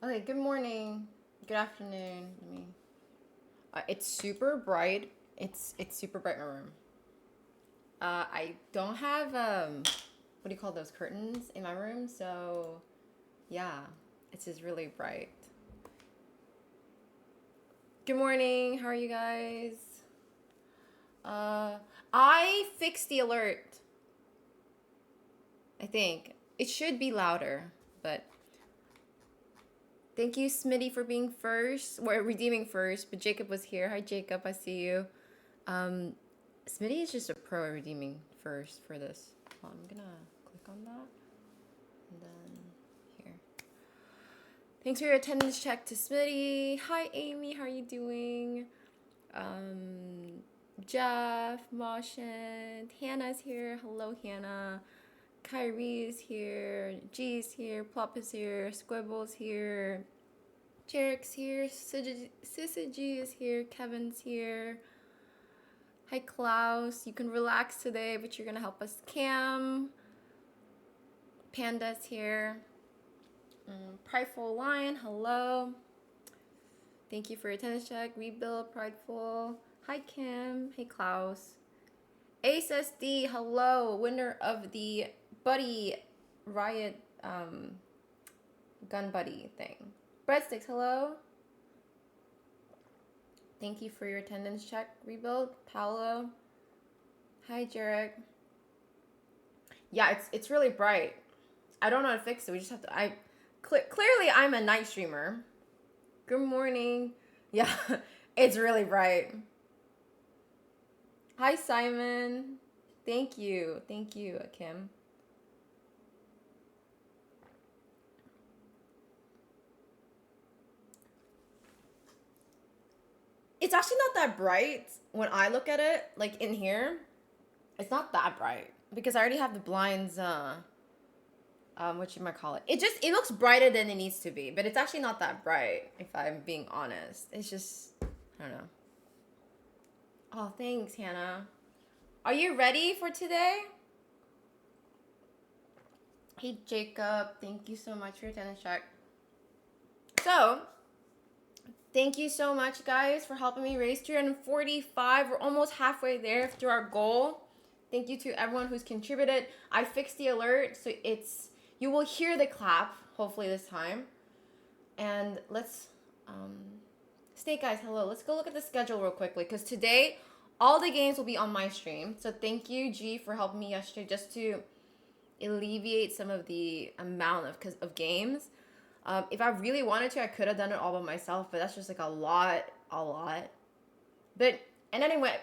Okay, good morning. Good afternoon. Let me. It's super bright. It's super bright in my room. I don't have what do you call those curtains in my room? So yeah, it's just really bright. Good morning. How are you guys? Uh, I fixed the alert. I think it should be louder, but thank you, Smitty, for being first. We're redeeming first, but Jacob was here. Hi, Jacob. I see you. Um, Smitty is just a pro at redeeming first for this. Well, I'm gonna click on that. And then here. Thanks for your attendance check to Smitty. Hi, Amy. How are you doing? Um, Jeff, Moshin, Hannah's here. Hello, Hannah. Kyrie's here. G's here. Plop is here. Squibble's here. Jarek's here. Sissy G is here. Kevin's here. Hi, Klaus. You can relax today, but you're going to help us. Cam. Panda's here. Prideful Lion, hello. Thank you for your attendance check. Rebuild, Prideful. Hi, Kim. Hey, Klaus. Ace SD, hello. Winner of the Buddy Riot Gun Buddy thing. Breadsticks, hello. Thank you for your attendance check. Rebuild, Paolo. Hi, Jarek. Yeah, it's really bright. I don't know how to fix it. We just have to. Clearly I'm a night streamer. Good morning. Yeah, it's really bright. Hi, Simon. Thank you, Kim. It's actually not that bright when I look at it. Like in here, it's not that bright because I already have the blinds. What you might call it. It looks brighter than it needs to be, but it's actually not that bright, if I'm being honest. It's just, I don't know. Oh, thanks, Hannah. Are you ready for today? Hey, Jacob. Thank you so much for your attendance check. So, thank you so much, guys, for helping me raise 345. We're almost halfway there to our goal. Thank you to everyone who's contributed. I fixed the alert, so you will hear the clap, hopefully this time. And let's, Snake Guys, hello. Let's go look at the schedule real quickly, because today, all the games will be on my stream. So thank you, G, for helping me yesterday just to alleviate some of the amount of games. If I really wanted to, I could have done it all by myself, but that's just like a lot. But, and anyway,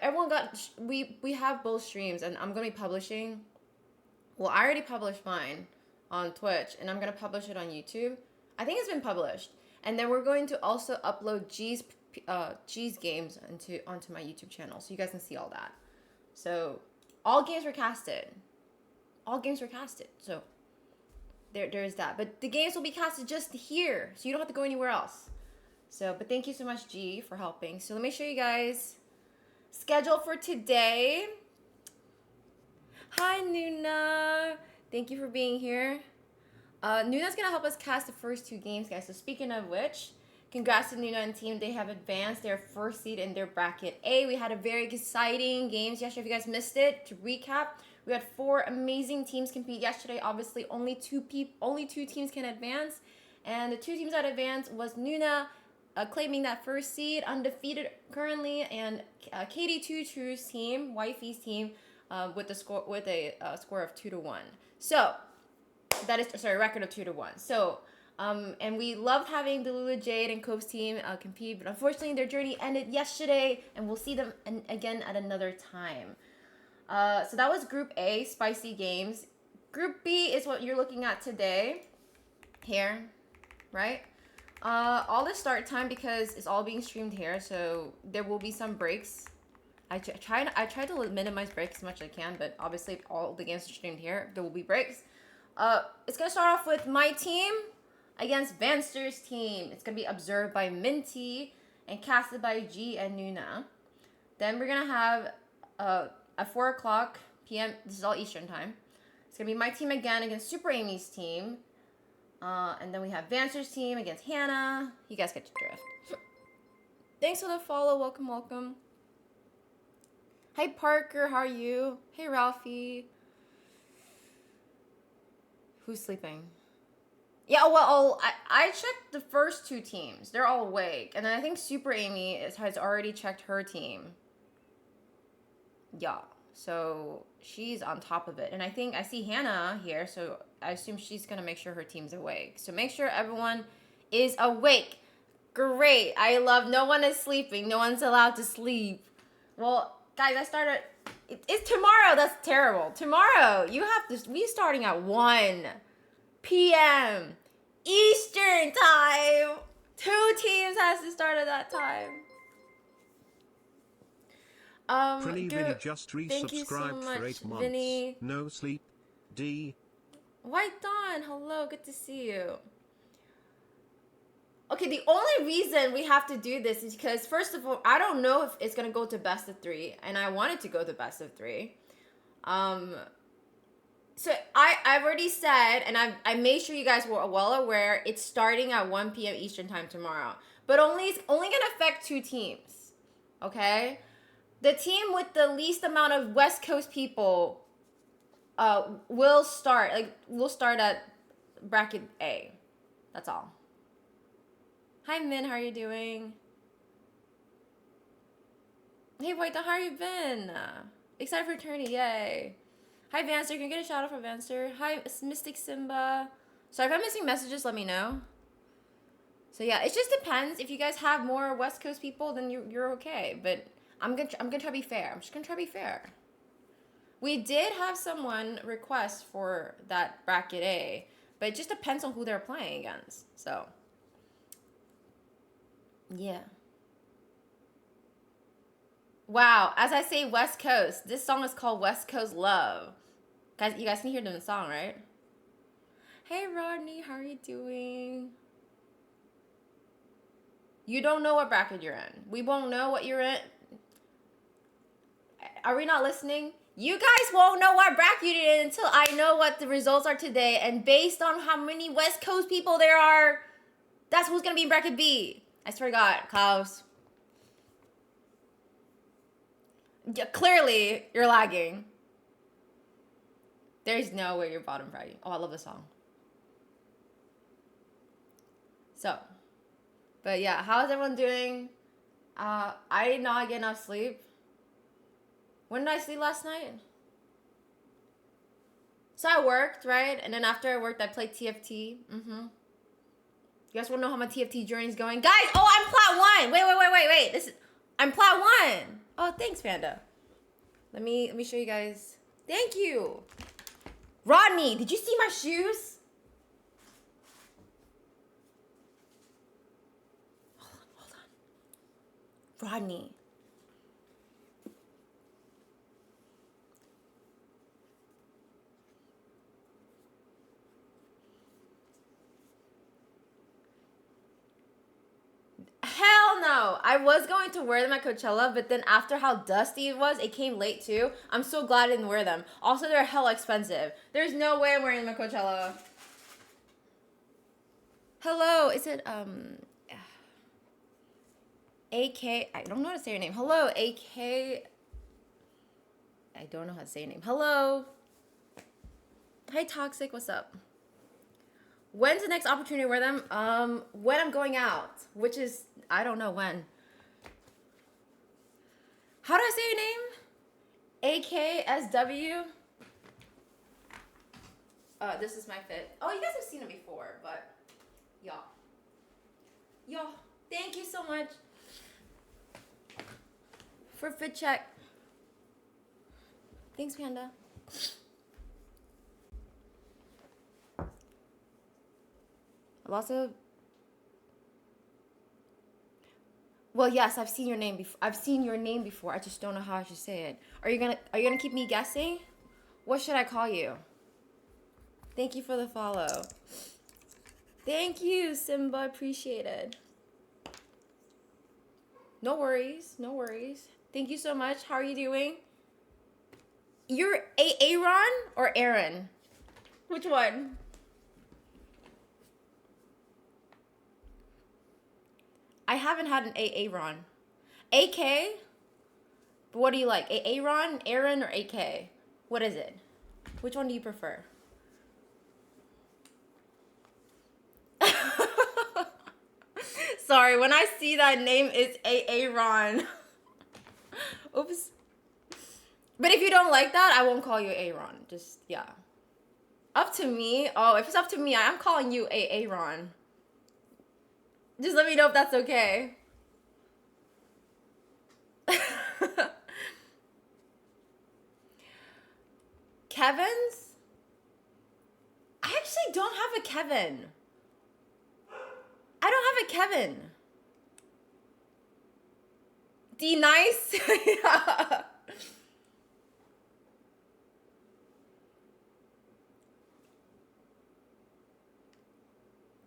we have both streams, and I'm going to be publishing. Well, I already published mine on Twitch, and I'm going to publish it on YouTube. I think it's been published. And then we're going to also upload G's games onto my YouTube channel, so you guys can see all that. So, all games were casted. So, there's that. But the games will be casted just here, so you don't have to go anywhere else. So, but thank you so much, G, for helping. So let me show you guys schedule for today. Hi, Nuna. Thank you for being here. Nuna's gonna help us cast the first two games, guys. So speaking of which, congrats to Nuna and team. They have advanced their first seed in their bracket A. We had a very exciting games yesterday. If you guys missed it, to recap, we had 4 amazing teams compete yesterday. Obviously, only two teams can advance, and the 2 teams that advanced was Nuna, claiming that first seed, undefeated currently, and Katie Two True's team, Wifey's team, with a score of 2-1. So that is record of 2-1. So and we loved having Delula Jade and Cope's team compete, but unfortunately their journey ended yesterday, and we'll see them again at another time. So that was Group A, spicy games. Group B is what you're looking at today. Here, right? All the start time, because it's all being streamed here, so there will be some breaks. I try to minimize breaks as much as I can, but obviously all the games are streamed here. There will be breaks. It's gonna start off with my team against Vanster's team. It's gonna be observed by Minty and casted by G and Nuna. Then we're gonna have at 4 o'clock p.m. This is all Eastern time. It's gonna be my team again against Super Amy's team. And then we have Vancer's team against Hannah. You guys get to drift. Thanks for the follow. Welcome, welcome. Hi, Parker. How are you? Hey, Ralphie. Who's sleeping? Yeah, well, I checked the first two teams. They're all awake. And then I think Super Amy has already checked her team. Yeah, so she's on top of it. And I think I see Hannah here, so I assume she's going to make sure her team's awake. So make sure everyone is awake. Great. I love no one is sleeping. No one's allowed to sleep. Well, guys, I started... It's tomorrow. That's terrible. Tomorrow, you have to... We starting at 1 p.m. Eastern time. 2 teams has to start at that time. Vinny just resubscribed for 8 months. Vinny. No sleep. D. White Dawn, hello, good to see you. Okay, the only reason we have to do this is because, first of all, I don't know if it's gonna go to best of 3, and I want it to go to best of 3. So I've already said, and I made sure you guys were well aware, it's starting at 1 p.m. Eastern time tomorrow. But it's only gonna affect 2 teams, okay? The team with the least amount of West Coast people will start at bracket A. That's all. Hi, Min. How are you doing? Hey, White, how you been? Excited for eternity. Yay. Hi, Vancer. Can you get a shout out for Vancer? Hi, Mystic Simba. Sorry if I'm missing messages, let me know. So, yeah, it just depends. If you guys have more West Coast people, then you're okay. But I'm gonna try to be fair. I'm just gonna try to be fair. We did have someone request for that bracket A, but it just depends on who they're playing against. So, yeah. Wow, as I say West Coast, this song is called West Coast Love. Guys, you guys can hear the song, right? Hey, Rodney, how are you doing? You don't know what bracket you're in. We won't know what you're in. Are we not listening? You guys won't know what bracket you're in until I know what the results are today. And based on how many West Coast people there are, that's who's going to be in bracket B. I swear to God, Klaus. Yeah, clearly, you're lagging. There's no way you're bottom bracket. Oh, I love this song. So, but yeah, how's everyone doing? I did not get enough sleep. When did I sleep last night? So I worked, right? And then after I worked, I played TFT. You guys want to know how my TFT journey is going? Guys, oh, I'm plat 1. Wait. I'm plat 1. Oh, thanks, Panda. Let me show you guys. Thank you. Rodney, did you see my shoes? Hold on. Rodney. Hell no! I was going to wear them at Coachella, but then after how dusty it was, it came late too. I'm so glad I didn't wear them. Also, they're hella expensive. There's no way I'm wearing them at Coachella. Hello, is it AK? I don't know how to say your name. Hello, AK. I don't know how to say your name. Hello. Hi, Toxic. What's up? When's the next opportunity to wear them? When I'm going out, which is, I don't know when. How do I say your name? AKSW. This is my fit. Oh, you guys have seen it before, but y'all, thank you so much for fit check. Thanks, Panda. Lots of... Well, yes, I've seen your name before. I just don't know how I should say it. Are you gonna keep me guessing? What should I call you? Thank you for the follow. Thank you, Simba. Appreciate it. No worries. Thank you so much. How are you doing? You're Aaron or Aaron? Which one? I haven't had an Aaron. AK? But what do you like? Aaron, Aaron, or AK? What is it? Which one do you prefer? Sorry, when I see that name, it's Aaron. Oops. But if you don't like that, I won't call you Aaron. Just, yeah. Up to me? Oh, if it's up to me, I'm calling you Aaron. Just let me know if that's okay. Kevin's? I actually don't have a Kevin. I don't have a Kevin. D nice? Yeah.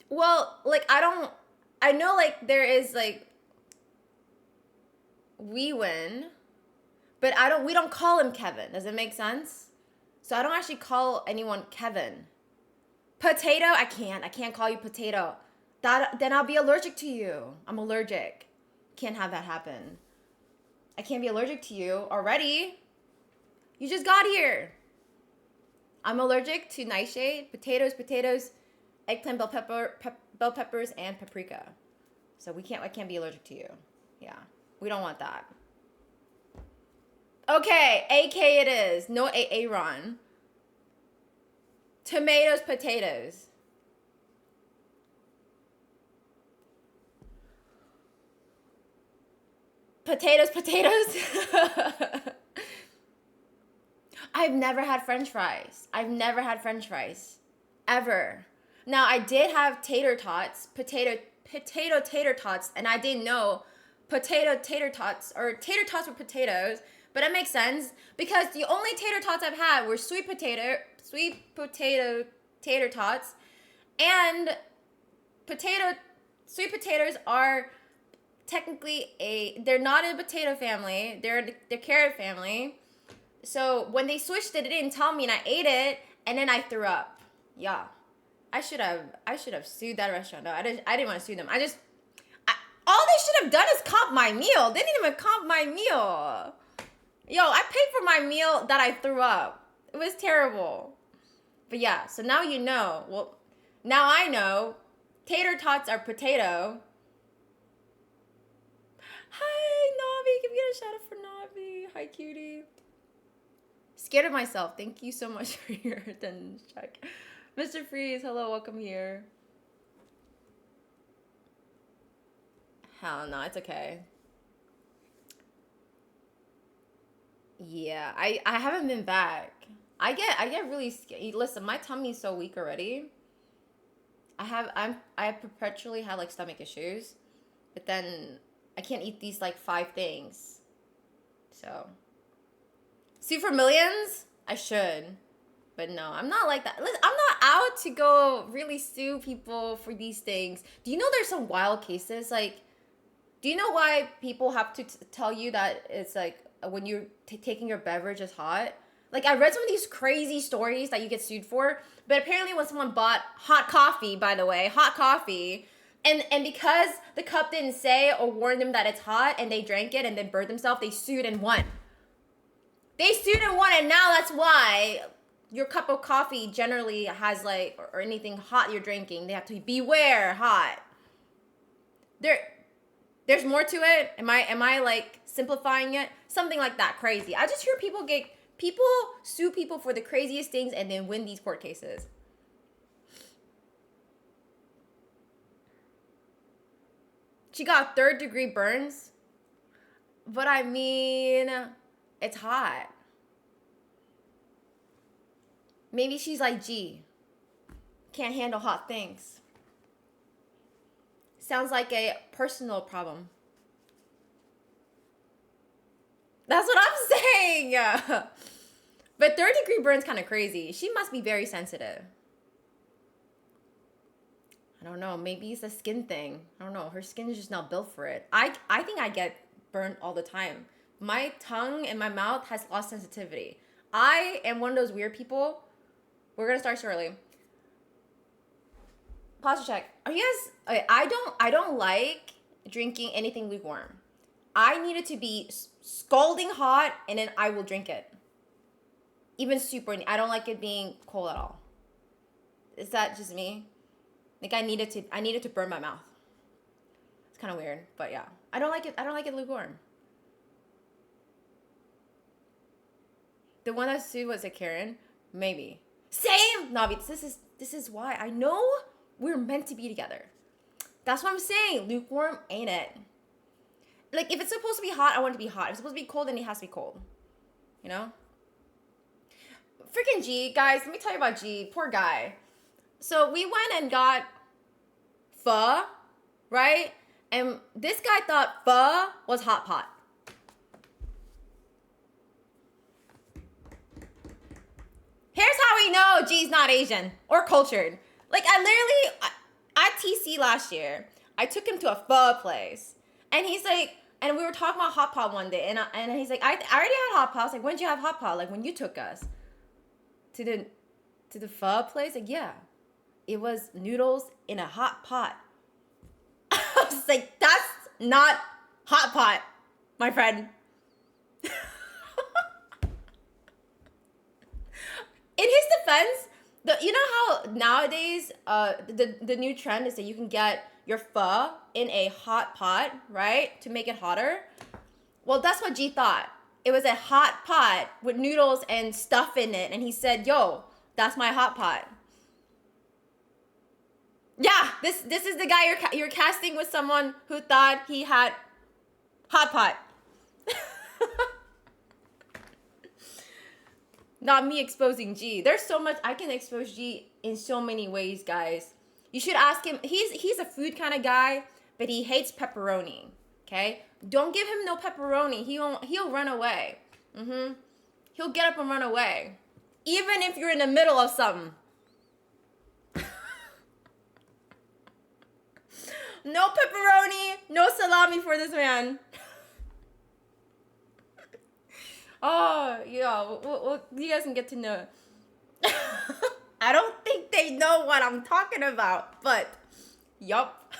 Well, like, I know, like, there is, like, we win, but we don't call him Kevin. Does it make sense? So I don't actually call anyone Kevin. Potato, I can't call you potato. Then I'll be allergic to you. I'm allergic. Can't have that happen. I can't be allergic to you already. You just got here. I'm allergic to nightshade, potatoes, eggplant, bell peppers, and paprika. So I can't be allergic to you. Yeah, we don't want that. Okay, AK it is. No Aaron. Tomatoes, potatoes. Potatoes. I've never had French fries. Ever. Now, I did have tater tots, potato tater tots, and I didn't know potato tater tots or tater tots with potatoes, but it makes sense because the only tater tots I've had were sweet potato tater tots, and sweet potatoes are technically they're not a potato family, they're the carrot family. So when they switched it, they didn't tell me, and I ate it, and then I threw up. Yeah. I should have sued that restaurant. No, I didn't want to sue them. All they should have done is comp my meal. They didn't even comp my meal. Yo, I paid for my meal that I threw up. It was terrible. But yeah, so now you know. Well, now I know. Tater tots are potato. Hi, Navi. Give me a shout out for Navi. Hi, cutie. Scared of myself. Thank you so much for your attendance check. Mr. Freeze, hello, welcome here. Hell no, it's okay. Yeah, I haven't been back. I get really scared. Listen, my tummy's so weak already. I perpetually have like stomach issues, but then I can't eat these like 5 things. So, sue for millions? I should. But no, I'm not like that. Listen, I'm not out to go really sue people for these things. Do you know there's some wild cases? Like, do you know why people have to tell you that it's like when you're taking your beverage is hot? Like, I read some of these crazy stories that you get sued for. But apparently when someone bought hot coffee, by the way, and because the cup didn't say or warn them that it's hot and they drank it and then burned themselves, they sued and won. And now that's why your cup of coffee generally has like, or anything hot you're drinking, they have to beware hot. There's more to it. Am I like simplifying it? Something like that crazy. I just hear people sue people for the craziest things and then win these court cases. She got 3rd-degree burns. But I mean, it's hot. Maybe she's like G. Can't handle hot things. Sounds like a personal problem. That's what I'm saying. But 3rd-degree burn's kind of crazy. She must be very sensitive. I don't know. Maybe it's a skin thing. I don't know. Her skin is just not built for it. I think I get burnt all the time. My tongue and my mouth has lost sensitivity. I am one of those weird people. We're gonna start shortly. Posture check. Are you guys? Okay, I don't like drinking anything lukewarm. I need it to be scalding hot, and then I will drink it. Even super. I don't like it being cold at all. Is that just me? Like I need it to burn my mouth. It's kind of weird, but yeah. I don't like it lukewarm. The one that sued was a Karen? Maybe. Same! Navi, this is why. I know we're meant to be together. That's what I'm saying. Lukewarm ain't it. Like, if it's supposed to be hot, I want it to be hot. If it's supposed to be cold, then it has to be cold. You know? Freaking G. Guys, let me tell you about G. Poor guy. So, we went and got pho, right? And this guy thought pho was hot pot. Here's how we know G's not Asian or cultured. Like, I literally, at TC last year, I took him to a pho place. And he's like, and we were talking about hot pot one day. And he's like, I already had hot pot. I was like, when did you have hot pot? Like, when you took us to the pho place? Like, yeah. It was noodles in a hot pot. I was like, that's not hot pot, my friend. In his defense, you know how nowadays the new trend is that you can get your pho in a hot pot, right? To make it hotter. Well, that's what G thought. It was a hot pot with noodles and stuff in it. And he said, yo, that's my hot pot. Yeah, this is the guy you're casting with someone who thought he had hot pot. Not me exposing G. There's so much I can expose G in so many ways, guys. You should ask him. He's a food kind of guy, but he hates pepperoni. Okay? Don't give him no pepperoni. He'll run away. He'll get up and run away. Even if you're in the middle of something. No pepperoni, no salami for this man. Oh, yeah, well, you guys can get to know. I don't think they know what I'm talking about, but yup.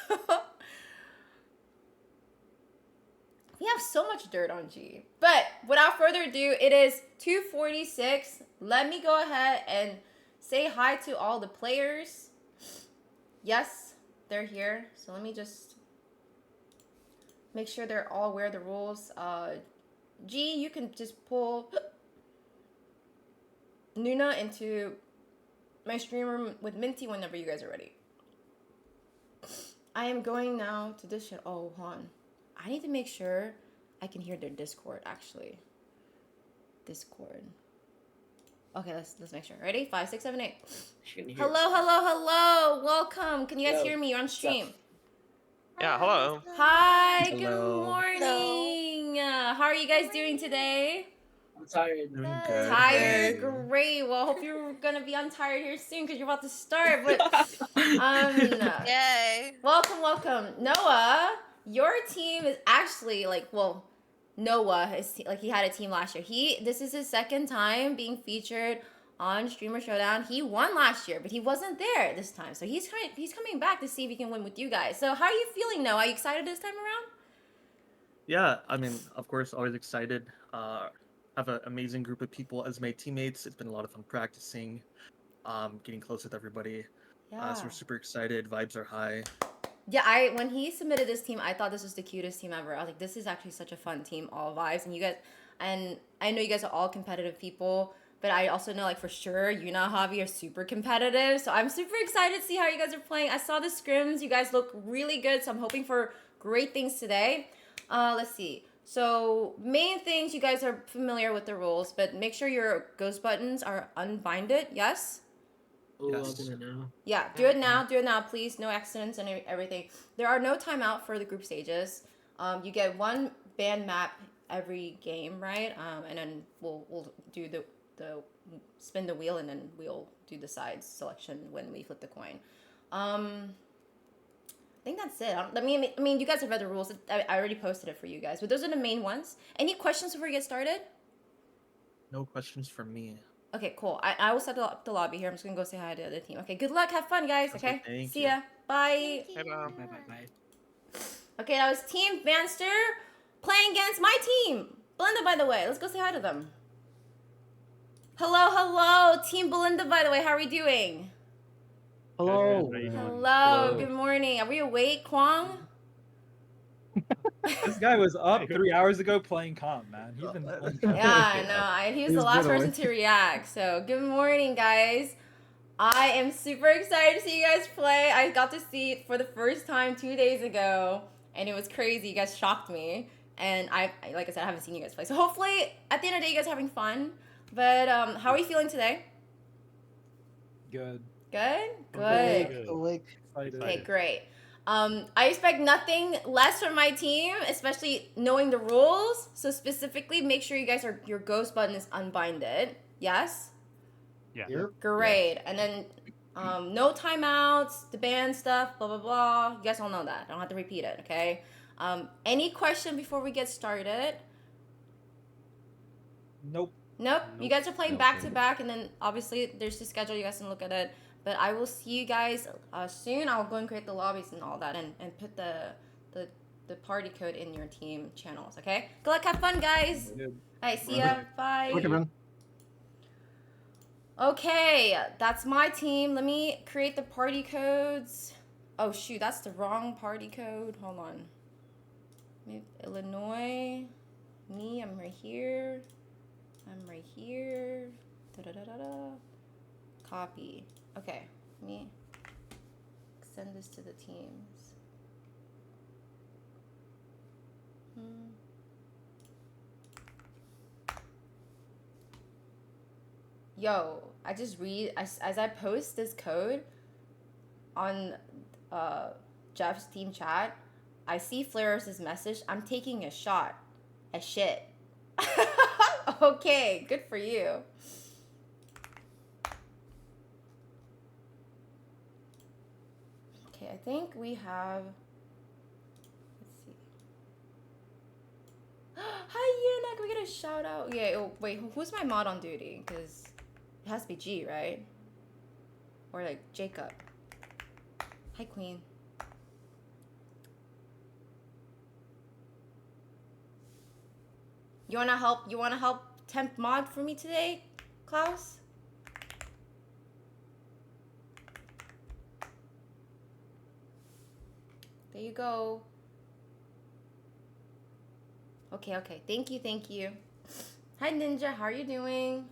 We have so much dirt on G. But without further ado, it is 2:46. Let me go ahead and say hi to all the players. Yes, they're here. So let me just make sure they're all aware of the rules. G, you can just pull Nuna into my stream room with Minty whenever you guys are ready. I am going now to this shit. Oh, hold on. I need to make sure I can hear their Discord, actually. Discord. Okay, let's make sure. Ready? 5, 6, 7, 8. Hello. Welcome. Can you guys hear me? You're on stream. Yeah, hello. Hi, Hello. good morning. How are you guys doing today? I'm tired. Doing good. Tired, great. Well, I hope you're gonna be untired here soon because you're about to start. But Yay! welcome, Noah. Your team is actually Noah is like he had a team last year. This is his second time being featured on Streamer Showdown. He won last year, but he wasn't there this time. So he's coming back to see if he can win with you guys. So how are you feeling, Noah? Are you excited this time around? Yeah, I mean, of course, always excited. Have an amazing group of people as my teammates. It's been a lot of fun practicing, getting close with everybody. Yeah. So we're super excited. Vibes are high. Yeah, when he submitted this team, I thought this was the cutest team ever. I was like, this is actually such a fun team, all vibes. And I know you guys are all competitive people, but I also know, like, for sure, Yuna and Javi are super competitive. So I'm super excited to see how you guys are playing. I saw the scrims. You guys look really good, so I'm hoping for great things today. Let's see. So main things, you guys are familiar with the rules, but make sure your ghost buttons are unbinded. Yes? Oh, Yes. I'll do it now. Yeah, do it now, please. No accidents and everything. There are no timeout for the group stages. You get one band map every game, right? And then we'll do the spin the wheel, and then we'll do the sides selection when we flip the coin. I think that's it. I mean, you guys have read the rules. I already posted it for you guys, but those are the main ones. Any questions before we get started? No questions from me. Okay, cool. I will set up the lobby here. I'm just gonna go say hi to the other team. Okay, good luck. Have fun, guys. Okay, Thank see you. ya. Bye. Hey, Mom. Bye. Okay, that was Team Banster playing against my team. Belinda, by the way. Let's go say hi to them. Hello, hello. Team Belinda, by the way. How are we doing? Hello. Hello. Good morning. Are we awake, Kwang? This guy was up 3 hours ago playing comp, man. He's been. Yeah, I know. He was the last person to react. So, good morning, guys. I am super excited to see you guys play. I got to see it for the first time 2 days ago, and it was crazy. You guys shocked me. And like I said, I haven't seen you guys play. So, hopefully, at the end of the day, you guys are having fun. But how are you feeling today? Good. Good? Good. Okay, great. I expect nothing less from my team, especially knowing the rules. So specifically, make sure you guys your ghost button is unbinded. Yes? Yeah. Great. And then no timeouts, the ban stuff, blah, blah, blah. You guys all know that. I don't have to repeat it, okay? Any question before we get started? Nope. Nope. You guys are playing back to back, and then obviously there's the schedule. You guys can look at it. But I will see you guys soon. I'll go and create the lobbies and all that, and put the party code in your team channels. Okay. Good luck. Have fun, guys. All right. See ya. Bye. Okay, that's my team. Let me create the party codes. Oh shoot, that's the wrong party code. Hold on. Illinois. Me. I'm right here. I'm right here. Da-da-da-da-da. Copy. Okay, let me send this to the teams. Yo, I just read, as I post this code on Jeff's team chat, I see Flares' message. I'm taking a shot at shit. Okay, good for you. Okay, I think we have, let's see. Hi, Yuna, can we get a shout out? Yeah, oh, wait, who's my mod on duty? Because it has to be G, right? Or like Jacob. Hi, Queen. You wanna help temp mod for me today, Klaus? There you go. Okay. Thank you. Hi, Ninja. How are you doing?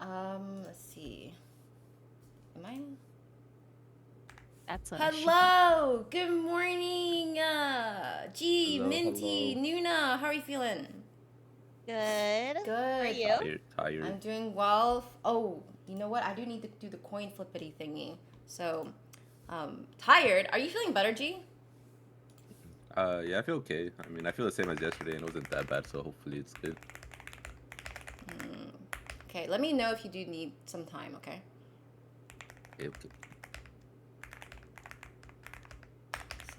Let's see. Am I? That's Hello. Good morning. G, Hello, Minty, Nuna. How are you feeling? Good. Good. How are you? Tired. I'm doing well. Oh, you know what? I do need to do the coin flippity thingy. So, tired. Are you feeling better, G? Yeah, I feel okay. I mean, I feel the same as yesterday, and it wasn't that bad, so hopefully it's good. Okay, let me know if you do need some time, okay? Okay.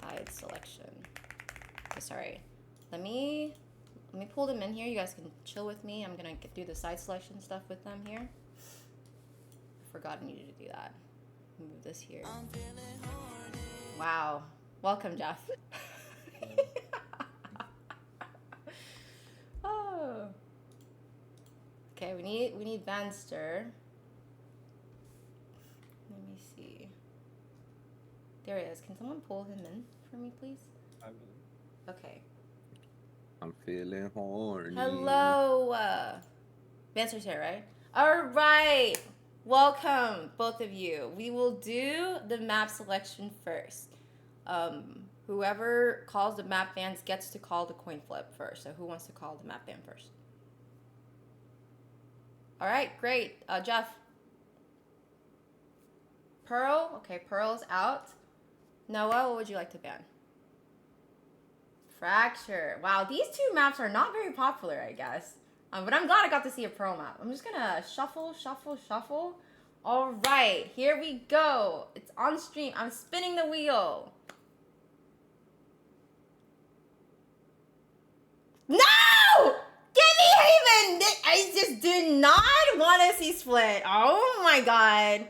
Side selection. Okay, sorry. Let me pull them in here. You guys can chill with me. I'm gonna do the side selection stuff with them here. I forgot I needed to do that. Move this here. Wow. Welcome, Jeff. Oh. Okay, we need Vanster. Let me see. There he is. Can someone pull him in for me, please? I will. Okay. I'm feeling horny. Hello. Vanster's here, right? All right. Welcome, both of you. We will do the map selection first. Whoever calls the map bans gets to call the coin flip first. So who wants to call the map ban first? All right, great. Jeff. Pearl. Okay, Pearl's out. Noah, what would you like to ban? Fracture. Wow, these two maps are not very popular, I guess. But I'm glad I got to see a Pearl map. I'm just gonna shuffle. All right, here we go. It's on stream. I'm spinning the wheel. No! Give me Haven! I just did not want to see Split. Oh my god.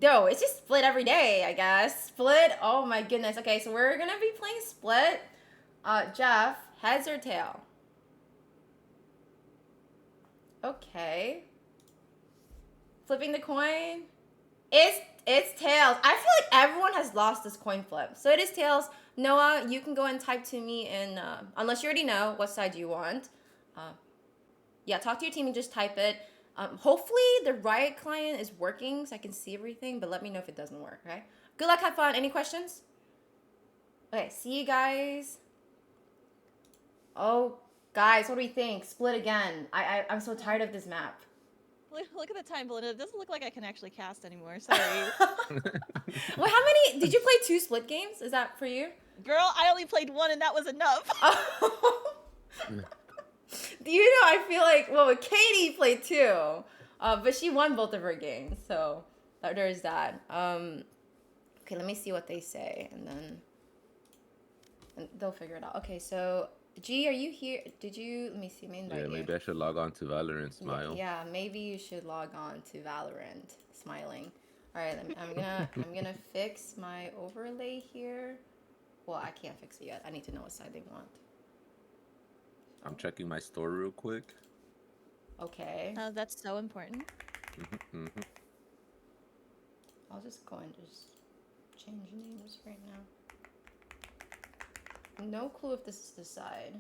No, it's just split every day, I guess. Split. Oh my goodness. Okay, so we're gonna be playing split. Jeff, heads or tail? Okay. Flipping the coin. It's tails. I feel like everyone has lost this coin flip. So it is tails. Noah, you can go and type to me in, unless you already know what side you want. Yeah, talk to your team and just type it. Hopefully the Riot client is working so I can see everything, but let me know if it doesn't work, okay? Good luck, have fun. Any questions? Okay, see you guys. Oh, guys, what do we think? Split again. I'm so tired of this map. Look at the time, Belinda. It doesn't look like I can actually cast anymore. Sorry. Well, how many? Did you play 2 split games? Is that for you? Girl, I only played 1 and that was enough. Do you know, I feel like, well, Katie played 2, but she won both of her games, so there's that. Okay, let me see what they say, and they'll figure it out. Okay, so G, are you here? Did you? Let me see. Yeah, maybe I should log on to Valorant. Smile. Yeah, maybe you should log on to Valorant. Smiling. All right, I'm gonna fix my overlay here. Well, I can't fix it yet. I need to know what side they want. I'm checking my store real quick. Okay. Oh, that's so important. I'll just go and just change names right now. No clue if this is the side.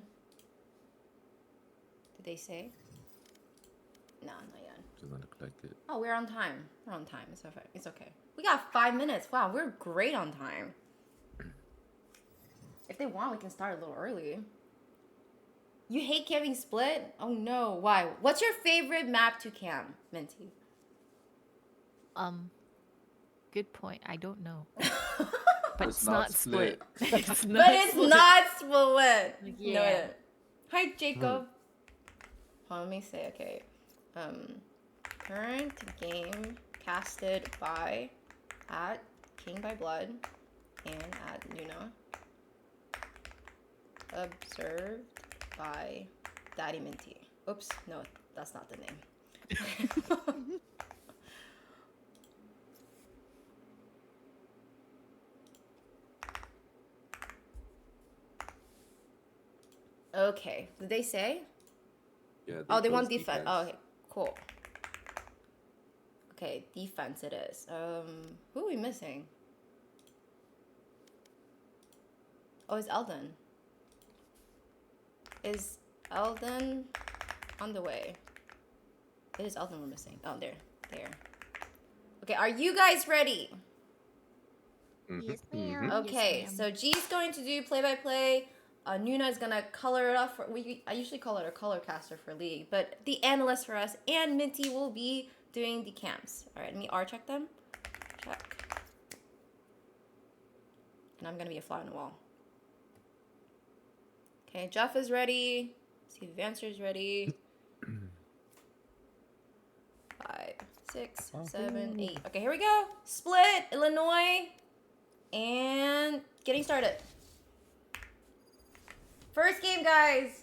Did they say? No, not yet. Just want to collect it. Oh, we're on time. We're on time. It's okay. It's okay. We got 5 minutes. Wow, we're great on time. If they want, we can start a little early. You hate camping split? Oh no, why? What's your favorite map to camp, Minty? Good point. I don't know. But it's not split. It's not But it's not split. Yeah. No. Hi, Jacob. Hold on, let me say, okay. Current game casted by at King by Blood and at Nuna. Observed by Daddy Minty. Oops, no, that's not the name. Okay, did they say? Yeah. Oh, they want defense. Oh, okay, cool. Okay, defense it is. Who are we missing? Oh, it's Eldon. Is Eldon on the way? It is Eldon we're missing. Oh, there. Okay, are you guys ready? Yes, ma'am. Okay, Yes, so G's going to do play-by-play. Nuna is gonna color it up. I usually call her a color caster for League, but the analyst for us, and Minty will be doing the camps. All right, let me R-check them. Check. And I'm gonna be a fly on the wall. Okay, Jeff is ready. Steve Vancer is ready. 5, 6, 7, 8. Okay, here we go. Split, Illinois, and getting started. First game, guys.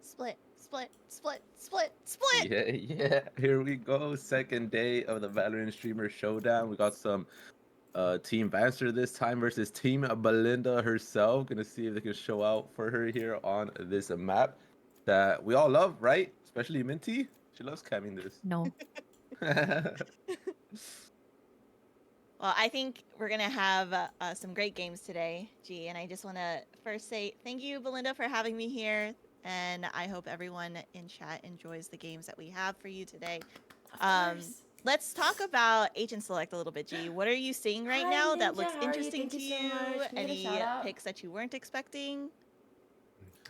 Split. Yeah. Here we go. Second day of the Valorant Streamer Showdown. We got some Team Vancer this time versus Team Belinda herself. Gonna see if they can show out for her here on this map that we all love, right? Especially Minty. She loves camming this. No. Well, I think we're going to have some great games today, G. And I just want to first say thank you, Belinda, for having me here. And I hope everyone in chat enjoys the games that we have for you today. Of course. Let's talk about Agent Select a little bit, G. What are you seeing right Hi, now that Ninja. looks How are you? interesting Thank to you so you? much. Can we get a Any shout out? picks that you weren't expecting?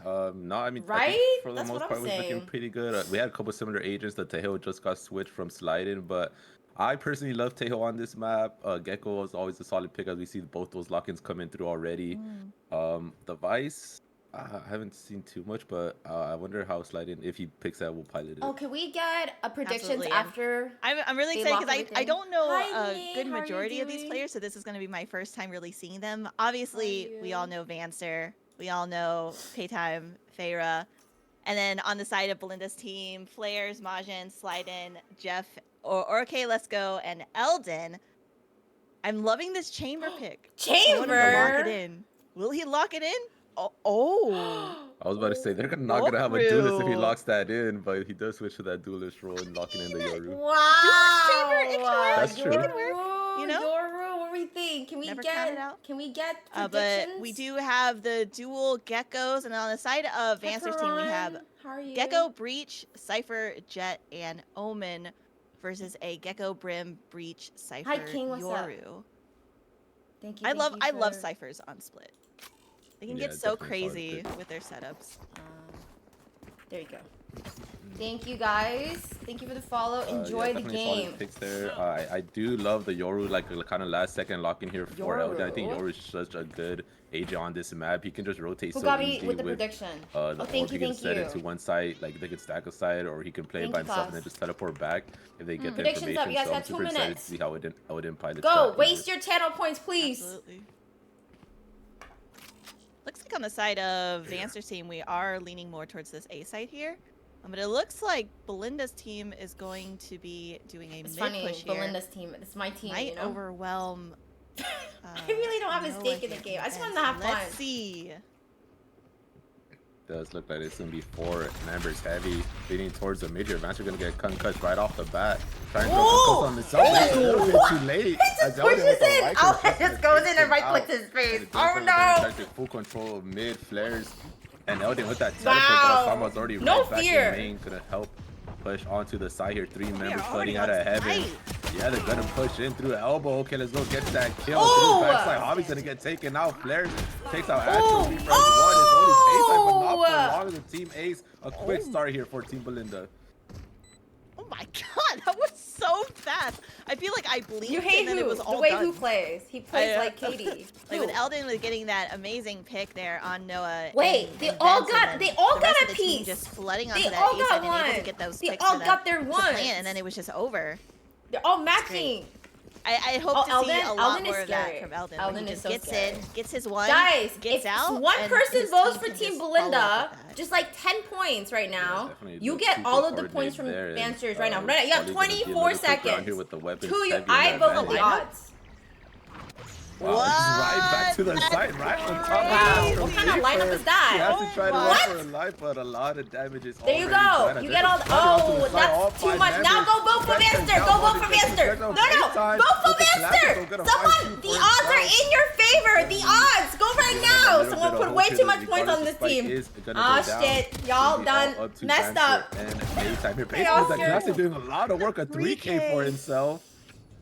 No, I mean, I Right? think for the That's most what part, I'm it was looking saying. pretty good. We had a couple similar agents. The Tejo just got switched from sliding, but I personally love Tejo on this map. Gecko is always a solid pick as we see both those lock-ins coming through already. The Vice, I haven't seen too much, but I wonder how sliding, if he picks that, we'll pilot it. Oh, can we get a predictions Absolutely. after? I'm really they excited lock because I everything? don't know Hi, a Nate. good How are you majority of these doing? players, so this is going to be my first time really seeing them. Obviously, we all know Vancer. We all know Paytime, Feyre. And then on the side of Belinda's team, Flares, Majin, Slyden, Jeff, or okay, let's go, and Eldon. I'm loving this chamber pick. Chamber. I want him to lock it in. Will he lock it in? Oh. I was about to say they're not gonna have a duelist if he Yoru. locks that in, but he does switch to that duelist role and locking in the Yoru. Wow. Chamber, it can work. That's true. It can work. You know? Yoru, what do we think? Can we Never count it get? out. Can we get But predictions? we do have the dual geckos, and on the side of Vancer's team, we have How are you? Gecko, Breach, Cypher, Jet, and Omen versus a Gecko, Brim, Breach, Cypher, Hi, King, what's up? Yoru. Thank you. I thank you love for- Cyphers on Split. They can Yeah, get so definitely solid crazy pick. with their setups. There you go. Thank you guys. Thank you for the follow. Enjoy Yeah, the definitely solid game. picks there. I do love the Yoru, like kind of last second lock in here for Eldon. I think Yoru. Yoru is such a good agent on this map. He can just rotate Who so got me easy with the prediction? the Oh, orb. thank He you, can set it to you. one side, like they can stack a side, or he can play it Thank by you, himself and Klaus. then just teleport back if they get the Predictions information. up. You guys So I'm got 2 super excited to minutes. see how Odin pilot. Go. Waste your channel points, please. Absolutely. Looks like on the side of Vancer's team, we are leaning more towards this A side here. But it looks like Belinda's team is going to be doing a It's mid funny. push here. Belinda's team. It's my team. Might you know. overwhelm. I really don't have a stake in the game. I just want to have fun. Let's see. Does look like it's gonna be 4 members heavy, leading towards the major. Advance are gonna get concussed right off the bat. Trying to focus on the self, but it's a little bit too late. He just pushes in. Alden just goes in and right clicks his face. Oh no! Full control of mid flares, and Eldon with that teleport Wow. that Osama's already No right back fear. in main, gonna help push onto the side here. 3 We members are flooding already out of on heaven. tight. Yeah, they're gonna push in through elbow. Okay, let's go get that kill. Oh! Through backside. Hobby's gonna get taken out. Flares takes out Oh! Astro. Refresh 1 is only pace time, but not Oh! for long. The team ace. A quick start here for Team Belinda. Oh my god, that was so fast. I feel like I blinked You hate and then who? it was all the way done. who plays. He plays I, like Katie. Like Who? with Eldon was getting that amazing pick there on Noah. Wait, and- they and all Benz, got- and they then all the got rest a of the team piece. just flooding onto They that all A got side and able one. to get those They picks all for got them their to ones. plan, and then it was just over. They're all matching. I hope Oh, to Eldon? see a lot Eldon is more of that scary. from Eldon. Eldon when he is just so gets scary. in, gets his one, Guys, gets if out. one and person his votes team for can Team just follow Belinda, up with that. just like 10 points right now, definitely you look get super all of the points coordinated from there, and, Vancers right now. Right now, you have Ollie's gonna be a 24 little quicker around here seconds. with the weapons To you, heavy on I that vote with the advantage. odds. Wow, he's right back to the side, right on top of Wow, Astro what kind of Reaper. lineup is He that? has to try to Oh run my- for a life, but a lot of damage is There you already go. done. You They're get all. just flooding onto Oh, the side, all that's too 5 much. Now members. go vote for Vector Vanster. down Go vote on for the Vanster. Vector No, no, time vote for with the Classic, Vanster. they're gonna Someone, fight the for odds are himself. in your favor. The odds. Go right A now. little Someone bit put of way hope too here much that points on regardless this the fight team. is gonna Ah, go down. shit. It's Y'all gonna be all done up to messed Vancer up. and Maytime here. Hey, Basically, the Oscar. Classic doing a lot of work, a 3K for 3K. himself.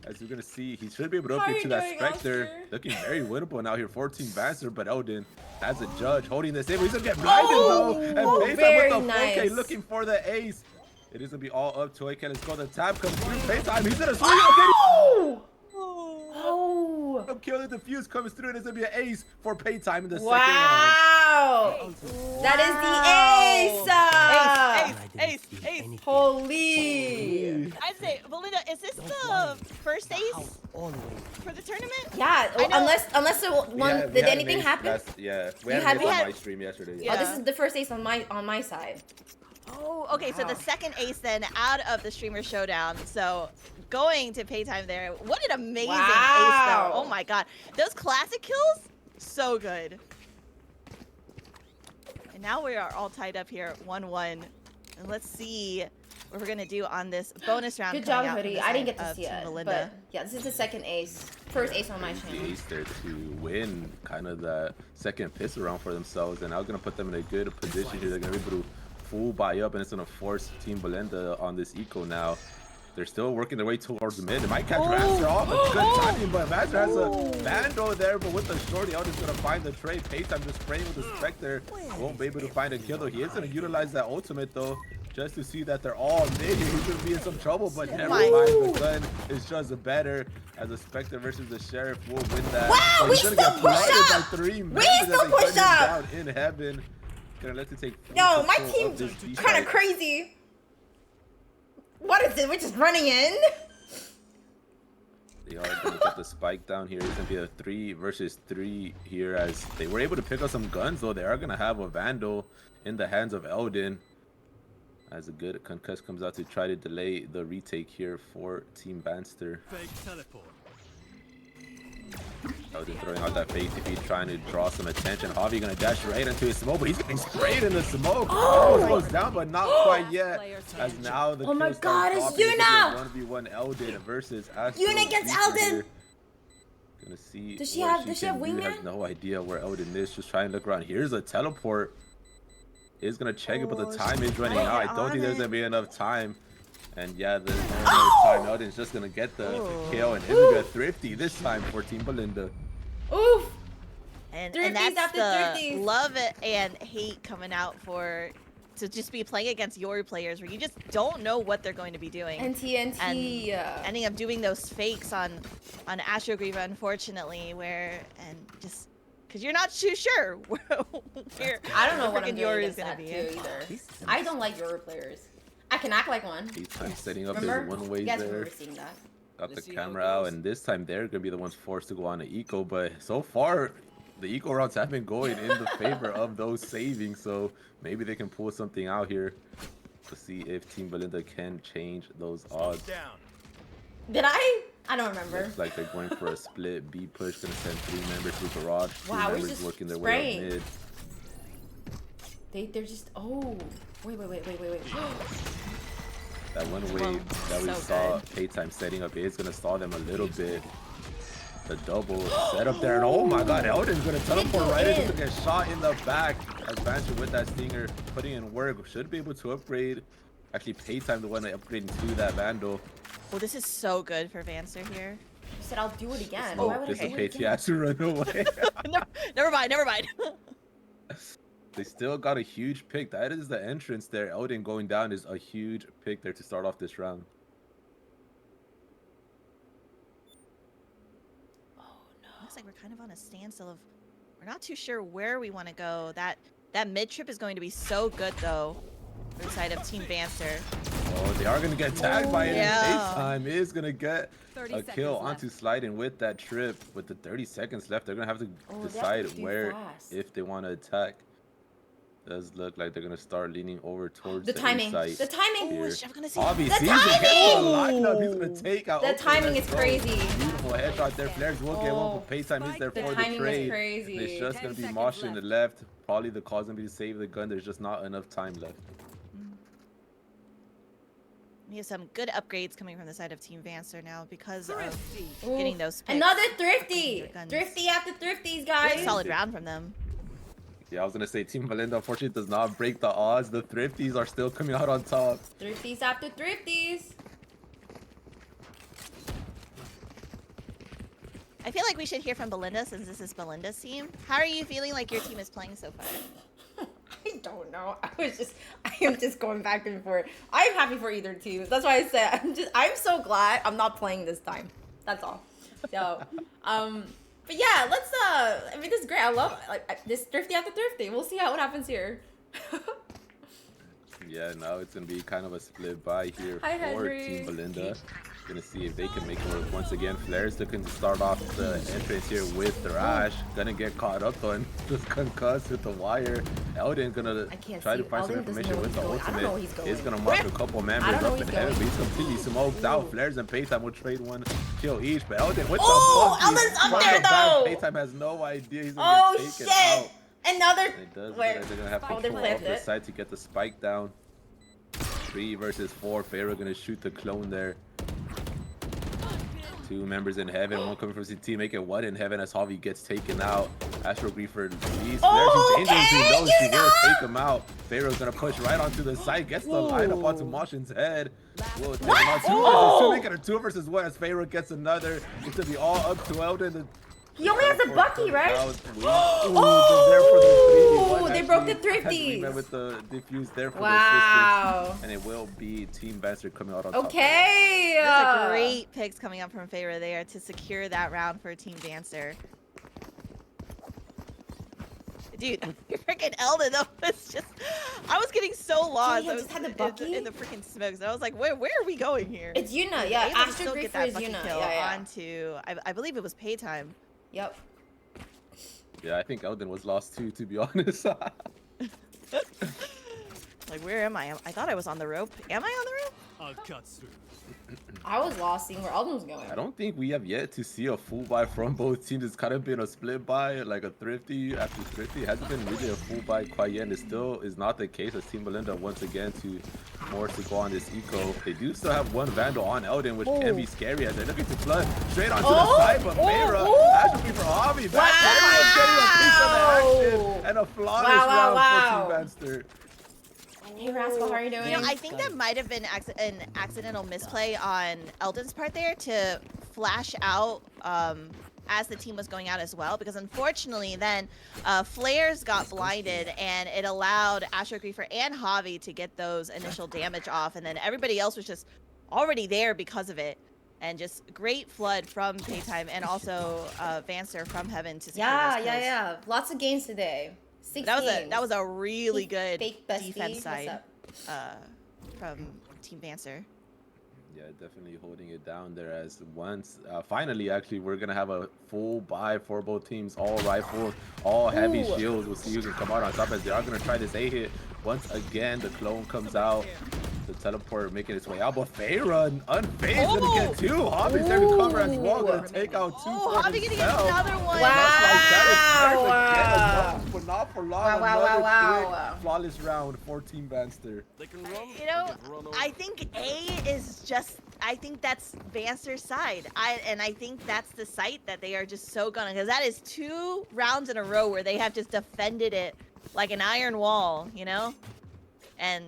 As you're gonna see, he should be able to How upgrade you to that doing, Spectre. Oscar? Looking very winnable now here. 14 Vancer, but Eldon as a judge holding this in. He's gonna get blinded though. And Maytime very with the 4K nice. looking for the ace. It is gonna be all up to AK. Let's go. The tap comes through. Maytime. He's gonna swing. Oh! Oh. Oh! Kill the defuse comes through, and it's gonna be an ace for Paytime in the second round. Wow! That is the ace! Ace. Holy! I'd say, Belinda, is this the first ace for the tournament? Yeah, I know- unless the one did anything happen? Yeah, we You had had- an ace we on had- my stream yesterday. Yeah. Oh, this is the first ace on my side. Oh, okay. So the Wow. second ace then out of the streamer showdown. So going to Paytime there. What an amazing ace Wow. though. Oh my god. Those classic kills, so good. And now we are all tied up here, 1-1. And let's see what we're gonna do on this bonus round. Good job, coming out from Hoodie. the I didn't side get to of see Team it, Belinda. but yeah, this is the second ace, first ace on my The channel. ace there to win kind of that second piss around for themselves, and now gonna put them in a good position here. They're gonna be able to full buy up, and it's gonna force Team Belinda on this eco now. They're still working their way towards the mid. They might catch Vancer off. A good timing, but Vancer has a Vandal there, but with the shorty, Eldon's gonna find the trade. Paytime just spraying with the Spectre. Won't be able to find a kill though. He is gonna utilize that ultimate though, just to see that they're all mid. He's gonna be in some trouble, but never mind. The gun is just better as a Spectre versus the Sheriff will win that. Wow, So we he's gonna still get push blinded by up! 3 We members as still they gun push him up! down in heaven. Gonna let it take full Yo, my control of team's this B kind side. of crazy. What is it? We're just running in? They are going to get the spike down here. It's going to be a 3 versus 3 here as they were able to pick up some guns, though. They are going to have a Vandal in the hands of Eldon. As a good concuss comes out to try to delay the retake here for Team Banster. Fake teleport. Elden throwing out that fake TP, trying to draw some attention. Javi gonna dash right into his smoke, but he's getting sprayed in the smoke. Almost goes down, but not quite yet. As now the Oh my kill starts God, it's dropping. Yuna! 1v1 Elden versus Astro. Yuna against Elden! Gonna see. Does she what have can do. wingman? Has no idea where Elden is. Just trying to look around. Here's a teleport. Is gonna check it, but the time is running out. I don't think there's gonna be enough time. And yeah, there's no more time. Elden's just gonna get the kill, and it's gonna be a thrifty this time for Team Belinda. Oof! And Thrifties that's after the thrifties. love and hate coming out to just be playing against your players where you just don't know what they're going to be doing. And TNT. And ending up doing those fakes on Astro Grieva, unfortunately, just because you're not too sure where I don't know what I'm freaking doing yours against is gonna that be. too either. I don't like your players. I can act like one. He's setting up Remember? his one-way You guys there. remember seeing that? Got the camera out, and this time they're gonna be the ones forced to go on the eco. But so far, the eco rounds have been going in the favor of those savings. So maybe they can pull something out here to see if Team Belinda can change those odds. Did I? I don't remember. Looks like they're going for a split B push. Gonna send 3 members to garage. 2 Wow, we're members just working their spraying. way up mid. They're just. Oh. Wait. That one wave that we so saw Paytime setting up is gonna stall them a little bit. The double set up there, and oh my God, Elden's gonna teleport right into get shot in the back. As Banshee with that stinger, putting in work, should be able to upgrade. Actually, Paytime the one upgrading to that Vandal. Oh, this is so good for Vancer here. You said I'll do it again. Oh, Why would I do it dissipates. He again? has to run away. Never mind. They still got a huge pick. That is the entrance there. Elden going down is a huge pick there to start off this round. Oh no. Looks like we're kind of on a standstill of we're not too sure where we want to go. That mid trip is going to be so good though. For the side of Team Vancer. Oh, they are going to get tagged by it. Yeah. Paytime is going to get 30 a kill seconds onto left. sliding with that trip. With the 30 seconds left, they're going to have to Oh, they have to decide do where, fast. if they want to attack. Does look like they're going to start leaning over towards The timing. site The timing. here. I'm gonna see. Obviously, The he's gonna get the timing! lineup. He's going to take out. The Okay, timing let's is go. crazy. Beautiful headshot there. Flares will get one, Oh. but Paytime is there The for the timing is trade. crazy. It's just 10 going to be seconds moshing in the left. left. Probably the cause going to be to save the gun. There's just not enough time left. We have some good upgrades coming from the side of Team Vancer now because of Ooh. getting those picks. Another Upgrading thrifty. their guns. Thrifty after thrifties, Really guys. solid round from them. Yeah, I was gonna say Team Belinda unfortunately does not break the odds. The thrifties are still coming out on top. Thrifties after thrifties. I feel like we should hear from Belinda since this is Belinda's team. How are you feeling like your team is playing so far? I don't know. I am just going back and forth. I'm happy for either team. That's why I said I'm so glad I'm not playing this time. That's all. So, but yeah, let's I mean, this is great. I love this thrifty after thrifty. We'll see what happens here. Yeah, now it's gonna be kind of a split by here Hi, for Henry. Team Belinda. Gonna see if they can make it work once again. Flares looking to start off the entrance here with Thrash. Gonna get caught up on just concussed with the wire. Elden gonna I can't try see. to find some Elden doesn't information know with the where he's going. I don't know where he's ultimate. going. He's gonna mark a couple members I don't know up where in he's heaven, going. but he's completely smoked out. Flares and Paytime will trade one kill each, but Elden with Oh, the monkey Elden's up from there, the back. though. Paytime has no idea he's Oh gonna get taken shit! out. Another. It does look Where? like they're gonna have to Oh, they pull played off the it. side to get the spike down. 3 versus 4. Pharaoh gonna shoot the clone there. 2 members in heaven, 1 coming from CT, make it 1 in heaven as Javi gets taken out. Astro Griefer leads. Oh, There's dangerous. He okay, knows she will Yuna! take him out. Pharaoh's gonna push right onto the side, gets the lineup onto Moshin's head. Will take him out. 2 Oh! versus 2, make it a 2 versus 1 as Pharaoh gets another. It's gonna be all up to Elden. He only has a Bucky, right? Oh, they broke the thrifties. With the diffuse there for Wow. the assistance. And it will be Team Bastard coming out on top. Okay. That's a great picks coming up from Feyre there to secure that round for Team Dancer. Dude, freaking Elden though was just I was getting so lost. he I was just had the in Bucky? in the freaking smokes. And I was like, where are we going here? It's Yuna, yeah. Able to Astro still get Griefer that is Bucky Yuna. kill Yeah. onto I believe it was Paytime. Yep. Yeah, I think Elden was lost too, to be honest. Like, where am I? I thought I was on the rope. Am I on the rope? I was lost seeing where Alden was going. I don't think we have yet to see a full buy from both teams. It's kind of been a split buy, like a thrifty after thrifty. It hasn't been really a full buy quite yet. And it still is not the case as Team Belinda once again to force to go on this eco. They do still have one Vandal on Elden, which can be scary as they're looking to flood straight onto the side. But Mayra, actually for Hobby, back everyone's getting a piece of the action and a flawless round for Team Vanster. Hey Rascal, how are you doing? You know, I think that might have been an accidental misplay on Eldon's part there to flash out as the team was going out as well, because unfortunately then Flares got blinded and it allowed Astro Griefer and Javi to get those initial damage off, and then everybody else was just already there because of it. And just great flood from Paytime and also Vanster from Heaven to secure those kills. Yeah. Lots of games today. 6 games. That was a really good Fake bestie. defense side What's from Team Vanster. Yeah, definitely holding it down there as once finally actually we're gonna have a full buy for both teams, all rifles, all heavy shields. We'll see who can come out on top as they are gonna try this A-hit. Once again the clone comes out, the teleport making its way out, but Feyre unfazed gonna get two. Hobby's there to cover as well, gonna take out two for Hobby gonna get himself. another one. Wow. But not for long. Wow. Flawless round for Team Vanster. You know, I think A is just, I think that's Vanster's side. I think that's the site that they are just so gonna, because that is 2 rounds in a row where they have just defended it like an iron wall, you know? And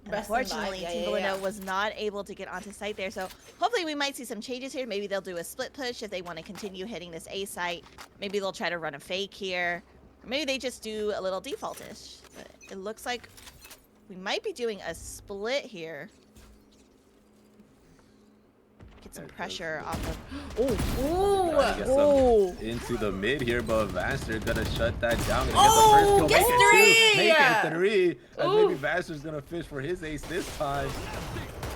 unfortunately, Team Belinda was not able to get onto site there. So hopefully we might see some changes here. Maybe they'll do a split push if they want to continue hitting this A site. Maybe they'll try to run a fake here. Or maybe they just do a little defaultish. But it looks like we might be doing a split here. Get some pressure off of... Into the mid here, but Vanster gonna shut that down. Gonna get the first kill, make it 3. And maybe Vanster's gonna fish for his ace this time.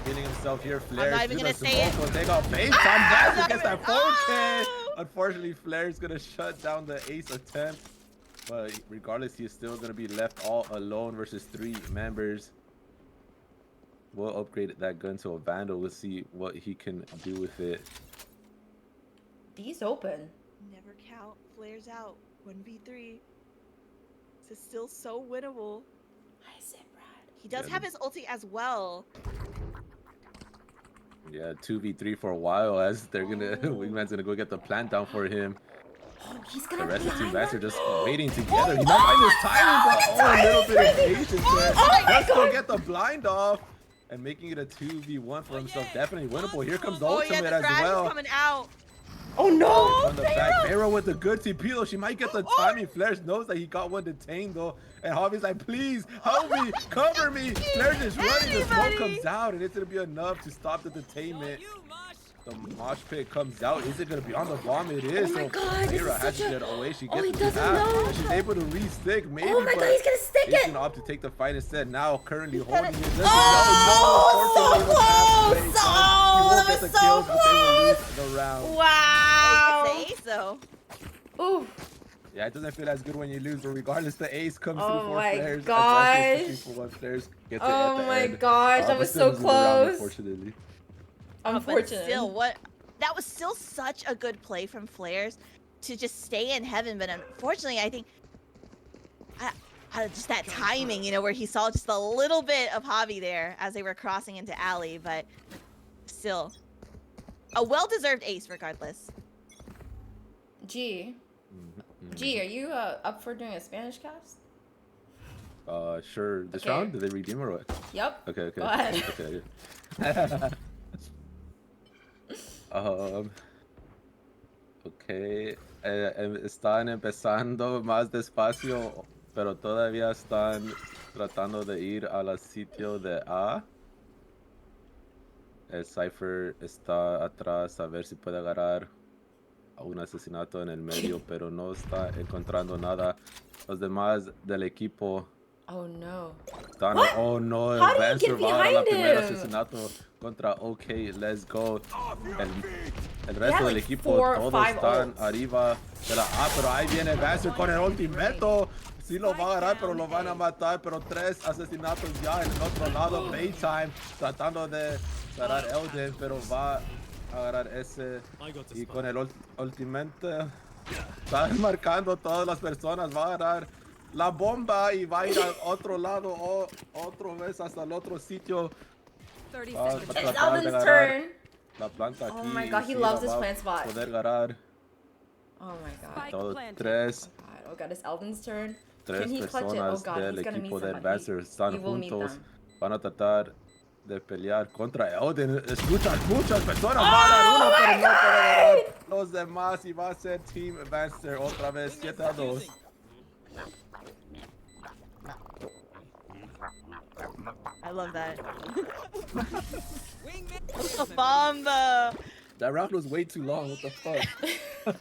Getting himself here, Flares. I'm not even gonna say it. They got base on Vanster, gets that 4K. Unfortunately, Flare's gonna shut down the ace attempt. But regardless, he's still gonna be left all alone versus 3 members. We'll upgrade that gun to a Vandal. We'll see what he can do with it. D's open. Never count. Flares out. 1v3. This is still so winnable. I said, Brad. He does have his ulti as well. Yeah, 2v3 for a while as they're gonna Wingman's gonna go get the plant down for him. He's gonna The rest of Team blind Vanster just waiting together. He might find his timing, but a little bit of patience there. Let's go get the blind off. And making it a 2v1 for himself. Definitely winnable. Here comes the ultimate the as well. coming out. Oh no! On the back, Pharaoh with the good TP though. She might get the timing. Flares knows that he got one detained though. And Hobby's like, please help me, cover me. Flares is running. The smoke comes out, and it's gonna be enough to stop the detainment. The mosh pit comes out. Is it gonna be on the bomb? It is. Oh my God, Pharaoh has to get away. She gets he to doesn't half. know. She's able to re-stick maybe. Oh my God, he's gonna stick he's it. gonna opt to take the fight instead. Now currently holding it. Oh, so close! Oh, He won't that get was the so kills, but they will close! lose the round. Wow! It's the ace though. Ooh. Yeah, it doesn't feel as good when you lose, but regardless, the ace comes Oh through for my Flares. gosh. Flares gets it Oh at the my end. gosh, that But was still so loses the round, close. Unfortunately. But Unfortunately. still, that was still such a good play from Flares to just stay in heaven. But unfortunately, I think just that timing, you know, where he saw just a little bit of Javi there as they were crossing into alley. But still, a well-deserved ace regardless. G, are you up for doing a Spanish cast? Sure. This Okay. round, did they redeem or what? Yep. Okay. Go ahead. Okay. Ok. Están empezando más despacio, pero todavía están tratando de ir al sitio de A. El Cypher está atrás a ver si puede agarrar a un asesinato en el medio, pero no está encontrando nada. Los demás del equipo Oh no. están... What? Oh no, How did Van he get survived behind la primera him? asesinato contra OK, let's go. El He resto had del like equipo, 4 or todos 5 están ults. arriba de la A, pero ahí viene Vancer con el ultimeto. Sí lo va a agarrar, pero lo van a matar. Pero 3 asesinatos ya en el otro lado. Playtime tratando de agarrar Elden, pero va a agarrar ese. Y con el ultimate está marcando todas las personas. Va a agarrar la bomba y va a ir al otro lado o otra vez hasta el otro sitio. Va a It's tratar de Elden's agarrar turn. la planta aquí. Oh my god, he y sí, loves la this va a plant spot. poder agarrar. Oh my god. Todo 3. Oh god, it's Elden's turn. Tres Can he clutch it? Oh personas god, del he's gonna meet equipo de somebody. Advancer están He will meet juntos. them. Van a tratar de pelear contra Elden. Muchas personas van a dar uno, pero no puede agarrar los demás. Y va a ser Team Advancer otra vez 7-2. I love that. Bomba. That round was way too long. What the fuck?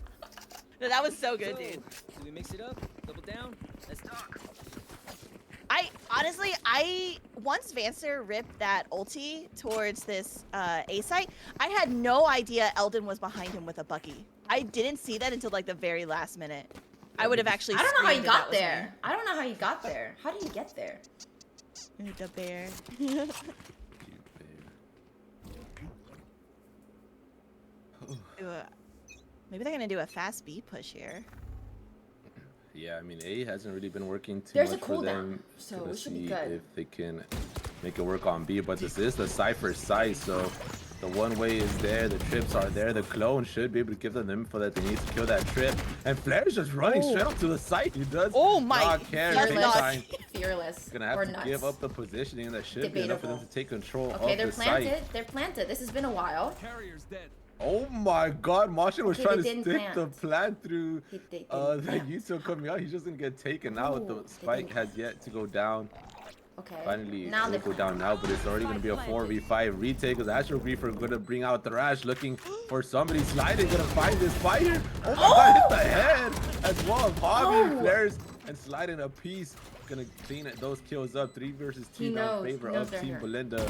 No, that was so good, dude. Do we mix it up? Double down? Let's talk. I once Vancer ripped that ulti towards this A site, I had no idea Elden was behind him with a Bucky. I didn't see that until like the very last minute. I would have actually. I don't know how you screamed if that got was there. I don't know how you got there. How did you get there? me. The bear. Maybe they're gonna do a fast B push here. Yeah, I mean, A hasn't really been working too There's a much for cooldown, them. so Gonna it should be see good. if they can make it work on B, but this is the Cypher site, so the one way is there, the trips are there, the clone should be able to give them the info that they need to kill that trip. And Flair's just running straight up to the site. He does not care. Fearless. Fearless. Gonna have or to nuts. give up the positioning, and that should be enough for them to take control Okay, of they're the planted. site. They're planted. This has been a while. Carrier's dead. Oh my god, Martian was Okay, trying to they stick didn't the plant. plant through They the didn't Yuto coming out. He's just gonna get taken out. Ooh, The they spike didn't has yet to go down. Okay. Finally, now it they will go down now, but it's already going to be a 4v5 retake because Astro Griefer going to bring out Thrash looking for somebody sliding, going to find this fighter. Oh my god, hit the head as well of Hobby, Flares, and sliding a piece. Going to clean those kills up. 3 versus 2 now in favor of Team Belinda.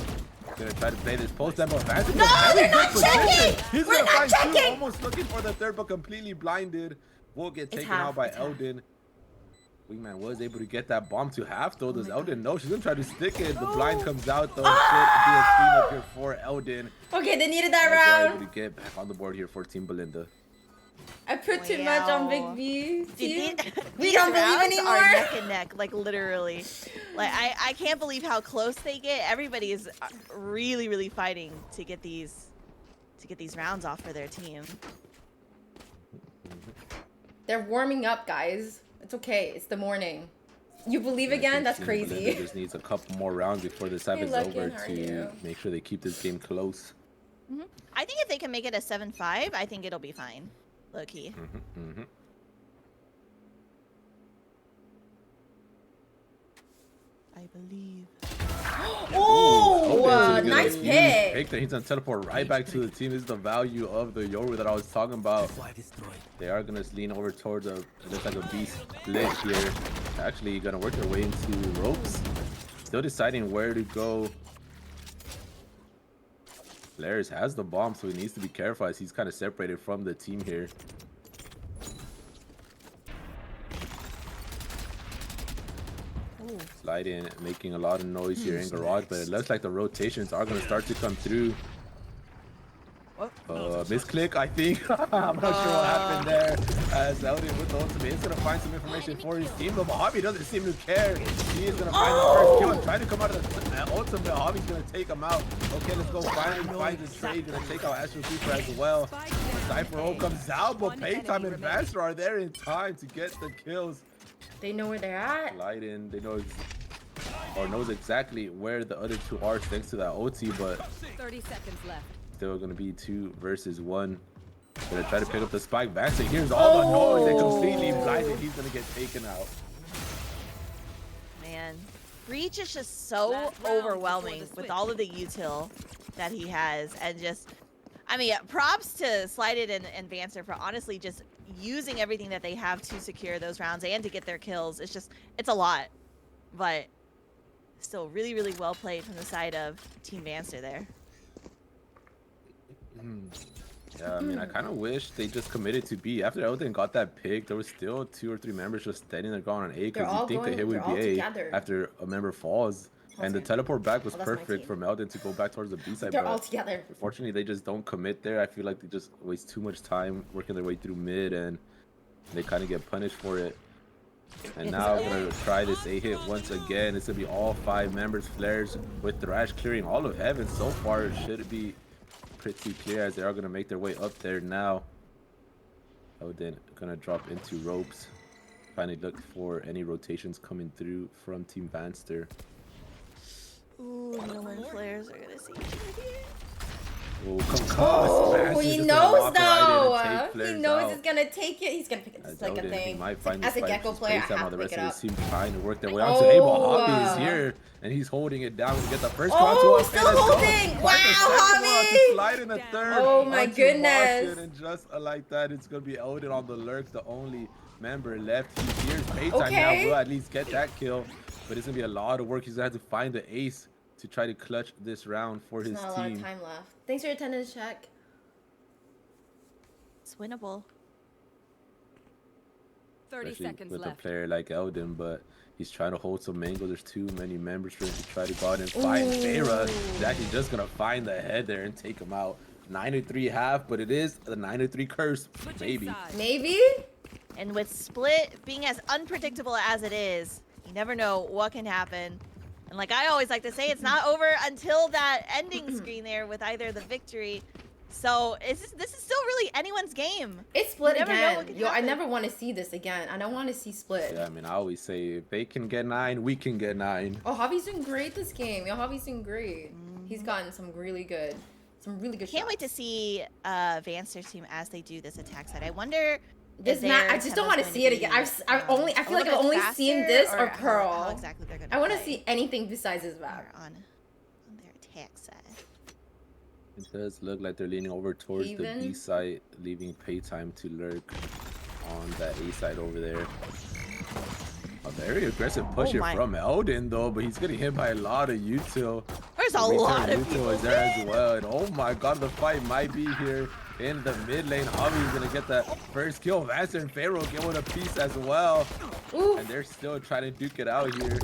Going to try to play this post tempo advantage. No, they're not checking! He's We're going to not find 2, checking! almost looking for the third, but completely blinded. Will get It's taken half, out by it's half. Elden. Wingman was able to get that bomb to half though. Does Elden know? She's gonna try to stick it. The blind comes out though. Should be a cleanup here for Elden. Okay, they needed that They're round. able to get back on the board here for Team Belinda. I put too much on Big B. See? We These don't believe rounds anymore. Are neck and neck, like literally. Like I can't believe how close they get. Everybody is really fighting to get these rounds off for their team. They're warming up, guys. It's okay. It's the morning. You believe again? That's Team crazy. Belinda just needs a couple more rounds before this time Hey, is Lucky, over how are to you? make sure they keep this game close. I think if they can make it a 7-5, I think it'll be fine. Low key. I believe. Oh, Elden's gonna nice use pick. He's gonna teleport right back to the team. This is the value of the Yoru that I was talking about. They are gonna lean over towards a, it looks like a B split here. Actually gonna work their way into ropes. Still deciding where to go. Laris has the bomb, so he needs to be careful as he's kind of separated from the team here. Slide in, making a lot of noise here in garage, but it looks like the rotations are going to start to come through. Misclick, I think. I'm not sure what happened there. As Elden with the ultimate is going to find some information for his team, but Hobby doesn't seem to care. He is going to find the first kill and trying to come out of the ultimate. Hobby's going to take him out. Okay, let's go finally find the trade. Going to take out Astro Super as well. Cypher ult comes out, but Paytime and Master are there in time to get the kills. They know where they're at. Slide in, they know or knows exactly where the other two are thanks to that OT, but 30 seconds left. Still gonna be 2 versus 1. Gonna try to pick up the spike. Vancer hears all the noise and completely blinded. He's gonna get taken out. Man, Breach is just so overwhelming with all of the util that he has, and just, I mean, props to Slide It and Vancer for honestly just using everything that they have to secure those rounds and to get their kills. It's just, it's a lot, but still really well played from the side of Team Vancer there. Yeah, I mean, I kind of wish they just committed to B. After Elden got that pick, there was still 2 or 3 members just standing there going on A because you think the hit would be A together. after a member falls. And the teleport back was perfect from Elden to go back towards the B side. They're all together. Unfortunately, they just don't commit there. I feel like they just waste too much time working their way through mid, and they kind of get punished for it. And now we're gonna try this A hit once again. It's gonna be all 5 members, flares with Thrash clearing all of heaven so far. It should be pretty clear as they are gonna make their way up there now. Elden gonna drop into ropes, trying to look for any rotations coming through from Team Vanster. Ooh, no one players are gonna see. Oh, he knows though. He knows he's gonna take it. He's gonna pick it. It's like a thing. As a Gecko player, I have to pick it up. Team trying to work their way onto A, but Hobby is here, and he's holding it down to get the first round to us. Still holding. Wow, Hobby! Slide in the third. Oh my goodness! And just like that, it's gonna be Elden on the lurk, the only member left. He hears Paytime now. Will at least get that kill, but it's gonna be a lot of work. He's gonna have to find the ace to try to clutch this round for his team. Not a lot of time left. Thanks for your attendance check. It's winnable. 30 seconds with left. A player like Elden, but he's trying to hold some angle. There's too many members for him to try to go out and find. Farah is actually just gonna find the head there and take him out. 9-3 half, but it is the 9-3 curse. Maybe. And with Split being as unpredictable as it is, you never know what can happen. And like I always like to say, it's not over until that ending screen there with either the victory. So this is still really anyone's game. It's Split again. Yo, I never want to see this again. I don't want to see Split. Yeah, I mean, I always say if they can get 9, we can get 9. Oh, Javi's doing great this game. Yo, Javi's doing great. He's gotten some really good Can't wait to see Vanster's team as they do this attack side. I wonder. I just don't want to see it again. I feel like I've only seen this or Pearl. How exactly they're gonna I want to see anything besides this map. On their attack side. It does look like they're leaning over towards the B side, leaving Paytime to lurk on that A side over there. A very aggressive push here from Elden though, but he's getting hit by a lot of util. There's a lot of people is there as well. And oh my god, the fight might be here in the mid lane. Hobby's gonna get that first kill. Vanster and Pharaoh get one apiece as well. And they're still trying to duke it out here.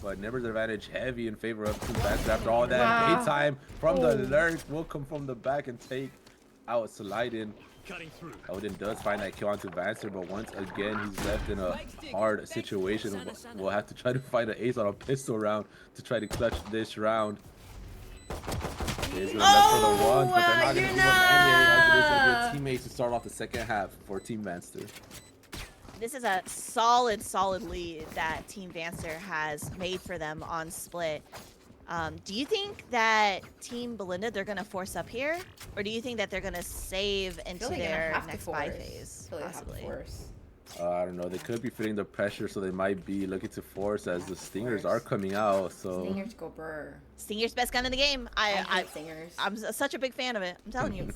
But Never's advantage heavy in favor of Team Vanster after all that. Paytime from the lurk will come from the back and take out Sliden. Elden does find that kill onto Vanster, but once again he's left in a hard situation. We'll have to try to find an ace on a pistol round to try to clutch this round. He's gonna look for the one, but they're not gonna give him any. As it is gonna be a teammate to start off the second half for Team Vanster. This is a solid lead that Team Vanster has made for them on Split. Do you think that Team Belinda, they're going to force up here? Or do you think that they're going to save into their next buy phase? Possibly. I don't know. They could be feeling the pressure, so they might be looking to force as the Stingers are coming out. So Stingers go burr. Stinger's best gun in the game. I Stingers. I'm such a big fan of it. I'm telling you.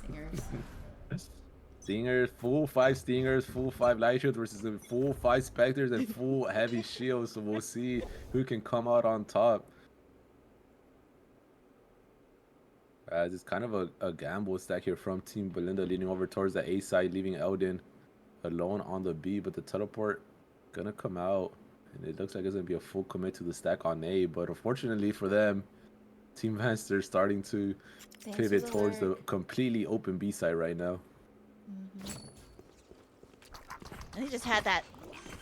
Stingers, full 5 Stingers, full 5 light shields versus the full 5 Spectres and full heavy shields. So we'll see who can come out on top. It's kind of a gamble stack here from Team Belinda, leaning over towards the A side, leaving Elden alone on the B, but the teleport gonna come out, and it looks like it's gonna be a full commit to the stack on A. But unfortunately for them, Team Vanster starting to pivot towards the completely open B side right now. And they just had that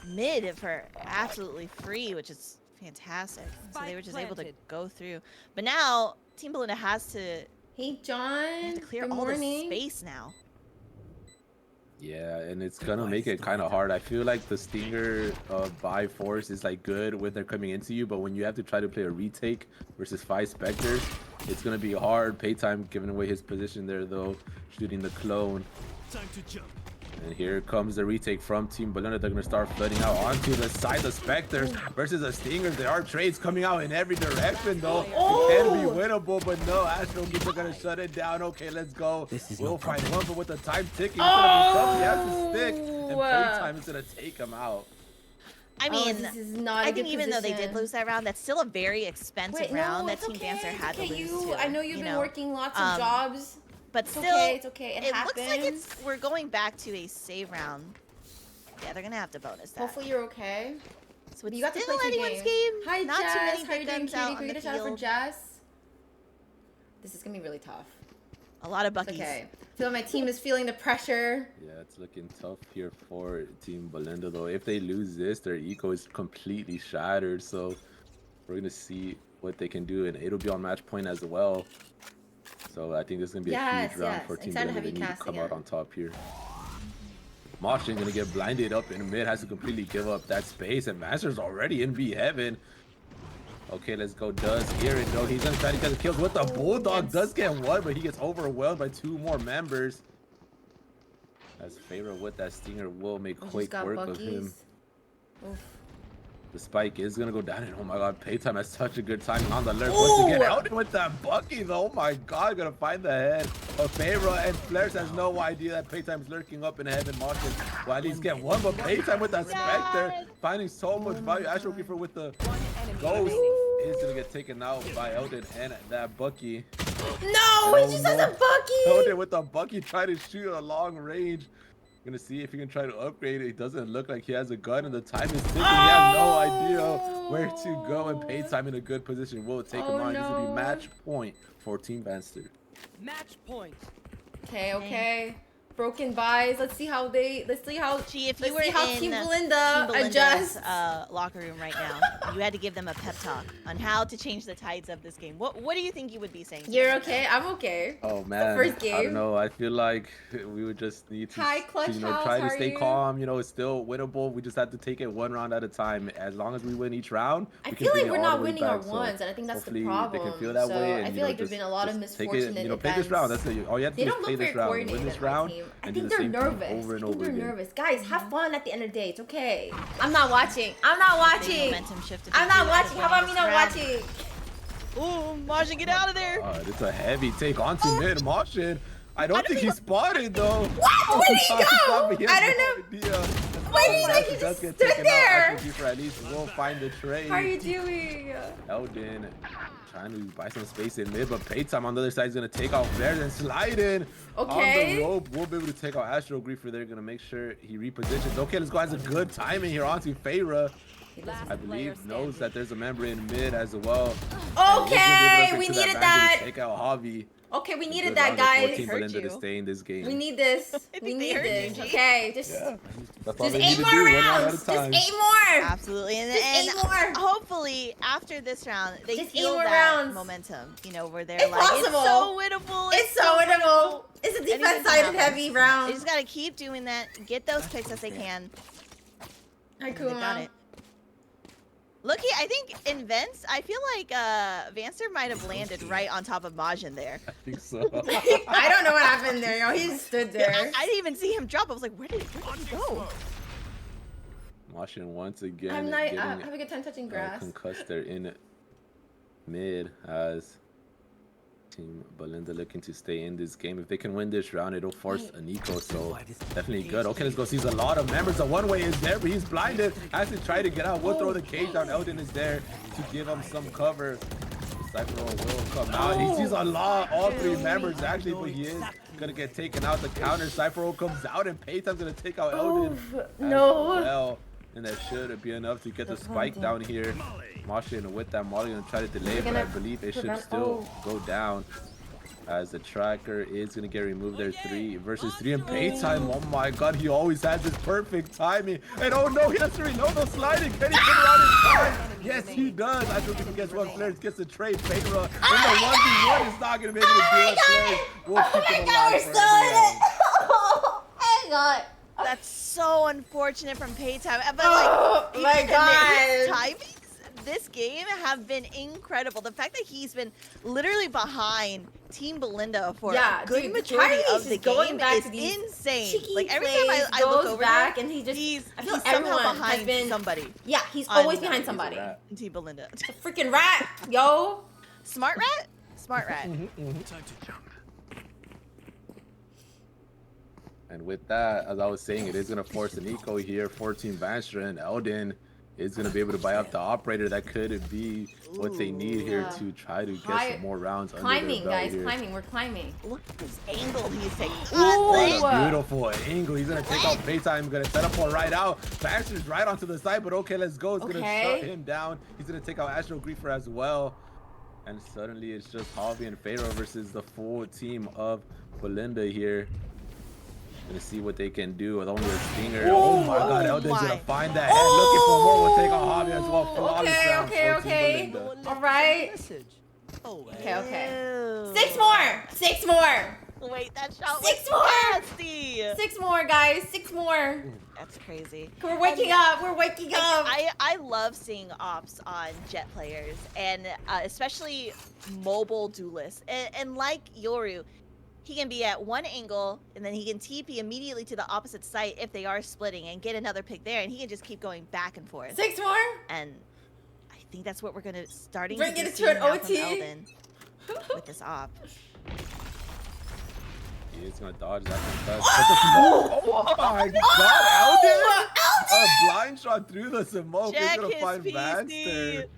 mid for absolutely free, which is fantastic. So they were just able to go through. But now Team Belinda has to. Hey John, to clear all the space now. Yeah, and it's gonna make it kind of hard. I feel like the Stinger buy force is like good when they're coming into you, but when you have to try to play a retake versus 5 Spectres, it's gonna be hard. Paytime giving away his position there though, shooting the clone. Time to jump. And here comes the retake from Team Belinda. They're going to start flooding out onto the side of Spectres versus the Stingers. There are trades coming out in every direction, though. It can be winnable, but no. Astro Geeks are going to shut it down. Okay, let's go. We'll find one, but with the time ticking, it's going to be tough. He has to stick, and Paytime is going to take him out. I mean, this is not I think even though they did lose that round, that's still a very expensive round that Team Vanster had to lose to. I know you've been working lots of jobs. But It's still, okay. It's okay. It it happens. looks like we're going back to a save round. Yeah, they're gonna have to bonus that. Hopefully you're okay. So it's You got to still play 2 anyone's games. game. Hi, Not Jess. too many How you doing, victims cutie? out Can on we the get a shout out for field. Jess? This is gonna be really tough. A lot of It's buckies. okay. I feel like my team is feeling the pressure. Yeah, it's looking tough here for Team Belinda though. If they lose this, their eco is completely shattered. So we're gonna see what they can do, and it'll be on match point as well. So I think this is gonna be a huge round for Team Excited to Belinda. have They you need to cast come again. out on top here. Moshin gonna get blinded up in mid, has to completely give up that space, and Master's already in B heaven. Okay, let's go. Does hear it though. He's gonna try to get the kills with the Bulldog. Does get one, but he gets overwhelmed by 2 more members. As Favor with that stinger will make quick work of him. Oof. The spike is gonna go down, and oh my god, Paytime has such a good timing on the lurk. Once again, out with that Bucky though. Oh my god, gonna find the head of Favor, and Flares has no idea that Paytime's lurking up in heaven. Martin will at least get one, but Paytime with that Spectre finding so much value. Astro Griefer with the Ghost is gonna get taken out by Eldon and that Bucky. No, he just has a Bucky. Eldon with the Bucky trying to shoot at long range. Gonna see if he can try to upgrade it. It doesn't look like he has a gun, and the time is ticking. He has no idea where to go, and Paytime in a good position will take him on. This will be match point for Team Vanster. Match point. Okay. Broken buys. Let's see how Gee, if you were in Team Belinda Belinda's, adjusts. locker room right now, you had to give them a pep talk on how to change the tides of this game. What do you think you would be saying? to You're them? okay. I'm okay. Oh man, first game. I don't know. I feel like we would just need to, Hi, Clutch House, try how to are stay you? calm. It's still winnable. We just have to take it 1 round at a time. As long as we win each round, I we feel can like bring we're it all not the way winning our back. So ones, and I think that's the hopefully problem. they can feel that so way. And, I feel like there's just- been a lot of just take misfortunate it, play this round. That's it. All you have to They do don't is play look very this round, win coordinated. this my round, team. I and do think the they're same thing nervous. over and I think over they're again. nervous. Guys, have fun at the end of the day. It's okay. I'm not watching. I'm not Big watching. momentum shift. I'm not watching. How about me not watching? Ooh, Margin, get out of there! It's a heavy take onto mid Moshin. I don't think he spotted though. What? Where did he go? I don't know. Where did he go? He just stood there. For at least we'll find the trade. How are you doing? Eldon trying to buy some space in mid, but Paytime on the other side is gonna take out Flares and slide in on the rope. We'll be able to take out Astro Griefer. They're gonna make sure he repositions. Okay, let's go. Has a good timing here onto Feyre. I believe knows that there's a member in mid as well. Okay, we needed that. Take out Javi. Okay, we needed that, guys. Team Belinda to stay in this game. We need this. We need this. Okay, just That's all just they need 8 to more do, 1 round rounds. at a Just time. 8 more. Absolutely, and, Just and 8 more. hopefully after this round they Just 8 feel more that rounds. momentum. Where they're It's like, possible. it's so winnable. It's so winnable. It's a Anything defense can sided happen. heavy They round. just gotta keep doing that. Get those picks as they can. Hi, They got Kuma. it. Looky, I think in vents, I feel like Vancer might have landed right on top of Majin there. I think so. I don't know what happened there, yo. He just stood there. I didn't even see him drop. I was like, where did he go? Washington once again I'm not. getting Have a good time touching grass. concussed there in mid as Team Belinda looking to stay in this game. If they can win this round, it'll force a Nico, so definitely good. Okay, let's go. Sees a lot of members. The one way is there, but he's blinded. Has to try to get out. We'll throw the cage down. Eldon is there to give him some cover. Cypher will come out. He sees a lot, all 3 members actually, but he is gonna get taken out. The counter Cypher comes out, and Paytime's gonna take out Eldon. No. Well, and that should be enough to get the spike down here. Martian with that Molly gonna try to delay, but I believe it should still go down. As the tracker is gonna get removed there. 3 versus 3 and Paytime. Oh my god, he always has this perfect timing. And oh no, he has to reload the sliding. Can he get around his time? Yes, he does. I don't think he gets one. Flares gets the trade. Feyre in the 1v1 is not gonna be able to do it. Flares will keep him alive we're for still every in round. it. Hang on. That's so unfortunate from Paytime. But Oh like, my his god. timings this game have been incredible. The fact that he's been literally behind Team Belinda for Yeah, a good dude, majority Tyrese of the is going game back is to these insane. cheeky Like every plays, time I look goes over back there, and he just he's I feel somehow everyone has behind been somebody. Yeah, he's on- always behind somebody. in Team Belinda. Freaking rat, yo. Smart rat? Smart rat. And with that, as I was saying, it is going to force an eco here for Team Vanstra, and Eldon is going to be able to buy up the operator. That could be what they need here to try to get some more rounds under their belt guys, here. climbing. We're climbing. Look at this angle he's taking. What a beautiful angle. He's going to take out Paytime. Going to set up for right out. Baxter's right onto the side, but okay, let's go. It's going to shut him down. He's going to take out Astro Griefer as well. And suddenly it's just Javi and Pharaoh versus the full team of Belinda here. Gonna see what they can do with only a stinger. Oh my god, Eldon's gonna find that head. Looking for more. We'll take on Javi as well. Okay. Alright. Okay. 6 more! 6 more! Wait, that shot was 6 more! nasty. 6 more, guys. 6 more. That's crazy. We're waking up. We're waking up. I love seeing ops on Jet players, and especially mobile duelists. And like Yoru, he can be at one angle, and then he can TP immediately to the opposite site if they are splitting and get another pick there, and he can just keep going back and forth. 6 more? And I think that's what we're going to starting Bring to it see to an now OT. from Eldon with this op. He is gonna dodge that one. Oh my god, Eldon! A blind shot through the smoke. He's gonna find Vanster.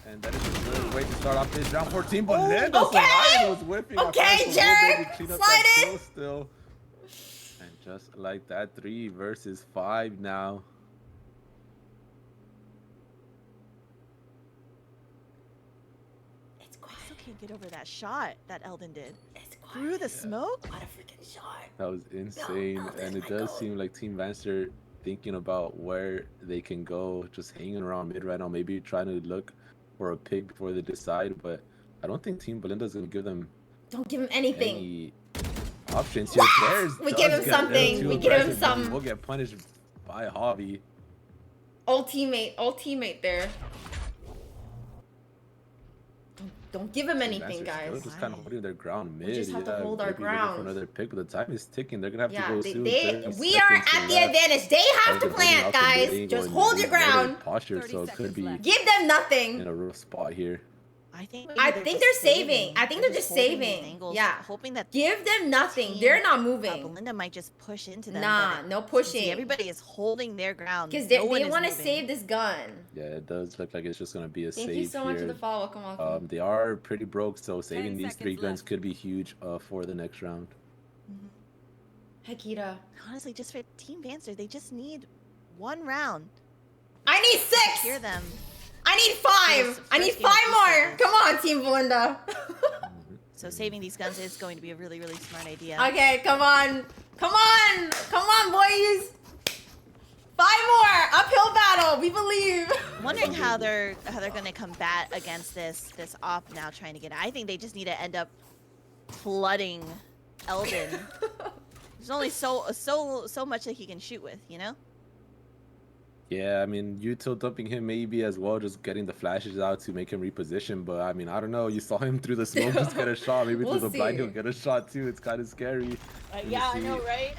And that is a good way to start off this round 14. But Linda was whipping. Okay, Jared, slide it. Still. And just like that, 3 versus 5 now. I still can't get over that shot that Eldon did. Through the smoke? What a freaking shot. That was insane. And it does seem like Team Vanster thinking about where they can go, just hanging around mid right now, maybe trying to look for a pick before they decide. But I don't think Team Belinda's gonna give them. Don't give him anything. Any options here. Yes! We give him something. We give him something. We'll get punished by Javi. Old teammate there. Don't give him anything, guys. They're just kind of holding their ground mid. We just have to hold our ground. For another pick, but the time is ticking. They're gonna have to go soon. We are at the advantage. They have to plant, guys. Just hold your ground. Posture, so it could be give them nothing. In a rough spot here. I think they're saving. I think they're just saving. Yeah. Hoping that give them nothing. They're not moving. Belinda might just push into them. Nah, no pushing. Everybody is holding their ground. Because they want to save this gun. Yeah, it does look like it's just gonna be a save here. Thank you so much for the follow. Welcome. They are pretty broke, so saving these 3 guns could be huge for the next round. Hey, Kita. Honestly, just for Team Vanster, they just need 1 round. I need 6. Hear them. I need 5. I need 5 more. Come on, Team Belinda. So saving these guns is going to be a really, really smart idea. Okay, come on. Come on. Come on, boys. 5 more. Uphill battle. We believe. I'm wondering how they're going to combat against this op now trying to get it. I think they just need to end up flooding Eldon. There's only so much that he can shoot with, you know? Yeah, I mean, Yuto dumping him maybe as well, just getting the flashes out to make him reposition. But I mean, I don't know. You saw him through the smoke just get a shot. Maybe through the blind he'll get a shot too. It's kind of scary. Yeah, I know, right?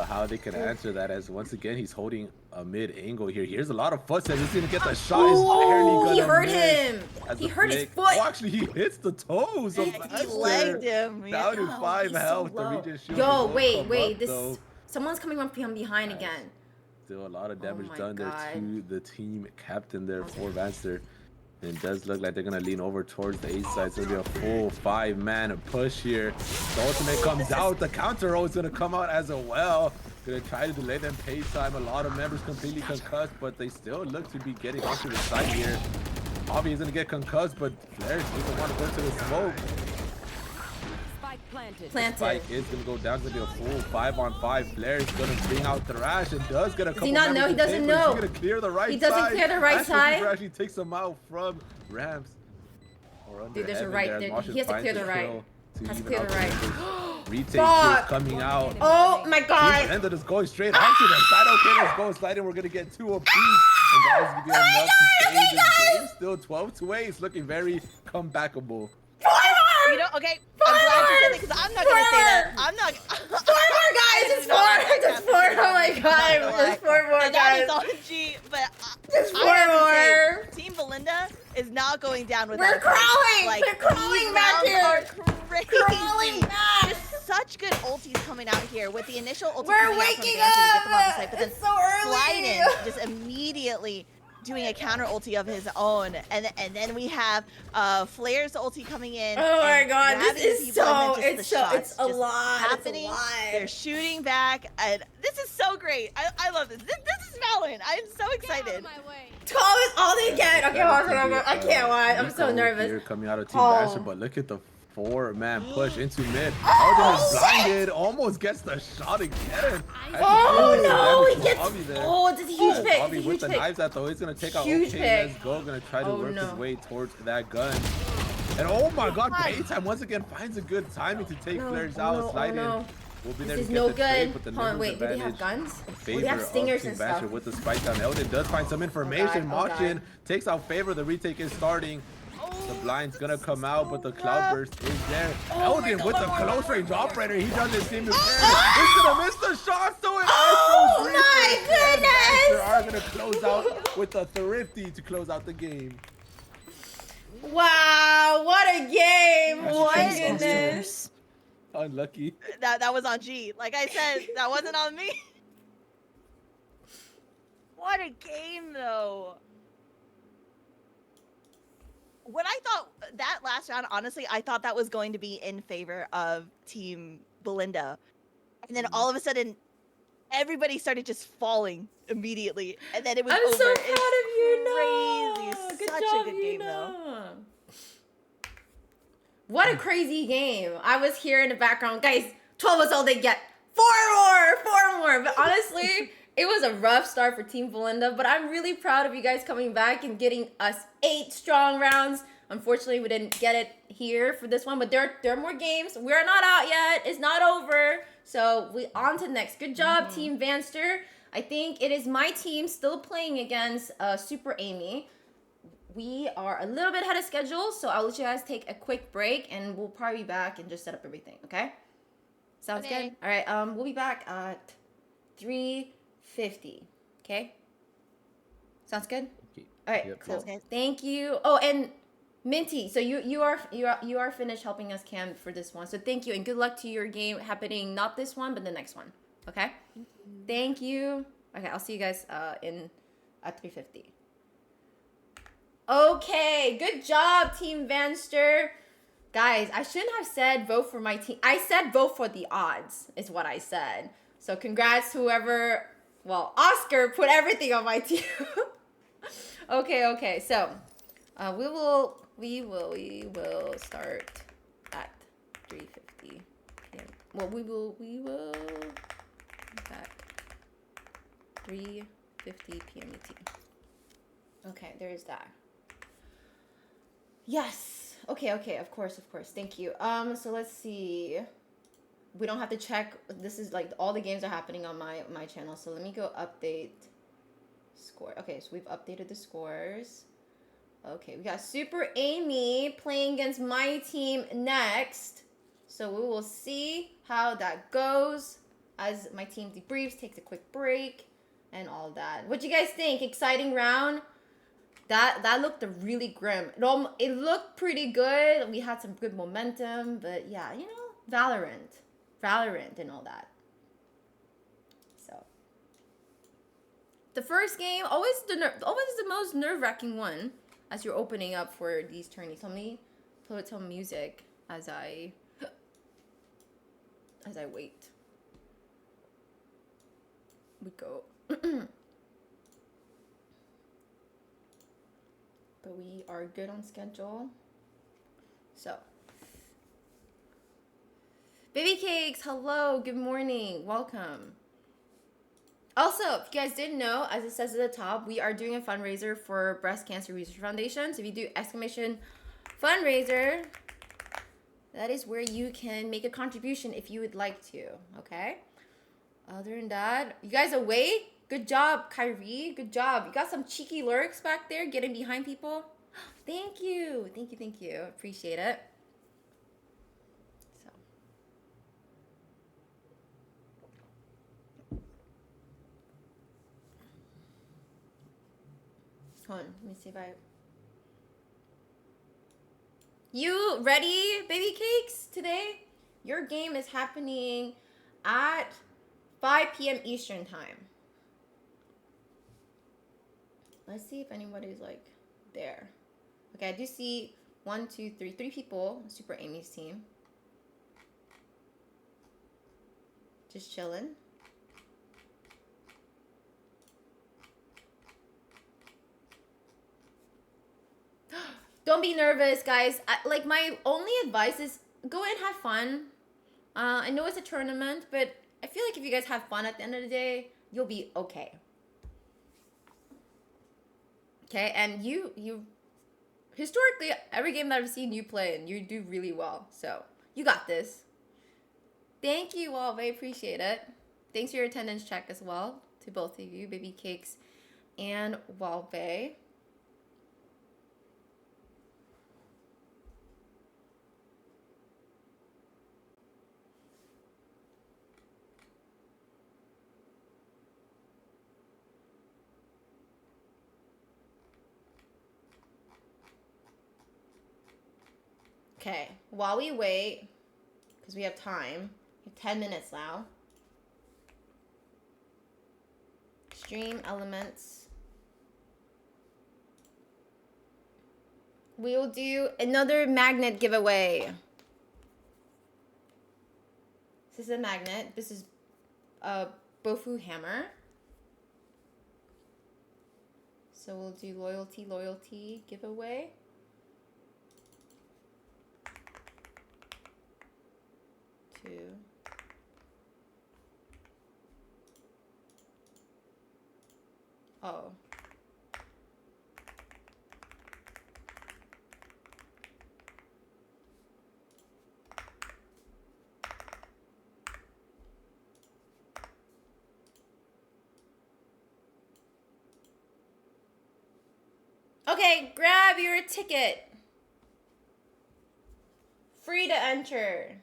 How they can answer that, as once again he's holding a mid angle here. Here's a lot of footsteps. He's gonna get the shot. He hurt him. He hurt his foot. Oh, actually, he hits the toes of Master. He legged him. Down to 5 health. Yo, wait. Someone's coming up from behind again. Still a lot of damage done there to the team captain there for Vanster. And it does look like they're going to lean over towards the A side. So it'll be a full 5-man push here. The ultimate comes out. The counter roll is going to come out as well. Going to try to delay them pay time. A lot of members completely concussed, but they still look to be getting onto the side here. Javi is going to get concussed, but Flair doesn't want to go to the smoke. Planted. Spike is going to go down. It's going to be a full 5-on-5. Flair is going to bring out Thrash and does get a couple. Does he not know? He doesn't know. He's going to clear the right side. He doesn't clear the right side. Actually takes him out from ramps. Dude, there's a right there. He has to clear the right. Has to clear the right. Retake is coming out. Oh my god. And is going straight onto the side. Okay, let's go sliding. We're going to get 2 apiece. And that is going to be enough to save this game. Still 12-8. It's looking very comebackable. 4 more! You know, okay, I'm glad you said it because I'm not gonna say that. I'm not. 4 more guys! It's 4! Just 4! Oh my god! There's 4 more guys! That is on G, but there's 4 more! Team Belinda is not going down without. We're crawling! Like, we're crawling back here! Crazy. Crawling back! such good ultis coming out here with the initial ulti We're coming out from waking Dancer to get them on the up! site, but then It's so early! Sliden just immediately doing a counter ulti of his own, and then we have Flair's ulti coming in. Oh my and god, grabbing this is people, and then so, just the it's so, shots it's a just lot, happening. it's a lot. They're shooting back, and this is so great. I love this. This is Valorant. I'm so excited. 12 is all they get. Okay, hold on, I can't watch. I'm so nervous. Here coming out of Team Basher, but look at the 4-man push into mid. Elden is blinded, almost gets the shot again. Oh no, he gets. Oh, it's a huge pick. Bobby It's a with huge the pick. knives out though. He's gonna take out Huge OK. pick. Let's go. Gonna try to Oh, work no. his way towards that gun. And oh my god, Paytime once again finds a good timing to take flares out. Slide in. We'll be there This to is get no the trade, good. but the Hold on, numbers wait, do they have advantage guns? in Oh, favor they have of stingers Team and Basher stuff. with the spike down. Elden does find some information. Oh, God. Machin takes out favor. The retake is starting. The blind's gonna come out, but the cloudburst is there. Elden with the close range operator. He doesn't seem to care. He's gonna miss the shot, so it Oh my goodness! are gonna close out with a thrifty to close out the game. Wow, what a game! That's What crazy. goodness! Unlucky. That was on G. Like I said, that wasn't on me. What a game, though. When I thought that last round, honestly, I thought that was going to be in favor of Team Belinda. And then all of a sudden, everybody started just falling immediately. And then it was I'm over. so proud of you, crazy. Noah. Good Such job, a good you, game, though. Noah. What a crazy game. I was here in the background. Guys, 12 is all they get. 4 more. But honestly, it was a rough start for Team Belinda, but I'm really proud of you guys coming back and getting us 8 strong rounds. Unfortunately, we didn't get it here for this one, but there are more games. We're not out yet. It's not over. So we on to next. Good job, Team Vanster. I think it is my team still playing against Super Amy. We are a little bit ahead of schedule, so I'll let you guys take a quick break, and we'll probably be back and just set up everything, okay? Sounds good? All right, we'll be back at 3:50, okay? Sounds good? Okay. All right, Yep. cool. Sounds good. Thank you. Oh, and Minty, so you are finished helping us cam for this one, so thank you, and good luck to your game happening not this one, but the next one, okay? Thank you. Okay, I'll see you guys at 3:50. Okay, good job, Team Vanster. Guys, I shouldn't have said vote for my team. I said vote for the odds, is what I said. So congrats whoever, well, Oscar put everything on my team. Okay, so we will start at 3:50 p.m. Well, we will back 3:50 p.m. ET. Okay, there's that. Yes. Okay, of course. Thank you. So let's see. We don't have to check. This is like all the games are happening on my channel. So let me go update score. Okay, so we've updated the scores. Okay, we got Super Amy playing against my team next. So we will see how that goes as my team debriefs, takes a quick break, and all that. What do you guys think? Exciting round? That looked really grim. It looked pretty good. We had some good momentum, but yeah, you know, Valorant and all that. So the first game always the most nerve-wracking one as you're opening up for these tourneys. Let me put some music as I wait. We go. But we are good on schedule. So, Baby Cakes, hello, good morning, welcome. Also, if you guys didn't know, as it says at the top, we are doing a fundraiser for Breast Cancer Research Foundation. So if you do exclamation fundraiser, that is where you can make a contribution if you would like to, okay? Other than that, you guys awake? Good job, Kyrie. Good job. You got some cheeky lurks back there getting behind people. Thank you. Appreciate it. So. Hold on. Let me see if I... You ready, Baby Cakes, today? Your game is happening at 5 p.m. Eastern time. Let's see if anybody's like there. Okay, I do see 1, 2, 3 people. Super Amy's team. Just chilling. Don't be nervous, guys. Like, my only advice is go and have fun. I know it's a tournament, but I feel like if you guys have fun at the end of the day, you'll be okay. Okay, and you historically, every game that I've seen you play in, you do really well. So, you got this. Thank you, Walve. Appreciate it. Thanks for your attendance check as well to both of you, Baby Cakes and Walve. Okay, while we wait, because we have time, we have 10 minutes now. Stream elements. We will do another magnet giveaway. This is a magnet. This is a Bofu hammer. So we'll do loyalty giveaway. Oh. Okay, grab your ticket. Free to enter.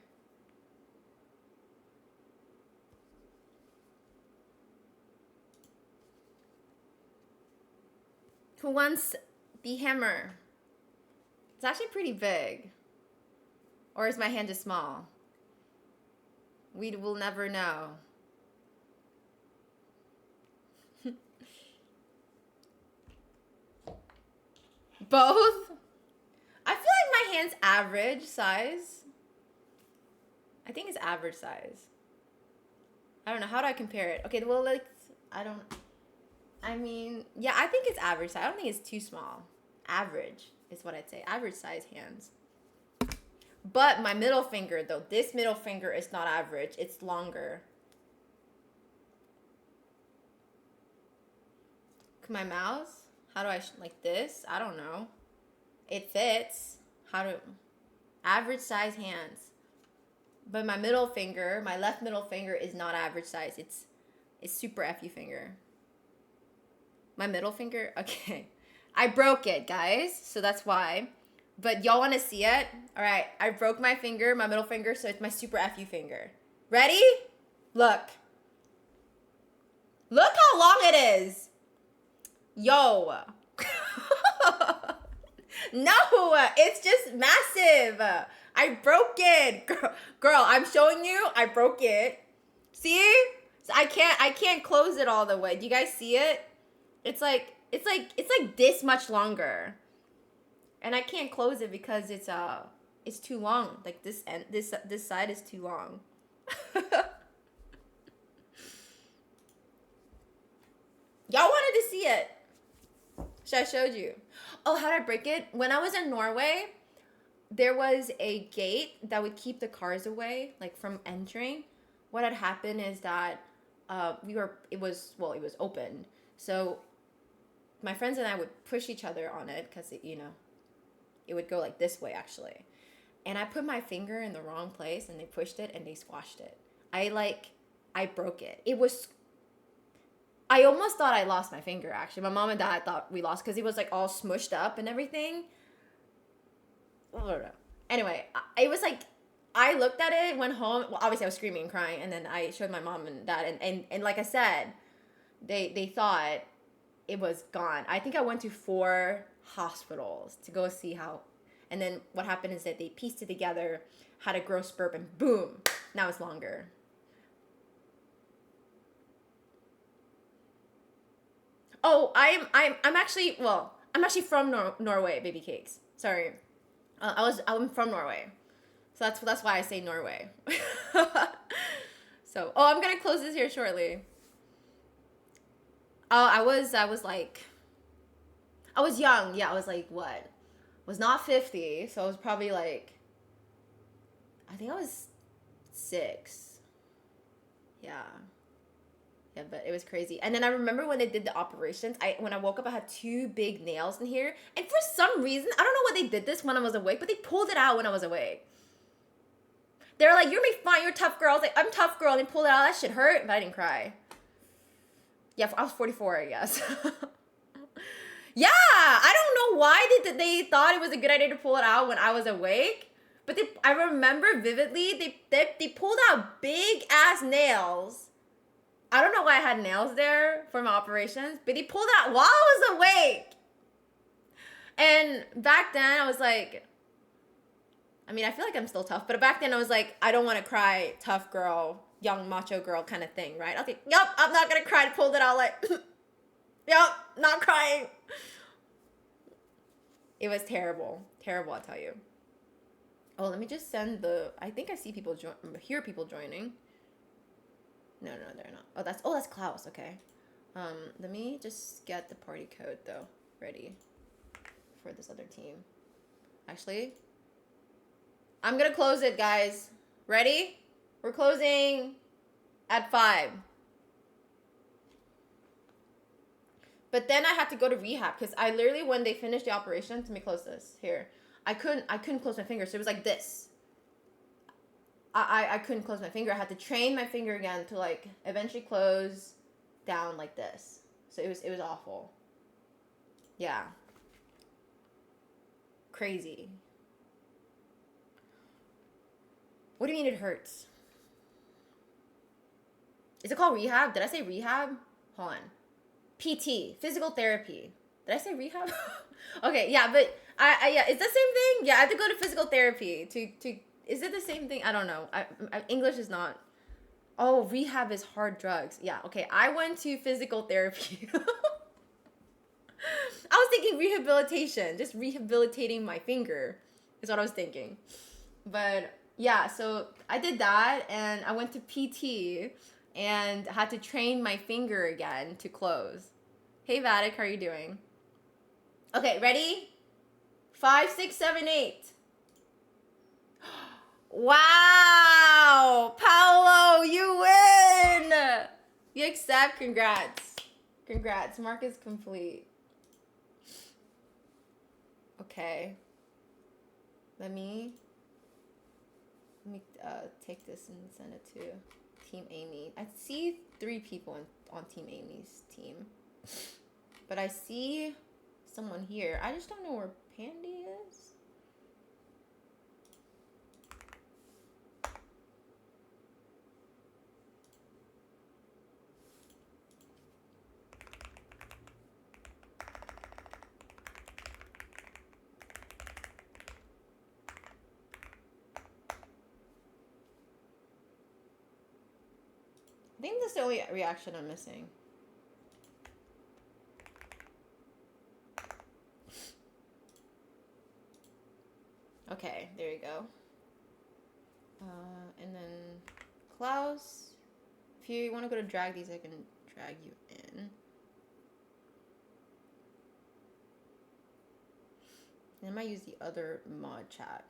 Who wants the hammer? It's actually pretty big. Or is my hand just small? We will never know. Both? I feel like my hand's average size. I think it's average size. I don't know. How do I compare it? Okay, well, like, I mean, yeah, I think it's average size. I don't think it's too small. Average is what I'd say. Average size hands. But my middle finger, though, this middle finger is not average. It's longer. My mouse? How do I, like this? I don't know. It fits. Average size hands. But my middle finger, my left middle finger is not average size. It's super FU finger. My middle finger? Okay. I broke it, guys. So that's why. But y'all want to see it? All right. I broke my finger, my middle finger, so it's my super FU finger. Ready? Look. Look how long it is. Yo. No, it's just massive. I broke it. Girl, I'm showing you. I broke it. See? So I can't close it all the way. Do you guys see it? It's like this much longer. And I can't close it because it's too long. Like this side is too long. Y'all wanted to see it. Should I showed you? Oh, how did I break it? When I was in Norway, there was a gate that would keep the cars away, like from entering. What had happened is that it was open. So my friends and I would push each other on it because it would go like this way actually. And I put my finger in the wrong place and they pushed it and they squashed it. I broke it. I almost thought I lost my finger, actually. My mom and dad thought we lost because it was, like, all smushed up and everything. I don't know. Anyway, it was, like, I looked at it, went home. Well, obviously, I was screaming and crying. And then I showed my mom and dad. And like I said, they thought it was gone. I think I went to 4 hospitals to go see how. And then what happened is that they pieced it together, had a growth spurt, and boom, now it's longer. Oh, I'm actually from Norway, baby cakes. Sorry, I'm from Norway, so that's why I say Norway. So I'm gonna close this here shortly. Oh, I was young. Yeah, I was like what? Was not 50, so I was probably like, I think I was 6. Yeah. Yeah, but it was crazy. And then I remember when they did the operations, when I woke up, I had 2 big nails in here. And for some reason, I don't know why they did this when I was awake, but they pulled it out when I was awake. They were like, you're gonna be fine, you're a tough girl. I was like, I'm a tough girl. And they pulled it out. That shit hurt, but I didn't cry. Yeah, I was 44, I guess. Yeah, I don't know why they thought it was a good idea to pull it out when I was awake. But I remember vividly, they pulled out big ass nails. I don't know why I had nails there for my operations, but they pulled it out while I was awake. And back then I was like, I mean, I feel like I'm still tough, but back then I was like, I don't want to cry, tough girl, young macho girl kind of thing, right? I was like, yep, I'm not gonna cry. Pulled it out like, yep, not crying. It was terrible, terrible, I'll tell you. Oh, let me just send I think I see people hear people joining. No, they're not. Oh, that's Klaus. Okay. Let me just get the party code though ready for this other team. Actually, I'm gonna close it, guys. Ready? We're closing at 5. But then I had to go to rehab because I literally, when they finished the operation, let me close this here. I couldn't close my finger, so it was like this. I couldn't close my finger. I had to train my finger again to like eventually close down like this. So it was awful. Yeah. Crazy. What do you mean it hurts? Is it called rehab? Did I say rehab? Hold on. PT, physical therapy. Did I say rehab? Okay, yeah, but yeah, it's the same thing. Yeah, I have to go to physical therapy to. Is it the same thing? I don't know. English is not. Oh, rehab is hard drugs. Yeah, okay. I went to physical therapy. I was thinking rehabilitation, just rehabilitating my finger is what I was thinking. But yeah, so I did that and I went to PT and had to train my finger again to close. Hey, Vatic, how are you doing? Okay, ready? 5, 6, 7, 8. Wow! Paolo, you win! You accept? Congrats. Congrats. Mark is complete. Okay. Let me take this and send it to Team Amy. I see 3 people on Team Amy's team. But I see someone here. I just don't know where Pandy is. I think that's the only reaction I'm missing. Okay, there you go. And then Klaus, if you want to go to drag these, I can drag you in. And I might use the other mod chat.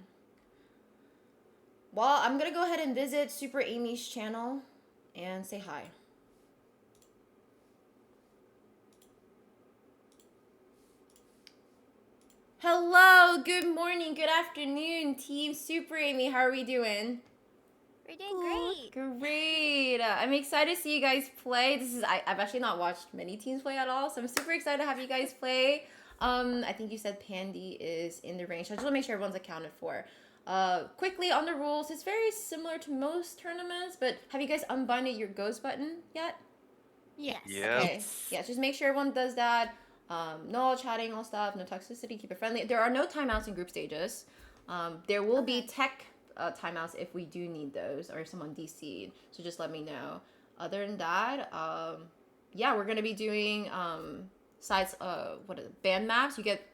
Well, I'm gonna go ahead and visit Super Amy's channel and say hi. Hello, good morning, good afternoon, Team Super Amy. How are we doing? We're doing great. Great. I'm excited to see you guys play. I've actually not watched many teams play at all, so I'm super excited to have you guys play. I think you said Pandy is in the range, so I just want to make sure everyone's accounted for. Quickly on the rules, it's very similar to most tournaments, but have you guys unbinded your ghost button yet? Yes. Yeah. Okay. Yeah, just make sure everyone does that. No chatting, all stuff, no toxicity, keep it friendly. There are no timeouts in group stages. There will be tech timeouts if we do need those or if someone DC'd. So just let me know. Other than that, yeah, we're gonna be doing sides. Ban maps? You get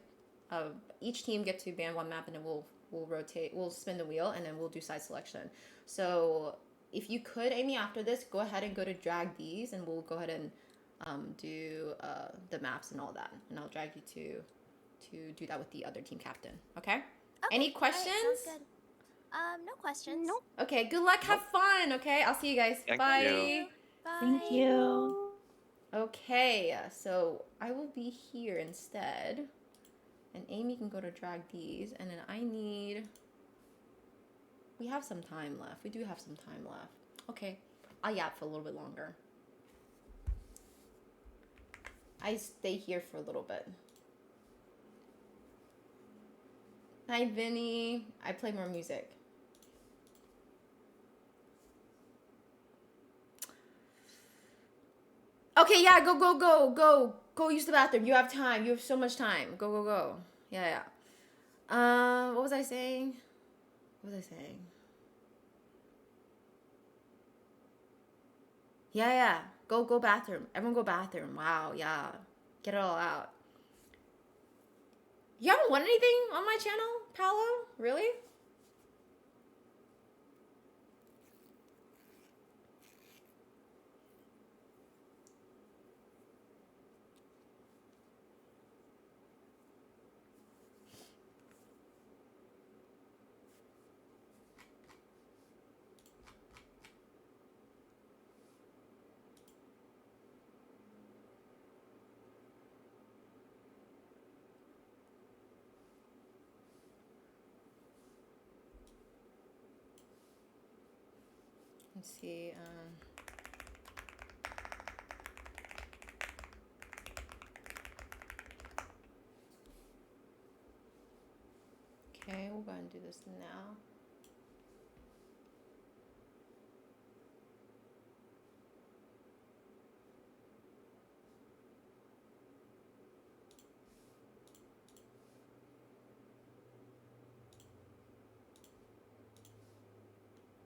each team get to ban one map, and then we'll rotate. We'll spin the wheel, and then we'll do side selection. So if you could, Amy, after this, go ahead and go to drag these, and we'll go ahead and do the maps and all that, and I'll drag you to do that with the other team captain. Okay? Any questions? Right, sounds good. No questions. Nope. Okay, good luck. Have fun. Okay, I'll see you guys. Thank Bye. you. Bye. Thank you. Okay, so I will be here instead, and Amy can go to drag these, and then we have some time left. We do have some time left. Okay, I'll yap for a little bit longer. I stay here for a little bit. Hi, Vinny. I play more music. Okay, yeah, go use the bathroom. You have time. You have so much time. Go. Yeah. What was I saying? Yeah. Go bathroom. Everyone go bathroom. Wow, yeah. Get it all out. You haven't won anything on my channel, Paolo? Really? Let's see. Okay, we'll go and do this now.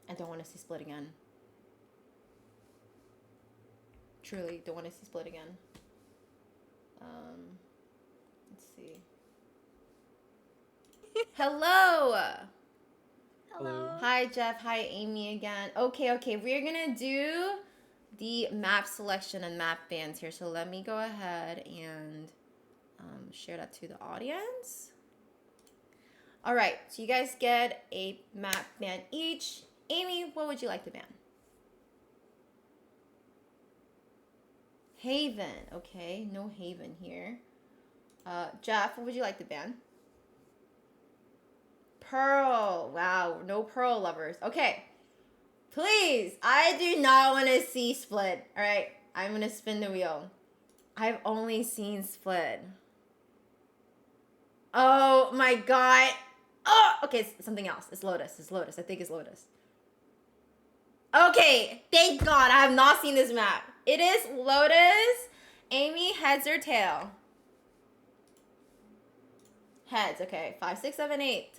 I don't want to see split again. Truly, don't want to see split again. Let's see. Hello! Hello. Hi, Jeff. Hi, Amy again. Okay. We're gonna do the map selection and map bans here. So let me go ahead and share that to the audience. All right, so you guys get a map ban each. Amy, what would you like to ban? Haven. Okay, no Haven here. Jeff, what would you like to ban? Pearl. Wow, no Pearl lovers. Okay. Please, I do not want to see split. All right, I'm going to spin the wheel. I've only seen split. Oh my god. Oh, okay, it's something else. It's Lotus. I think it's Lotus. Okay, thank God I have not seen this map. It is Lotus. Amy, heads or tail? Heads, okay. 5, 6, 7, 8.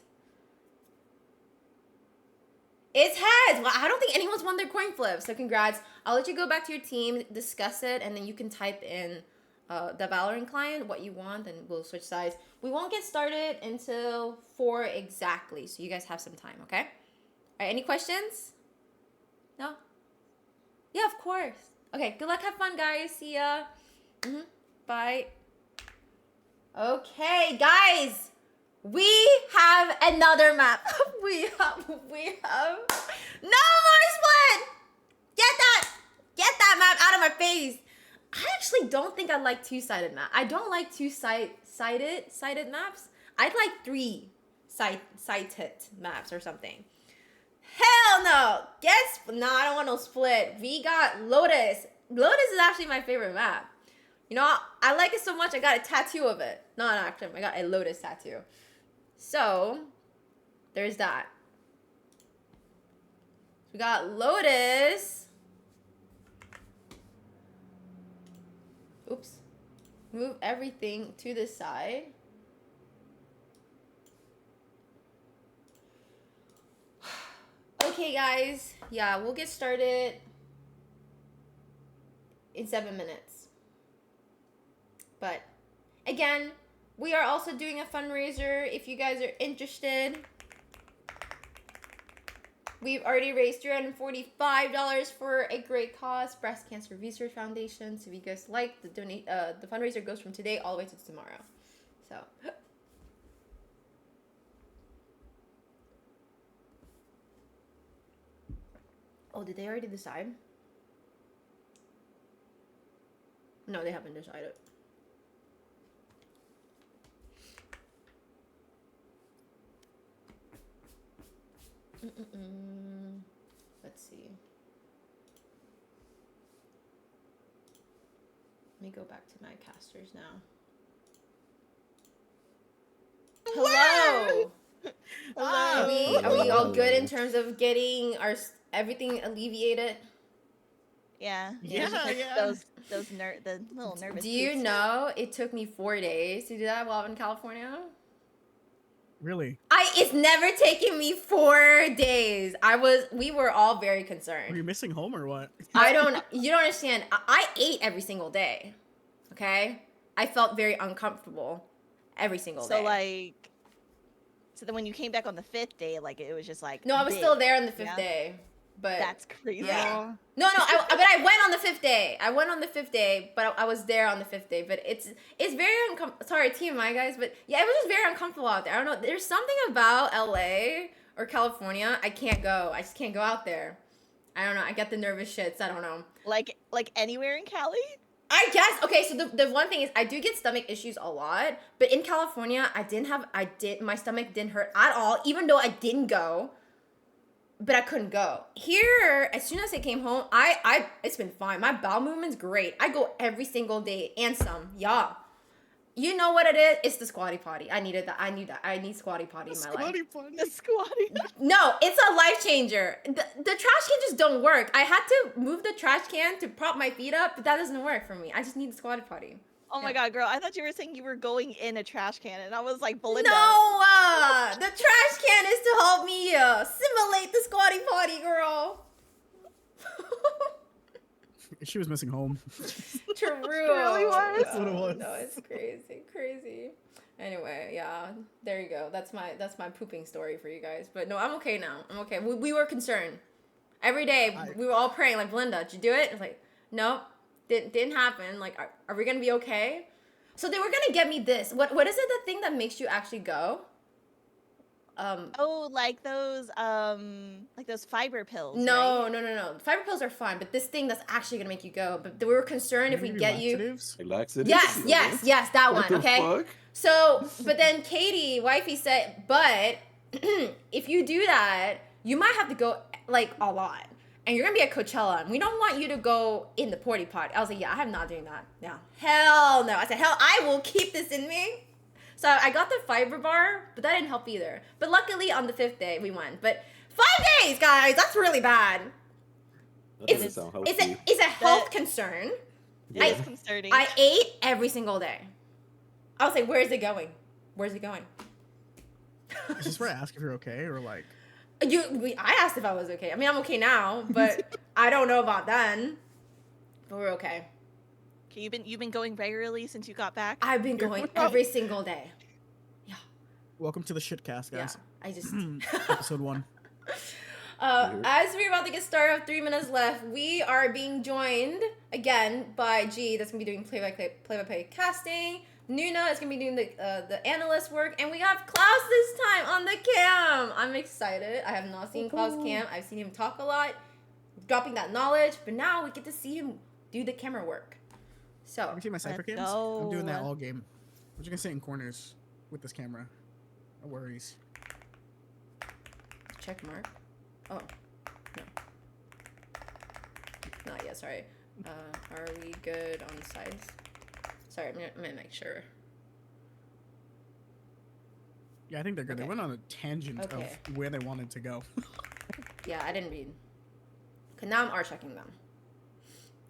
It's heads. Well, I don't think anyone's won their coin flip, so congrats. I'll let you go back to your team, discuss it, and then you can type in the Valorant client, what you want, and we'll switch sides. We won't get started until 4 exactly, so you guys have some time, okay? All right, any questions? No? Yeah, of course. Okay, good luck, have fun, guys. See ya. Bye. Okay, guys. We have another map. We have no more split. Get that map out of my face. I actually don't think I like two-sided map. I don't like sided maps. I'd like 3-sided maps or something. Hell no. No, I don't want no split. We got Lotus. Lotus is actually my favorite map. You know, I like it so much I got a tattoo of it. No, actually, I got a Lotus tattoo. So, there's that. We got Lotus. Oops. move everything to the side. Okay, guys. Yeah, we'll get started in 7 minutes. But again, we are also doing a fundraiser if you guys are interested. We've already raised $345 for a great cause, Breast Cancer Research Foundation. So if you guys like, the fundraiser goes from today all the way to tomorrow. So oh, did they already decide? No, they haven't decided. Let's see. Let me go back to my casters now. Hello. Hello. Are we all good in terms of getting everything alleviated? Yeah. Yeah, just like yeah. the little nervous. Do you poops. know it took me 4 days to do that while I'm in California? Really? It's never taken me 4 days. We were all very concerned. Were you missing home or what? You don't understand. I ate every single day. Okay? I felt very uncomfortable every single day. So then when you came back on the 5th day, like it was just like. No, I was big. still there on the 5th Yeah? day. But That's crazy. yeah. No, but I went on the 5th day. I went on the 5th day, but I was there on the 5th day. But it's very uncomfortable. Sorry, TMI guys, but yeah, it was just very uncomfortable out there. I don't know. There's something about LA or California. I can't go. I just can't go out there. I don't know. I get the nervous shits. I don't know. Like anywhere in Cali? I guess. Okay, so the one thing is I do get stomach issues a lot, but in California, my stomach didn't hurt at all, even though I didn't go. But I couldn't go. Here, as soon as I came home, it's been fine. My bowel movement's great. I go every single day and some. Yeah. You know what it is? It's the squatty potty. I needed that. I need squatty potty in my life. The squatty. No, it's a life changer. The trash can just don't work. I had to move the trash can to prop my feet up, but that doesn't work for me. I just need the squatty potty. Oh my god, girl! I thought you were saying you were going in a trash can, and I was like, Belinda. No, the trash can is to help me simulate the squatty potty, girl. She was missing home. True. It really was. That's what it was. No, it's crazy. Anyway, yeah, there you go. That's my pooping story for you guys. But no, I'm okay now. I'm okay. We were concerned. Every day we were all praying, like, Belinda, did you do it? It's like, nope, didn't happen. Like, are we gonna be okay? So they were gonna get me this. What is it? The thing that makes you actually go? Like those fiber pills. No, right? no. Fiber pills are fine, but this thing that's actually gonna make you go. But we were concerned if we get you. Laxatives? Yes, that What one. the Okay. fuck? So, but then Katie, wifey, said, but if you do that, you might have to go like a lot, and you're gonna be at Coachella, and we don't want you to go in the porty potty. I was like, yeah, I'm not doing that. Yeah, hell no. I said, hell, I will keep this in me. So I got the fiber bar, but that didn't help either. But luckily on the 5th day we went. But 5 days, guys, that's really bad. That doesn't sound healthy. It's a health concern. It is concerning. I ate every single day. I was like, where is it going? Where's it going? Is this where I ask if you're okay or like? I asked if I was okay. I mean, I'm okay now, but I don't know about then. But we're okay. Okay, you've been going regularly since you got back? I've been going every single day. Yeah. Welcome to the shitcast, guys. Yeah, I just Episode 1. As we're about to get started, 3 minutes left. We are being joined again by G, that's gonna be doing play-by-play casting. Nuna is gonna be doing the analyst work, and we have Klaus this time on the cam. I'm excited. I have not seen Klaus cam. I've seen him talk a lot, dropping that knowledge, but now we get to see him do the camera work. So Have you seen my cypher cams? I'm doing that all game. I'm just gonna sit in corners with this camera. No worries. check mark. Oh no, not yet. Sorry. Are we good on the sides? Sorry, I'm gonna make sure. Yeah, I think they're good. They went on a tangent of where they wanted to go. Yeah, I didn't read. Okay, now I'm R checking them.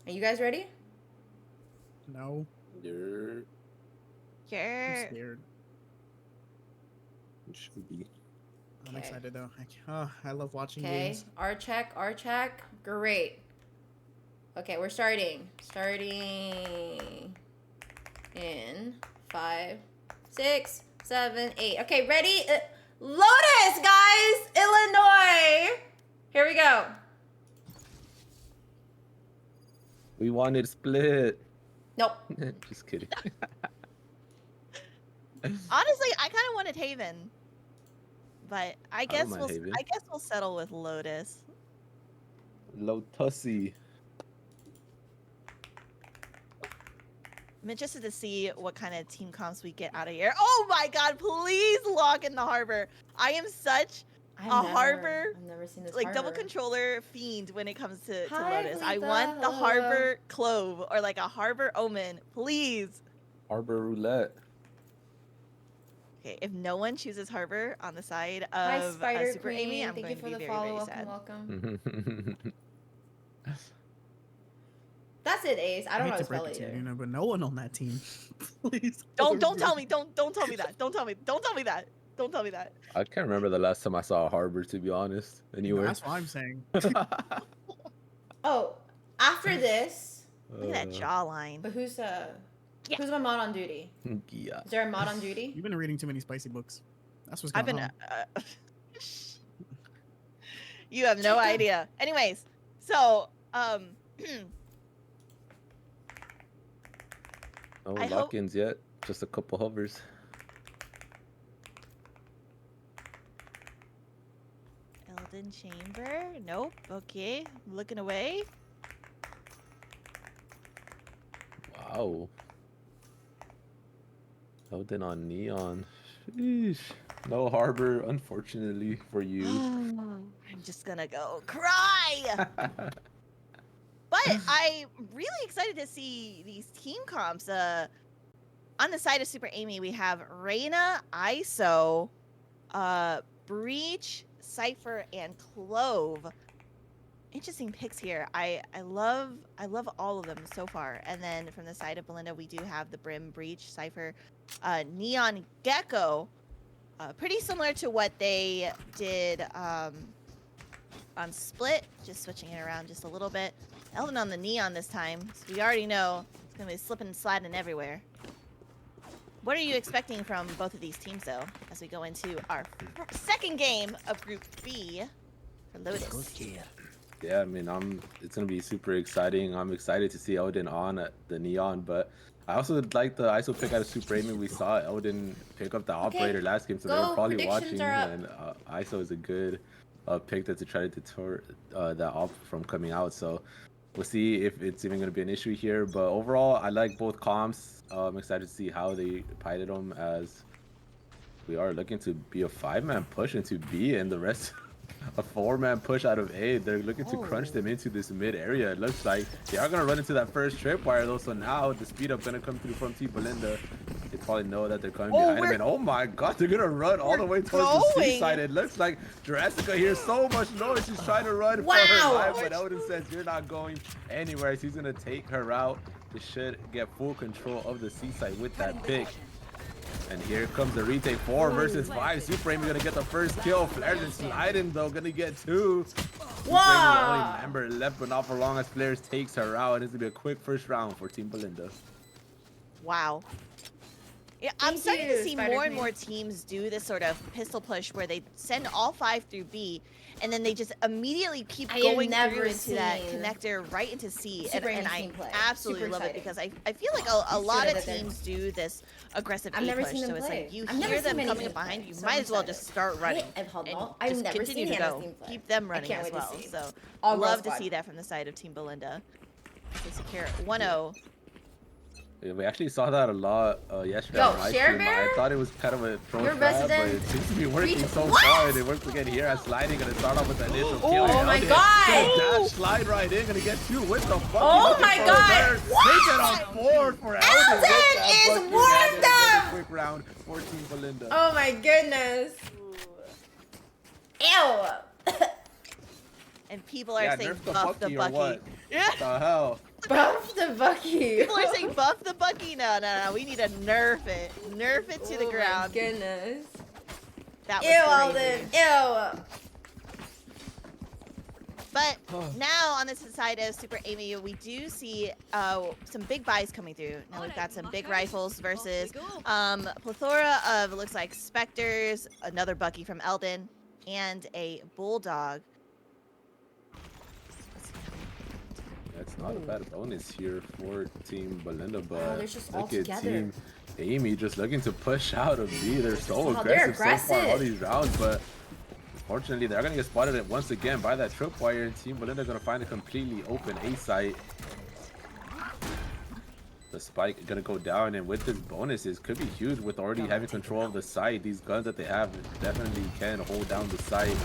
Are you guys ready? No. You're... I'm Sure. scared. It should be. I'm Okay. excited though. I love watching Okay, games. R check. Great. Okay, we're starting. Starting in 5, 6, 7, 8. Okay, ready? Lotus, guys! Illinois! Here we go. We wanted split. Nope. Just kidding. Honestly, I kind of wanted Haven, but I guess mind Haven. we'll settle with Lotus. Lotusy. I'm interested to see what kind of team comps we get out of here. Oh my god, please lock in the harbor. I am such harbor, I've never seen this like double harbor. controller fiend when it comes to Hi, Lotus. I Letha. want the Hello. harbor clove or like a harbor omen, please. Harbor roulette. Okay, if no one chooses harbor on the side Hi, of Spider Super Queen. Amy, I'm Thank going you to for be the very, follow. very Welcome, sad. welcome. That's it, Ace. I don't know how hate to to break spell it it to you, either. Nuna, but no one on that team. Please. Don't tell me. Don't tell me that. Don't tell me that. Don't tell me that. I can't remember the last time I saw a harbor, to be honest. Anywhere. That's what I'm saying. Oh, after this, Look at that jawline. but who's Yeah. my mod on duty? Yeah. Is there a mod on duty? You've been reading too many spicy books. That's what's I've going been. on. You have no idea. Anyways, so No I hope- lock-ins yet. Just a couple hovers. Elden Chamber. Nope. Okay. Looking away. Wow. Elden on Neon. Sheesh. No harbor, unfortunately for you. I'm just gonna go cry. But I'm really excited to see these team comps. On the side of Super Amy, we have Reyna, ISO, Breach, Cypher, and Clove. Interesting picks here. I love all of them so far. And then from the side of Belinda, we do have the Brim, Breach, Cypher, Neon, Gecko. Pretty similar to what they did on Split. Just switching it around just a little bit. Elden on the Neon this time. So we already know it's gonna be slipping and sliding everywhere. What are you expecting from both of these teams, though, as we go into our second game of Group B for Lotus? Yeah, I mean, it's gonna be super exciting. I'm excited to see Elden on at the Neon, but I also like the ISO pick out of Super Amy. We saw Elden pick up the operator last game, so they were probably predictions watching. are up. And ISO is a good pick to try to deter that op from coming out. So we'll see if it's even gonna be an issue here. But overall, I like both comps. I'm excited to see how they piloted them, as we are looking to be a 5-man push into B, and the rest a 4-man push out of A. They're looking to crunch them into this mid area. It looks like they are gonna run into that first tripwire though. So now the speed up gonna come through from Team Belinda. They probably know that they're coming behind them. And oh my god, they're gonna run all the way towards the seaside. It looks like Jurassica hears so much noise. She's trying to run for her life, but Elden says you're not going anywhere. He's gonna take her out. They should get full control of the seaside with that pick. And here comes the retake. 4 versus 5. Super Amy gonna get the first kill. Flares and sliding though, gonna get 2. Super Amy the only member left, but not for long, as Flares takes her out. It's gonna be a quick first round for Team Belinda. Wow. Yeah, I'm starting to see more and more teams do this sort of pistol push where they send all 5 through B, and then they just immediately keep going through into that connector right into C. And I absolutely love it, because I feel like a lot of teams do this aggressive B push. So it's like you hear them coming up behind you, might as well just start running and just continue to go. Keep them running as well. So I love to see that from the side of Team Belinda. They secure 1-0. We actually saw that a lot yesterday on my stream. I thought it was kind of a troll trap, but it seems to be working so far. And it works again here as sliding. Gonna start off with the initial kill. Oh my god! Dash, slide right in. Gonna get 2 with the fuck. Oh my god! Take it on board for Elden. Is worth them! Quick round for Team Belinda. Oh my goodness. Ew. And people are saying buff the Bucky. Yeah. What the hell? Buff the Bucky. People are saying buff the Bucky. No. We need to nerf it. Nerf it to the ground. Oh my goodness. That was Ew, crazy. Alden. Ew. But now on this side of Super Amy, we do see some big buys coming through. Now we've got some big rifles versus plethora of, looks like, Spectres, another Bucky from Eldon, and a Bulldog. That's not a bad bonus here for Team Belinda, but they're just all look at together. Team Amy just looking to push out of B. They're so they're aggressive so far all aggressive. these rounds, but unfortunately they're gonna get spotted once again by that tripwire, and Team Belinda gonna find a completely open A site. The spike gonna go down, and with this bonuses could be huge with already having control of the site. These guns that they have definitely can hold down the site.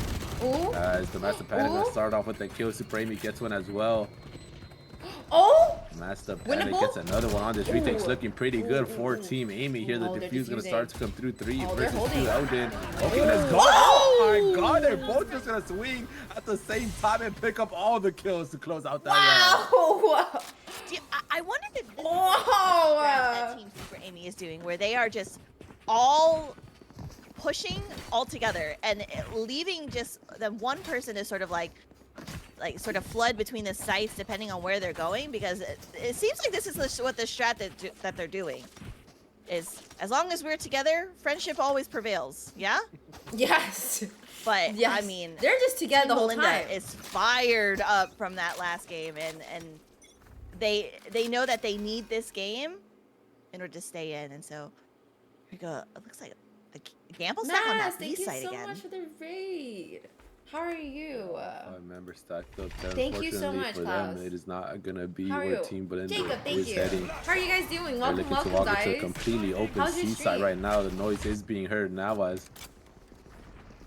Ooh. As the Master Panic gonna Ooh. start off with the kill. Super Amy gets one as well. Oh! Master Panic Winnable? gets another one on this retake's Ooh. looking pretty good Ooh, for ooh, Team Amy here. The Oh, they're defuse gonna defusing. start to come through 3 Oh, they're versus 2 holding. Eldon. Okay, let's go. Oh my god, they're both just gonna swing at the same time and pick up all the kills to close out that round. Wow! I wonder if this is Whoa! the strat that Team Super Amy is doing, where they are just all pushing all together and leaving just the one person to sort of like sort of flood between the sites depending on where they're going, because it seems like this is what the strat that they're doing is. As long as we're together, friendship always prevails. Yeah. Yes. But Yes. I mean, they're just together Team the whole Belinda time. is fired up from that last game, and they know that they need this game in order to stay in, and so here we go. It looks like a gamble stack on Mass, that B thank you side so again. much for the raid. How are you? Member stacked up there. Thank you so Unfortunately much, for Klaus. them, it is not gonna be How are where you? Team Belinda Jacob, thank is you. heading. How are you guys doing? They're Welcome, looking to welcome, walk guys. into a completely open How's your C site stream? right now. The noise is being heard now as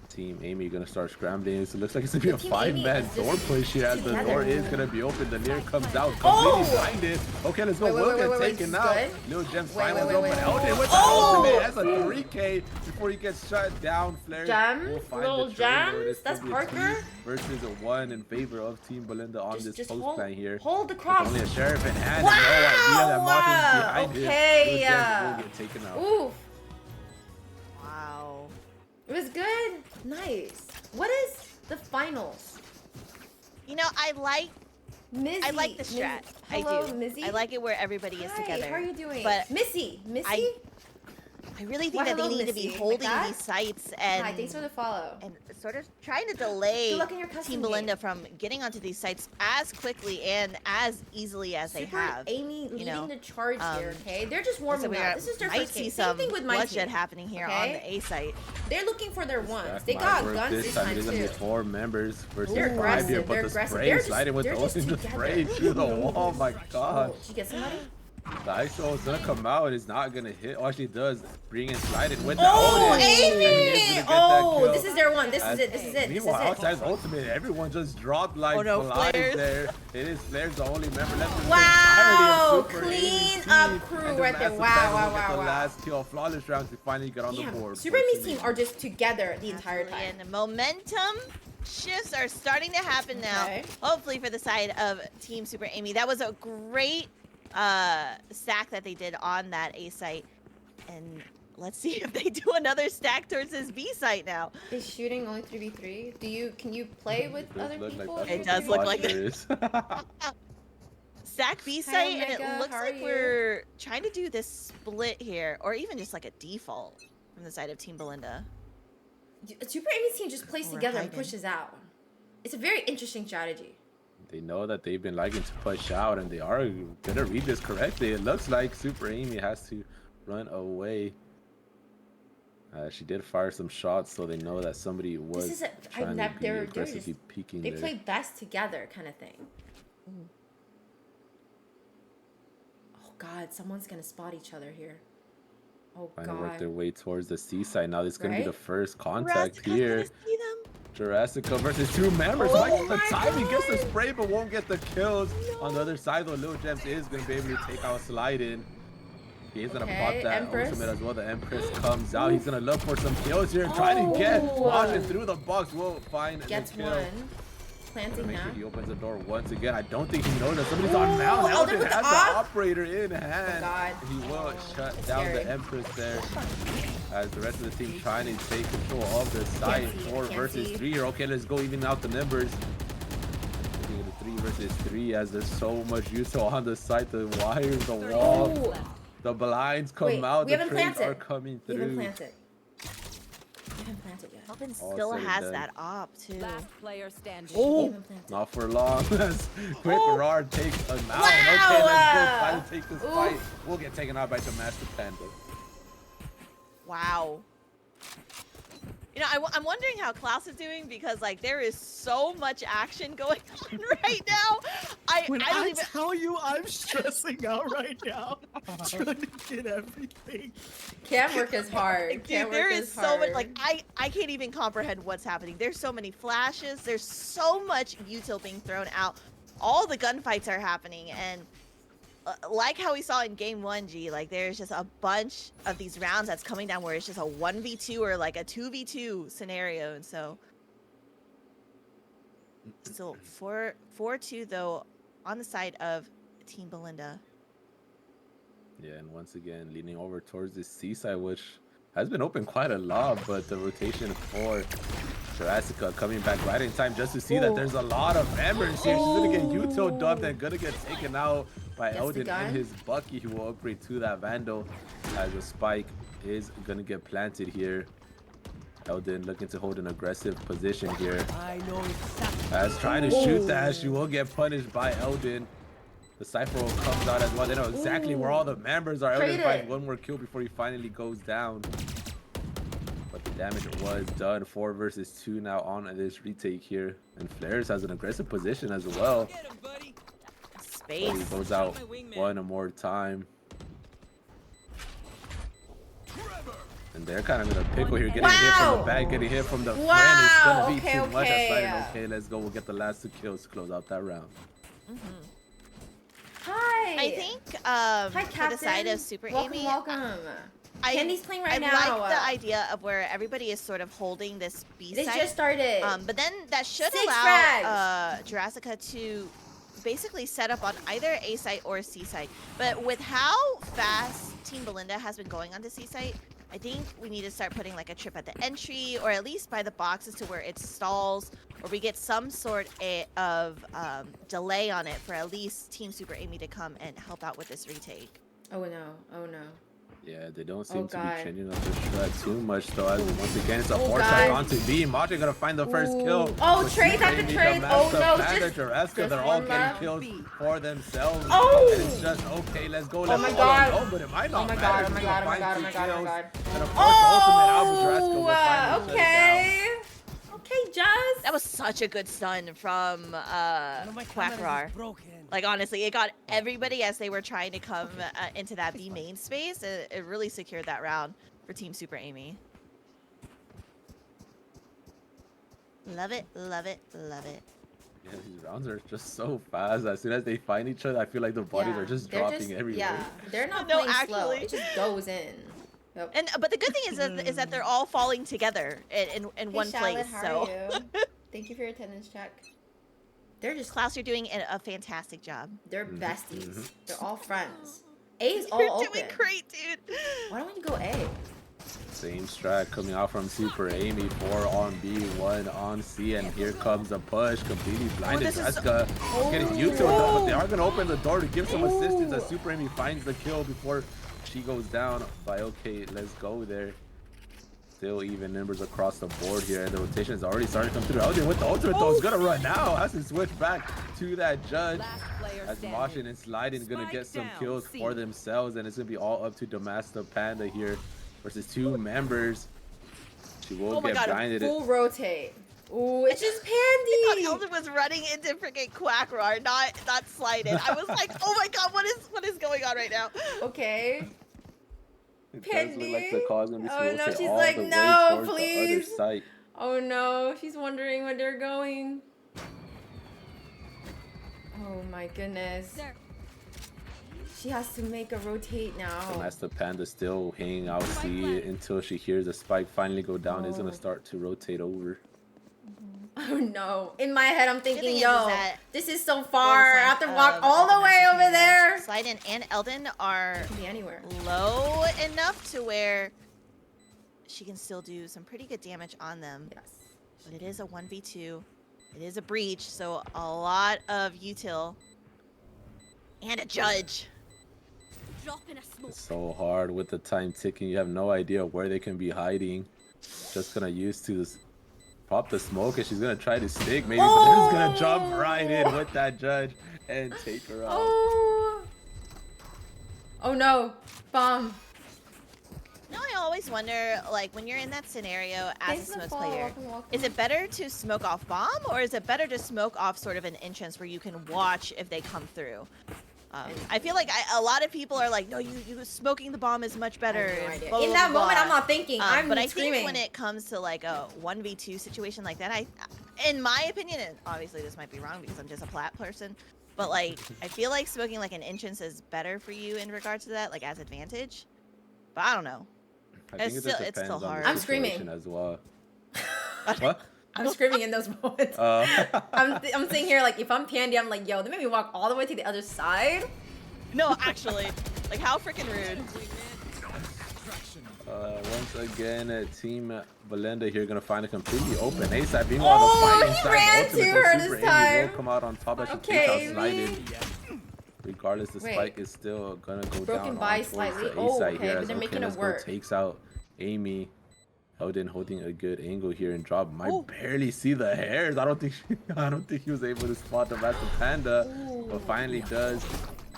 Team Amy gonna start scrambling. So it looks like it's gonna be a Team Amy 5-man is door just push here as the together. door is gonna be open. The near comes out Oh! completely blinded. Okay, let's go. Wait, Will wait, get wait, taken this is out. good. Lil Gem's Wait, finally wait, open. wait. Eldon with the Oh! ultimate. That's a 3K before he gets shut down. Flair Gems? will find Little the triangle. gems? This That's will be a Parker? 3 versus a 1 in favor of Team Belinda on this post hold, plan here. hold the With cross. only a sheriff in hand Wow! and no idea that Martin's behind Okay, him. Lil yeah. Gems will get taken out. Ooh, Wow. it was good. Nice. What is the finals? You know, I like Mizzy. I like the strat. Hello, I do. Mizzy. I like it where everybody is Hi, together. how are you doing? But Missy. I really think Well, that they hello, need to be Missy. holding Like that? these sites and Hi, thanks for the follow. and sort of trying to delay Good luck in your custom Team game. Belinda from getting onto these sites as quickly and as easily as they Super have. Amy leading know, the charge here, okay? They're just So warming we up. This is their might first see game. some Same thing with my bloodshed team. happening here okay? on the A site. They're looking for their ones. Back They my got work guns this time it is gonna be too. 4 members versus They're 5 aggressive, here, but they're the aggressive. spray They're just- sliding with they're the just the together. spray through the wall. Oh my god. Oh, did you get somebody? The ISO is gonna come out and it's not gonna hit. Oh, actually it does. Bring and slide it with the Oh, Odin. And he is gonna Amy! get that Oh, kill. this is their one. This is As- it. This is it. This is Meanwhile, it. outside ultimate, everyone just dropped like Oh, no, flies Flares. there. It is Flares the only member left in the Wow, entirety of Super clean Amy's up team. crew And the right there. Massive Wow, Phantom wow, will get wow, the wow. last kill, flawless round to finally get on the Damn, board. Super for Amy's Team team are just together the entire time. And the momentum shifts are starting to happen now. Okay. Hopefully for the side of Team Super Amy. That was a great stack that they did on that A site. And let's see if they do another stack towards this B site now. Is shooting only 3v3? Can you play with It does other look like people? that's It what does the look like posture is. Stack B Hi, site, and it Omega, looks how are like you? we're trying to do this split here, or even just like a default from the side of Team Belinda. Super Amy's team just plays We're together and hiding. pushes out. It's a very interesting strategy. They know that they've been liking to push out, and they are gonna read this correctly. It looks like Super Amy has to run away. She did fire some shots, so they know that somebody was This is trying to be aggressively peeking They there. play best together, kind of thing. Oh God, someone's gonna spot each other here. Oh Trying to work their God. way towards the seaside. Now this is gonna be the Right? first contact Jurassic, here. gonna see them. Jurassica versus 2 members. Oh Might get the my timing, gets the God. spray, but won't get the kills. On the other side, though, Lil Gems is gonna be able to take out Slide in. He is gonna Okay, pop that Empress. ultimate as well. The Empress comes out. He's gonna look for some kills here, trying to get Oh. watching through the box. Will find Gets the kill. one. planting Make now. sure he opens the door once again. I don't think he knows that somebody's on Mount. Oh, they're Eldon with the has the op? operator in hand. God. He will shut that's down scary. the Empress there. As the rest of the team trying to take control of the site. see, 4 can't versus see. 3 here. Okay, let's go even out the numbers. 3 versus 3 as there's so much util on the site. The wires, the wall, Ooh. the blinds come Wait, out. we The haven't trades planted. are coming We haven't through. planted. We haven't planted yet. Elvin All still said and has done. that op too. Last player standing. We Oh, haven't planted. not for long. Quick Rard takes a mountain. Wow. Okay, let's go try to take this Oof. fight. We'll get taken out by the Master Panda. Wow. You know, I'm wondering how Klaus is doing because like there is so much action going on right now. When I don't I even. tell you I'm stressing out right now, trying to get everything. Cam work is hard. Dude, Cam there work is is so much. hard. Like I can't even comprehend what's happening. There's so many flashes. There's so much util being thrown out. All the gunfights are happening, and like how we saw in game 1, G, like there's just a bunch of these rounds that's coming down where it's just a 1v2 or like a 2v2 scenario, and so still 4-2 though on the side of Team Belinda. Yeah, and once again, leaning over towards the seaside, which has been open quite a lot, but the rotation for Jurassica coming back right in time just to see that there's a lot of members here. She's gonna get util dubbed and gonna get taken out by Gets the Eldon gun. and his Bucky, who will upgrade to that Vandal as a spike is gonna get planted here. Eldon looking to hold an aggressive position here. I know exactly. As trying to shoot that, she will get punished by Eldon. The Cypher will comes out as well. They know exactly where all the members are. Eldon Trade finds it. one more kill before he finally goes down. But the damage was done. 4 versus 2 now on this retake here. And Flares has an aggressive position as well. Get him, buddy. Space. He goes out one more time. And they're kind of in a pickle here, getting hit from the back, getting hit from the front. It's gonna be Okay, too much. okay. That's okay, let's go. We'll get the last 2 kills to close out that round. Hi. I think Hi, for Captain. the side of Super welcome, Amy, welcome. Candy's playing right I now. like the idea of where everybody is sort of holding this B They side. just started. But then that should 6 allow Jurassica to basically set up on either A site or C site. But with how fast Team Belinda has been going on the C site, I think we need to start putting like a trip at the entry, or at least by the boxes to where it stalls, or we get some sort of delay on it for at least Team Super Amy to come and help out with this retake. Oh no, oh no. Yeah, they don't seem to God. be changing up the strat too much though. As once again, it's a Oh, 4-track God. onto B. Maja gonna find the first kill. Oh, But trades Super after Amy, trades. the Oh, master no, Panda, just Jurassica, they're all one getting left. kills for themselves. Oh! And it's just okay. Let's go. Oh Let's my go. God. Let's go. But it might Oh not my matter. god, oh my She's god, gonna oh my find god, oh 2 my god, oh my kills. god. And of course, the ultimate out, Jurassica will finally shut it down. Okay. Okay, Jazz. That was such a good stun from Quackrar. Broken. Like honestly, it got everybody as they were trying to come into that B main space. It really secured that round for Team Super Amy. Love it, love it, love it. Yeah, these rounds are just so fast. As soon as they find each other, I feel like the bodies are just they're dropping everywhere. Yeah, they're not No, playing slow. actually. It just goes in. Yep. And but the good thing is that they're all falling together in Hey, one Charlotte, place. how So are you? Thank you for your attendance check. They're just Klaus, you're doing a fantastic job. they're Mhm, besties. mhm. They're all friends. A is all You're open. doing great, dude. Why don't we go A? Same strat coming out from Super Amy. 4 on B, 1 on C, and here comes a push. Completely blinded. this is- Jurassica getting util done, but they are gonna open the door to give some assistance as Super Amy finds the kill before she goes down. By okay, let's go there. Still even numbers across the board here, and the rotation is already starting to come through. Eldon with the ultimate though is gonna run now. Has to switch back to that judge. Last player As standing. Moshin and Sliding gonna get some Spike kills down, for C. themselves, and it's gonna be all up to Damaska Panda here versus 2 members. She will Oh my get God, blinded. Full rotate. Ooh, it's just I Pandy. thought Eldon was running into freaking Quackrar, not slided. I was like, oh my god, what is going on right now? Okay. It does look like the Pandy? cause gonna be Oh, no, rotate she's all like, the way "No, towards the please." other side. Oh no, she's wondering where they're going. Oh my goodness. She has to make a rotate now. Damaska Panda still hanging out C until she hears the spike finally go down. It's gonna Oh. start to rotate over. Oh no. In my head, I'm thinking, thing is yo, that this is so both far. I have sides to walk of all the way domestic over team there. Sliden and Eldon are It can be anywhere. low enough to where she can still do some pretty good damage on them. Yes. But it is a 1v2. It is a breach, so a lot of util. And a judge. It's so hard with the time ticking. You have no idea where they can be hiding. Just gonna use to pop the smoke, and she's gonna try to stick maybe, but they're just gonna jump right in with that judge and take her out. Oh. Oh no. Bomb. No, I always wonder, like, when you're in that scenario as Thanks a for the smokes follow, player, welcome, welcome. is it better to smoke off bomb, or is it better to smoke off sort of an entrance where you can watch if they come through? I feel like a lot of people are like, no, you smoking the bomb is much better. I have no idea. blah, In blah, that blah, moment, blah. I'm not thinking. I'm but I screaming. think when it comes to like a 1v2 situation like that, in my opinion, and obviously this might be wrong because I'm just a plat person, but like I feel like smoking like an entrance is better for you in regards to that, like as advantage. But I don't know. I think it just depends still on the hard. I'm situation screaming. as well. What? I'm screaming in those moments. I'm sitting here like, if I'm Pandy, I'm like, yo, they made me walk all the way to the other side. No, actually, like how freaking rude. Once again, Team Belinda here gonna find a completely open A side. Meanwhile, the fighting he side, ran ultimate to goes her super this Amy time. will come out on top as she Okay, takes out Amy. Slided. Regardless, the Wait. spike is still gonna go Broken down by on towards slightly. the A Oh, side okay, here but as they're making it Let's Go work. takes out Amy. Eldon holding a good angle here and drop. Might barely see the hairs. I don't think he was able to spot the Master Panda, but finally does,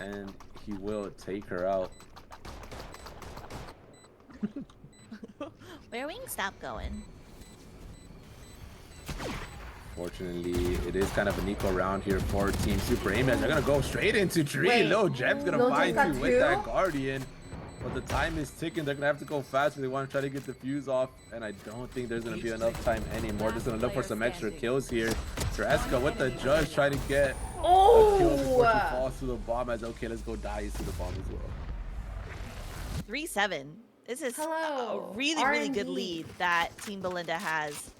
and he will take her out. Where Wingstop going? Fortunately, it is kind of an equal round here for Team Super Amy as they're gonna go straight into tree. Wait, Lil Jeb's gonna Lil find Jeb's you got with that two? Guardian. But the time is ticking. They're gonna have to go fast if they want to try to get the fuse off. And I don't think there's gonna be enough time anymore. Just gonna look for some extra kills here. Dreska with the judge trying to get a kill before she falls to the bomb as okay, let's go die to the bomb as well. 3-7. This is Hello, a really good R&D. lead that Team Belinda has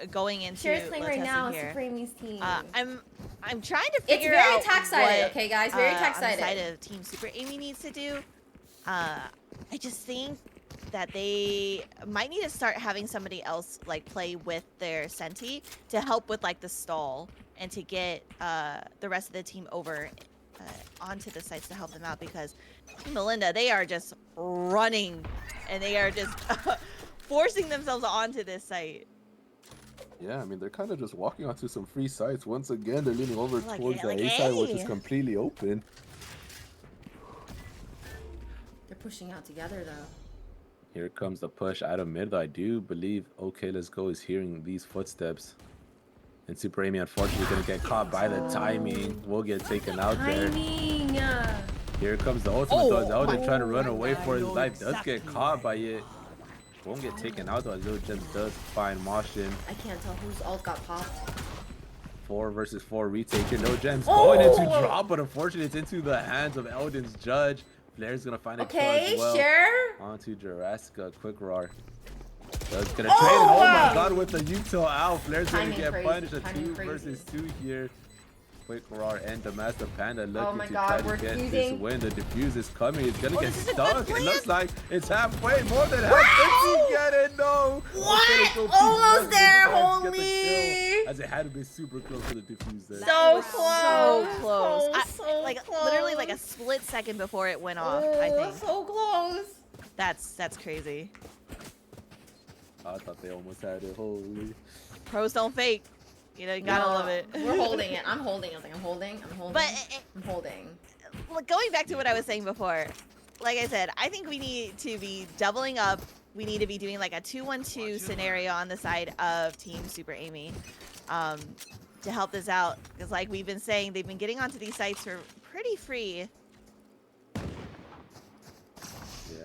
going into Share's playing right Latessa now. here. Super Amy's team. I'm trying to It's figure very out tax-sided, what, okay, guys? Very on the tax-sided. side of Team Super Amy needs to do. I just think that they might need to start having somebody else like play with their Senti to help with like the stall and to get the rest of the team over onto the sites to help them out, because Team Belinda, they are just running and they are just forcing themselves onto this site. Yeah, I mean, they're kind of just walking onto some free sites. Once again, they're leaning over Like, towards the like, A side, which is hey. completely open. They're pushing out together, though. Here comes the push out of mid, though. I do believe Okay, Let's Go is hearing these footsteps. And Super Amy, unfortunately, going to get caught by the timing. Will get taken out there. Timing! Here comes the ultimate, though. As Eldon trying to run away for his life. Does get caught by it. Won't get taken out, though. As Lil Gems does find Moshin. I can't tell whose ult got popped. 4 versus 4 retake here. No Gems going into drop, but unfortunately, it's into the hands of Eldon's judge. Flair's gonna find a kill Okay, as well. Share. Onto Jurassica, quick roar. That's gonna trade it. Oh my god, with the util out. Flair's gonna Timing get crazy, punished. A timing 2 crazy. versus 2 here. Quick roar and the Master Panda looking my to God, try we're to get this fusing. win. The defuse is coming. It's gonna get this is a good stuck. It plan. looks like it's halfway, more than halfway to get it. No. What? Okay, Almost there, Get the holy. kill, as it had to be super close to the defuse there. So So close. close. So like close. literally like a split second before it went off, Oh, I think. so close. That's crazy. I thought they almost had it. Holy. Pros don't fake. You know, you gotta love it. We're holding it. I'm holding it. I'm holding. But I'm holding. like, going back to what I was saying before, like I said, I think we need to be doubling up. We need to be doing like a 2-1-2 scenario on the side of Team Super Amy to help this out. Because like we've been saying, they've been getting onto these sites for pretty free. Yeah,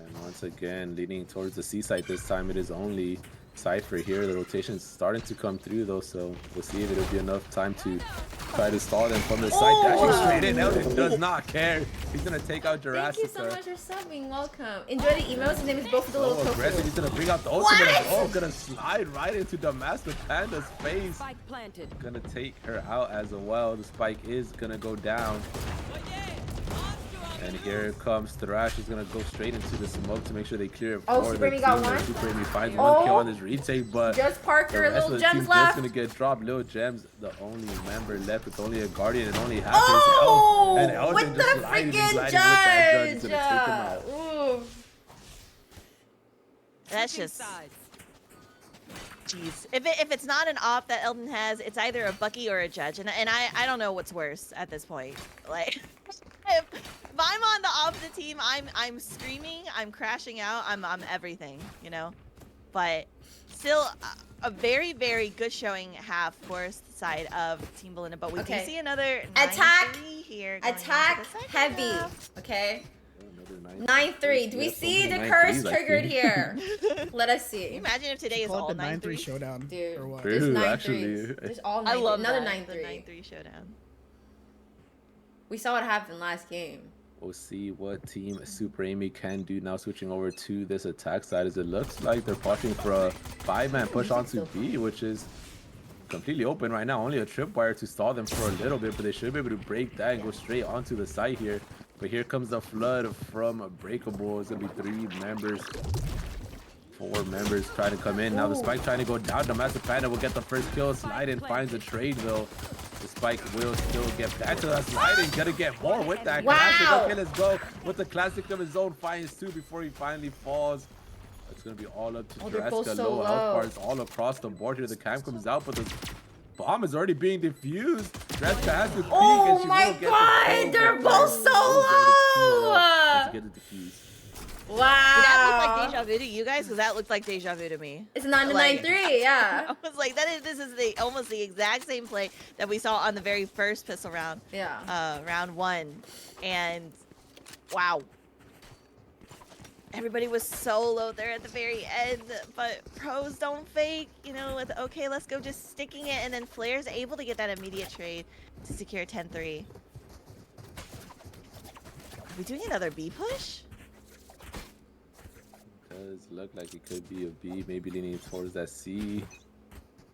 and once again, leading towards the seaside this time, it is only Cypher here. The rotation's starting to come through though, so we'll see if it'll be enough time to try to stall them from the side. Dashing straight in. Eldon does not care. He's gonna take out Jurassic. Thank you so much for subbing. Welcome. Enjoy the emotes. His name is Bofu the Little Tofu. Aggressive. He's gonna bring out the ultimate. Oh, gonna slide right into the Master Panda's face. Gonna take her out as well. The spike is gonna go down. And here comes Thrash. He's gonna go straight into the smoke to make sure they clear it. Oh, Super Amy got one. Super Amy finds one kill on this retake, but just Parker, the rest Little of the Gems team's left. just gonna get dropped. Little Gems, the only member left with only a Guardian and only half his health. And Eldon with just the sliding freaking with that gun. He's gonna take him out. Ooh. That's just. Jeez. If it's not an op that Eldon has, it's either a Bucky or a Judge, and I don't know what's worse at this point. Like, if I'm on the opposite team, I'm screaming, I'm crashing out, I'm everything, you know. But still, a very good showing half for the side of Team Belinda. But we do see another attack 9-3 here. Attack heavy. Okay. 9-3. Do we see the curse triggered here? Let us see. Can you imagine if today is all 9-3 showdown, dude? or what? There's True, 9-3s. actually. There's all 9-3. I love another that, 9-3. the 9-3 showdown. We saw what happened last game. We'll see what Team Super Amy can do now, switching over to this attack side, as it looks like they're pushing for a 5-man push onto B, which is completely open right now. Only a tripwire to stall them for a little bit, but they should be able to break that and go straight onto the site here. But here comes the flood from Breakable. It's gonna be 3 members, 4 members trying to come in. Now the spike trying to go down. The Master Panda will get the first kill. Slide in, finds a trade though. The spike will still get back to that sliding. Gonna get more with that. Classic. Okay, let's go with the classic of his own. Finds 2 before he finally falls. It's gonna be all up to Jurassic. Low health bars all across the board here. The cam comes out, but the bomb is already being defused. Jessica has to peek, and she my will get god, they're both so low! Let's get the defuse. Wow. Did that look like deja vu to you guys? Because that looked like deja vu to me. It's 9-3, yeah. I was like, this is almost the exact same play that we saw on the very first pistol round. Yeah. Round 1. And wow. Everybody was so low there at the very end, but pros don't fake, you know, with okay, let's go, just sticking it, and then Flair's able to get that immediate trade to secure 10-3. Are we doing another B push? Does look like it could be a B, maybe leaning towards that C.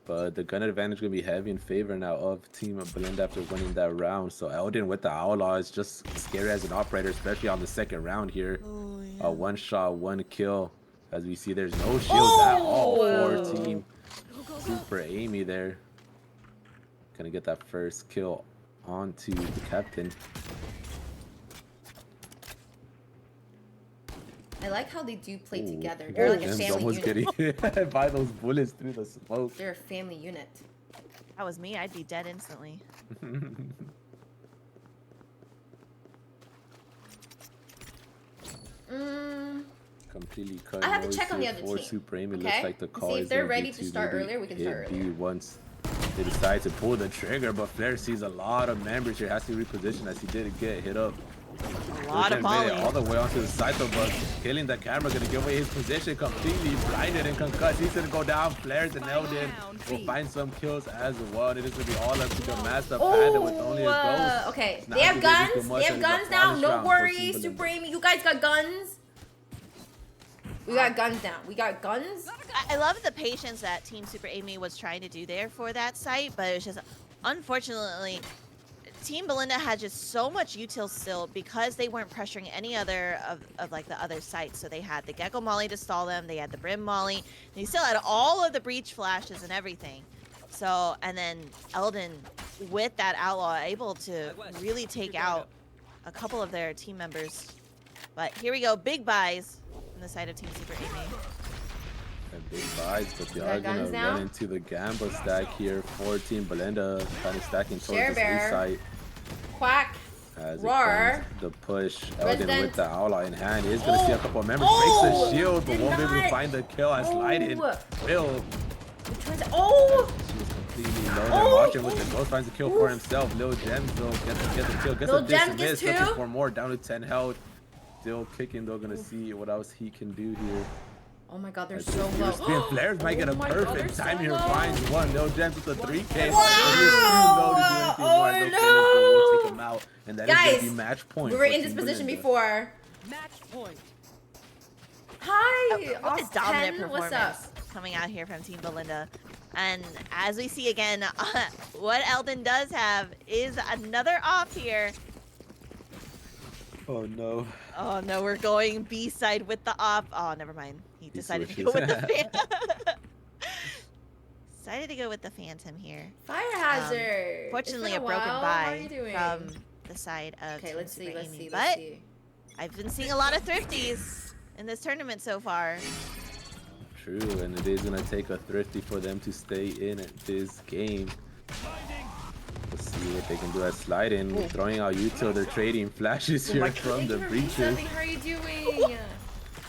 But the gun advantage gonna be heavy in favor now of Team Belinda after winning that round. So Eldon with the Outlaw is just scary as an operator, especially on the second round here. Oh, yeah. 1 shot, 1 kill. As we see, there's no shields at all for Team Super Amy there. Gonna get that first kill onto the captain. I like how they do play together. They're like a family almost unit. getting hit by those bullets through the smoke. They're a family unit. If that was me, I'd be dead instantly. Completely cut. I have to check on the other team. Super Amy. Okay? Looks like the call see if is they're gonna ready be to start maybe earlier. We can hit start B earlier. once they decide to pull the trigger, but Flair sees a lot of members here. Has to reposition as he did get hit up. A lot of volley. All the way onto the side though, but killing the camera, gonna give away his position, completely blinded and concussed. He's gonna go down. Flares and Eldon will find some kills as well. It is gonna be all up to the Master Panda with only a ghost. Okay, they have guns. They have guns now. No worries, Super Amy. You guys got guns. We got guns now. We got guns. I love the patience that Team Super Amy was trying to do there for that site, but it was just, unfortunately, Team Belinda had just so much util still because they weren't pressuring any other of like the other sites. So they had the Gecko Molly to stall them, they had the Brim Molly, and they still had all of the breach flashes and everything. So, and then Eldon with that Outlaw able to really take out a couple of their team members. But here we go, big buys on the side of Team Super Amy. And big buys, but they are gonna run into the gamble stack here for Team Belinda, kind of stacking towards this A site. Quack. As Roar. The push, Eldon with the Outlaw in hand. He's gonna see a couple of members breaks the shield, but won't be able to find the kill as Sliding will. She was completely low there, watching with the ghost, finds the kill for himself. Lil Gems though gets the kill, gets a dismiss, looking for more, down to 10 health. Still kicking though, gonna see what else he can do here. Oh my god, they're I so think low. Spin Flares might get a Oh my God, perfect they're time so here. low. Finds one. Lil Gems with a 3K. Wow! But he's too low to do anything more. Oh Okay, let's go. We'll take no! him out. And that is going to Guys, be match point. we were for in this Team position Belinda. before. Match point. Hi, What a dominant Austin, what's performance up? coming out here from Team Belinda. And as we see again, what Eldon does have is another off here. Oh no. Oh no, we're going B side with the off. Oh, never mind. He decided to go switches. with the Phantom. Decided to go with the Phantom here. Fire hazard. Fortunately, It's a been broken while. How are you buy doing? from the side of Okay, Team let's see, Super let's Amy. see, But let's see. I've been seeing a lot of thrifties in this tournament so far. True, and it is going to take a thrifty for them to stay in this game. Let's see what they can do at slide in. Throwing out util, they're trading flashes here from the breaches. How are you doing?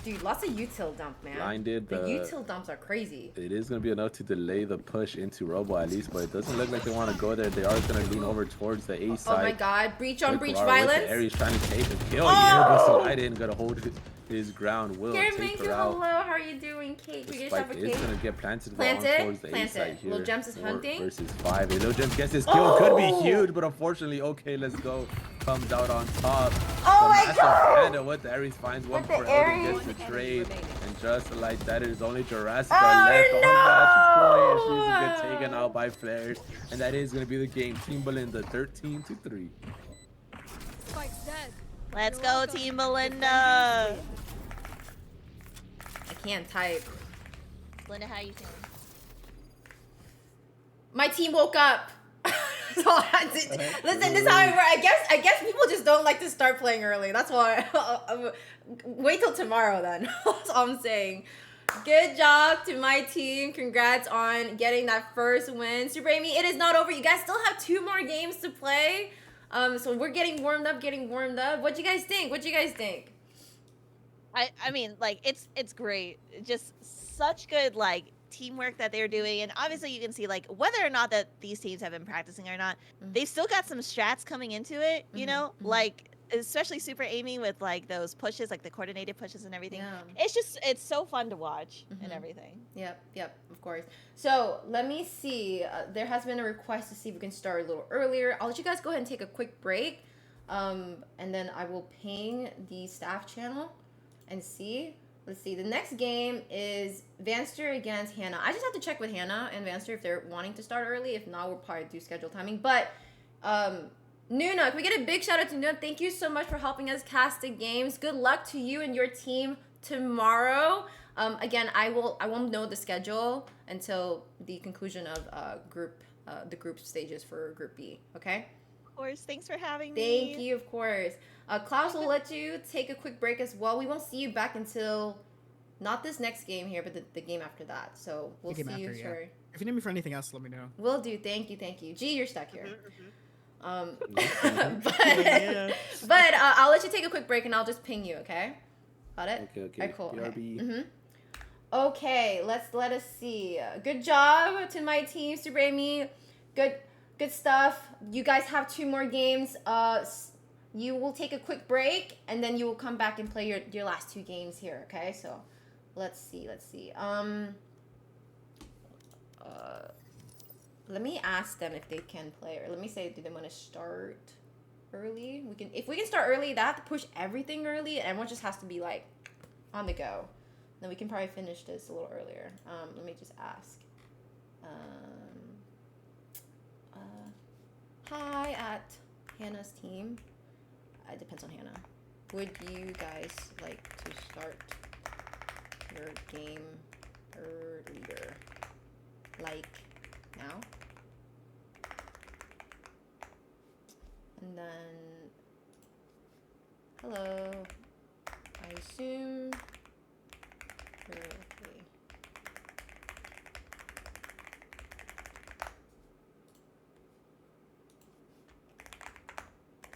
Dude, lots of util dump, man. Blinded, the util dumps are crazy. It is going to be enough to delay the push into Robo at least, but it doesn't look like they want to go there. They are going to lean over towards the A side. Oh my god, breach on breach Quick Rar with violence. the Aries trying to take a kill here, but slide in, going to hold his ground. Will Here, take thank her you. out. Hello, how are you doing, Cake? The We just spike have a is cake. going to get planted, Planted, towards the A side here. Lil Gems is 4 hunting. versus 5. Hey, Lil Gems gets his kill. Could be Oh! huge, but unfortunately, okay, let's go. Comes out on top. Oh my Master God! Panda with the Aries finds one With for the Elden, Aries. gets the trade. And just like that, it is only Jurassic Oh, left on match point. She's going to no! get taken out by Flares. And that is going to be the game. Team Belinda 13-3. Spike's dead. Let's go, Team Belinda. I can't type. Belinda, how you feeling? My team woke up. So listen, this is how it works. I guess people just don't like to start playing early. That's why. Wait till tomorrow then. That's all I'm saying. Good job to my team. Congrats on getting that first win. Super Amy, it is not over. You guys still have 2 more games to play. So we're getting warmed up. What'd you guys think? I mean, like, it's great. Just such good, like, teamwork that they're doing. And obviously you can see, like, whether or not that these teams have been practicing or not, they've still got some strats coming into it, you know? Like, especially Super Amy with, like, those pushes, like the coordinated pushes and everything. Yeah. It's so fun to watch and everything. Yep, of course. So let me see. There has been a request to see if we can start a little earlier. I'll let you guys go ahead and take a quick break. And then I will ping the staff channel and see. Let's see. The next game is Vanster against Hannah. I just have to check with Hannah and Vanster if they're wanting to start early. If not, we'll probably do schedule timing. But Nuna, can we get a big shout out to Nuna? Thank you so much for helping us cast the games. Good luck to you and your team tomorrow. Again, I won't know the schedule until the conclusion of the group stages for Group B. Okay. Of course. Thanks for having Thank me. you, of course. Klaus will let you take a quick break as well. We won't see you back until not this next game here, but the game after that. So we'll see you. Sure. If you need me for anything else, let me know. Will do. Thank you. G, you're stuck here. But I'll let you take a quick break and I'll just ping you. Okay. Got it. Okay. Alright, cool. BRB. Okay. Okay. Let us see. Good job to my team, Super Amy. Good stuff. You guys have 2 more games. You will take a quick break and then you will come back and play your last 2 games here. Okay. So let's see. Let me ask them if they can play, or let me say, do they want to start early? If we can start early, they have to push everything early, and everyone just has to be like on the go. Then we can probably finish this a little earlier. Let me just ask. Hi at Hannah's team. It depends on Hannah. Would you guys like to start your game earlier? Like now? And then, hello. I assume you're okay.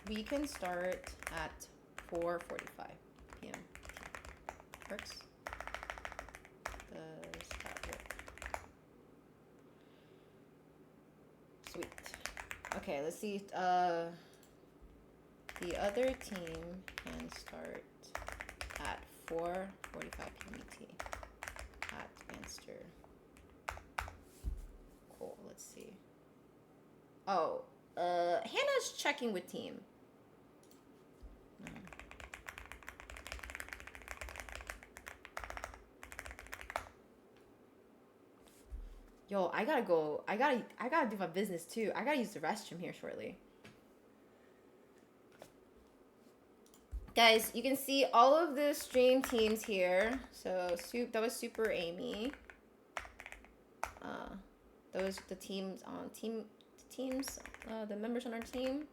We can start at 4:45 p.m. Works? Does that work? Sweet. Okay, let's see. The other team can start at 4:45 PBT. at Vanster. Cool. Let's see. Oh, Hannah's checking with team. Yo, I gotta go. I gotta do my business too. I gotta use the restroom here shortly. Guys, you can see all of the stream teams here. So that was Super Amy. Those the teams on the members on our team,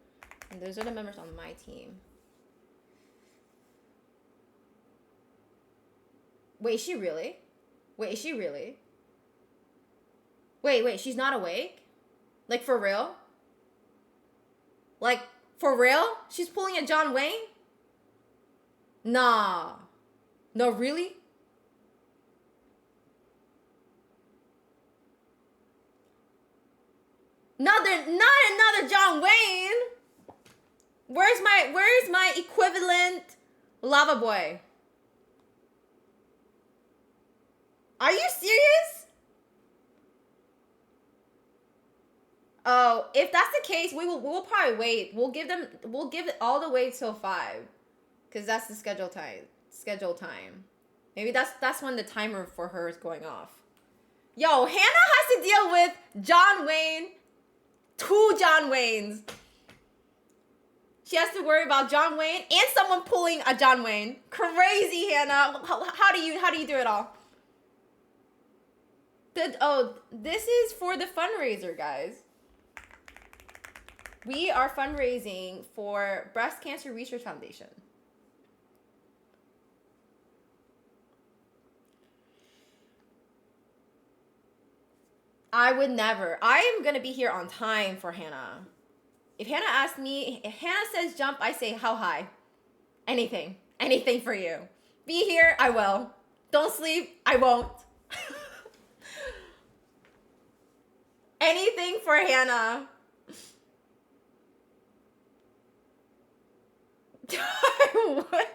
and those are the members on my team. Wait, is she really? Wait, is she really? Wait, she's not awake? Like, for real? Like, for real? She's pulling a John Wayne? Nah. No, really? Not another John Wayne. Where's my equivalent Lava Boy? Are you serious? Oh, if that's the case, we'll probably wait. We'll give it all the way till 5. Cause that's the schedule time. Maybe that's when the timer for her is going off. Yo, Hannah has to deal with John Wayne. 2 John Waynes. She has to worry about John Wayne and someone pulling a John Wayne. Crazy, Hannah. How do you do it all? This is for the fundraiser, guys. We are fundraising for Breast Cancer Research Foundation. I would never. I am going to be here on time for Hannah. If Hannah says jump, I say how high? Anything. Anything for you. Be here, I will. Don't sleep, I won't. Anything for Hannah. What?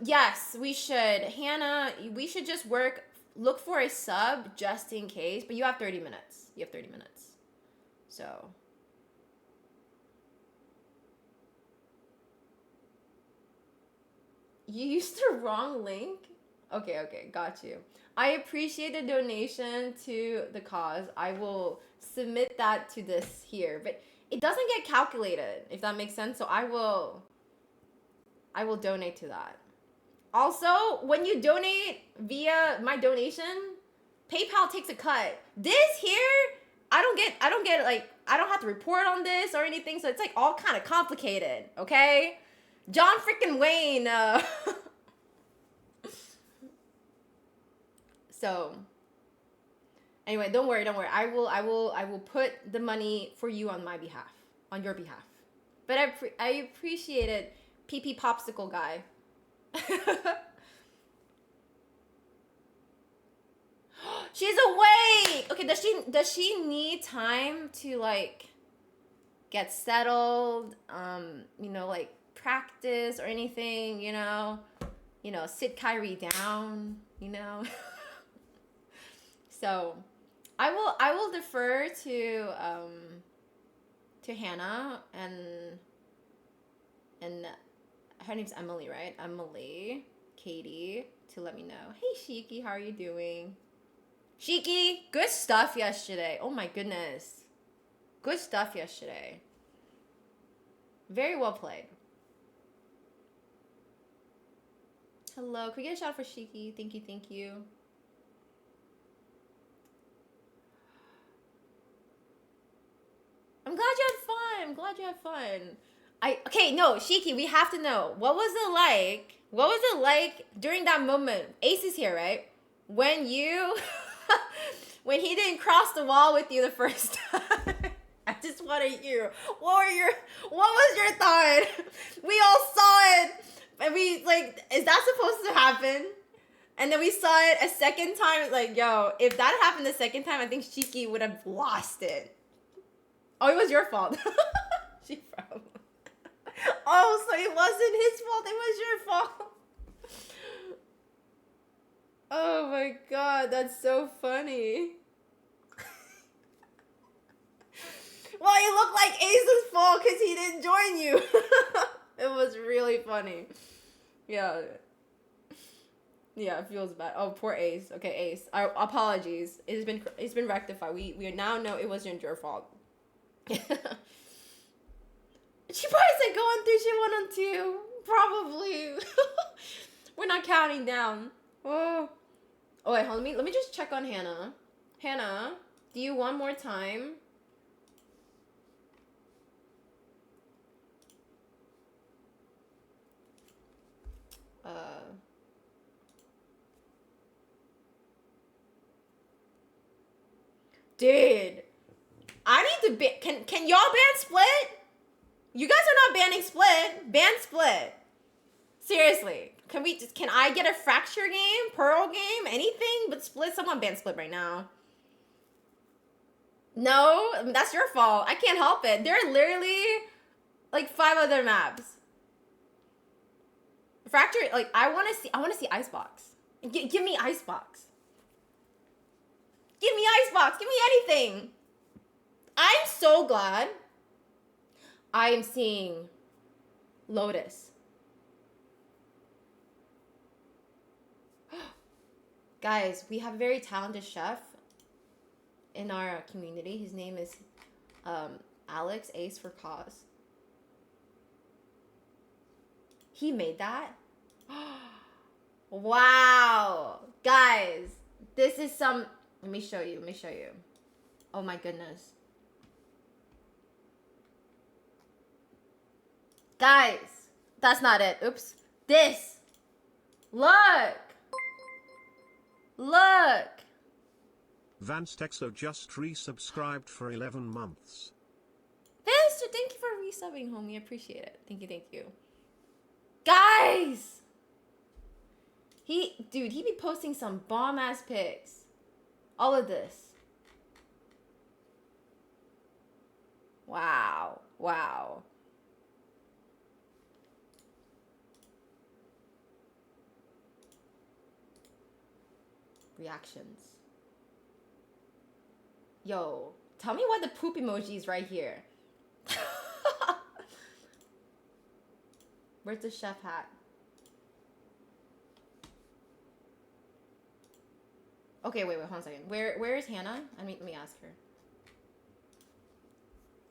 Yes, we should. Hannah, we should just look for a sub just in case, but you have 30 minutes. So. You used the wrong link? Okay, got you. I appreciate the donation to the cause. I will submit that to this here, but it doesn't get calculated, if that makes sense, so I will donate to that. Also, when you donate via my donation, PayPal takes a cut. This here, I don't get like, I don't have to report on this or anything, so it's like all kind of complicated, okay? John freaking Wayne, So, anyway, don't worry. I will put the money for you on your behalf. But I appreciate it, PP Popsicle guy. She's awake. Okay, does she need time to like get settled? Like practice or anything? Sit Kyrie down. So, I will defer to Hannah and her name's Emily, right? Emily, Katie, to let me know. Hey, Shiki, how are you doing? Shiki, good stuff yesterday. Oh my goodness. Good stuff yesterday. Very well played. Hello, can we get a shout out for Shiki? Thank you. I'm glad you had fun. Shiki, we have to know. What was it like during that moment? Ace is here, right? When when he didn't cross the wall with you the first time. I just want to hear. What was your thought? We all saw it. And we, is that supposed to happen? And then we saw it a second time. Like, yo, if that happened the second time, I think Shiki would have lost it. Oh, it was your fault. She frowned. Oh, so it wasn't his fault. It was your fault. Oh my god, that's so funny. Well, you look like Ace's fault because he didn't join you. It was really funny. Yeah. Yeah, it feels bad. Oh, poor Ace. Okay, Ace. Our apologies. It's been rectified. We now know it wasn't your fault. She probably said go on 3, she went on 2. Probably. We're not counting down. Oh. Oh wait, hold on. Let me just check on Hannah. Hannah, do you one more time? Dude, I need to ban. Can y'all ban Split? You guys are not banning Split. Ban Split. Seriously, can I get a Fracture game, Pearl game, anything but Split? Someone ban Split right now. No, that's your fault. I can't help it. There are literally like 5 other maps. Fracture, like I want to see Icebox. Give me Icebox. Give me Icebox. Give me anything. I'm so glad I am seeing Lotus. Guys, we have a very talented chef in our community. His name is Alex Ace for Cause. He made that? Wow. Guys, this is some... Let me show you. Oh my goodness. Guys, that's not it. Oops. This. Look. Vance Texo just resubscribed for 11 months. Vance, thank you for resubbing, homie. I appreciate it. Thank you. Guys! He be posting some bomb-ass pics. All of this. Wow. Reactions. Yo, tell me why the poop emoji is right here. Where's the chef hat? Okay, wait, hold on a second. Where is Hannah? Let me ask her.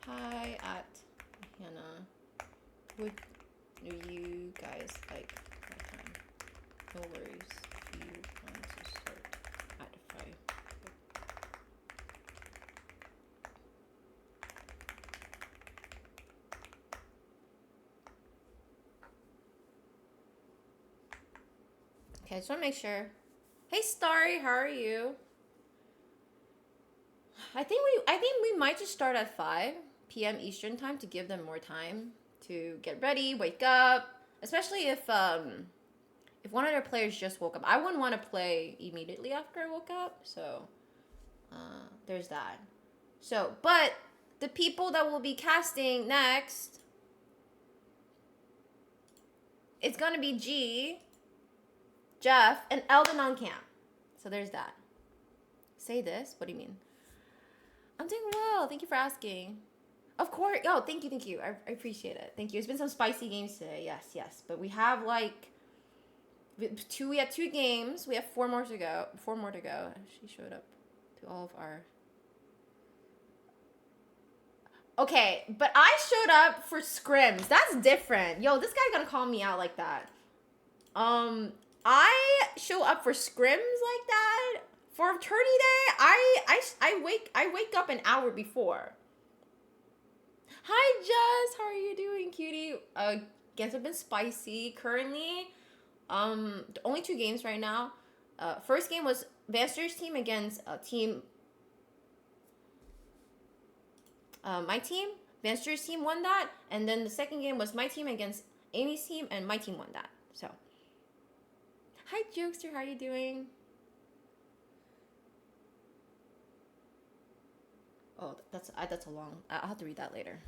Hi at Hannah. Would you guys like my time? No worries. If you want to start at 5. Okay, I just want to make sure. Hey Starry, how are you? I think we might just start at 5 p.m. Eastern time to give them more time to get ready, wake up, especially if one of their players just woke up. I wouldn't want to play immediately after I woke up, so there's that. So, but the people that will be casting next, it's gonna be G, Jeff, and Eldon on camp. So there's that. Say this. What do you mean? I'm doing well. Thank you for asking. Of course. Oh, thank you. I appreciate it. Thank you. It's been some spicy games today. Yes. But we have we have 2 games. We have 4 more to go. She showed up to all of our... Okay, but I showed up for scrims. That's different. Yo, this guy's gonna call me out like that. I show up for scrims like that. For attorney day, I wake up an hour before. Hi Jess, how are you doing, cutie? Games have been spicy currently. Only 2 games right now. First game was Vanster's team against my team. Vanster's team won that, and then the second game was my team against Amy's team, and my team won that. So, hi Jokester, how are you doing? Oh, that's a long... I'll have to read that later.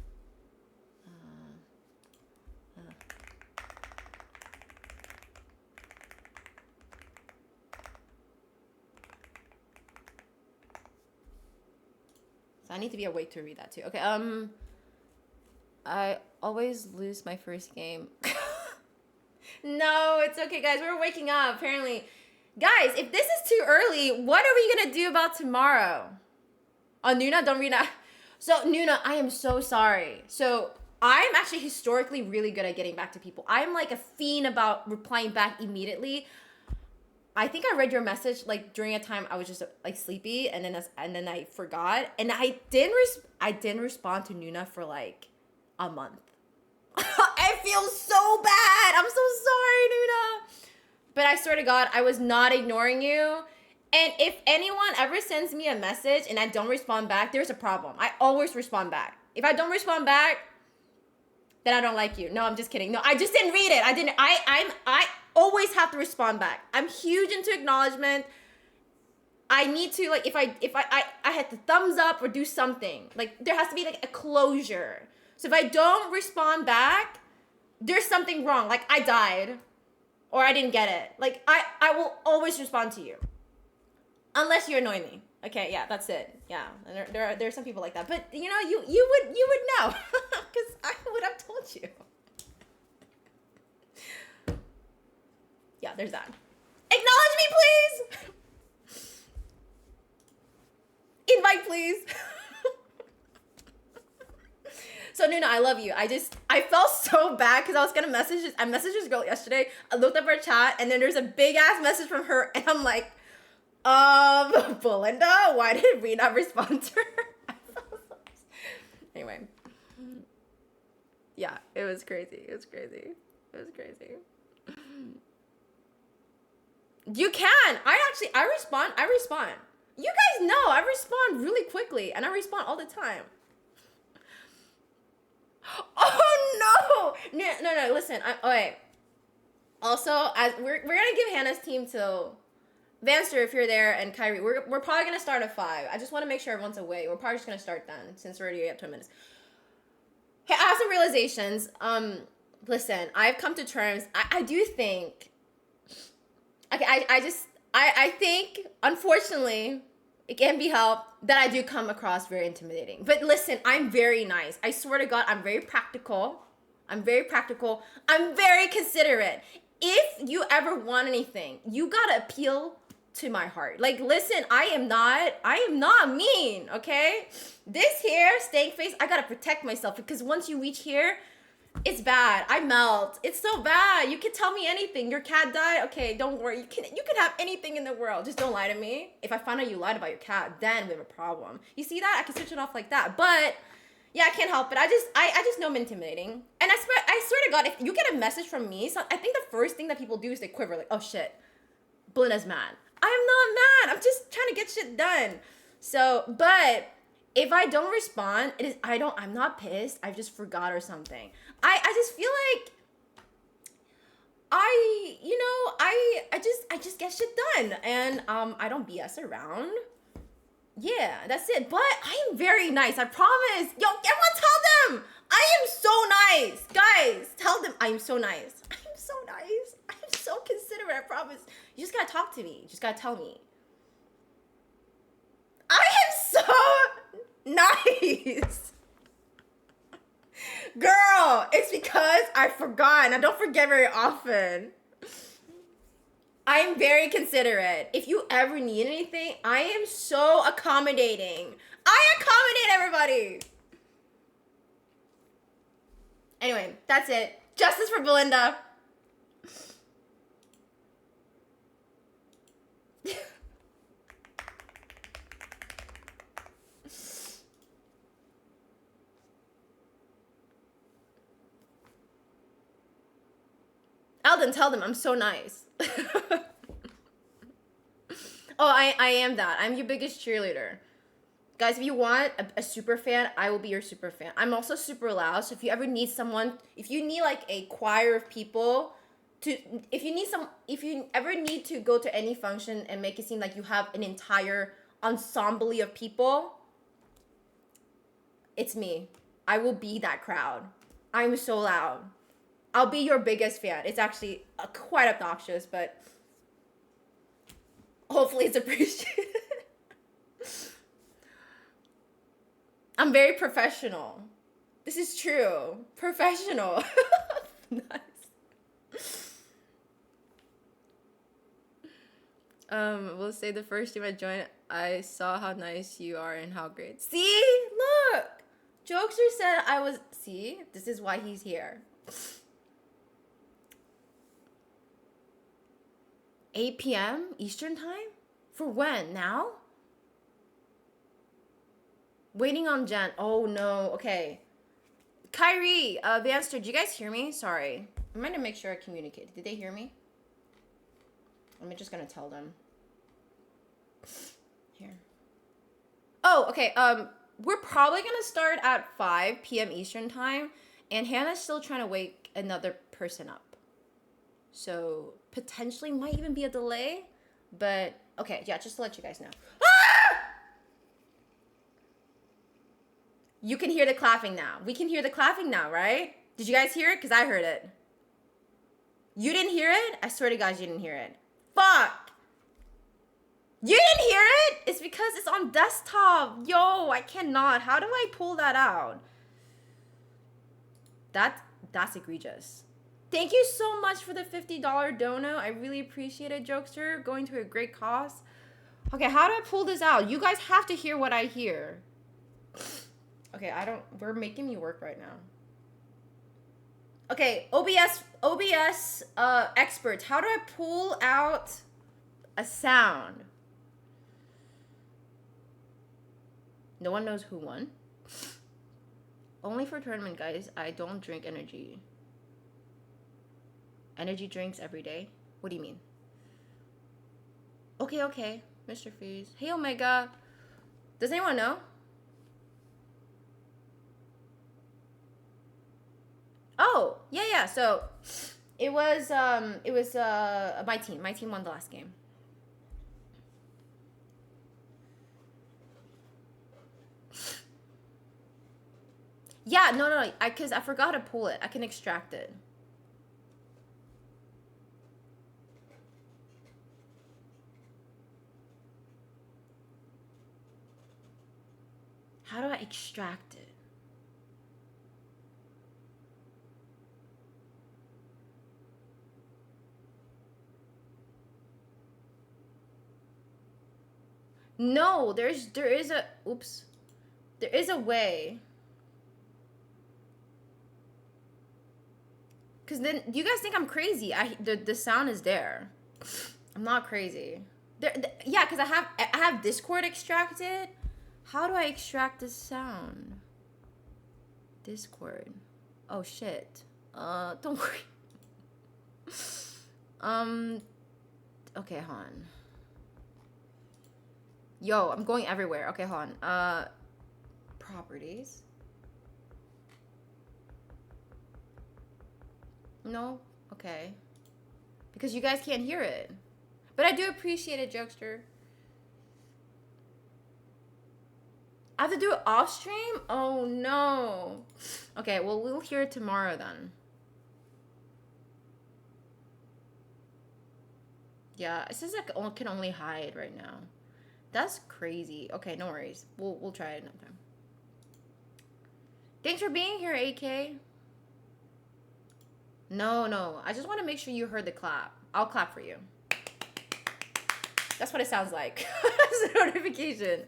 I need to be awake to read that too. Okay, I always lose my first game. No, it's okay, guys. We're waking up, apparently. Guys, if this is too early, what are we gonna do about tomorrow? Oh, Nuna, don't read that. So, Nuna, I am so sorry. So, I'm actually historically really good at getting back to people. I'm like a fiend about replying back immediately. I think I read your message like during a time I was just like sleepy, and then I forgot, and I didn't respond to Nuna for like a month. I feel so bad. I'm so sorry, Nuna. But I swear to God, I was not ignoring you. And if anyone ever sends me a message and I don't respond back, there's a problem. I always respond back. If I don't respond back, then I don't like you. No, I'm just kidding. No, I just didn't read it. I always have to respond back. I'm huge into acknowledgement. I need to, like, if I had to thumbs up or do something. Like, there has to be like a closure. So if I don't respond back, there's something wrong. Like, I died or I didn't get it. Like, I will always respond to you. Unless you annoy me. Okay, yeah, that's it. Yeah, and there are some people like that. But, you know, you would know. Because I would have told you. Yeah, there's that. Acknowledge me, please! Invite, please. So, Nuna, I love you. I felt so bad because I was gonna I messaged this girl yesterday. I looked up her chat, and then there's a big ass message from her, and I'm like, Belinda, why did we not respond to her? Anyway. Yeah, it was crazy. It was crazy. You can. I respond. You guys know I respond really quickly, and I respond all the time. Oh no! No. Listen. Okay. Also, as we're gonna give Hannah's team till Vanster, if you're there, and Kyrie. We're probably gonna start at 5. I just want to make sure everyone's away. We're probably just gonna start then, since we're already at 10 minutes. Hey, I have some realizations. Listen, I've come to terms. I do think. Okay, I think, unfortunately, it can be helped that I do come across very intimidating. But listen, I'm very nice. I swear to God, I'm very practical. I'm very considerate. If you ever want anything, you gotta appeal to my heart. Like, listen, I am not mean, okay? This here, stank face, I gotta protect myself, because once you reach here, it's bad. I melt. It's so bad. You can tell me anything. Your cat died. Okay, don't worry. You can have anything in the world. Just don't lie to me. If I find out you lied about your cat, then we have a problem. You see that? I can switch it off like that. But yeah, I can't help it. I just know I'm intimidating. And I swear to God, if you get a message from me, so I think the first thing that people do is they quiver, like, oh shit, Belinda's mad. I am not mad. I'm just trying to get shit done. So, but if I don't respond, I'm not pissed. I just forgot or something. I just feel like I just get shit done, and I don't BS around. Yeah, that's it. But I am very nice. I promise. Yo, everyone tell them I am so nice. Guys, tell them I am so nice. I am so nice. I am so considerate. I promise. You just gotta talk to me. You just gotta tell me. I am so nice. Girl, it's because I forgot, and I don't forget very often. I'm very considerate. If you ever need anything, I am so accommodating. I accommodate everybody. Anyway, that's it. Justice for Belinda. Alden, tell them I'm so nice. Oh, I am that. I'm your biggest cheerleader. Guys, if you want a super fan, I will be your super fan. I'm also super loud, so if you ever need someone, if you need like a choir of people if you ever need to go to any function and make it seem like you have an entire ensemble of people, it's me. I will be that crowd. I'm so loud. I'll be your biggest fan. It's actually quite obnoxious, but hopefully it's appreciated. I'm very professional. This is true. Professional. Nice. We'll say the first time I joined, I saw how nice you are and how great. See? Look! Jokester said I was... See? This is why he's here. 8 p.m. Eastern time? For when? Now? Waiting on Jen. Oh no. Okay. Kyrie, Vanster, do you guys hear me? Sorry. I'm going to make sure I communicate. Did they hear me? I'm just going to tell them. Here. Oh, okay. We're probably going to start at 5 p.m. Eastern time. And Hannah's still trying to wake another person up. So, potentially might even be a delay. But, okay. Yeah, just to let you guys know. Ah! You can hear the clapping now. We can hear the clapping now, right? Did you guys hear it? Because I heard it. You didn't hear it? I swear to God, you didn't hear it. Fuck! You didn't hear it? It's because it's on desktop. Yo, I cannot. How do I pull that out? That's egregious. Thank you so much for the $50 dono. I really appreciate it, Jokester. Going to a great cause. Okay, how do I pull this out? You guys have to hear what I hear. Okay, we're making me work right now. Okay, OBS experts, how do I pull out a sound? No one knows who won. Only for tournament, guys. I don't drink energy. Energy drinks every day? What do you mean? Okay, Mr. Freeze. Hey, Omega. Does anyone know? Oh, yeah. So it was my team. My team won the last game. Yeah, no. Cause I forgot to pull it. I can extract it. How do I extract it? No, there is a way. Cause then you guys think I'm crazy. The sound is there. I'm not crazy. Yeah, cause I have Discord extracted. How do I extract the sound? Discord. Oh shit. Don't worry. Okay, hold on. Yo, I'm going everywhere. Okay, hold on. Properties. No? Okay. Because you guys can't hear it. But I do appreciate it, Jokester. I have to do it off stream? Oh, no. Okay, well, we'll hear it tomorrow then. Yeah, it says I can only hide right now. That's crazy. Okay, no worries. We'll try it another time. Thanks for being here, AK. No. I just want to make sure you heard the clap. I'll clap for you. That's what it sounds like. It's a notification.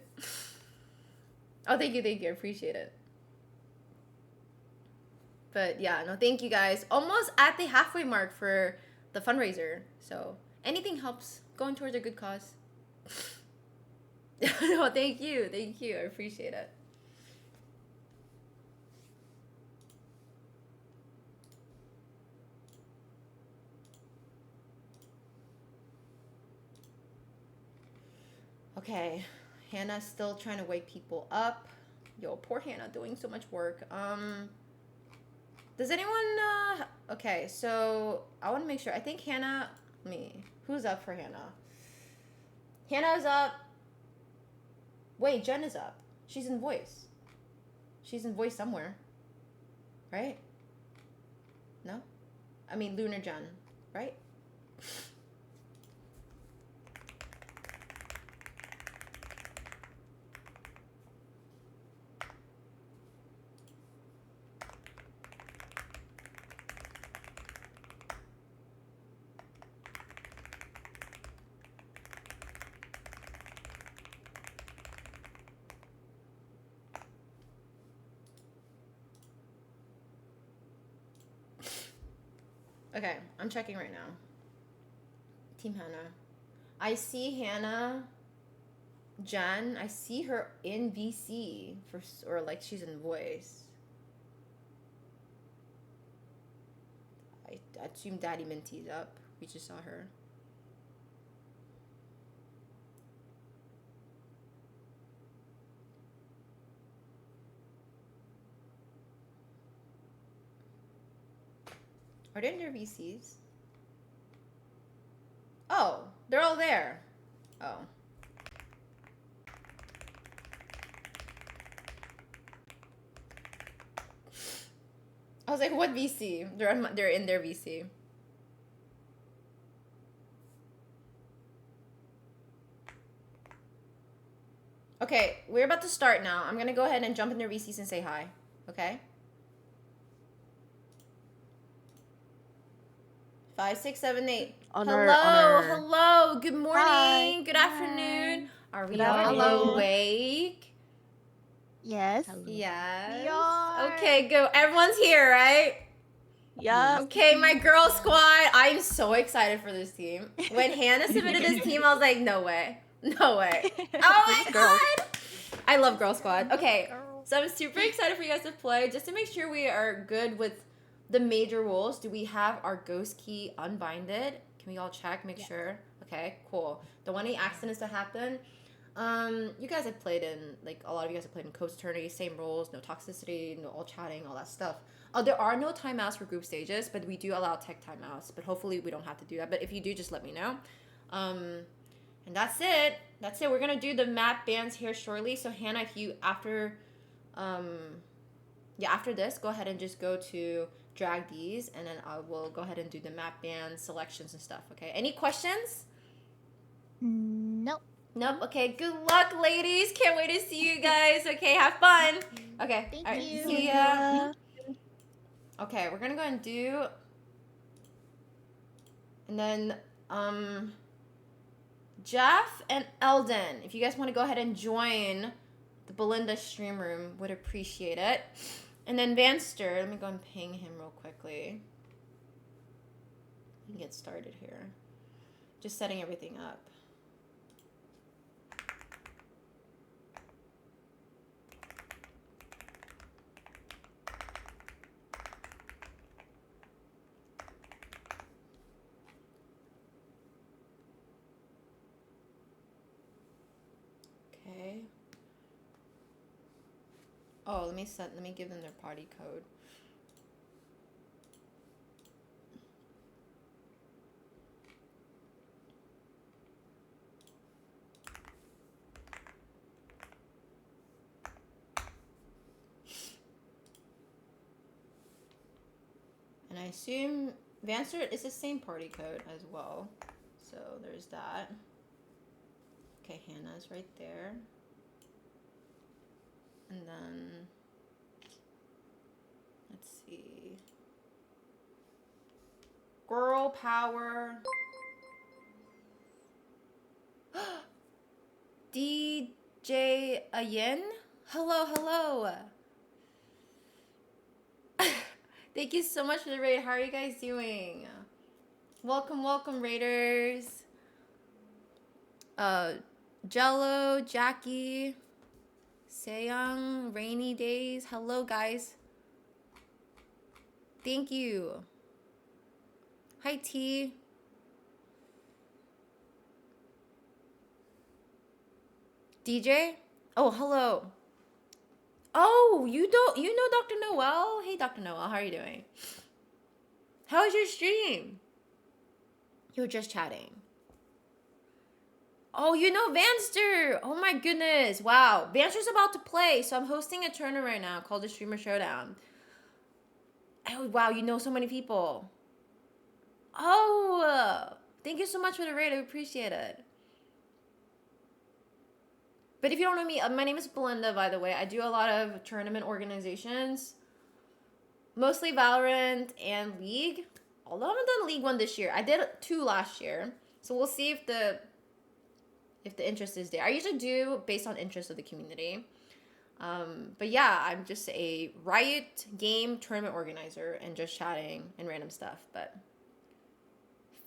Oh, thank you. I appreciate it. But yeah, no, thank you guys. Almost at the halfway mark for the fundraiser. So anything helps. Going towards a good cause. No, thank you. I appreciate it. Okay, Hannah's still trying to wake people up. Yo, poor Hannah doing so much work. Does anyone, okay, so I want to make sure. I think Hannah, who's up for Hannah? Hannah's up. Wait, Jen is up. She's in voice. She's in voice somewhere. Right? No? I mean, Lunar Jen, right? Okay, I'm checking right now. Team Hannah. I see Hannah. Jen, I see her in VC or like she's in voice. I assume Daddy Minty's up. We just saw her. Are they in their VCs? Oh, they're all there. Oh. I was like, what VC? They're in their VC. Okay, we're about to start now. I'm gonna go ahead and jump in their VCs and say hi. Okay? 5, 6, 7, 8. Hello. Good morning. Hi. Good afternoon. Are we Good all afternoon. awake? Yes. Yes. We are. Okay, go. Everyone's here, right? Yeah. Okay, my girl squad. I'm so excited for this team. When Hannah submitted this team, I was like, no way. No way. Oh my god. I love Girl Squad. Okay, so I'm super excited for you guys to play. Just to make sure we are good with the major rules, do we have our ghost key unbinded? Can we all check, make sure? Okay, cool. Don't want any accidents to happen. You guys have played in, like, a lot of you guys have played in Coast Eternity, same rules, no toxicity, no all chatting, all that stuff. There are no timeouts for group stages, but we do allow tech timeouts, but hopefully we don't have to do that. But if you do, just let me know. And that's it. That's it. We're gonna do the map bans here shortly. So Hannah, if you after this, go ahead and just go to drag these, and then I will go ahead and do the map ban selections and stuff. Okay. Any questions? Nope. Nope. Okay. Good luck, ladies. Can't wait to see you guys. Okay. Have fun. Okay. Thank All right, you. see ya. Okay. We're gonna go and do, and then Jeff and Eldon, if you guys want to go ahead and join the Belinda stream room, would appreciate it. And then Vanster, let me go and ping him real quickly. We can get started here. Just setting everything up. Okay. Oh, let me give them their party code. And I assume Vanster is the same party code as well. So there's that. Okay, Hannah's right there. And then, let's see. Girl power. DJ Ayen? Hello. Thank you so much for the raid. How are you guys doing? Welcome, raiders. Jello, Jackie, Seyang, Rainy Days. Hello, guys. Thank you. Hi, T. DJ? Oh, hello. Oh, you know Dr. Noel? Hey, Dr. Noel, how are you doing? How was your stream? You were just chatting. Oh, you know Vanster. Oh my goodness. Wow. Vanster's about to play. So I'm hosting a tournament right now called the Streamer Showdown. Oh, wow. You know so many people. Oh, thank you so much for the raid. I appreciate it. But if you don't know me, my name is Belinda, by the way. I do a lot of tournament organizations. Mostly Valorant and League. Although I haven't done League 1 this year. I did 2 last year. So we'll see if the interest is there. I usually do based on interest of the community. But yeah, I'm just a Riot game tournament organizer and just chatting and random stuff. But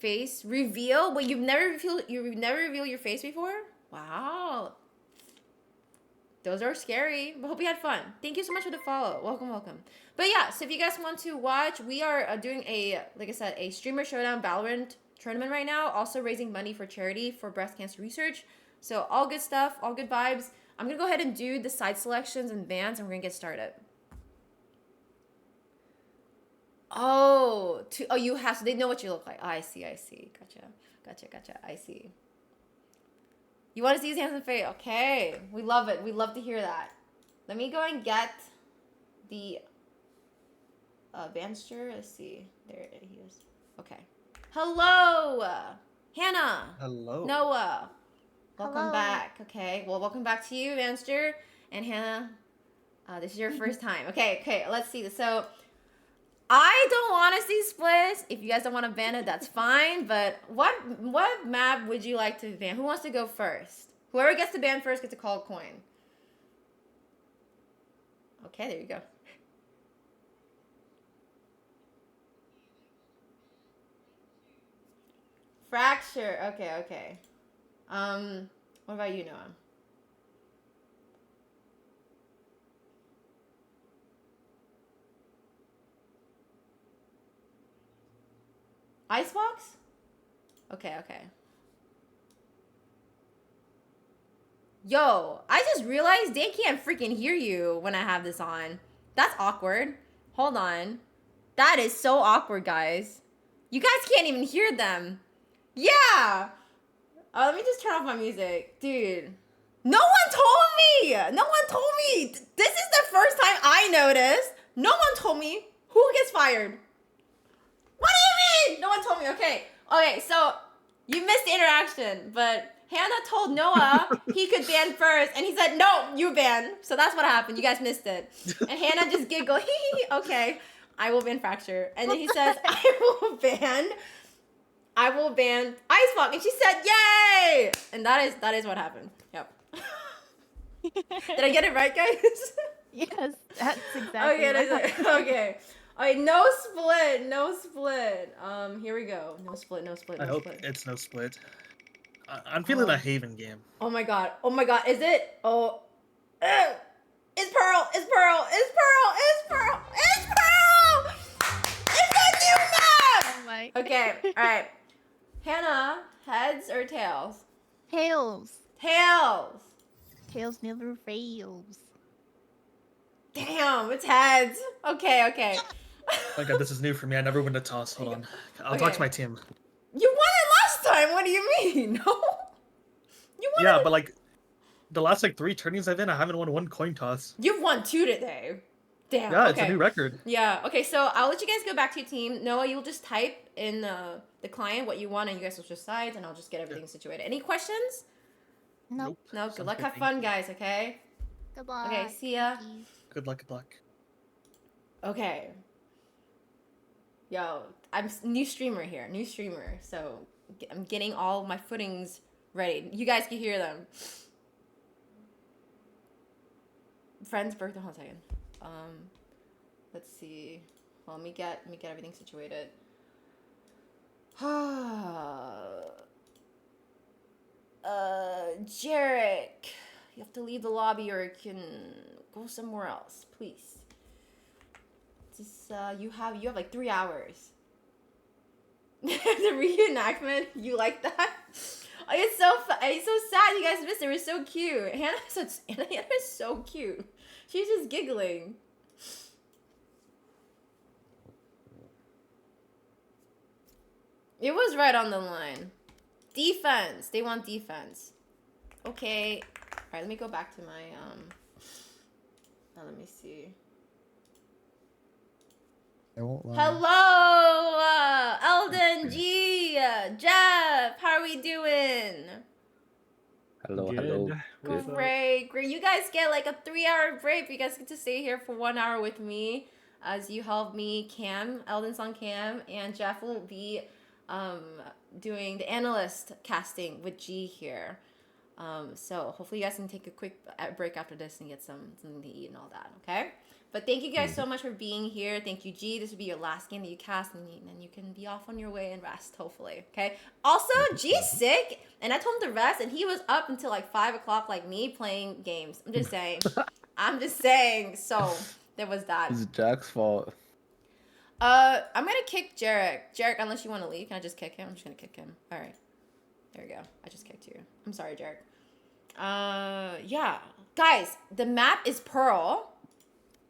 face reveal. Wait, you've never revealed your face before? Wow. Those are scary, but hope you had fun. Thank you so much for the follow. Welcome, welcome. But yeah, so if you guys want to watch, we are doing a, like I said, a Streamer Showdown Valorant tournament right now. Also raising money for charity for breast cancer research. So all good stuff, all good vibes. I'm going to go ahead and do the side selections and bans, and we're going to get started. Oh, you have, so they know what you look like. Oh, I see. Gotcha. I see. You want to see his hands and face? Okay. We love it. We love to hear that. Let me go and get the Banster. Let's see. There he is. Okay. Hello, Hannah. Hello. Noah. Welcome Hello. back. Okay. Well, welcome back to you, Banster. And Hannah, this is your first time. Okay. Let's see. So, I don't want to see splits. If you guys don't want to ban it, that's fine. But what map would you like to ban? Who wants to go first? Whoever gets to ban first gets to call a coin. Okay, there you go. Fracture. Okay. What about you, Noah? Icebox? Okay. Yo, I just realized they can't freaking hear you when I have this on. That's awkward. Hold on. That is so awkward, guys. You guys can't even hear them. Yeah. Let me just turn off my music. Dude. No one told me. This is the first time I noticed. No one told me. Who gets fired? What do you mean? No one told me. Okay, so you missed the interaction, but Hannah told Noah he could ban first, and he said, no, you ban. So that's what happened. You guys missed it. And Hannah just giggled. Okay, I will ban Fracture. And then he says, I will ban Icebox. And she said, yay! And that is what happened. Yep. Did I get it right, guys? Yes, that's exactly Okay, okay. Alright, no split. Here we go. No split. I hope it's no split. I'm feeling a Haven game. Oh my god, is it? Oh. It's Pearl! It's a new map! Oh my. Okay, alright. Hannah, heads or tails? Tails. Tails never fails. Damn, it's heads. Okay. Oh my god, this is new for me. I never win a toss. Hold on. I'll talk to my team. You won it last time. What do you mean? No. You won. Yeah, but like the last 3 turnings I've been, I haven't won one coin toss. You've won 2 today. Damn. Yeah, okay. it's a new record. Yeah. Okay. So I'll let you guys go back to your team. Noah, you'll just type in the client what you want, and you guys will switch sides, and I'll just get everything situated. Any questions? Nope. No. Good Sounds luck. good, Have fun, guys. Okay. Good luck. Okay. See ya. Good luck. Okay. Yo, I'm new streamer here. So I'm getting all my footings ready. You guys can hear them. Friend's birthday. Hold on a second. Let's see. Well, let me get everything situated. Jarek, you have to leave the lobby or you can go somewhere else, please. Just you have 3 hours. The reenactment, you like that? Oh, it's so sad you guys missed it. It was so cute. Hannah is so cute. She's just giggling. It was right on the line. Defense. They want defense. Okay. All right, let me go back to my let me see. I won't lie. Hello, Eldon, G, Jeff. How are we doing? Hello. Great. You guys get a 3-hour break. You guys get to stay here for 1 hour with me as you help me cam, Eldon's on cam, and Jeff will be doing the analyst casting with G here. So hopefully you guys can take a quick break after this and get something to eat and all that, okay? But thank you guys so much for being here. Thank you, G. This will be your last game that you cast, and then you can be off on your way and rest, hopefully, okay? Also, G's sick, and I told him to rest, and he was up until like 5 o'clock like me playing games. I'm just saying. I'm just saying. So there was that. It's Jack's fault. I'm gonna kick Jarek. Jarek, unless you want to leave, can I just kick him? I'm just gonna kick him. All right. There we go. I just kicked you. I'm sorry, Jarek. Yeah. Guys, the map is Pearl.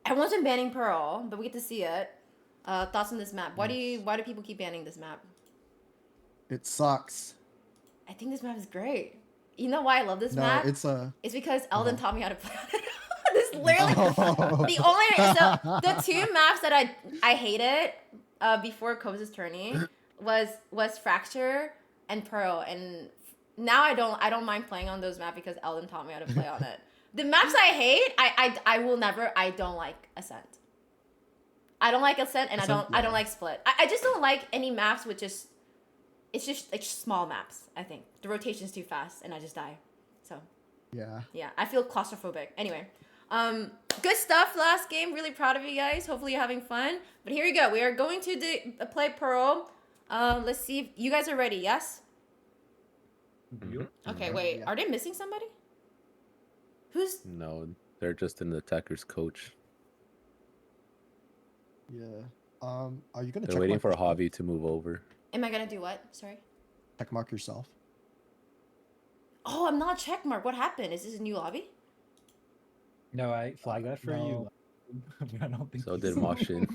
Everyone's been banning Pearl, but we get to see it. Thoughts on this map? Why do people keep banning this map? It sucks. I think this map is great. You know why I love this map? It's because Eldon taught me how to play on it. This literally the only the two maps that I hated before Kobe's tourney was Fracture and Pearl, and now I don't mind playing on those maps because Eldon taught me how to play on it. The maps I hate, I don't like Ascent. I don't like Ascent, and I don't like Split. I just don't like any maps with it's just like small maps. I think the rotation's too fast, and I just die. So yeah, I feel claustrophobic. Anyway, good stuff last game. Really proud of you guys. Hopefully you're having fun. But here we go. We are going to play Pearl. Let's see if you guys are ready. Yes. Okay. Wait. Are they missing somebody? Who's? No, they're just an attacker's coach. Yeah. Are you gonna? They're waiting for Javi to move over. Am I gonna do what? Sorry. Checkmark yourself. Oh, I'm not checkmark. What happened? Is this a new lobby? No, I flagged that for you. I don't think so. Did Moshin.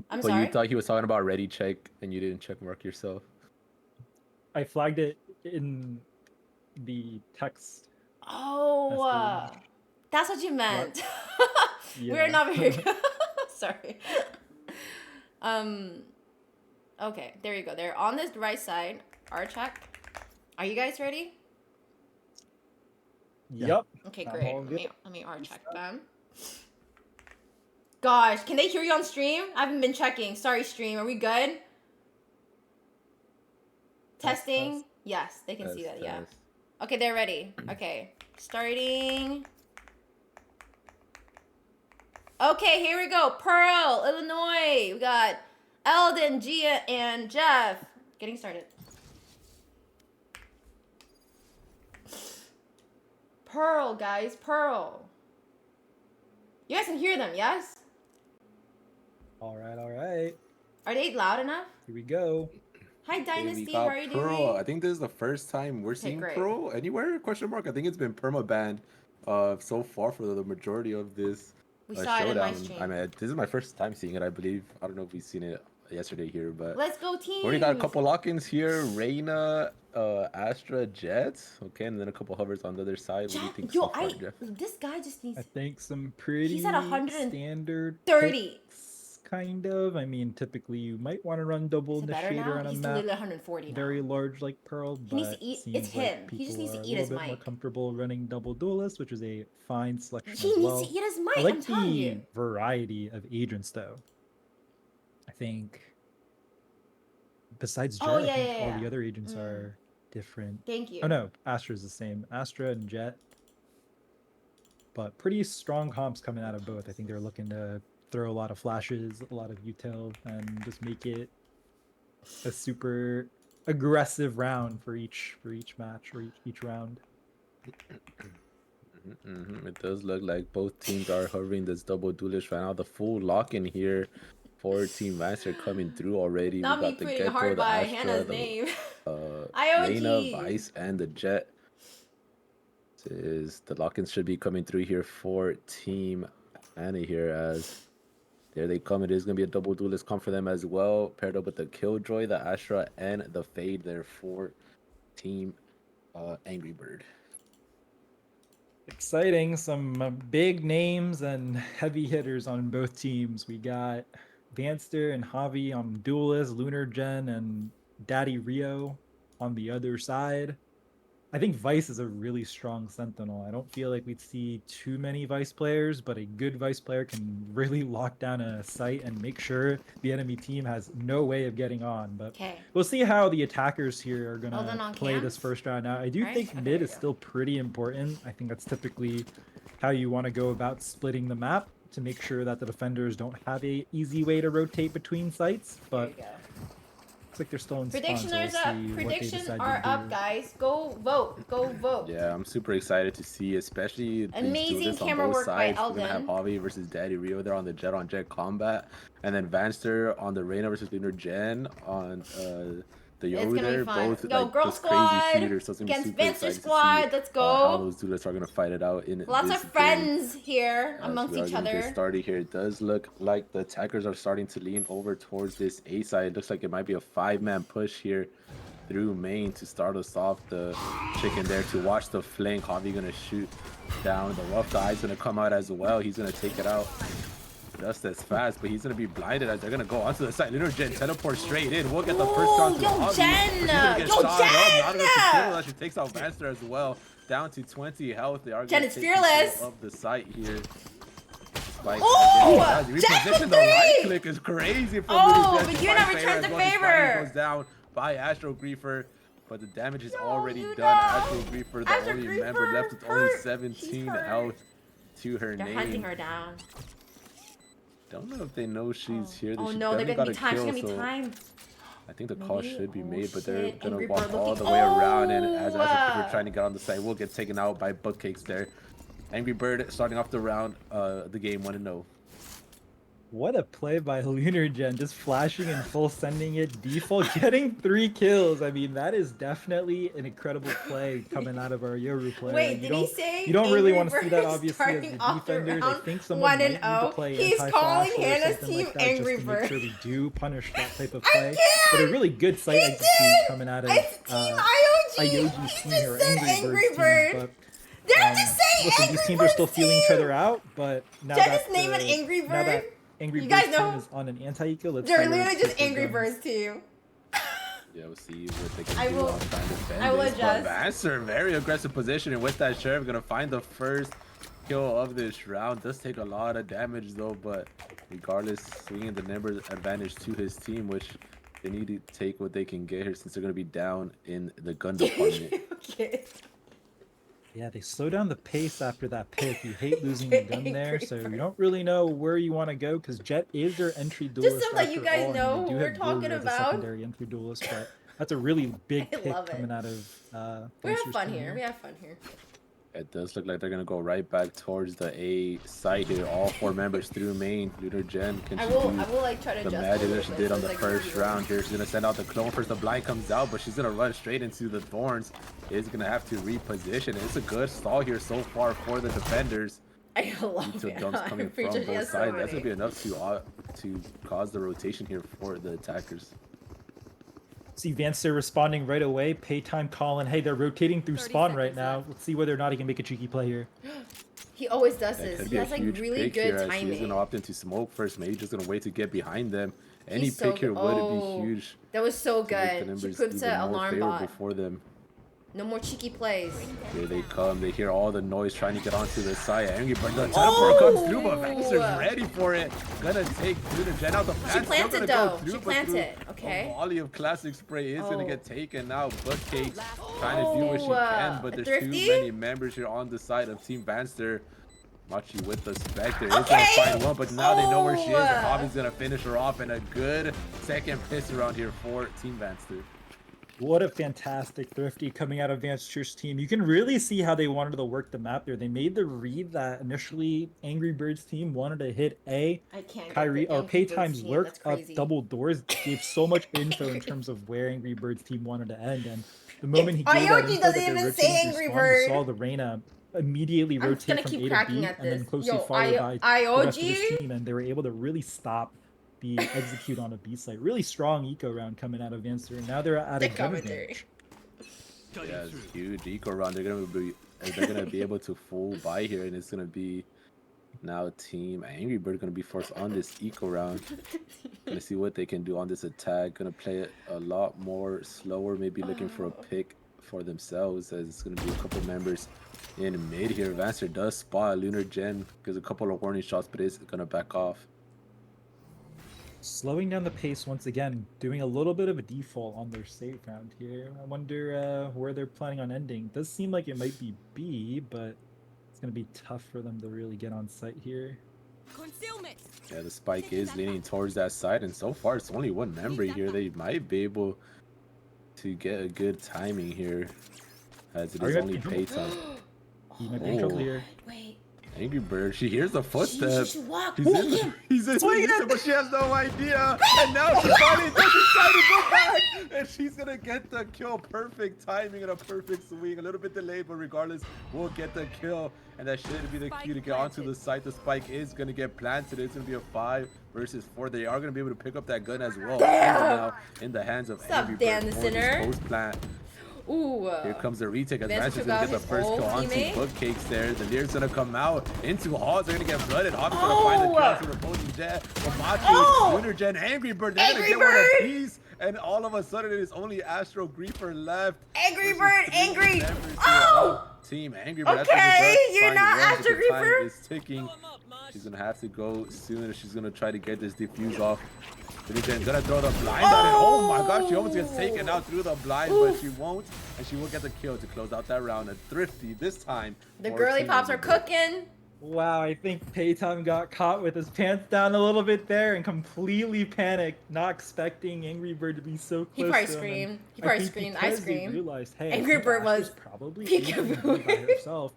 I'm but sorry. You thought he was talking about ready check, and you didn't checkmark yourself. I flagged it in the text. Oh, that's what you meant. Yeah. We're not very good. Sorry. Okay, there you go. They're on this right side. R check. Are you guys ready? Yep. Okay, great. Let me R check them. Gosh, can they hear you on stream? I haven't been checking. Sorry, stream. Are we good? Testing. Test. Yes, they can see that. Yeah. Okay, they're ready. Okay, starting. Okay, here we go. Pearl, Illinois. We got Eldon, Gia, and Jeff. Getting started. Pearl, guys. Pearl. You guys can hear them, yes? All right. Are they loud enough? Here we go. Hi, Dynasty. We How got are you Pearl. doing? I think this is the first time we're seeing great. Pearl anywhere? Question mark. I think it's been permabanned so far for the majority of this We saw it in my showdown. stream. I mean, this is my first time seeing it, I believe. I don't know if we've seen it yesterday here, but Let's go, team. we already got a couple lock-ins here. Reina, Astra, Jets. Okay, and then a couple hovers on the other side. What do you think so far, Jeff? This guy just needs. I think some pretty He's at 130. standard 30. picks, kind of. I mean, typically you might want to run double Is it better now? initiator on a He's map. literally 140 now. Very large like Pearl, but He needs to eat. seems It's like him. He just people needs to are eat a his little bit more mic. comfortable running double duelist, which is a fine selection He as needs well. to eat his mic. I like I'm telling the you. variety of agents, though. I think besides Jet, Oh, I yeah, think yeah, all yeah. the other agents are different. Thank you. Oh no, Astra's the same. Astra and Jet. But pretty strong comps coming out of both. I think they're looking to throw a lot of flashes, a lot of util, and just make it a super aggressive round for each match or each round. It does look like both teams are hovering this double duelist right now. The full lock-in here for Team Master coming through already. Not we me got the putting Gecko, hard the by Astra, Hannah's the name. Reina, IOG. Vice, and the Jet. The lock-ins should be coming through here for Team Anna here as there they come. It is going to be a double duelist comp for them as well, paired up with the Killjoy, the Astra, and the Fade there for Team Angry Bird. Exciting. Some big names and heavy hitters on both teams. We got Vanster and Javi on Duelist, Lunar Gen, and Daddy Rio on the other side. I think Vice is a really strong Sentinel. I don't feel like we'd see too many Vice players, but a good Vice player can really lock down a site and make sure the enemy team has no way of getting on. But we'll see how the attackers here are going to play this first round out. I do think mid is still pretty important. I think that's typically how you want to go about splitting the map to make sure that the defenders don't have a easy way to rotate between sites. But looks like they're still in Predictions spawn, so are we'll see up. what they Predictions decide are to up, do. guys. Go vote. Go vote. Yeah, I'm super excited to see, especially Amazing these duelists on camera both work by sides. We're gonna have Alden. Javi versus Daddy Rio there on the Jet combat, and then Vanster on the Reyna versus Lunar Jen on the Yoru there. Both Yo, like Girl just Squad crazy shooters, so it's gonna be against super Venture excited Squad. to see Let's how go. those duelists are gonna fight it out in Lots this of friends here game. amongst We are each gonna get other. started here. It does look like the attackers are starting to lean over towards this A side. It looks like it might be a 5-man push here through main to start us off. The chicken there to watch the flank. Javi gonna shoot down. The rough guy's gonna come out as well. He's gonna take it out just as fast, but he's gonna be blinded as they're gonna go onto the side. Little Jen teleport straight in. We'll get the first count to Javi. He's gonna get shot up. Not enough to kill as she takes out Vanster as well. Down to 20 health. They are Jen gonna is take fearless. control of the site here. Oh, reposition the right click is crazy from but Yuna returns the favor. Goes down by Astro Griefer, but the damage is already done. Astro Griefer, the only member left with only 17 health to her They're name. hunting her down. Don't know if they know she's here. Oh no, they're gonna be timed. She's gonna be so timed. I think the call should be made, but they're shit. gonna Angry walk Bird all the looking- way around, and as Astro Griefer trying to get on the side, will get taken out by Bookcakes there. Angry Bird starting off the round, the game 1-0. What a play by Lunar Gen, just flashing and full sending it default, getting 3 kills. I mean, that is definitely an incredible play coming out of our Yoru player. Wait, did he say you don't really want to Angry see that, Bird obviously, as the starting off the defenders. I round think someone might need to 1-0? play He's anti-flash calling or Hannah's something team like that, Angry just to make Bird. sure we do punish that type of play. But a really good site execute coming out of IOG's team here, Angry Bird's team. But They're just saying listen, Angry these teams are still Birds feeling each team. other out, but now Did I that just name an Angry now Bird? that Angry You Birds guys know- team is on an anti-eco, let's They're fire literally those just super Angry guns. Birds team. Yeah, we'll see what they can I do will- on trying to defend I will this. But adjust. Vanster, very aggressive position, and with that Sheriff gonna find the first kill of this round. Does take a lot of damage though, but regardless, swinging the number advantage to his team, which they need to take what they can get here since they're gonna be down in the gun department. Okay. Yeah, they slow down the pace after that pick. You hate losing the gun there, so you don't really know where you want to go because Jet is their entry duelist. Just so that you after guys all, and know they do who we're have talking Yoru as a about. secondary entry duelist, but that's a really big I pick love it. coming out of. We have Vanster's fun team here. We have fun here. It does look like they're gonna go right back towards the A side here. All 4 members through main. Lunar Jen can I she will do like try to the adjust magic a that little she bit did so on the it's, like, first really- round here. She's gonna send out the clone first. The blind comes out, but she's gonna run straight into the thorns. Is gonna have to reposition. It's a good stall here so far for the defenders. I love Detail it. jumps I'm coming pretty from sure she both has so sides. That's many. gonna be enough to cause the rotation here for the attackers. See Vanster responding right away. Paytime calling, hey, they're rotating through spawn right now. Let's see whether or not he can make a cheeky play here. He always does That this. could He be a has like huge really pick good here as timing. he's gonna opt into smoke first. Maybe just gonna wait to get behind them. Any He's so pick here good. would Oh, be huge. That was so to make the good. She numbers puts even an more alarm favorable bot. for them. No more cheeky plays. Here they come. They hear all the noise trying to get onto the side. Angry Bird, the teleport comes through, but Vanster's ready for it. Gonna take through the Jen out the path. She plants Still it gonna though. go through, She but plants through it. Okay. A volley of classic spray is gonna Oh. get taken now. Bookcakes trying to do what she can, but there's Thrifty? too many members here on the side of Team Vanster. Machi with the Spectre is Okay. gonna find one, but now they know where she is, and Oh. Hobby's gonna finish her off in a good second piss around here for Team Vanster. What a fantastic Thrifty coming out of Vanster's team. You can really see how they wanted to work the map there. They made the read that initially Angry Birds team wanted to hit A. I can't get Kyrie the or Angry Birds Paytime's team. lurk That's up crazy. double doors gave so much info in terms of where Angry Birds team wanted to end. And the moment he gave that IOG info doesn't that they're even rotating say through Angry spawn, Bird. you saw the Reyna immediately I'm just rotate gonna from keep A to cracking B at and then this. closely Yo, followed by the rest of his IOG? team, and they were able to really stop the execute on a B site. Really strong eco round coming out of Vanster, and now they're at a Dick gun commentary. advantage. Yeah, it's huge eco round. They're gonna be able to full buy here, and it's gonna be now Team Angry Bird gonna be forced on this eco round. Gonna see what they can do on this attack. Gonna play it a lot more slower, maybe looking for a pick for themselves, as it's going to be a couple members in mid here. Vancer does spot Lunar Gen, gives a couple of warning shots, but is going to back off. Slowing down the pace once again, doing a little bit of a default on their safe round here. I wonder where they're planning on ending. Does seem like it might be B, but it's going to be tough for them to really get on site here. Concealment. Yeah, the spike is leaning towards that side, and so far it's only one member here. They might be able to get a good timing here, as it is only paytime. He might be in trouble here. Wait. Angry Bird, she hears the footsteps. He's in but she has no idea. And now she finally does decide to go back. And she's going to get the kill. Perfect timing and a perfect swing. A little bit delayed, but regardless, we'll get the kill. And that should be the cue to get onto the site. The spike is going to get planted. It's going to be a 5 versus 4. They are going to be able to pick up that gun as well. Now in the hands of Angry Bird for this post plant. Ooh. Here comes the retake. Advantage is going to get the first kill onto Bookcakes there. The Lear's going to come out into Halls. They're going to get blooded. Hobby's going to find the kill to the opposing jet. Machi, Lunar Gen, Angry Bird. They're going to get one apiece. And all of a sudden, it is only Astro Griefer left. Angry Bird, angry. Team Angry Bird. Okay, you're not Astro Griefer. Time is ticking. She's going to have to go soon. She's going to try to get this defuse off. Lunar gonna throw the blind out, and oh my gosh, she almost gets taken out through the blind, but she won't, and she will get the kill to close out that round. A thrifty this time. The girly pops are cooking. Wow, I think Paytime got caught with his pants down a little bit there and completely panicked, not expecting Angry Bird to be so close. He probably screamed. He probably screamed. I screamed. Realized, hey, Angry Bird was probably peekaboo by herself.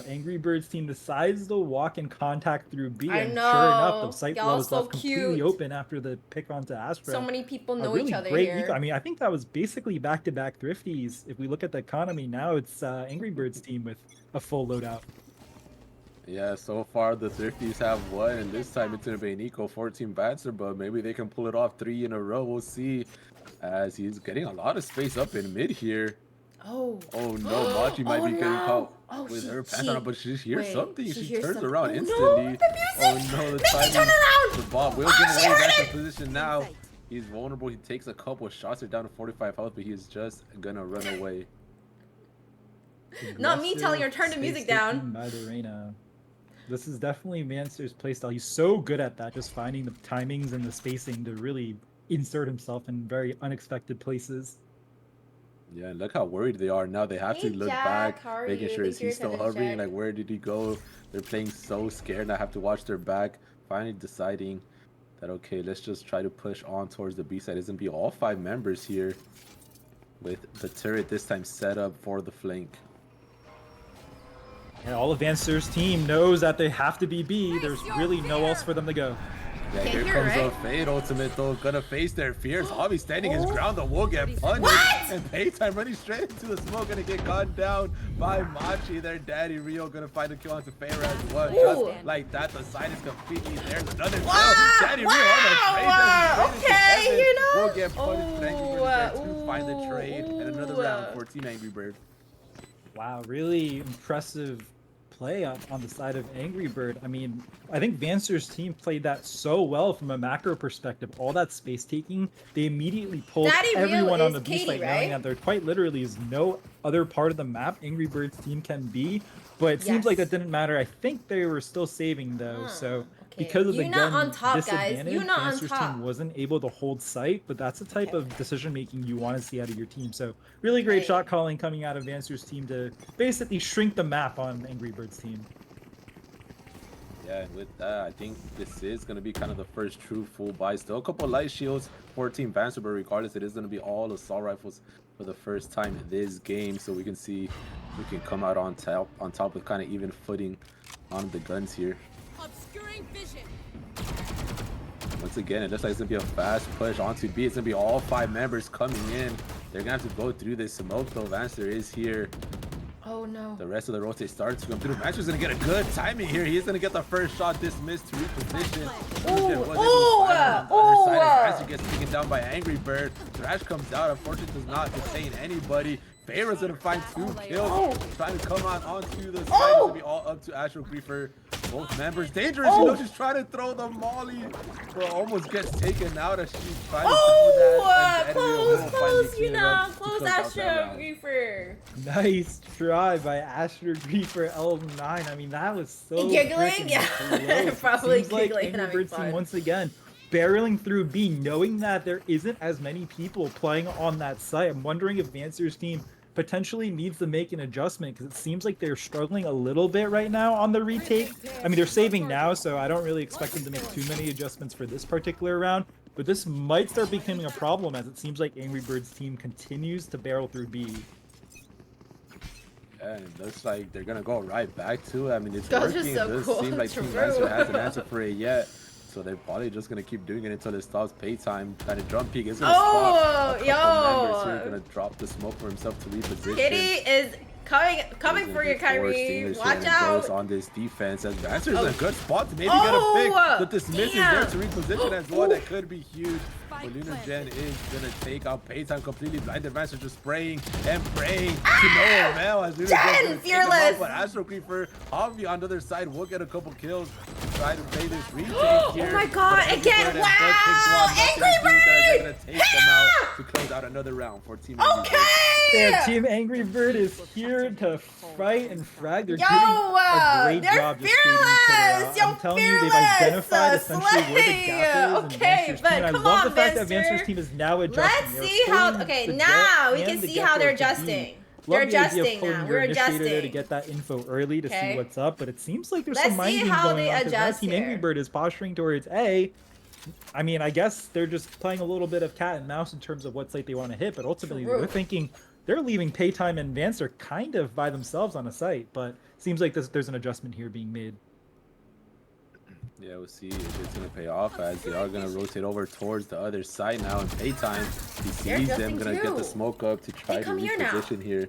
Angry Bird's team decides to walk in contact through B, and know. sure enough, the site Y'all was so left completely cute. open after the pick onto Astra. So many people know really each other great here. I mean, I think that was basically back-to-back thrifties. If we look at the economy now, it's Angry Bird's team with a full loadout. Yeah, so far the thrifties have won, and this time it's going to be an equal 14 Vancer, but maybe they can pull it off 3 in a row. We'll see, as he's getting a lot of space up in mid here. Oh no, Machi might be getting caught with her pants on, but she hears something. She turns around instantly. No, the timing. The Bob will give away that position now. He's vulnerable. He takes a couple of shots. They're down to 45 health, but he's just gonna run away. Not me telling her turn the music down. By the Reyna. This is definitely Manster's playstyle. He's so good at that, just finding the timings and the spacing to really insert himself in very unexpected places. Yeah, look how worried they are now. They have to look back, making sure is he still hovering? Like, where did he go? They're playing so scared, and I have to watch their back. Finally deciding that, okay, let's just try to push on towards the B side. It's gonna be all 5 members here, with the turret this time set up for the flank. And all of Vancer's team knows that they have to be B. There's really no else for them to go. Yeah, here comes the Fade ultimate though, gonna face their fears. Hobby standing his ground, the will get punished. And Paytime running straight into the smoke, gonna get gunned down by Machi. Their daddy Rio gonna find a kill onto Feyre as well. Just like that, the side is completely there. Another kill. Daddy Rio on a trade. Okay, you know. Will get punished, but Angry Bird is there to find the trade. And another round for Team Angry Bird. Wow, really impressive play on the side of Angry Bird. I mean, I think Vancer's team played that so well from a macro perspective. All that space taking, they immediately pulled everyone on the B site, knowing that there quite literally is no other part of the map Angry Bird's team can be. But it seems like that didn't matter. I think they were still saving though, so because of the gun disadvantage, Vancer's team wasn't able to hold site, but that's the type of decision making you want to see out of your team. So really great shot calling coming out of Vancer's team to basically shrink the map on Angry Bird's team. Yeah, and with that, I think this is going to be kind of the first true full buy. Still a couple of light shields for Team Vancer, but regardless, it is going to be all assault rifles for the first time in this game. So we can see we can come out on top with kind of even footing on the guns here. Obscuring vision. Once again, it looks like it's going to be a fast push onto B. It's going to be all 5 members coming in. They're going to have to go through this smoke, though. Vancer is here. Oh no. The rest of the rotate starts to come through. Vancer's going to get a good timing here. He's going to get the first shot dismissed to reposition. Vancer gets taken down by Angry Bird. Thrash comes out. Unfortunately, does not detain anybody. Feyre's going to find 2 kills. Trying to come on onto the side. It's going to be all up to Astro Griefer. both members. Dangerous, you know, she's trying to throw the molly, but almost gets taken out as she's trying to do that. And Close, you know, close Astro Griefer. Nice try by Astro Griefer L9. I mean, that was so giggling, freaking yeah, close. probably Seems like giggling. Angry Having Birds team fun. once again barreling through B, knowing that there isn't as many people playing on that site. I'm wondering if Vancer's team potentially needs to make an adjustment because it seems like they're struggling a little bit right now on the retake. I mean, they're saving now, so I don't really expect them to make too many adjustments for this particular round, but this might start becoming a problem as it seems like Angry Birds team continues to barrel through B. Yeah, and it looks like they're gonna go right back to it. I mean, it's Those are working. so It does cool. seem like Team True. Lancer hasn't answered for it yet. So they're probably just gonna keep doing it until it stops pay time. Kind of drum peak is gonna stop. A couple members here gonna drop the smoke for himself to reposition. Kitty is coming for you, Kyrie. Watch out. On this defense, as Vancer's in a good spot to maybe get a pick. The dismiss is there to reposition as well. That could be huge. But Lunar Gen is gonna take out Paytime completely blinded. Vancer just spraying and praying to no avail as Lunar Gen fearless. But Astro Creeper, Javi on the other side will get a couple kills. Try to play this retake here. Oh my god, again, wow! Angry Birds! They're gonna take them out to close out another round for Team Angry Birds. Yeah, Team Angry Bird is here to fight and frag. They're doing a great job just fearless! I'm telling you, they've identified essentially where the gap is. Okay, but I come love on, the fact that Vancer. Vancer's team is now adjusting. Let's see how. Okay, now we can see how they're adjusting. They're adjusting now. We're adjusting. To get that info early to see what's up, but it seems like there's Let's some mind see games how going they on. 'Cause now adjust Team Angry here. Bird is posturing towards A. I mean, I guess they're just playing a little bit of cat and mouse in terms of what site they want to hit, but ultimately they're thinking they're leaving Paytime and Vancer kind of by themselves on a site, but seems like there's an adjustment here being made. Yeah, we'll see if it's going to pay off as they are going to rotate over towards the other side now in Paytime. He sees them, going to get the smoke up to try to reposition here.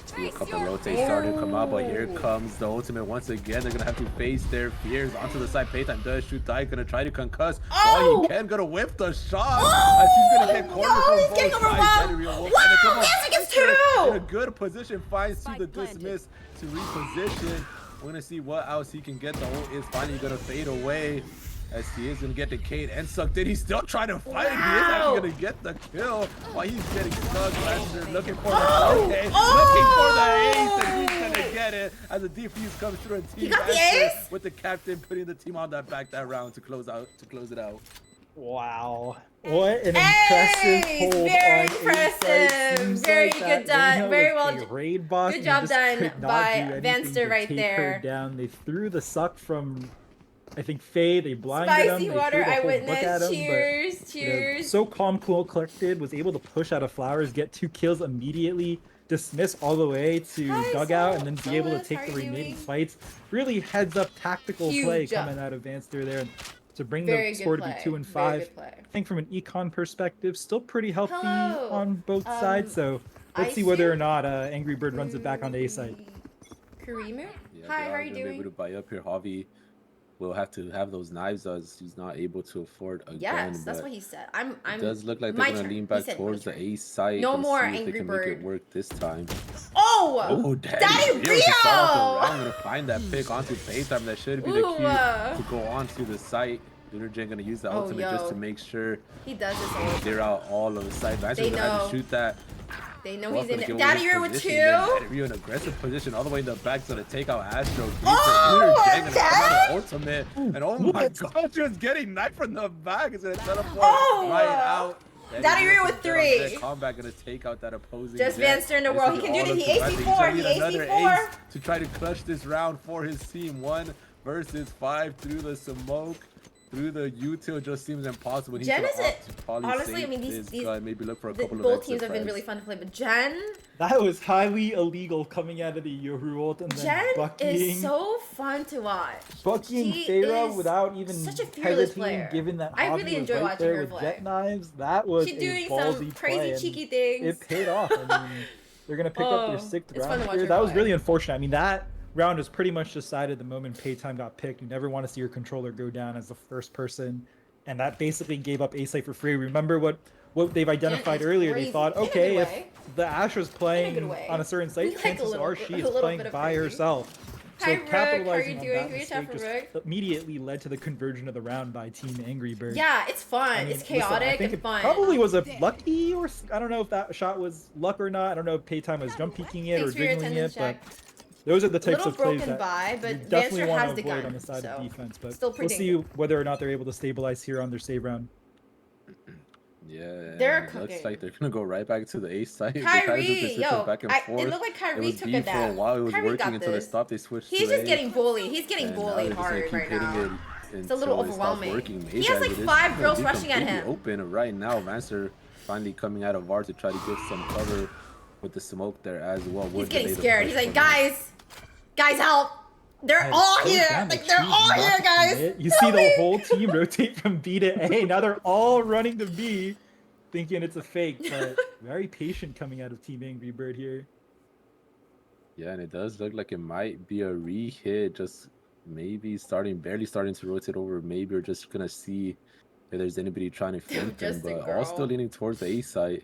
See a couple rotates starting to come out, but here comes the ultimate once again. They're going to have to face their fears onto the side. Paytime does shoot die, going to try to concuss. Oh, he can, going to whip the shot as he's going to get cornered from both sides. Wow, Vancer gets two! In a good position, finds to the dismiss to reposition. We're going to see what else he can get. The ult is finally going to fade away as he is going to get decayed and sucked in. He's still trying to fight. He is actually going to get the kill while he's getting stuck. Lancer looking for the looking for the ace, and he's going to get it as the defuse comes through. And Team Lancer with the captain putting the team on that back that round to close it out. Wow. What an impressive hold very on impressive. Very good done. Very well. Raid boss Good job done by Vancer right there. Down. They threw the suck from, I think, Faye. They blinded Spicy him. water, They threw the whole eyewitness. book at him, Cheers, but, cheers. You know, so calm, cool, collected. Was able to push out of flowers, get 2 kills immediately. Dismiss all the way to dugout, and then be able to take the remaining fights. Really heads up tactical play coming out of Vancer there. To bring the score to be 2 and 5. I think from an econ perspective, still pretty healthy on both sides. So let's see whether or not Angry Bird runs it back on the A side. Karimu? Yeah, Hi, how are you Be able doing? to buy up here. Javi will have to have those knives as he's not able to afford a gun. Yes, that's what he said. It does look like they're going to lean back towards the A side. No and more see if Angry they can Bird. make it work this time. Oh, Daddy Rio! I'm going to find that pick onto Paytime. That should be the cue to go onto the site. Lunar Gen gonna use the ultimate just to make sure he does this. Clear out all of the side. Vancer's gonna have to shoot that. They know he's in it. Daddy Rio with 2. Daddy Rio in aggressive position all the way in the back, gonna take out Astro. Lunar Gen gonna come out of ultimate, and oh my god, just getting knifed from the back. Is gonna teleport right out. Daddy Rio with 3. Combat gonna take out that opposing. Just Vancer in the world. He can do this. He AC4. He AC4 to try to clutch this round for his team. 1 versus 5 through the smoke. Through the util just seems impossible. Jen isn't. Honestly, I mean, these maybe look for a couple of both teams have been really fun to play, but Jen. That was highly illegal coming out of the Yoru ult and then Jen is so fun to watch. Buckying Feyre without even such a fearless hesitating, player. given that I really enjoy watching her with play. Jet knives. That was She's doing ballsy some play, crazy cheeky things. It paid off. I mean, they're gonna pick up their 6th round here. That was play. really unfortunate. I mean, that round was pretty much decided the moment Paytime got picked. You never want to see your controller go down as the first person. And that basically gave up A site for free. Remember what they've identified earlier. They thought, okay, if the Astra's playing on a certain site, chances are she is playing by herself. Hi, Rick. How are capitalizing you on doing? that Can you chat mistake for just Rick? immediately led to the conversion of the round by Team Angry Bird. Yeah, it's fun. I mean, It's listen, I chaotic think and it fun. probably was a lucky, or I don't know if that shot was luck or not. I don't know if Paytime was jump peeking it Thanks or for your jiggling attendance it, but check. those are the A types little of plays broken that by, you but definitely Vancer want has to the avoid gun, on the side so of defense. But still we'll pretty see good. whether or not they're able to stabilize here on their save round. Yeah, They're and it looks cooking. like they're gonna go right back to the A side. They kind of Kyrie, just been switching yo, back and it forth. looked like It Kyrie was took B a for a nap. while. It was Kyrie working got until they this. stopped. They switched He's to just A. getting bullied. He's getting And now bullied they're just gonna hard keep right hitting now. it It's a little until it stops overwhelming. working. He has like It is 5 gonna girls be rushing at completely him. open right now. Vancer finally coming out of VAR to try to get some cover with the smoke there as well. He's getting scared. He's like, guys, help! They're And all slows here. down the Like they're trees, all not here, to guys. commit. You see the whole team rotate from B to A. Now they're all running to B, thinking it's a fake, but very patient coming out of Team Angry Bird here. Yeah, and it does look like it might be a re-hit, just maybe barely starting to rotate over. Maybe we're just gonna see if there's anybody trying to flank them, Just a but all still girl. leaning towards the A side.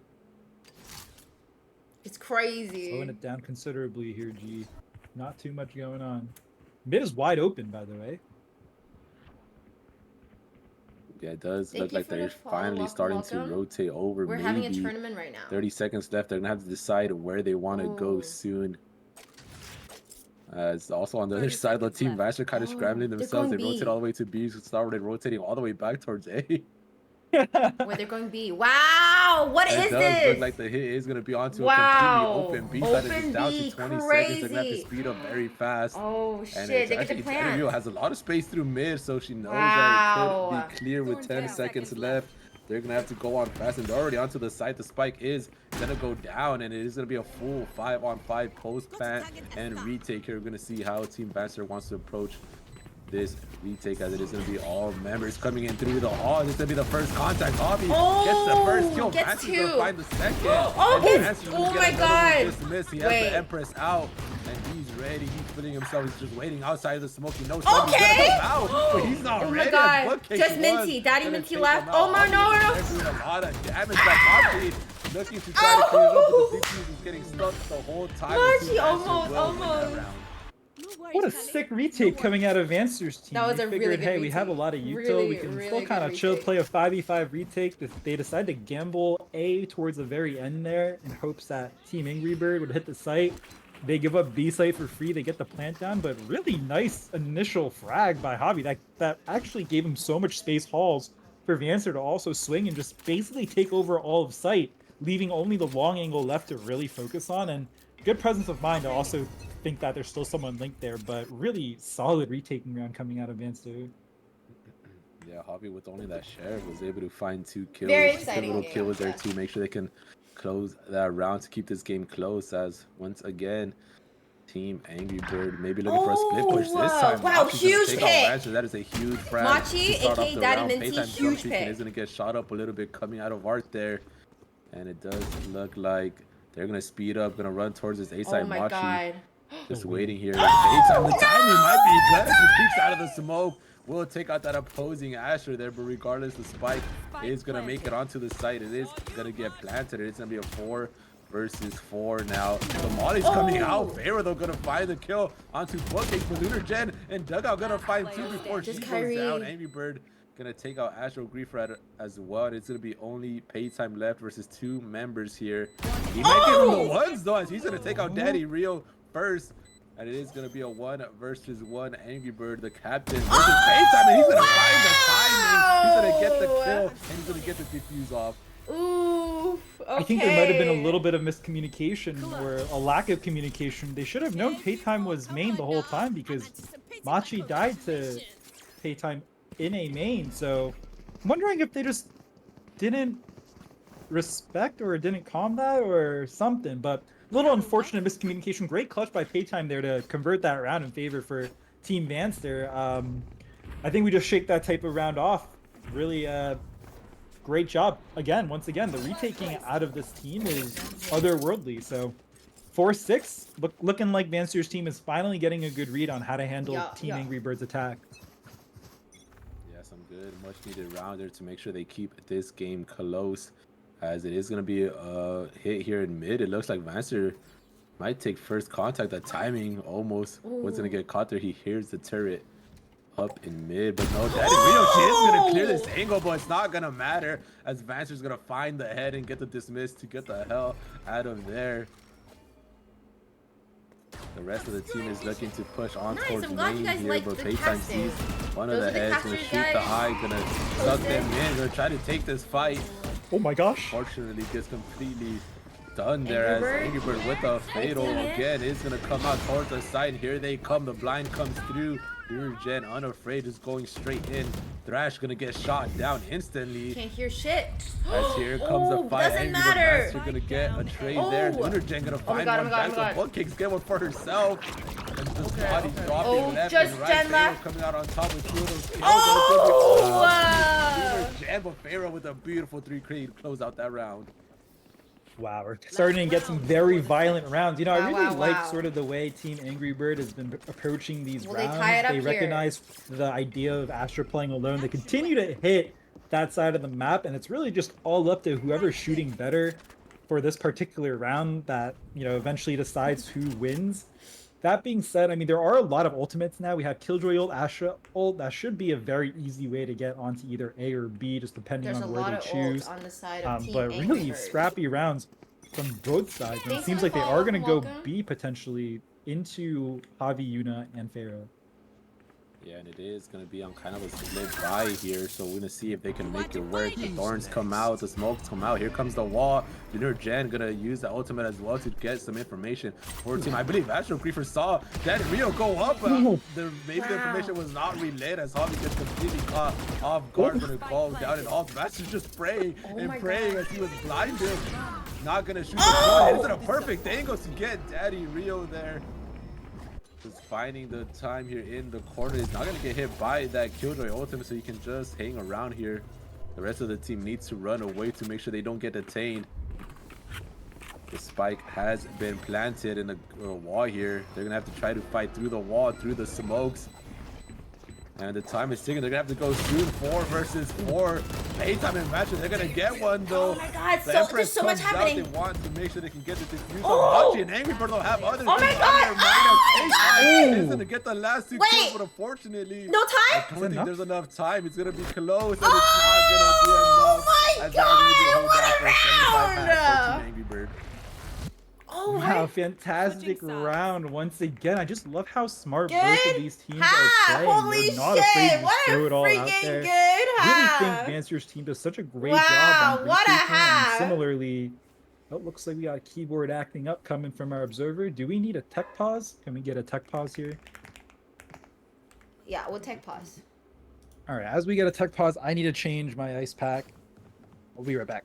It's crazy. Slowing it down considerably here, G. Not too much going on. Mid is wide open, by the way. Yeah, it does Thank look you like for the they're follow. finally Welcome, starting to welcome. rotate over. We're Maybe having a tournament right now. 30 seconds left. They're gonna have to decide where they want to go Oh. soon. As also on the other side, the Team Vash are kind of scrambling they're themselves. They going rotate B. all the way to B, so started rotating all the way back towards A. Where they're going B. Wow, what It is does this? look like the hit is going to be onto Wow. a completely open B side. Open It's down B, to 20 seconds. They're going to have to crazy. speed up very fast. Oh And shit, it's they get the actually plan. Daniel has a lot of space through mid, so she knows Wow. that it could be clear with 10 seconds left. They're going to have to go on fast, and they're already onto the side. The spike is going to go down, and it is going to be a full 5-on-5 post plant and retake here. We're going to see how Team Vassar wants to approach this retake, as it is going to be all members coming in through the hall. This is going to be the first contact. Hobby gets the first kill. Gets Vassar's two. going to find the second. Oh, And gets- Vassar's gonna oh get my another one God. dismissed. He has Wait. the Empress out, and he's ready. He's feeling himself. He's just waiting outside of the smoke. He knows somebody's Okay. going to come out, but he's not Oh my ready. God. Bookcase Just was Minty. Daddy gonna Minty take left. him Oh, out. my, no, Hobby no. is doing a lot of damage. But Hobby looking to try to clear it up, but the defuse is getting stuck the whole time. Machi, Team Vassar almost, will win that almost. round. What a sick retake coming out of Vancer's team. That was They a really figured, good hey, we have a retake. lot of util. Really, we can really still good kind of chill, retake. play a 5v5 retake. They decide to gamble A towards the very end there in hopes that Team Angry Bird would hit the site. They give up B site for free. They get the plant down, but really nice initial frag by Hobby. That actually gave him so much space hauls for Vancer to also swing and just basically take over all of site, leaving only the long angle left to really focus on. And good presence of mind to also think that there's still someone linked there, but really solid retaking round coming out of Vancer. Yeah, Hobby with only that sheriff was able to find 2 kills. Very Just a exciting little game, kill was there yeah. to make sure they can close that round to keep this game close. As once again, Team Angry Bird maybe looking for a split push this time. Wow, Machi's gonna huge take out pick. Rancher. That is a huge frag. Machi, to start off aka the Daddy round. Minty, Paytime huge jump pick. is gonna get shot up a little bit coming out of Art there, and it does look like they're gonna speed up, gonna run towards this A side. Oh my Machi God. just waiting here. Paytime, the timing might be good as he peeks out of the smoke. Will take out that opposing Asher there, but regardless, the spike is gonna make it onto the site. It is gonna get planted. It's gonna be a 4 versus 4 now. The Molly's coming out. Pharaoh though gonna find the kill onto Bookcase, but Lunar Gen and Dugout gonna find 2 before she Just goes Kyrie. down. Angry Bird gonna take out Astro Grief as well. It's gonna be only Paytime left versus 2 members here. He might give him the ones though, as he's gonna take out Daddy Rio first. And it is going to be a 1 versus 1. Angry Bird, the captain, versus Paytime, and he's going to find the timing. He's going to get the kill, and he's going to get the defuse off. Ooh, okay. I think there might have been a little bit of miscommunication or a lack of communication. They should have known Paytime was main the whole time because Machi died to Paytime in a main. So I'm wondering if they just didn't respect or didn't calm that or something. But a little unfortunate miscommunication. Great clutch by Paytime there to convert that round in favor for Team Vance there. I think we just shake that type of round off. Really great job. Once again, the retaking out of this team is otherworldly. So 4-6, looking like Vancer's team is finally getting a good read on how to handle Team Angry Bird's attack. Yeah, some good, much needed round there to make sure they keep this game close, as it is going to be a hit here in mid. It looks like Vancer Might take first contact. The timing almost was gonna get caught there. He hears the turret up in mid, but no, Daddy Rio, she is gonna clear this angle, but it's not gonna matter as Vancer's gonna find the head and get the dismiss to get the hell out of there. The rest of the team is looking to push on towards main here, but Paytime sees one of the heads, gonna shoot the eye, gonna suck them in, gonna try to take this fight. Oh my gosh. Fortunately, gets completely done there as Angry Bird with a fatal again is gonna come out towards the side. Here they come, the blind comes through. Gen unafraid is going straight in. Thrash gonna get shot down instantly. Can't hear shit. As here comes the fight. Angry Bird Master gonna get a trade there. Gen gonna find one back. The butt kicks get one for herself. And just body dropping left and right. Pharaoh coming out on top with two of those kills. Jen, but Pharaoh with a beautiful 3 crate to close out that round. Wow, we're starting to get some very violent rounds. You know, I really like sort of the way Team Angry Bird has been approaching these rounds. They recognize the idea of Astra playing alone. They continue to hit that side of the map, and it's really just all up to whoever's shooting better for this particular round that, you know, eventually decides who wins. That being said, I mean, there are a lot of ultimates now. We have Killjoy ult, Astra ult. That should be a very easy way to get onto either A or B, just depending on where they choose. On the side of Team but really scrappy rounds from both sides. And it seems like they are going to go B potentially into Javi, Yuna, and Pharaoh. Yeah, and it is going to be on kind of a split buy here, so we're going to see if they can make it work. The thorns come out, the smokes come out. Here comes the wall. Junior Jen going to use the ultimate as well to get some information for team. I believe Astro Griefer saw that Rio go up. Maybe the information was not relayed as Javi gets completely caught off guard when it falls down. And all Master's just praying and praying as he was blinded. Not going to shoot the gun. It's in a perfect angle to get Daddy Rio there. Just finding the time here in the corner. Is not going to get hit by that Killjoy ultimate, so you can just hang around here. The rest of the team needs to run away to make sure they don't get detained. The spike has been planted in the wall here. They're going to have to try to fight through the wall, through the smokes. And the time is ticking. They're going to have to go soon. 4 versus 4. Paytime and matches. They're going to get one, though. Oh my god, there's so much happening. They want to make sure they can get the diffuser. Hachi and Angry Bird will have others. Oh my god! He's going to get the last 2 kills, but unfortunately, no time? I don't think there's enough time. It's going to be close, and it's not going to be enough. Oh my god! What a round! Angry Bird. Oh, wow, fantastic round once again. I just love how smart both of these teams are playing. Holy They're not afraid to throw it all out there. I really think Vancer's team does such a great job on and similarly, it looks like we got a keyboard acting up coming from our observer. Do we need a tech pause? Can we get a tech pause here? Yeah, we'll tech pause. All right, as we get a tech pause, I need to change my ice pack. I'll be right back.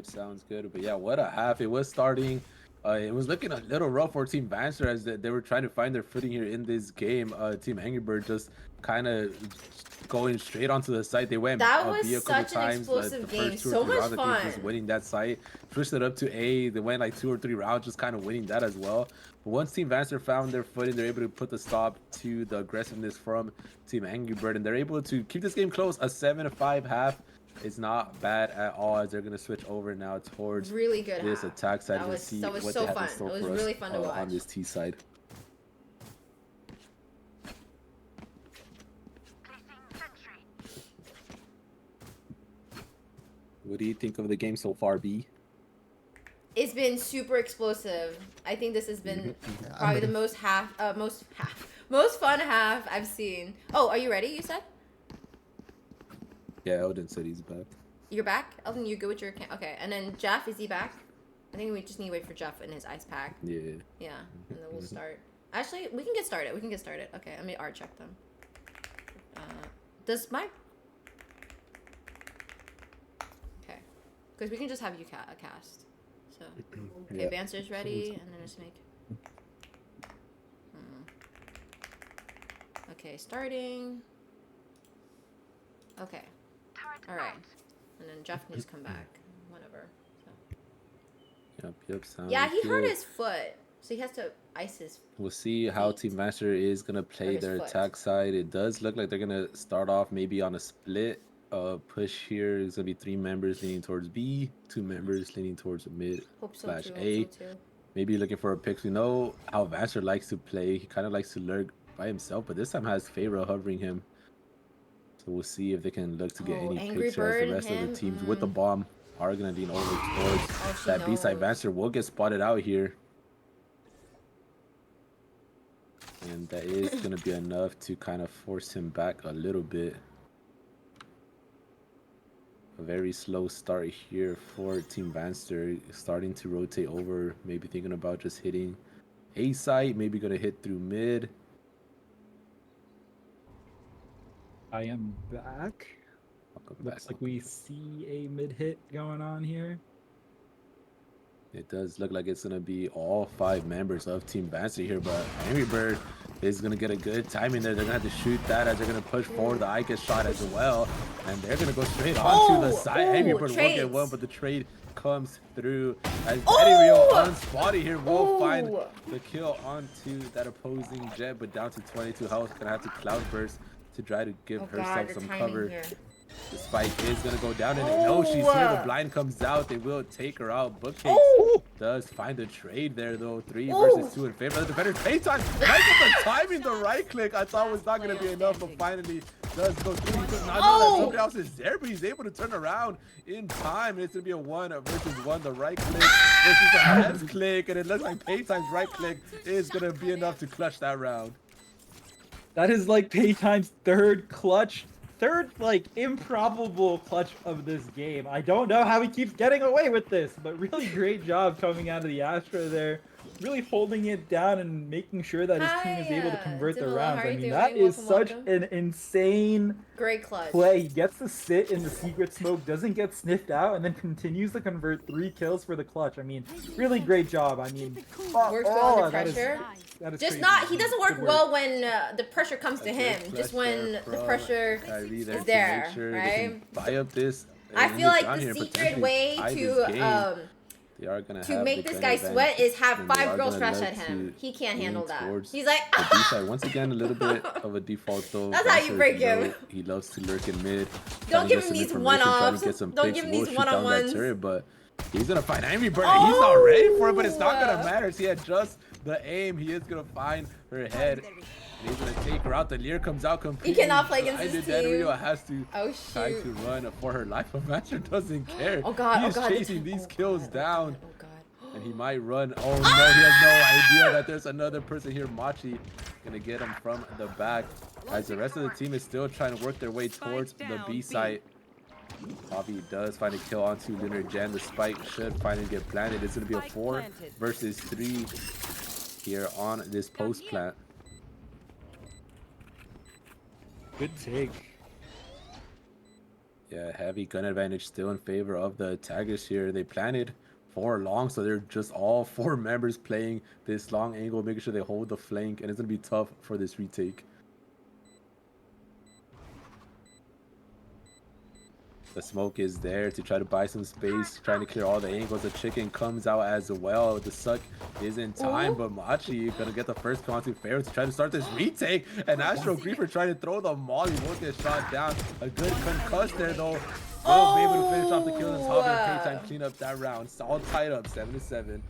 Sounds good. But yeah, what a half. It was starting. It was looking a little rough for Team Vancer as they were trying to find their footing here in this game. Team Angry Bird just kind of going straight onto the site. They went that was B a couple such times. An explosive the game. first 2 so or 3 much rounds, fun. I think just winning that site. Switched it up to A. They went like 2 or 3 rounds, just kind of winning that as well. But once Team Vancer found their footing, they're able to put the stop to the aggressiveness from Team Angry Bird, and they're able to keep this game close. A 7-5 half. It's not bad at all as they're going to switch over now towards really good this attack side and see what so they have in store for us. It was really fun to watch. On this T side. What do you think of the game so far, B? It's been super explosive. I think this has been probably the most fun half I've seen. Oh, are you ready? You said? Yeah, Elden said he's back. You're back? Elden, you good with your okay. And then Jeff, is he back? I think we just need to wait for Jeff and his ice pack. Yeah. Yeah, and then we'll start. Actually, we can get started. Okay, let me art check them. Does my... Okay. Because we can just have you cast. So, okay, Vancer's ready, and then just make... Okay, starting. Okay. Alright. And then Jeff can just come back. Whatever. So. Yep, sounds yeah, he good. hurt his foot. So he has to ice his We'll see how Team Master is going to play their attack side. It does look like they're going to start off maybe on a split push here is gonna be 3 members leaning towards B, 2 members leaning towards mid Hope so slash too. A. Hope so too. Maybe looking for a pick. We know how Vaster likes to play. He kind of likes to lurk by himself, but this time has Pharaoh hovering him. So we'll see if they can look to get any Angry picks here as the Bird, rest of him, the teams with the bomb are gonna lean over towards that B-side. Vaster will get spotted out here. And that is gonna be enough to kind of force him back a little bit. A very slow start here for Team Vanster, starting to rotate over, maybe thinking about just hitting A site, maybe gonna hit through mid. I am back. Looks like we see a mid hit going on here. It does look like it's gonna be all 5 members of Team Vanster here, but Angry Bird is gonna get a good timing there. They're gonna have to shoot that as they're gonna push forward the Ika shot as well, and they're gonna go straight onto the side. Angry Bird will get one, but the trade comes through as Daddy Real unspotted here will find the kill onto that opposing Jet, but down to 22 health. Gonna have to cloud burst to try to give herself some cover. Here. The spike is gonna go down, and they know she's here. The blind comes out. They will take her out. Bookcase does find a trade there, though. 3 versus 2 in favor of the better playtime. Nice with the timing, the right click. I thought was not gonna be enough, but finally does go through. He does not know that somebody else is there, but he's able to turn around in time. It's gonna be a 1 versus 1. The right click versus the left click, and it looks like Paytime's right click is gonna be enough to clutch that round. That is like Paytime's third like improbable clutch of this game. I don't know how he keeps getting away with this, but really great job coming out of the Astra there, really holding it down and making sure that his team is able to convert the rounds. I mean, that is such an insane great clutch play. He gets to sit in the secret smoke, doesn't get sniffed out, and then continues to convert 3 kills for the clutch. I mean, really great job. I mean, works well under pressure. That is just crazy. not, he doesn't work well when the pressure comes to him. Just when the pressure is there, right? Buy up this. I feel like the secret way to make this guy sweat is have 5 girls rush at him. He can't handle that. He's like, once again, a little bit of a default though. That's how you break him. He loves to lurk in mid. Don't give him these one-offs. Don't give him these one-on-ones. But he's gonna find Angry Bird. He's not ready for it, but it's not gonna matter. He adjusts the aim. He is gonna find her head. And he's gonna take her out. The Lear comes out completely. He cannot play against his team. Rio has to try to run for her life. But Master doesn't care. Oh god, he is chasing these kills down. Oh god. And he might run. Oh no, he has no idea that there's another person here. Machi gonna get him from the back. As the rest of the team is still trying to work their way towards the B site. Bobby does find a kill onto Lunar Jen. The spike should finally get planted. It's going to be a 4 versus 3 here on this post plant. Good take. Yeah, heavy gun advantage still in favor of the attackers here. They planted 4 long, so they're just all 4 members playing this long angle, making sure they hold the flank, and it's going to be tough for this retake. The smoke is there to try to buy some space, trying to clear all the angles. The chicken comes out as well. The suck is in time, but Machi gonna get the first kill onto Pharaoh to try to start this retake. And Astro Griefer trying to throw the molly, won't get shot down. A good concuss there though. Will be able to finish off the kill and Hobby and Paytime clean up that round. It's all tied up, 7-7.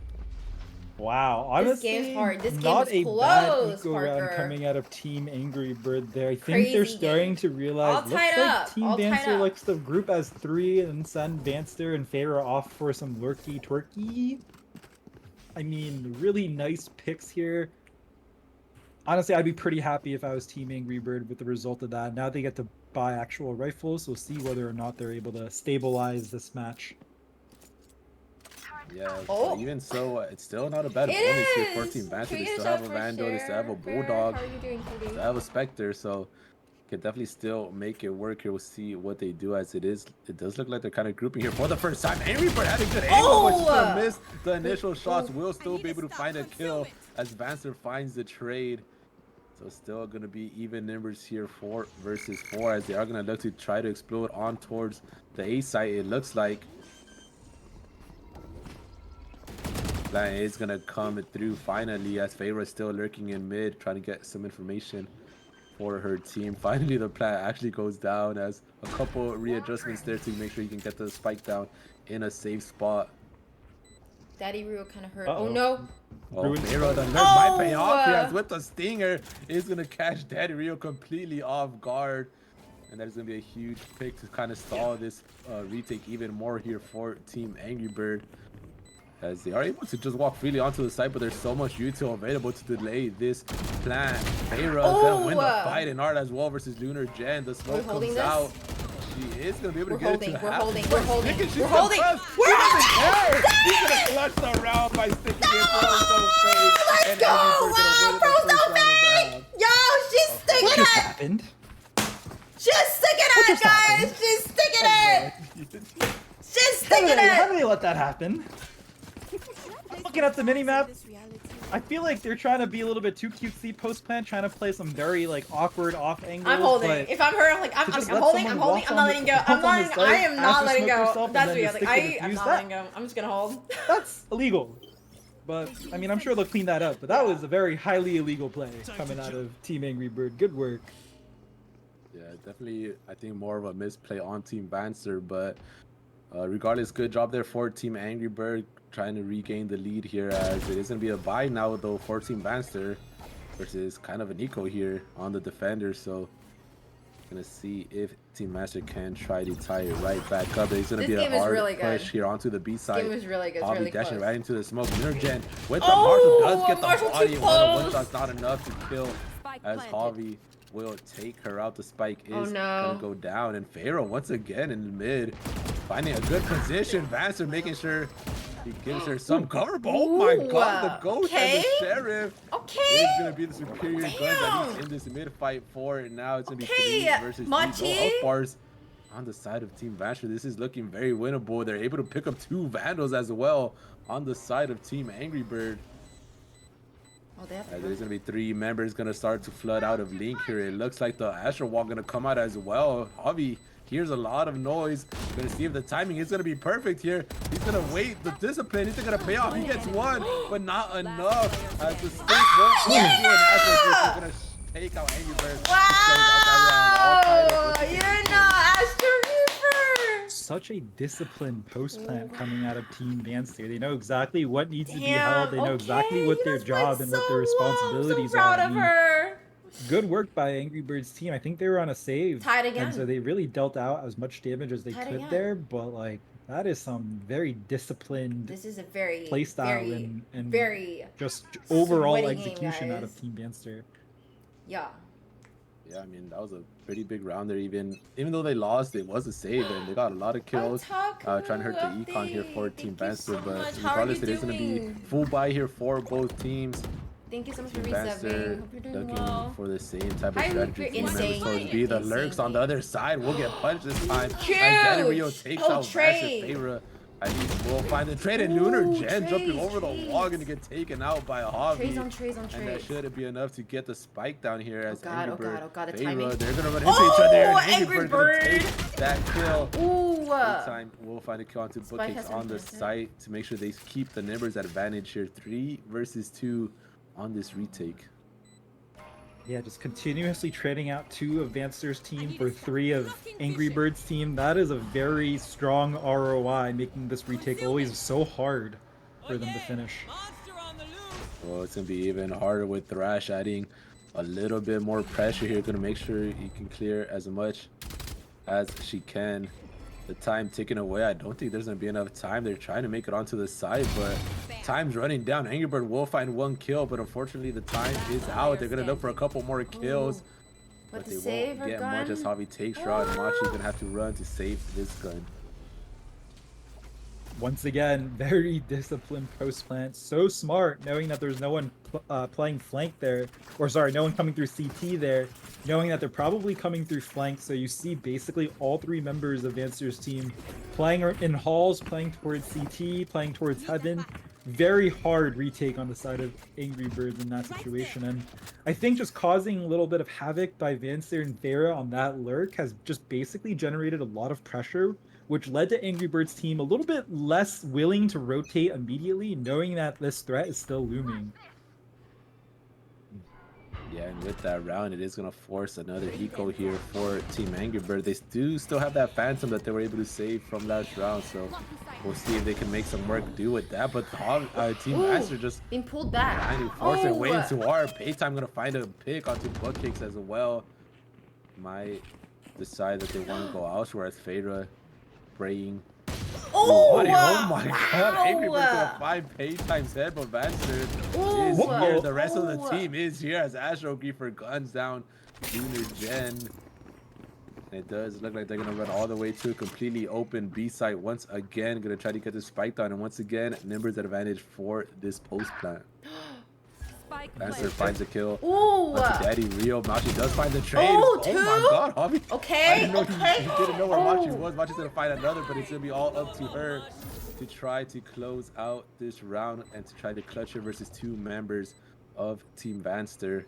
Wow, honestly, this game's hard. This not game is a close, bad eco round Parker. coming out of Team Angry Bird there. I think they're starting to realize. All Looks tied like up. Team All tied Dancer up. likes the group as 3 and send Dancer and Pharaoh off for some lurky twerky. I mean, really nice picks here. Honestly, I'd be pretty happy if I was Team Angry Bird with the result of that. Now they get to buy actual rifles, we'll see whether or not they're able to stabilize this match. Yeah, but even so, it's still not a bad bonus here for Team Vancer. They still have a Vandal, they still have a Bulldog, they still have a Spectre, so can definitely still make it work here. We'll see what they do as it is. It does look like they're kind of grouping here for the first time. Angry Bird had a good angle, but she's gonna miss the initial shots. Will still be able to find a kill as Vancer finds the trade. So still gonna be even numbers here, 4 versus 4, as they are gonna look to try to explode on towards the A site. It looks like plan is gonna come through finally, as Pharaoh is still lurking in mid, trying to get some information for her team. Finally, the plan actually goes down as a couple readjustments there to make sure you can get the spike down in a safe spot. Daddy Rio kind of hurt. Uh-oh. Oh no. Oh, Pharaoh, the nerf might pay off here as with the stinger is going to catch Daddy Rio completely off guard. And that is going to be a huge pick to kind of stall this retake even more here for Team Angry Bird. As they are able to just walk freely onto the site, but there's so much util available to delay this plan. Pharaoh gonna win the fight in art as well versus Lunar Jen. The smoke comes out. She is gonna be able to get it to We're holding. He doesn't care. He's gonna clutch the round by sticking it for himself fake. Let's go! Wow, Bro's no fake! Yo, she's sticking What just it! happened? She's sticking it, guys! She's sticking it! She's sticking How it! do they let that happen? Looking at the minimap, I feel like they're trying to be a little bit too cutesy post-plant, trying to play some very like awkward off angles. I'm holding. but If I'm her, I'm like, I'm holding. I'm not letting go. I am not letting go. That's me. I'm not letting go. I'm just gonna hold. That's illegal. But I mean, I'm sure they'll clean that up. But that was a very highly illegal play coming out of Team Angry Bird. Good work. Yeah, definitely. I think more of a misplay on Team Vancer, but regardless, good job there for Team Angry Bird trying to regain the lead here, as it is going to be a bye now though for Team Vancer versus kind of an eco here on the defender. So gonna see if Team Master can try to tie it right back up. There's gonna be a hard push here onto the B side. This game was really good. Bobby Really dashing close. right into the smoke. Nurgen with the Marshall does get the body. One shot's not enough to kill, as Javi will take her out. The spike is gonna go down, and Pharaoh once again in the mid, finding a good position. Vancer making sure he gives her some cover. But oh my god, the ghost and the sheriff is gonna be the superior guns at least in this mid fight for it. Now it's gonna be 3 versus 3 health bars on the side of Team Vancer. This is looking very winnable. They're able to pick up 2 Vandals as well on the side of Team Angry Bird. There's gonna be 3 members gonna start to flood out of Link here. It looks like the Astro Wall gonna come out as well. Javi hears a lot of noise. Gonna see if the timing is gonna be perfect here. He's gonna wait. The discipline isn't gonna pay off. He gets 1, but not enough. As the stink won't go through, and Astro is gonna take out Angry Bird. Wow! You're not Astro Reaper! Such a disciplined post-plant coming out of Team Vancer. They know exactly what needs to be held. They know exactly what their job and what their responsibilities are. I'm so proud are. of her. Good work by Angry Bird's team. I think they were on a save. Tied again. And so they really dealt out as much damage as they could there. But like, that is some very disciplined This is a very playstyle and very just overall sweaty execution game, out of Team Vancer. Yeah. Yeah, I mean, that was a pretty big round there. Even though they lost, it was a save, and they got a lot of kills. Trying to hurt the econ here for Team Vancer, but regardless, it is going to be full buy here for both teams. Thank you so much for Team Vancer resubbing. Hope you're doing looking well. for the same type of strategy. Team members Insane. supposed to be the lurks on the other side. Will get punched this time. Huge. As Daddy Rio takes out trade. Vancer. Pharaoh, I think we'll find the trade, and Lunar Jen jumping over the wall, going to get taken out by a Javi. Trays on And that should be enough to get the spike down here as Angry Bird. Oh god, the Pharaoh, timing. they're gonna run into each other, and Angry Bird gonna take that kill. Ooh. This time we'll find a kill onto Bookcakes on the site to make sure they keep the Nimbers at advantage here. 3 versus 2 on this retake. Yeah, just continuously trading out 2 of Vancer's team for 3 of Angry Bird's team. That is a very strong ROI, making this retake always so hard for them to finish. Well, it's going to be even harder with Thrash adding a little bit more pressure here. Going to make sure he can clear as much as she can. The time ticking away. I don't think there's going to be enough time. They're trying to make it onto the side, but time's running down. Angry Bird will find 1 kill, but unfortunately the time is out. They're going to look for a couple more kills, but they won't get much as Javi takes her out, and Machi's going to have to run to save this gun. Once again, very disciplined post plant. So smart, knowing that there's no one playing flank there. Or sorry, no one coming through CT there. Knowing that they're probably coming through flank. So you see basically all 3 members of Vancer's team playing in halls, playing towards CT, playing towards heaven. Very hard retake on the side of Angry Birds in that situation. And I think just causing a little bit of havoc by Vancer and Vera on that lurk has just basically generated a lot of pressure, which led to Angry Bird's team a little bit less willing to rotate immediately, knowing that this threat is still looming. Yeah, and with that round, it is going to force another eco here for Team Angry Bird. They do still have that Phantom that they were able to save from last round, so we'll see if they can make some work do with that. But Team Master just being pulled back. trying to force their way into our Paytime. Going to find a pick onto Buckcakes as well. Might decide that they want to go elsewhere as Phaedra praying. Oh my god, Angry Bird's gonna find Paytime's head, but Vanster is here. The rest of the team is here as Astro Griefer guns down Junior Gen. It does look like they're gonna run all the way to a completely open B site once again. Gonna try to get this spike down, and once again, Nimber's advantage for this post plant. Vanster finds a kill. Onto Daddy Rio. Machi does find the trade. Oh my god, Hobby. Okay. I didn't know he didn't know where Machi was. Machi's gonna find another, but it's gonna be all up to her to try to close out this round and to try to clutch her versus two members of Team Vanster.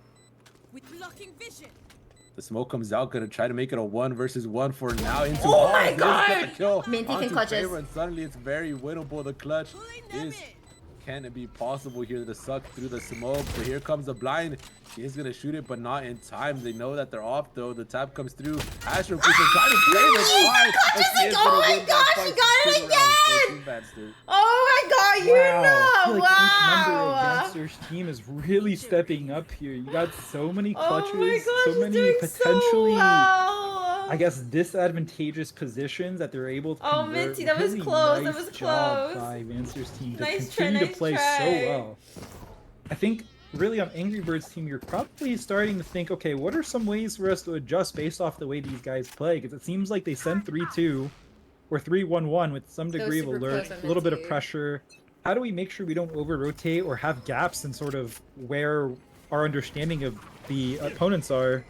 With blocking vision. The smoke comes out, gonna try to make it a 1 versus 1 for now. Into oh my god! Get the kill Minty can clutch us. And suddenly it's very winnable. The clutch can it be possible here to suck through the smoke? But here comes the blind. He is gonna shoot it, but not in time. They know that they're off though. The tap comes through. Astro Cooper trying to play the fight. Oh my gosh, he got it again! Oh my god, you know! Each member of Vanster's team is really stepping up here. You got so many clutches, so many potentially, I guess, disadvantageous positions that they're able to convert. Minty, that was really close. Nice that was job close. by Vanster's team to Nice continue try, to play so well. I think really on Angry Birds team, you're probably starting to think, okay, what are some ways for us to adjust based off the way these guys play? Because it seems like they send 3-2 or 3-1-1 with some degree of alert, a little bit of pressure. How do we make sure we don't over-rotate or have gaps in sort of where our understanding of the opponents are?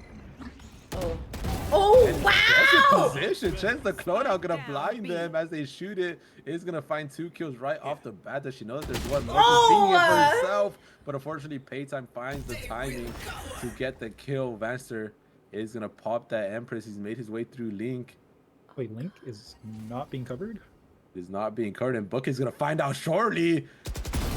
Oh wow! Position. Chance the clone out gonna blind them as they shoot it. Is gonna find 2 kills right off the bat. Does she know that there's one more? She's being it for herself, but unfortunately, Paytime finds the timing to get the kill. Vanster is gonna pop that Empress. He's made his way through Link. Wait, Link is not being covered? Is not being covered, and Book is gonna find out shortly.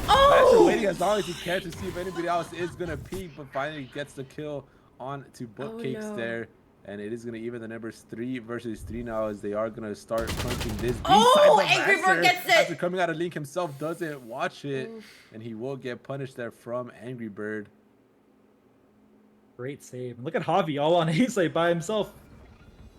Vanster waiting as long as he can to see if anybody else is gonna peek, but finally gets the kill on to Bookcakes there. And it is going to even the numbers 3 versus 3 now as they are going to start crunching this B side. Angry Bird gets it! After coming out of Link himself doesn't watch it. And he will get punished there from Angry Bird. Great save. And look at Javi all on A side by himself.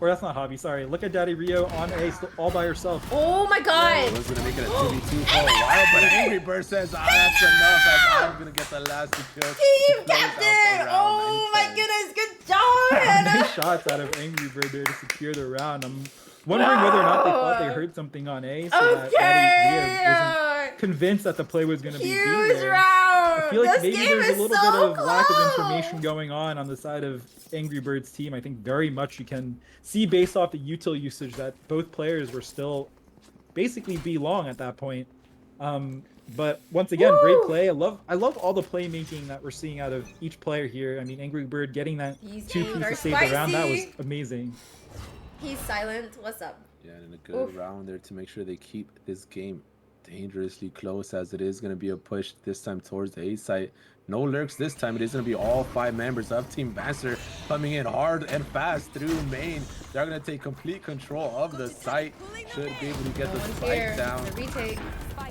Or that's not Javi, sorry. Look at Daddy Rio on A all by herself. Oh my god! It was going to make it a 2v2 for a while, but Angry Bird says, that's enough as I'm going to get the last kill. Team captain! Oh my goodness, good job! Nice shots out of Angry Bird there to secure the round. I'm wondering whether or not they thought they heard something on A, so that Daddy Rio wasn't convinced that the play was going to be B there. I feel like maybe there's a little bit of lack of information going on the side of Angry Birds team. I think very much you can see based off the util usage that both players were still basically B long at that point. But once again, great play. I love all the playmaking that we're seeing out of each player here. I mean, Angry Bird getting that 2-piece to save the round, that was amazing. He's silent. What's up? Yeah, and a good round there to make sure they keep this game dangerously close, as it is going to be a push this time towards the A site. No lurks this time. It is going to be all 5 members of Team Vanster coming in hard and fast through main. They're going to take complete control of the site. Should be able to get the spike down.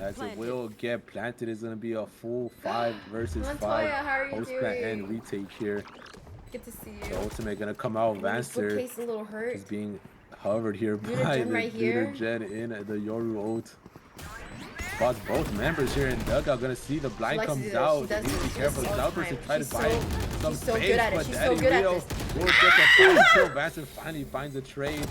As it will get planted. It's going to be a full 5 versus 5 post plant and retake here. Good to see you. The ultimate going to come out. Vanster is being hovered here by the Leader Gen in the Yoru ult. Spots both members here in dugout. Gonna see the blind comes out. They need to be careful. Zelbers to try to buy some space, but Daddy Rio will get the final kill. Vanster finally finds a trade.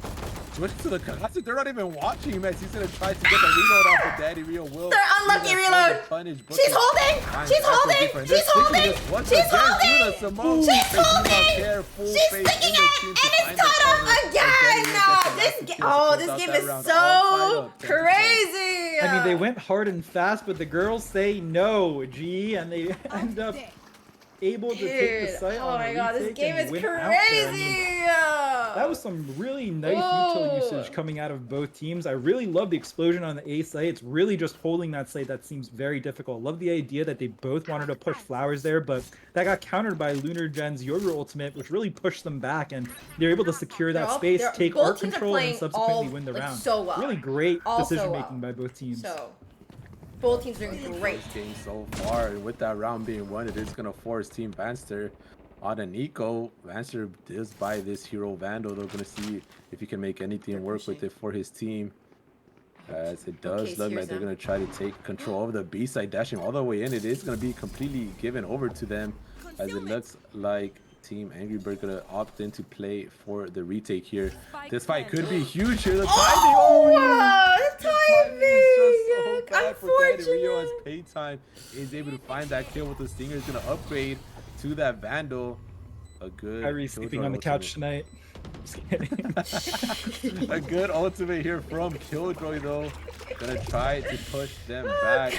Switch to the classic. They're not even watching him as he's gonna try to get the reload off, but Daddy Rio will. They're unlucky reload. She's holding. She's holding. She's holding. She's holding. She's holding. She's sticking it, and it's caught up again. This game is so crazy. I mean, they went hard and fast, but the girls say no, G, and they end up able to take the Dude, site oh on my a god, this retake game and is win out there. I mean, crazy! that was some really nice util Whoa. usage coming out of both teams. I really love the explosion on the A site. It's really just holding that site that seems very difficult. Love the idea that they both wanted to push flowers there, but that got countered by Lunar Gen's Yoga ultimate, which really pushed them back, and they're able to secure that space, take both art teams are control, and playing subsequently all, win the like, round. so well. Really great All so decision making well. by both teams. So, both teams are doing great. First game so far, and with that round being won, it is gonna force Team Vanster on an eco. Vanster does buy this hero Vandal. They're gonna see if he can make anything work with it for his team. As it does look like they're gonna try to take control of the B side, dashing all the way in. It is gonna be completely given over to them, as it looks like Team Angry Bird gonna opt in to play for the retake here. This fight could be huge here. The timing, wow, the timing! bad for Daddy Rio as Paytime is able to find that kill with the Stinger. Is gonna upgrade to that Vandal. A good Kyrie sleeping on the couch tonight. Just kidding. A good ultimate here from Killjoy though. Gonna try to push them back.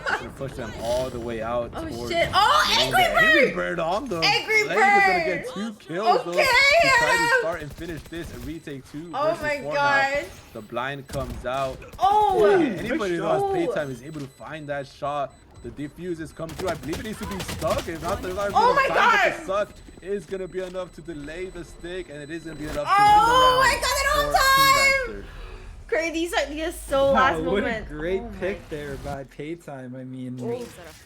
Gonna push them all the way out. Oh shit! Oh, Angry Bird on the Angry Blade Bird! is gonna get 2 kills though, Okay, to try to start and finish this and retake 2 Oh versus my 4 god! now. The blind comes out. Oh! Anybody who has Paytime is able to find that shot. The defuse is coming through. I believe it needs to be stuck. If not, there's not Oh my time, god! but the suck is gonna be enough to delay the stick, and it is gonna be enough to Oh win my god, the round. they don't have time! Great, these are so last What moment. a great Oh pick there by Paytime. I mean, Oh.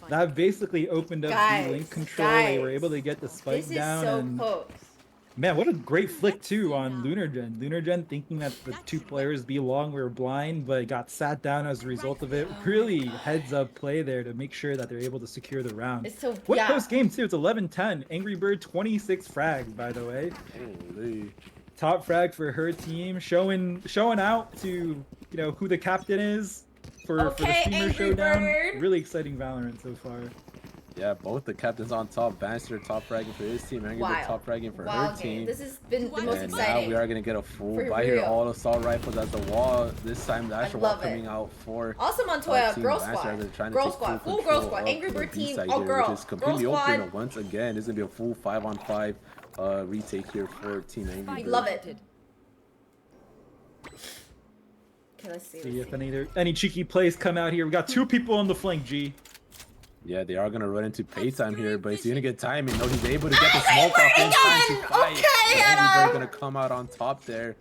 that basically opened up Guys, the link control. They were guys, able to get the spike This is down. so and close. man, what a great flick too on Lunar Gen. Lunar Gen thinking that the two players belong, we were blind, but got sat down as a result of it. Really heads up play there to make sure that they're able to secure the round. It's so What yeah. post game too? It's 11-10. Angry Bird 26 frags, by the way. Holy. Top frag for her team, showing out to who the captain is for the Okay, streamer Angry showdown. Bird. Really exciting Valorant so far. Yeah, both the captains on top. Vanster top fragging for his team. Angry Bird top fragging for her team. This has been the most And exciting. now we are gonna get a full For buy here. real. All assault rifles at the wall. This time the actual wall love it. coming out for Also Montoya, Team girl Vanster squad. as they're trying to Girl take squad, full full girl control squad. of Angry the Bird B team, side all here, girl. which is completely Girl open. squad. Once again, this is gonna be a full 5-on-5 retake here for Team Angry Bird. Love it. Okay, let's see. See if any cheeky plays come out here. We got two people on the flank, G. Yeah, they are gonna run into Paytime here, but he's gonna get timing. No, he's able to get the smoke off in time to fight. Okay, Angry Bird gonna come out on top there.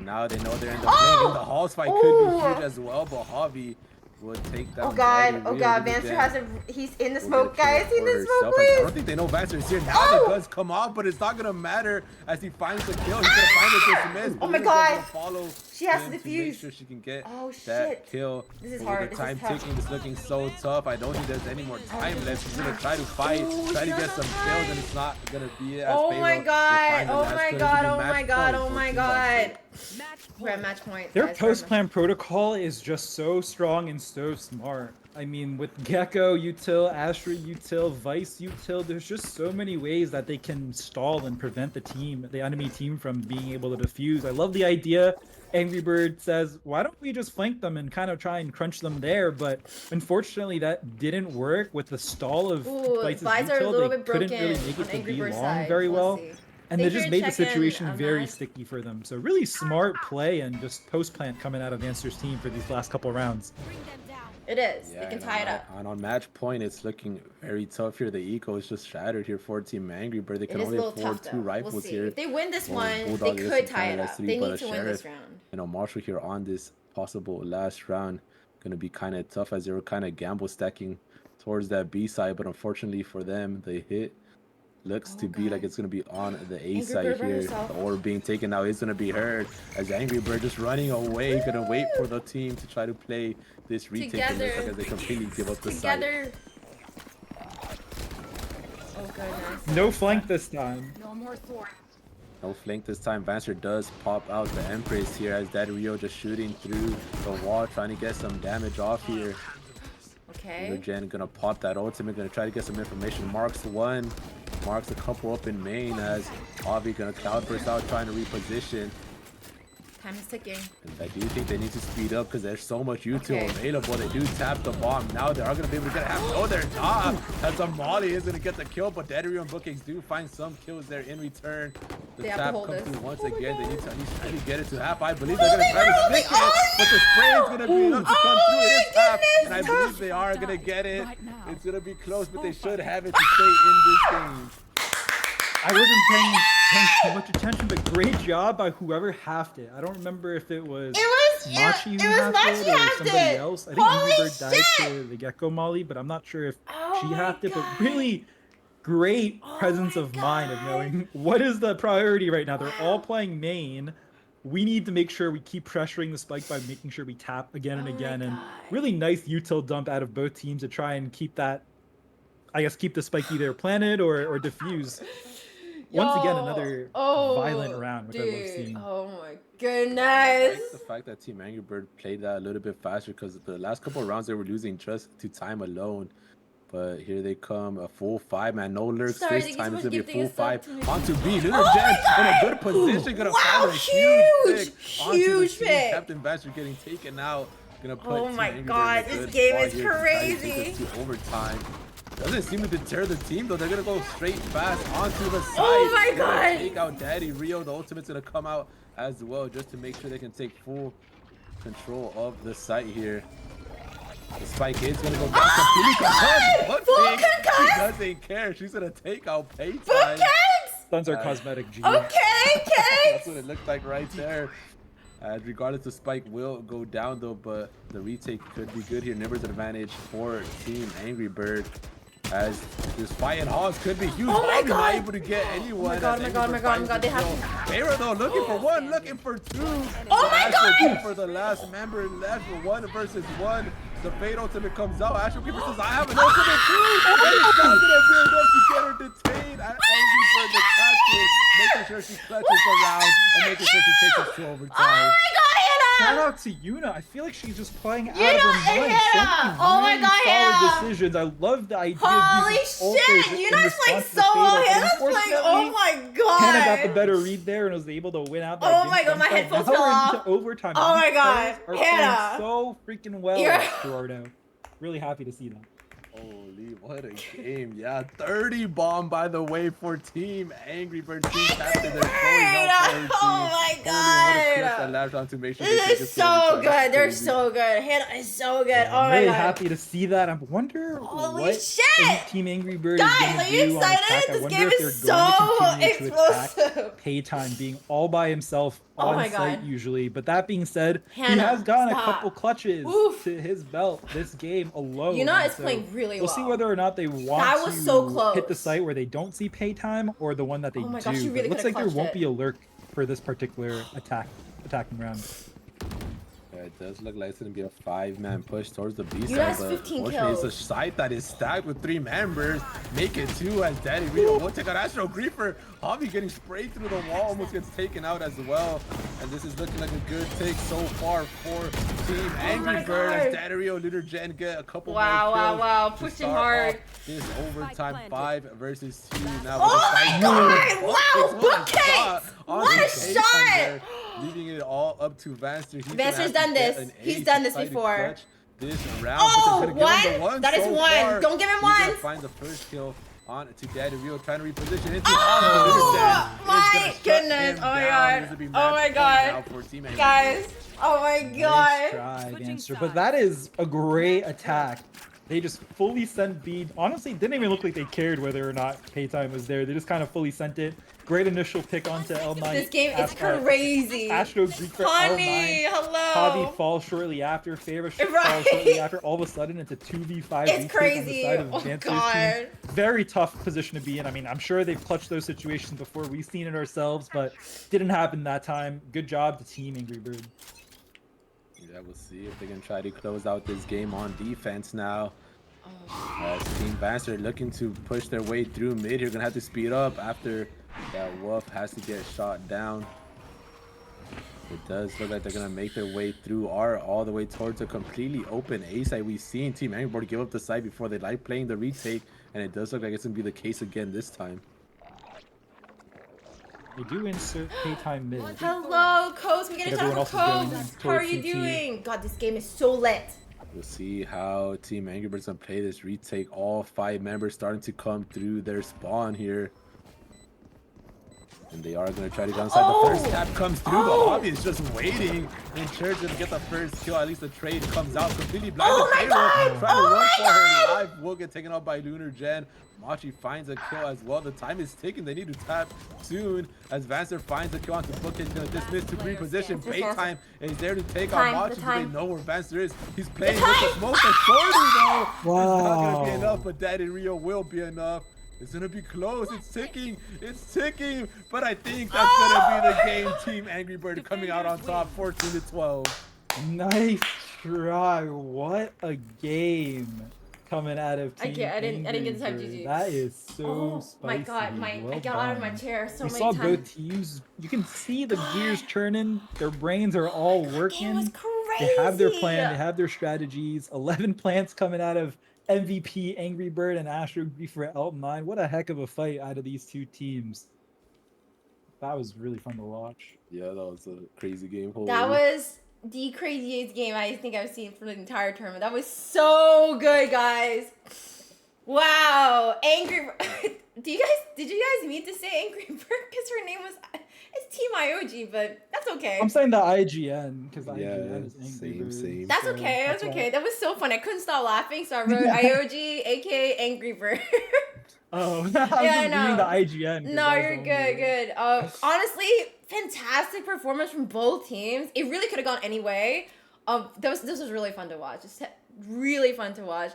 Now they know they're in the flank, and the Halls fight could be huge as well, but Javi will take down. Oh god, Daddy oh Rio god, to the Vanster den. has a, he's in the Will smoke, get a guys, kill in the for smoke, herself. I please. don't think they know Vanster is here. Now the guns come off, but it's not gonna matter as he finds the kill. He's gonna find it just a miss. Oh my Blue's god. gonna follow She has him to make defuse. sure she can get Oh, that shit. kill. This is But hard, with the this time is tough. ticking, it's looking so tough. I don't think there's any more time left. She's gonna try to fight, try to get some kills, and it's not gonna be it. As Oh Pharaoh my will god, find the oh last my kill. god, It's oh gonna be my match god, point oh for my Team god. Vanster. We're at match point. Their guys, post plan protocol is just so strong and so smart. I mean, with Gecko util, Astra util, Vice util, there's just so many ways that they can stall and prevent the enemy team from being able to defuse. I love the idea. Angry Bird says, why don't we just flank them and kind of try and crunch them there? But unfortunately, that didn't work with the stall of Vice's Vice are a util. little They bit couldn't broken really make on it to Angry be Bird's long side. very We'll well. see. And Thank they you just for made the checking, situation very Matt. sticky for them. So really smart play and just post plant coming out of Vanster's team for these last couple rounds. It is. Yeah, they can and tie it up. And on match point, it's looking very tough here. The eco is just shattered here for Team Angry Bird. They can It is a only little afford tough, 2 though. rifles We'll see. here. If they win this Well, one, Bulldog they is could some tie kind it of up. three, They but need a to win this Sheriff, round. Marshall here on this possible last round. Gonna be kind of tough as they were kind of gamble stacking towards that B side, but unfortunately for them, the hit looks to be like it's gonna be on the A side Bird by here. herself. The orb being taken now is gonna be heard as Angry Bird just running away, gonna wait for the team to try to play this retake. And looks like as they completely give up the side. Together. Oh goodness. No flank this time. No more thwarts. No flank this time. Vanster does pop out the Empress here as Daddy Rio just shooting through the wall, trying to get some damage off here. Okay. Jen gonna pop that ultimate, gonna try to get some information. Marks one, marks a couple up in main as Avi gonna cloud burst out, trying to reposition. Time is ticking. And I do think they need to speed up because there's so much util Okay. available. They do tap the bomb. Now they are going to be able to get half. No, they're not. As Molly is going to get the kill, but Daddy and Bookings do find some kills there in return. The They have to tap hold comes this. through once Oh my again. They God. need to at least try to get it to half. I believe they're going to try to stick it, but the spray is going to be enough to come through. It is tap, and I believe they are going to get it. It's going to be close, but they should have it to stay in this game. I wasn't paying too much attention, but great job by whoever halved it. I don't remember if it was Machi who halved it or somebody else. I think Angry Bird died to the Gecko Molly, but I'm not sure if she halved it. But really great presence of mind of knowing what is the priority right now. They're all playing main. We need to make sure we keep pressuring the spike by making sure we tap again and again. And really nice util dump out of both teams to try and keep that, I guess, keep the spike either planted or diffuse. Once again, another violent round, which I love seeing. Oh my goodness. The fact that Team Angry Bird played that a little bit faster because the last couple of rounds they were losing just to time alone. But here they come, a full 5-man, no lurks. Sorry, this time it's thank you gonna so be a much full for giving 5 onto B. Oh Little my Jen in a God. good position, gonna Wow, find a huge, pick onto the huge team. pick. Captain Vaster getting taken out. Gonna put Oh Team my Angry Bird God, in a this good game spot is here to try to take crazy. us to overtime. Doesn't seem to deter the team though. They're gonna go straight fast onto the side. Oh my They're gonna God. take out Daddy Rio. The ultimate's gonna come out as well just to make sure they can take full control of the site here. The spike is gonna go down completely concussed. Full She concussed? doesn't care. She's gonna take out Paytime. Bookings? Stuns are cosmetic, G. Okay. That's what it looked like right there. Regardless, the spike will go down though, but the retake could be good here. Numbers advantage for Team Angry Bird. As this fight and Hogs could be huge. Oh my Not God. able to get anyone. Oh my God, as oh my Angry God, oh my God, Bird they finds have the kill. Vera though looking for one, looking for two. Oh my Astro God. Creeper for the last member left for 1 versus 1. The fate ultimate comes out. Astro Creeper says, I have an ultimate too. And it's not gonna build up to get her detained. Angry Bird the captain, making sure she clutches the round and making sure she takes us to overtime. Oh my God, Shout Hannah. out to Yuna. I feel like she's just playing out Yuna of her and mind. Hannah. So Oh my many God, really Hannah. solid decisions. I love the idea Holy of using ulters shit. in You guys playing response to so the well. fatal, but Hannah's playing. Oh my God. Hannah got the better read there and was able to win out. That Oh game my God, my fight. headphones Now fell we're off. into overtime. Oh These my God, players are Hannah. playing so freaking well, You're- Gerardo. Really happy to see that. Holy, what a game. Yeah, 30 bomb, by the way, for Team Angry Birds. Team captain, they're throwing help for her team. Oh my Holy, what a clip God. that lashed on to make sure they take This it is to so overtime. good. They're Crazy. so good. Hannah is so good. Oh I'm my really God. happy to see that. I wonder Holy what shit. Team Angry Bird Guys, is are going to you do on excited? attack. I This wonder game if is they're going to so continue to attack explosive. Paytime being all by himself Oh on my site God. usually. But that being said, Hannah, he has gotten stop. a couple clutches Oof. to his belt this game alone. Yuna and is playing really We'll see well. whether or not they want That was to so close. hit the site where they don't see Paytime or the one that they Oh my do. gosh, she But really it looks could've like there clutched won't it. be a lurk for this particular attacking round. Yeah, it does look like it's going to be a 5-man push towards the B You side, guys but 15 unfortunately, it's a kills. site that is stacked with 3 members. Make it 2 as Daddy Rio will take out Astro Griefer. Hobby getting sprayed through the wall, almost gets taken out as well. And this is looking like a good take so far for Team Angry my Bird God. as Daddy Rio, Looter Jen get a couple Wow, more wow, kills wow. to Pushing start hard. off this overtime 5 versus 2. Now Oh with the my fight- God. Wow, What a bookcase. shot on What the a case shot. on there, leaving it all up to Vanster. He's gonna Vanster's have to done get this. an He's ace done to this try to before. clutch this round, Oh, but they're gonna give him the one? one That is so one. far. Don't give him He's gonna one. find the first kill on to Daddy Rio, trying to reposition into Oh my goodness. goodness. Oh my God. Oh my God. Guys. Oh my Nice God. try, Gangster. But that is a great attack. They just fully sent B. Honestly, it didn't even look like they cared whether or not Paytime was there. They just kind of fully sent it. Great initial pick onto L9. This game is crazy. Astro Greek for Honey, L9. hello. Javi falls shortly after. Favor falls Right. shortly after. All of a sudden, it's a 2v5 It's retake crazy. on the side of Oh, Vance's God. team. Very tough position to be in. I mean, I'm sure they've clutched those situations before. We've seen it ourselves, but didn't happen that time. Good job to Team Angry Bird. Yeah, we'll see if they can try to close out this game on defense now. As Team Vanster looking to push their way through mid, you're gonna have to speed up after that Wolf has to get shot down. It does look like they're gonna make their way through R all the way towards a completely open A side. We've seen Team Angry Bird give up the side before they like playing the retake, and it does look like it's gonna be the case again this time. They do insert paytime mid. Hello, Coast. We get a shout Everyone out for else is going Coast. How towards are you CT. doing? God, this game is so lit. We'll see how Team Angry Birds gonna play this retake. All 5 members starting to come through their spawn here. And they are going to try to go inside. The first tap comes through, but Hobby is just waiting in church to get the first kill. At least the trade comes out completely blinded. Trying to run for her life. Will get taken out by Lunar Gen. Machi finds a kill as well. The time is ticking. They need to tap soon as Vancer finds the kill onto Book. He's going to dismiss to reposition. Playtime is there to take on Machi. Do they know where Vancer is? He's playing with the smoke. The shorter though. It's not going to be enough, but that in Rio will be enough. It's gonna be close. It's ticking. It's ticking. But I think that's gonna be the game. Team Angry Bird coming out on top, 14-12. Nice try. What a game coming out of Team I didn't get the time, Angry GG. Bird. That is so spicy. My God, Well I got out of my done. chair so we many saw times. both teams. You can see the gears churning. Their brains are all working. It was crazy. They have their plan. They have their strategies. 11 plants coming out of MVP Angry Bird and Astro Grief for Elton9. What a heck of a fight out of these two teams. That was really fun to watch. Yeah, that was a crazy game. Holy. That was the craziest game I think I've seen for the entire tournament. That was so good, guys. Wow, Angry. Did you guys mean to say Angry Bird? Because her name was. It's Team IOG, but that's okay. I'm saying the IGN because IGN is Angry Bird. Same. That's so okay. That's why- okay. That was so fun. I couldn't stop laughing, so I wrote IOG, aka Angry Bird. Oh, I was Yeah, just reading the IGN. 'cause No, that was you're the good, only- good. Honestly, fantastic performance from both teams. It really could have gone any way. This was really fun to watch. Just really fun to watch.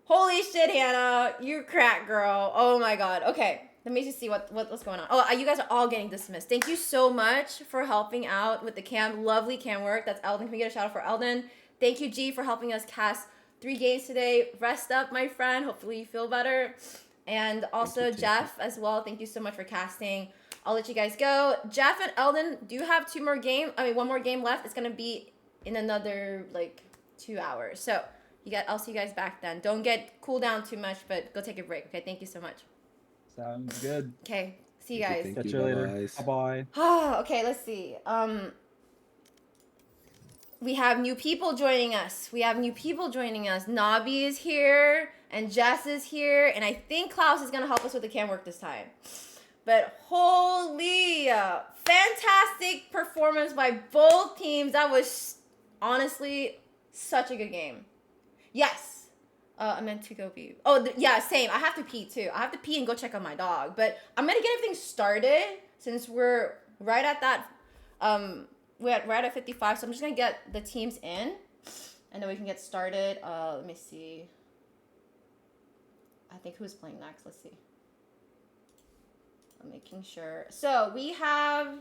Holy shit, Hannah, you crack, girl. Oh my God. Okay, let me just see what's going on. Oh, you guys are all getting dismissed. Thank you so much for helping out with the cam. Lovely cam work. That's Eldon. Can we get a shout out for Eldon? Thank you, G, for helping us cast 3 games today. Rest up, my friend. Hopefully you feel better. And also Jeff as well. Thank you so much for casting. I'll let you guys go. Jeff and Eldon do have one more game left. It's gonna be in another like 2 hours. So I'll see you guys back then. Don't get cool down too much, but go take a break. Okay, thank you so much. Sounds good. Okay, see you guys. Catch you later. Bye-bye. Okay, let's see. We have new people joining us. Nobby is here, and Jess is here, and I think Klaus is gonna help us with the cam work this time. But holy, fantastic performance by both teams. That was honestly such a good game. Yes. I meant to go pee. Oh, yeah, same. I have to pee too. I have to pee and go check on my dog. But I'm gonna get everything started since we're right at that. We're right at 55. So I'm just gonna get the teams in, and then we can get started. Let me see. I think who's playing next? Let's see. I'm making sure. So we have.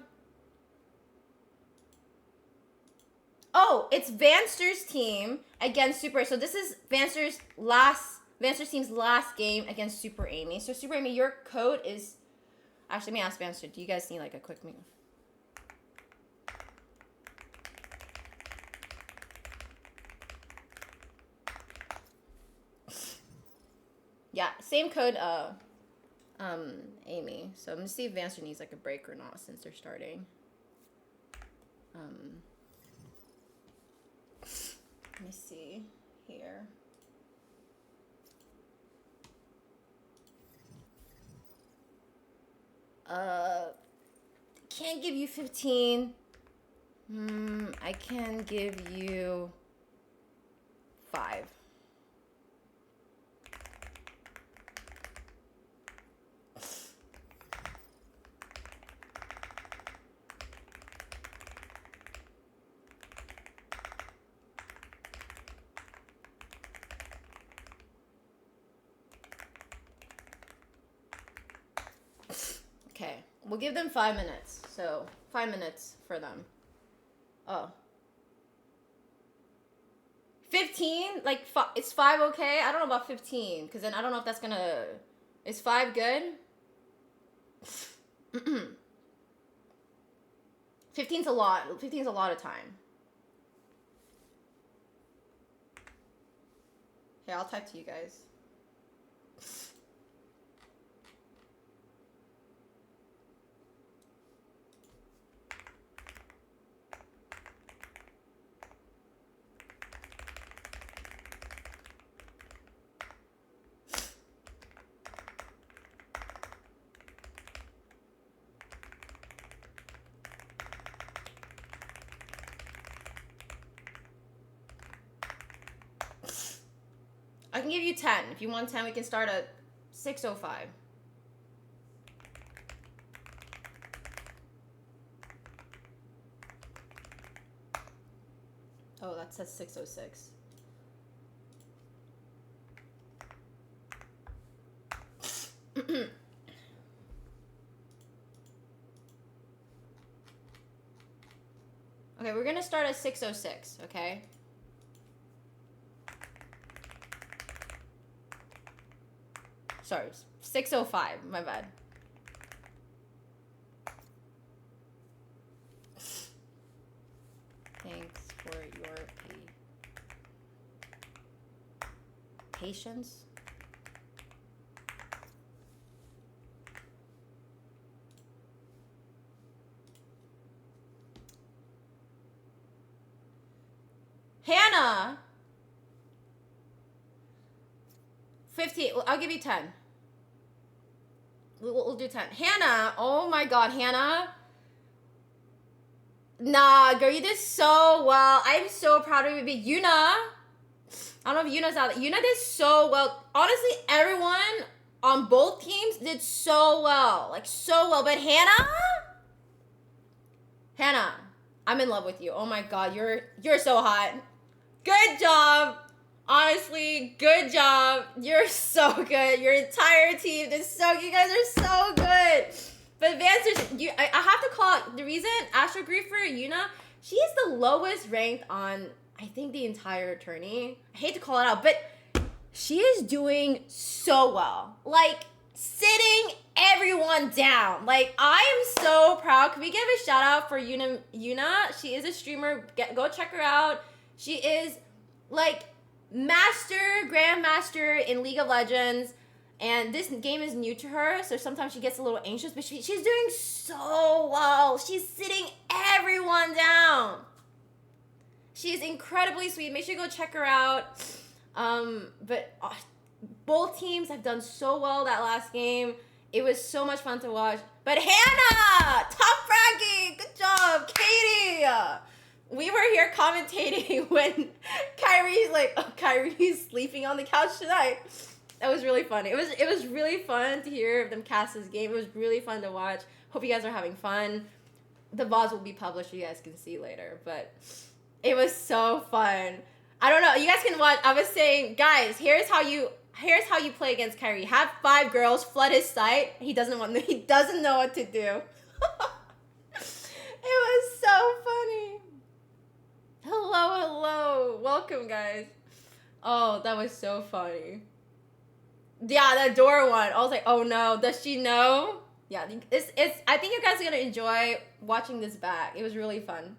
Oh, it's Vanster's team against Super. So this is Vanster's team's last game against Super Amy. So Super Amy, your code is. Actually, let me ask Vanster. Do you guys need like a quick move? Yeah, same code. Amy. So I'm gonna see if Vanster needs like a break or not since they're starting. Let me see here. Can't give you 15. I can give you 5. Okay, we'll give them 5 minutes. So 5 minutes for them. Oh. 15? Like, is 5 okay? I don't know about 15, because then I don't know if that's gonna... Is 5 good? 15's a lot. 15's a lot of time. Here, I'll type to you guys. can give you 10. If you want 10, we can start at 6:05. Oh, that says 6:06. Okay, we're gonna start at 6:06, okay? Sorry, 6:05, my bad. Thanks for your patience. Hannah! 15. I'll give you 10. We'll do 10. Hannah! Oh my god, Hannah. Nah, girl, you did so well. I'm so proud of you. But Yuna, I don't know if Yuna's out there. Yuna did so well. Honestly, everyone on both teams did so well. Like, so well. But Hannah, I'm in love with you. Oh my god, you're so hot. Good job. Honestly, good job. You're so good. Your entire team is so good. You guys are so good. But Vance, I have to call it, the reason Astro Grief for Yuna, she is the lowest ranked on, I think, the entire tourney. I hate to call it out, but she is doing so well. Like, sitting everyone down. Like, I am so proud. Can we give a shout out for Yuna? She is a streamer. Go check her out. She is, like, grandmaster in League of Legends. And this game is new to her, so sometimes she gets a little anxious, but she's doing so well. She's sitting everyone down. She's incredibly sweet. Make sure you go check her out. Both teams have done so well that last game. It was so much fun to watch. But Hannah, top fraggy, good job, Katie. We were here commentating when Kyrie's sleeping on the couch tonight. That was really fun. It was really fun to hear them cast this game. It was really fun to watch. Hope you guys are having fun. The VODs will be published so you guys can see later. But it was so fun. I don't know. You guys can watch. I was saying, guys, here's how you play against Kyrie. Have 5 girls flood his site. He doesn't know what to do. It was so funny. Hello. Welcome, guys. Oh, that was so funny. Yeah, the door one. I was like, oh no, does she know? Yeah, it's. I think you guys are gonna enjoy watching this back. It was really fun.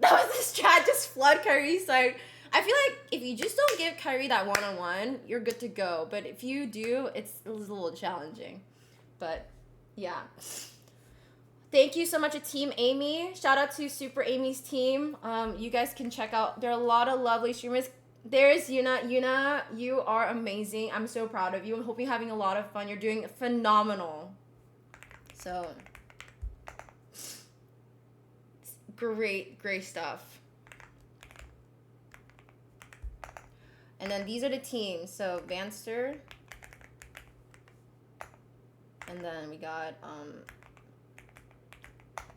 That was this chat just flood Kyrie's side. I feel like if you just don't give Kyrie that one-on-one, you're good to go. But if you do, it's a little challenging. But yeah. Thank you so much to Team Amy. Shout out to Super Amy's team. You guys can check out. There are a lot of lovely streamers. There's Yuna. Yuna, you are amazing. I'm so proud of you. I hope you're having a lot of fun. You're doing phenomenal. So, great stuff. And then these are the teams. So, Vanster. And then we got,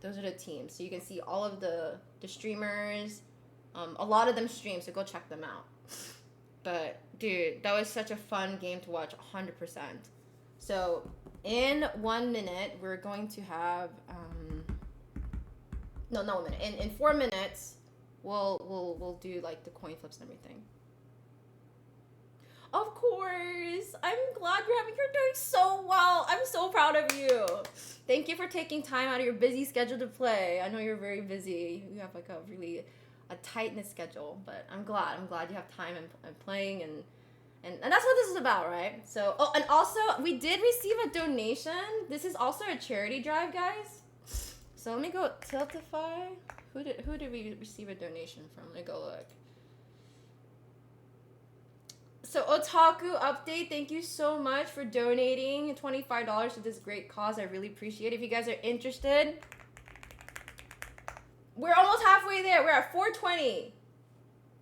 those are the teams. So you can see all of the streamers. A lot of them stream, so go check them out. But, dude, that was such a fun game to watch, 100%. So, in 1 minute, we're going to have, no, not 1 minute. In 4 minutes, we'll do, like, the coin flips and everything. Of course! I'm glad you're doing so well. I'm so proud of you. Thank you for taking time out of your busy schedule to play. I know you're very busy. You have, like, a tight-knit schedule, but I'm glad you have time and playing, and that's what this is about, right? So, oh, and also, we did receive a donation. This is also a charity drive, guys. So let me go Tiltify. Who did we receive a donation from? Let me go look. So Otaku Update, thank you so much for donating $25 to this great cause. I really appreciate it. If you guys are interested, we're almost halfway there. We're at 420.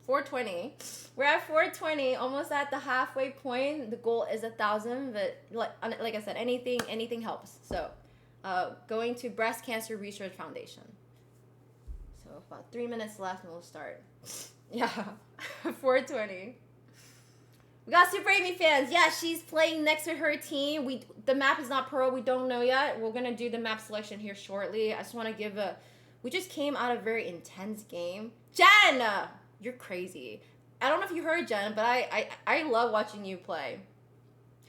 420. We're at 420, almost at the halfway point. The goal is 1,000, but like I said, anything helps. So, going to Breast Cancer Research Foundation. So about 3 minutes left, and we'll start. Yeah, 420. We got Super Amy fans. Yeah, she's playing next to her team. The map is not pro. We don't know yet. We're gonna do the map selection here shortly. I just want to give a. We just came out of a very intense game. Jen, you're crazy. I don't know if you heard Jen, but I love watching you play.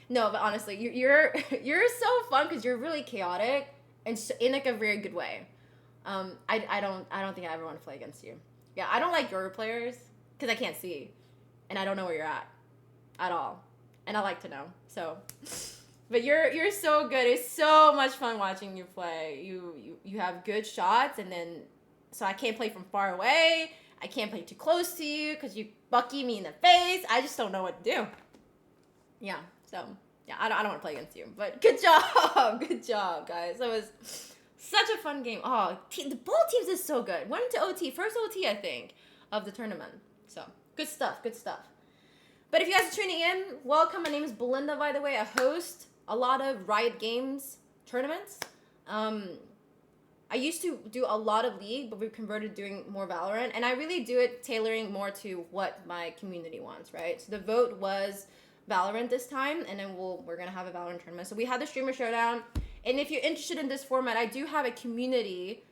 No, but honestly, you're so fun because you're really chaotic and in like a very good way. I don't think I ever want to play against you. Yeah, I don't like your players because I can't see, and I don't know where you're at all, and I like to know. So, but you're so good. It's so much fun watching you play. You have good shots, and then so I can't play from far away. I can't play too close to you because you bucky me in the face. I just don't know what to do. Yeah. So yeah, I don't want to play against you. But good job, good job, guys. That was such a fun game. Oh, the both teams is so good. Went into OT, first OT I think of the tournament. So good stuff, good stuff. But if you guys are tuning in, welcome. My name is Belinda, by the way. I host a lot of Riot Games tournaments. I used to do a lot of League, but we've converted doing more Valorant. And I really do it tailoring more to what my community wants, right? So the vote was Valorant this time, and then we're going to have a Valorant tournament. So we had the Streamer Showdown. And if you're interested in this format, I do have a community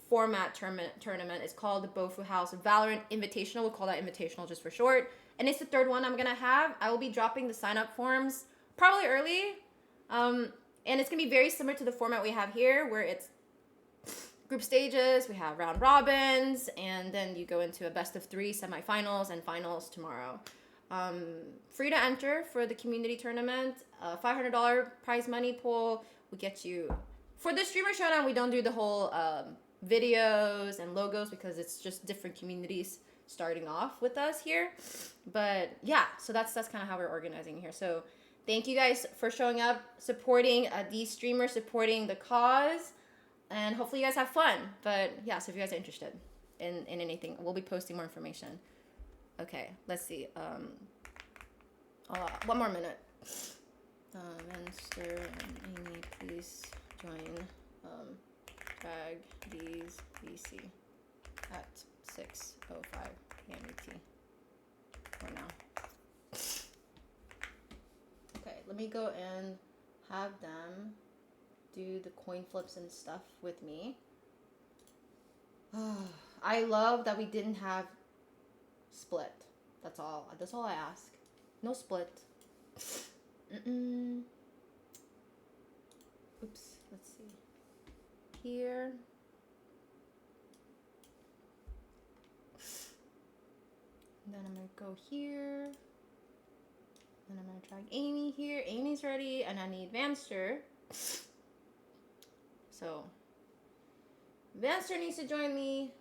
format tournament. It's called the Bofu House Valorant Invitational. We'll call that Invitational just for short. And it's the third one I'm going to have. I will be dropping the sign-up forms probably early. And it's going to be very similar to the format we have here, where it's group stages, we have round robins, and then you go into a best of 3 semifinals and finals tomorrow. Free to enter for the community tournament. $500 prize money pool will get you. For the Streamer Showdown, we don't do the whole videos and logos because it's just different communities starting off with us here. But yeah, so that's kind of how we're organizing here. So thank you guys for showing up, supporting these streamers, supporting the cause. And hopefully you guys have fun. But yeah, so if you guys are interested in anything, we'll be posting more information. Okay, let's see. 1 more minute. Menster and Amy, please join tag these BC at 6:05 p.m. ET for now. Okay, let me go and have them do the coin flips and stuff with me. I love that we didn't have split. That's all I ask. No split. Oops, let's see. Here. And then I'm gonna go here. And I'm gonna drag Amy here. Amy's ready, and I need Vanster. So, Vanster needs to join me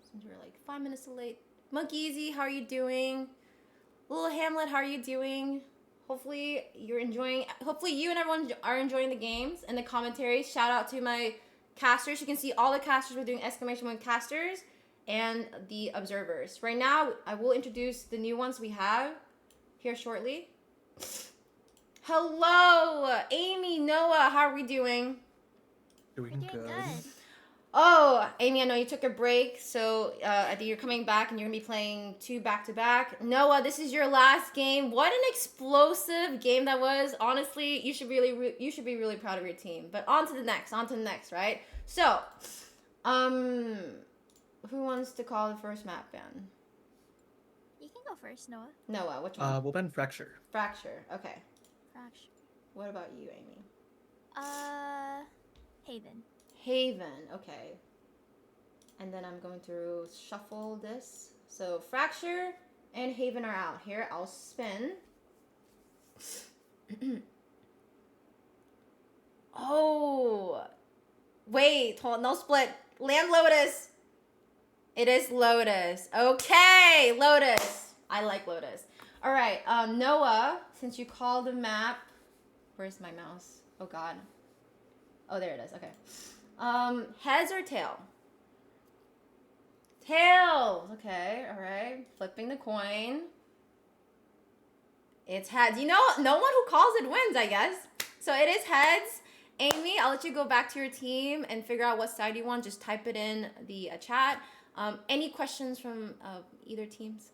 since we're like 5 minutes late. Monkey Easy, how are you doing? Little Hamlet, how are you doing? Hopefully you're enjoying. Hopefully you and everyone are enjoying the games and the commentary. Shout out to my casters. You can see all the casters. We're doing !1 casters and the observers. Right now, I will introduce the new ones we have here shortly. Hello, Amy, Noah, how are we doing? Doing good. Oh, Amy, I know you took a break, so I think you're coming back and you're gonna be playing 2 back-to-back. Noah, this is your last game. What an explosive game that was. Honestly, you should be really proud of your team. But on to the next, right? So, who wants to call the first map ban? You can go first, Noah. Noah, which one? We'll ban Fracture. Fracture, okay. Fracture. What about you, Amy? Haven. Haven, okay. And then I'm going to shuffle this. So Fracture and Haven are out. Here, I'll spin. Oh, wait, hold on, no split. Land Lotus. It is Lotus. Okay, Lotus. I like Lotus. All right, Noah, since you called the map, where's my mouse? Oh God. Oh, there it is. Okay. Heads or tail? Tails. Okay, all right. Flipping the coin. It's heads. You know, no one who calls it wins, I guess. So it is heads. Amy, I'll let you go back to your team and figure out what side you want. Just type it in the chat. Any questions from either teams?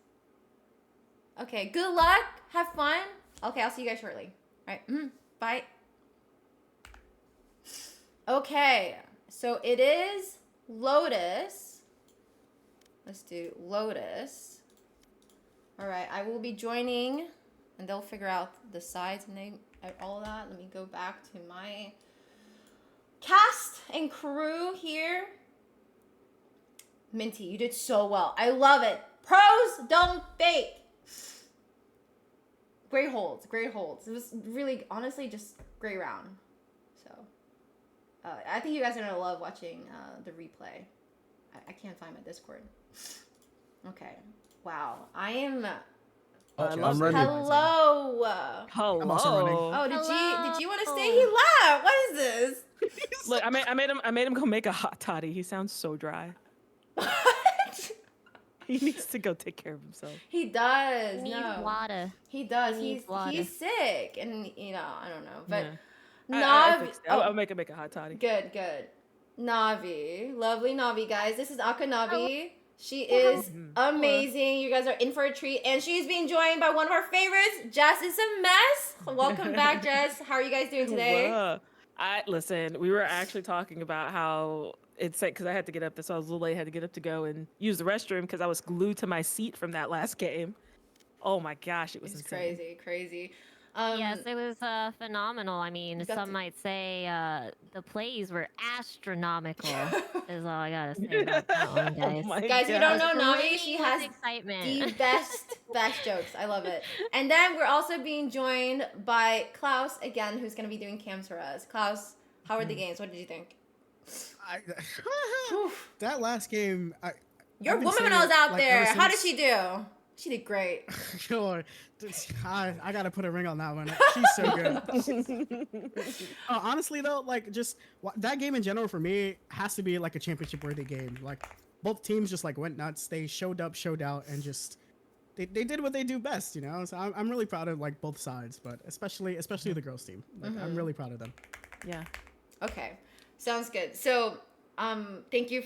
Okay, good luck. Have fun. Okay, I'll see you guys shortly. All right, bye. Okay, so it is Lotus. Let's do Lotus. All right, I will be joining, and they'll figure out the sides and all that. Let me go back to my cast and crew here. Minty, you did so well. I love it. Pros don't fake. Great holds, great holds. It was really, honestly, just great round. So, I think you guys are gonna love watching the replay. I can't find my Discord. Okay. Wow. I am. I'm running. Hello. Hello. I'm also running. Oh, did you want to stay? He left. What is this? Look, I made him go make a hot toddy. He sounds so dry. He needs to go take care of himself. He does. He needs No. water. He does. He needs water. He's sick, and you know, I don't know, but I Navi. fixed it. I'll make him make a hot toddy. Good. Navi, lovely Navi, guys. This is Akanavi. She is amazing. You guys are in for a treat, and she's being joined by one of our favorites. Jess is a mess. Welcome back, Jess. How are you guys doing today? Listen. We were actually talking about how it's because I had to get up. So I was a little late. I had to get up to go and use the restroom because I was glued to my seat from that last game. Oh my gosh, it was insane. Crazy. Yes, it was phenomenal. I mean, some might say the plays were astronomical. Is all I gotta say about that one, guys. Guys, you don't know Navi. Raining She with has excitement. the best jokes. I love it. And then we're also being joined by Klaus again, who's gonna be doing cams for us. Klaus, how were the games? What did you think? That last game, Your woman was out there. How did she do? She did great. Sure. I gotta put a ring on that one. She's so good. Honestly though, like just that game in general for me has to be like a championship worthy game. Like both teams just like went nuts. They showed up, showed out, and just they did what they do best, you know. So I'm really proud of like both sides, but especially the girls team. Like I'm really proud of them. Yeah. Okay, sounds good. So thank you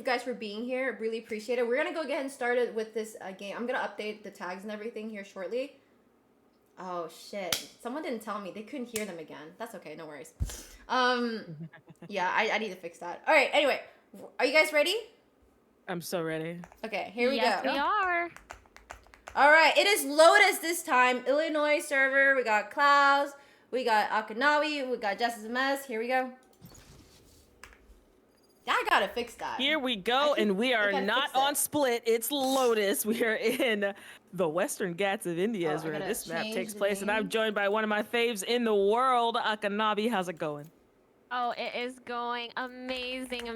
guys for being here. Really appreciate it. We're gonna go ahead and start it with this game. I'm gonna update the tags and everything here shortly. Oh shit, someone didn't tell me. They couldn't hear them again. That's okay, no worries. Yeah, I need to fix that. All right, anyway, are you guys ready? I'm so ready. Okay, here we go. Yes, we are. All right, it is Lotus this time. Illinois server. We got Klaus. We got Akanawi. We got Justice Mess. Here we go. I gotta fix that. Here we go, and we are not on Split. It's Lotus. We are in the Western Ghats of India is where this map takes place, and I'm joined by one of my faves in the world, Akanabi. How's it going? Oh, it is going amazing.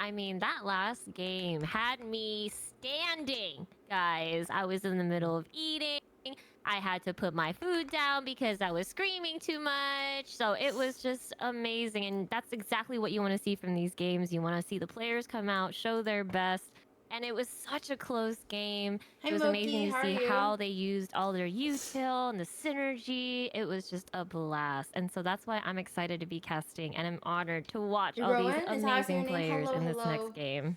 I mean, that last game had me standing, guys. I was in the middle of eating. I had to put my food down because I was screaming too much. So it was just amazing. And that's exactly what you want to see from these games. You want to see the players come out, show their best. And it was such a close game. It was amazing to see how they used all their util and the synergy. It was just a blast. And so that's why I'm excited to be casting. And I'm honored to watch all these amazing players in this next game.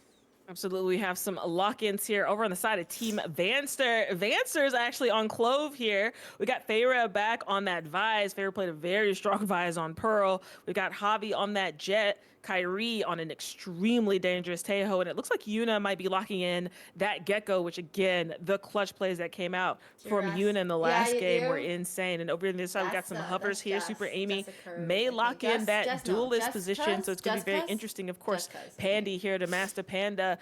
Absolutely. We have some lock-ins here over on the side of Team Vanster. Vanster's actually on Clove here. We got Feyre back on that Vise. Feyre played a very strong Vise on Pearl. We got Javi on that Jet. Kyrie on an extremely dangerous Tejo, and it looks like Yuna might be locking in that Gecko, which again, the clutch plays that came out from Yuna in the last game were insane. And over on this side, we got some hovers here. Super Amy may lock in that duelist position, so it's going to be very interesting. Of course, Pandy here to Master Panda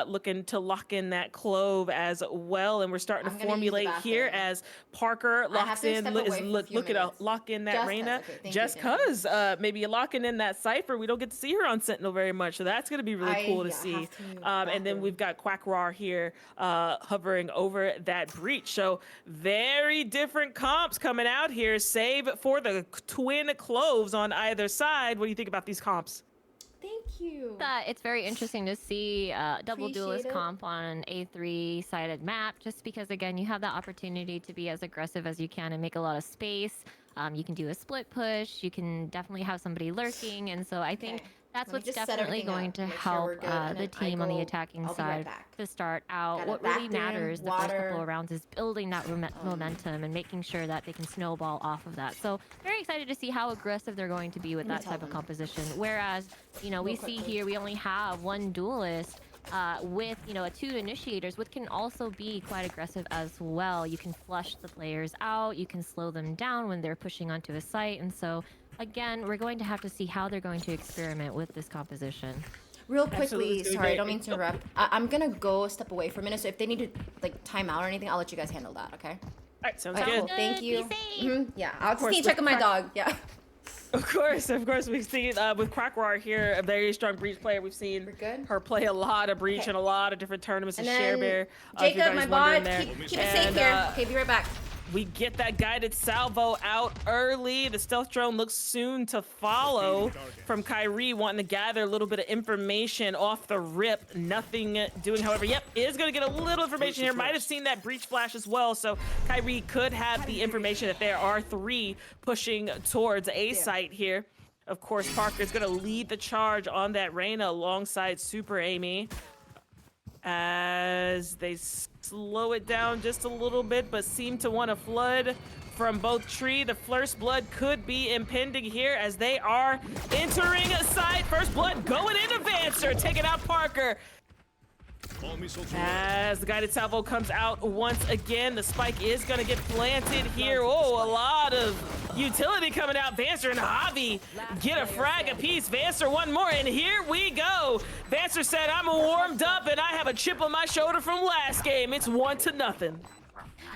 looking to lock in that Clove as well, and we're starting to formulate here as Parker locks in, look at lock in that Reyna. Just cause maybe locking in that Cypher. We don't get to see her on Sentinel very much, so that's going to be really cool to see. And then we've got Quackrar here hovering over that breach. So very different comps coming out here, save for the twin Cloves on either side. What do you think about these comps? Thank you. That it's very interesting to see double Appreciate duelist it. comp on an A3 sided map, just because again you have that opportunity to be as aggressive as you can and make a lot of space. You can do a split push. You can definitely have somebody lurking, and so I think Okay. that's Let me what's just set definitely everything going up, to make sure help we're good, and the then I team on the go- attacking I'll be right side back. to start out. Got What a really bathroom, matters the first couple water, of rounds is building that momentum and making sure that they can snowball off of that. So very excited to see how aggressive they're going to be with Let me that tell type of them. composition. Whereas, we Real see quickly. here we only have one duelist with two initiators, which can also be quite aggressive as well. You can flush the players out, you can slow them down when they're pushing onto a site, and so again, we're going to have to see how they're going to experiment with this composition. Real Absolutely, quickly, it's gonna be sorry, I great. don't mean to interrupt. I'm gonna go step away for a minute, so if they need to like time out or anything, I'll let you guys handle that, okay? All right, sounds Alright, good. cool. Thank Be you. safe. Yeah, I'll just course, need to check on my with dog. Yeah. Of course, we've seen with Crockwar here, a very strong breach player. We've seen We're good? her play a lot of breach Okay. in a lot of different tournaments and And share then bear. Jacob, my bot, keep it safe And, here. Okay, be right back. We get that guided salvo out early. The stealth drone looks soon to follow from Kyrie, wanting to gather a little bit of information off the rip. Nothing doing, however. Yep, is going to get a little information here. Might have seen that breach flash as well. So Kyrie could have the information that there are 3 pushing towards a site here. Of course, Parker's going to lead the charge on that Reyna alongside Super Amy, as they slow it down just a little bit, but seem to want to flood from both tree. The first blood could be impending here as they are entering a side. First blood going in Advancer, taking out Parker. As the guided salvo comes out once again, the spike is going to get planted here. Oh, a lot of utility coming out. Vancer and Javi get a frag apiece. Vancer one more, and here we go. Vancer said, I'm warmed up, and I have a chip on my shoulder from last game. It's 1-0.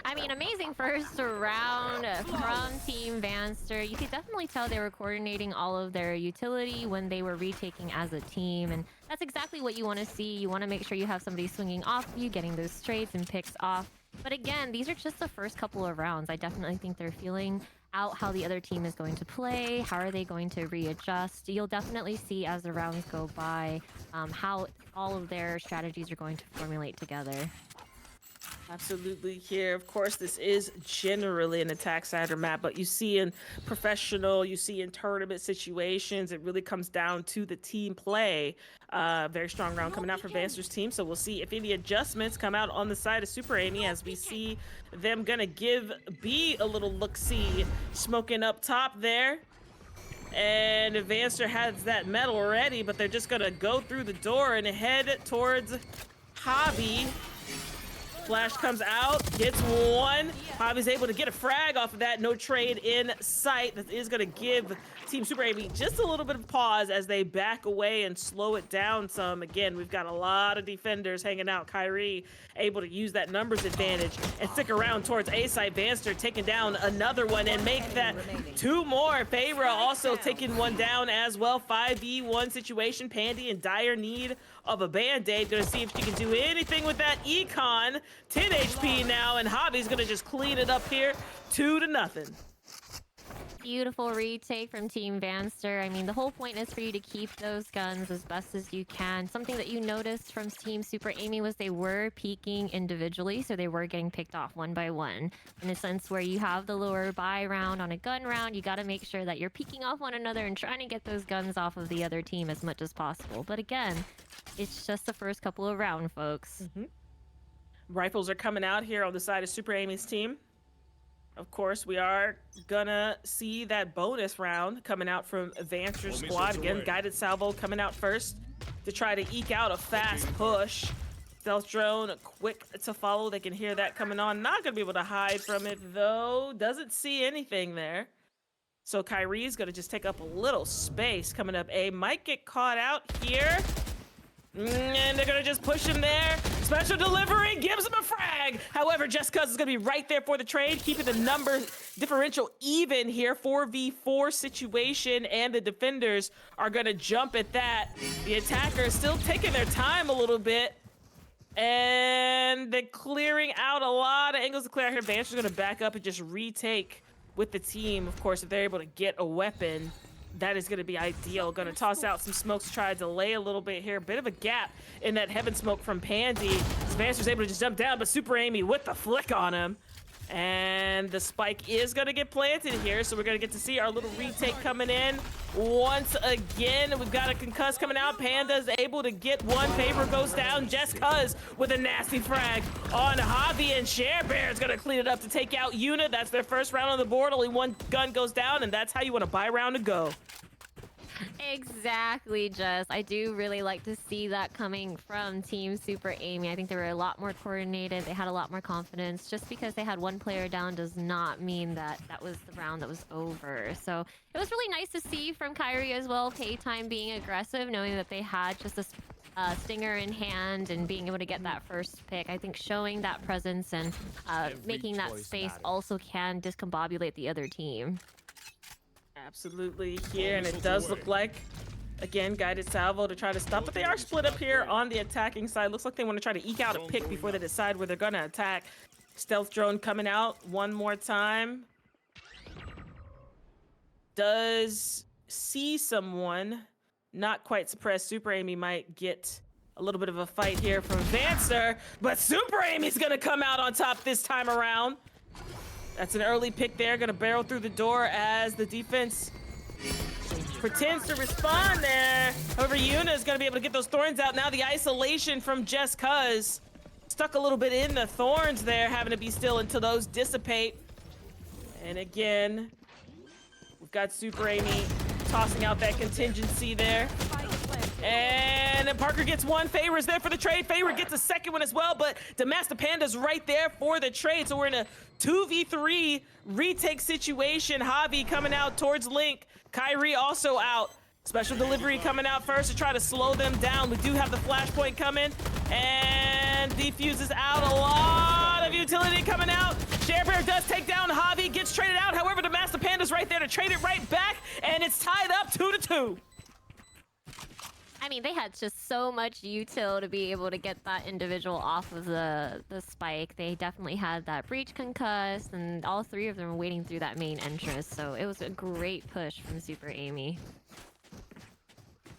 I mean, amazing first round from Team Vanster. You could definitely tell they were coordinating all of their utility when they were retaking as a team, and that's exactly what you want to see. You want to make sure you have somebody swinging off of you, getting those straights and picks off. But again, these are just the first couple of rounds. I definitely think they're feeling out how the other team is going to play. How are they going to readjust? You'll definitely see as the rounds go by how all of their strategies are going to formulate together. Absolutely here. Of course, this is generally an attack cider map, but you see in professional, you see in tournament situations, it really comes down to the team play. Very strong round coming out for Vancer's team, so we'll see if any adjustments come out on the side of Super Amy as we see them gonna give B a little look-see. Smoking up top there. And Vancer has that metal ready, but they're just gonna go through the door and head towards Hobby. Flash comes out, gets one. Hobby's able to get a frag off of that. No trade in sight. That is going to give Team Super Amy just a little bit of pause as they back away and slow it down some. Again, we've got a lot of defenders hanging out. Kyrie able to use that numbers advantage and stick around towards A side. Vanster taking down another one and make that 2 more. Feyre also taking one down as well. 5v1 situation. Pandy in dire need of a band-aid. Gonna see if she can do anything with that econ. 10 HP now, and Hobby's gonna just clean it up here. 2-0. Beautiful retake from Team Vanster. I mean, the whole point is for you to keep those guns as best as you can. Something that you noticed from Team Super Amy was they were peeking individually, so they were getting picked off one by one. In a sense where you have the lower buy round on a gun round, you got to make sure that you're peeking off one another and trying to get those guns off of the other team as much as possible. But again, it's just the first couple of rounds, folks. Rifles are coming out here on the side of Super Amy's team. Of course, we are gonna see that bonus round coming out from Vancer's squad. Again, guided salvo coming out first to try to eke out a fast push. Stealth drone, quick to follow. They can hear that coming on. Not gonna be able to hide from it though. Doesn't see anything there. So Kyrie's gonna just take up a little space coming up. A might get caught out here. And they're gonna just push him there. Special delivery gives him a frag. However, Just Cuz is gonna be right there for the trade, keeping the number differential even here. 4v4 situation, and the defenders are gonna jump at that. The attackers still taking their time a little bit. And they're clearing out a lot of angles to clear out here. Vancer's gonna back up and just retake with the team. Of course, if they're able to get a weapon. that is going to be ideal. Going to toss out some smokes to try to delay a little bit here. Bit of a gap in that heaven smoke from Pandy. Vancer's able to just jump down, but Super Amy with the flick on him. And the spike is going to get planted here, so we're going to get to see our little retake coming in. Once again, we've got a concuss coming out. Panda's able to get one. Favor goes down. Just Cuz with a nasty frag on Javi, and Share Bear is going to clean it up to take out Yuna. That's their first round on the board. Only one gun goes down, and that's how you want to buy round to go. Exactly, Jess. I do really like to see that coming from Team Super Amy. I think they were a lot more coordinated. They had a lot more confidence. Just because they had one player down does not mean that that was the round that was over. So it was really nice to see from Kyrie as well, Paytime being aggressive, knowing that they had just a stinger in hand and being able to get that first pick. I think showing that presence and making that space also can discombobulate the other team. Absolutely here, and it does look like, again, guided salvo to try to stop, but they are split up here on the attacking side. Looks like they want to try to eke out a pick before they decide where they're going to attack. Stealth drone coming out one more time. Does see someone, not quite suppressed. Super Amy might get a little bit of a fight here from Vancer, but Super Amy's going to come out on top this time around. That's an early pick there, gonna barrel through the door as the defense pretends to respond there. However, Yuna is gonna be able to get those thorns out. Now the isolation from Just Cuz. Stuck a little bit in the thorns there, having to be still until those dissipate. And again, we've got Super Amy tossing out that contingency there. And then Parker gets one. Favor is there for the trade. Favor gets a second one as well, but Demaster Panda's right there for the trade. So we're in a 2v3 retake situation. Javi coming out towards Link. Kyrie also out. Special delivery coming out first to try to slow them down. We do have the flashpoint coming, and Defuse is out. A lot of utility coming out. Sharebear does take down Javi, gets traded out. However, Demaster Panda's right there to trade it right back, and it's tied up 2-2. I mean, they had just so much util to be able to get that individual off of the spike. They definitely had that breach concuss, and all three of them were waiting through that main entrance. So it was a great push from Super Amy.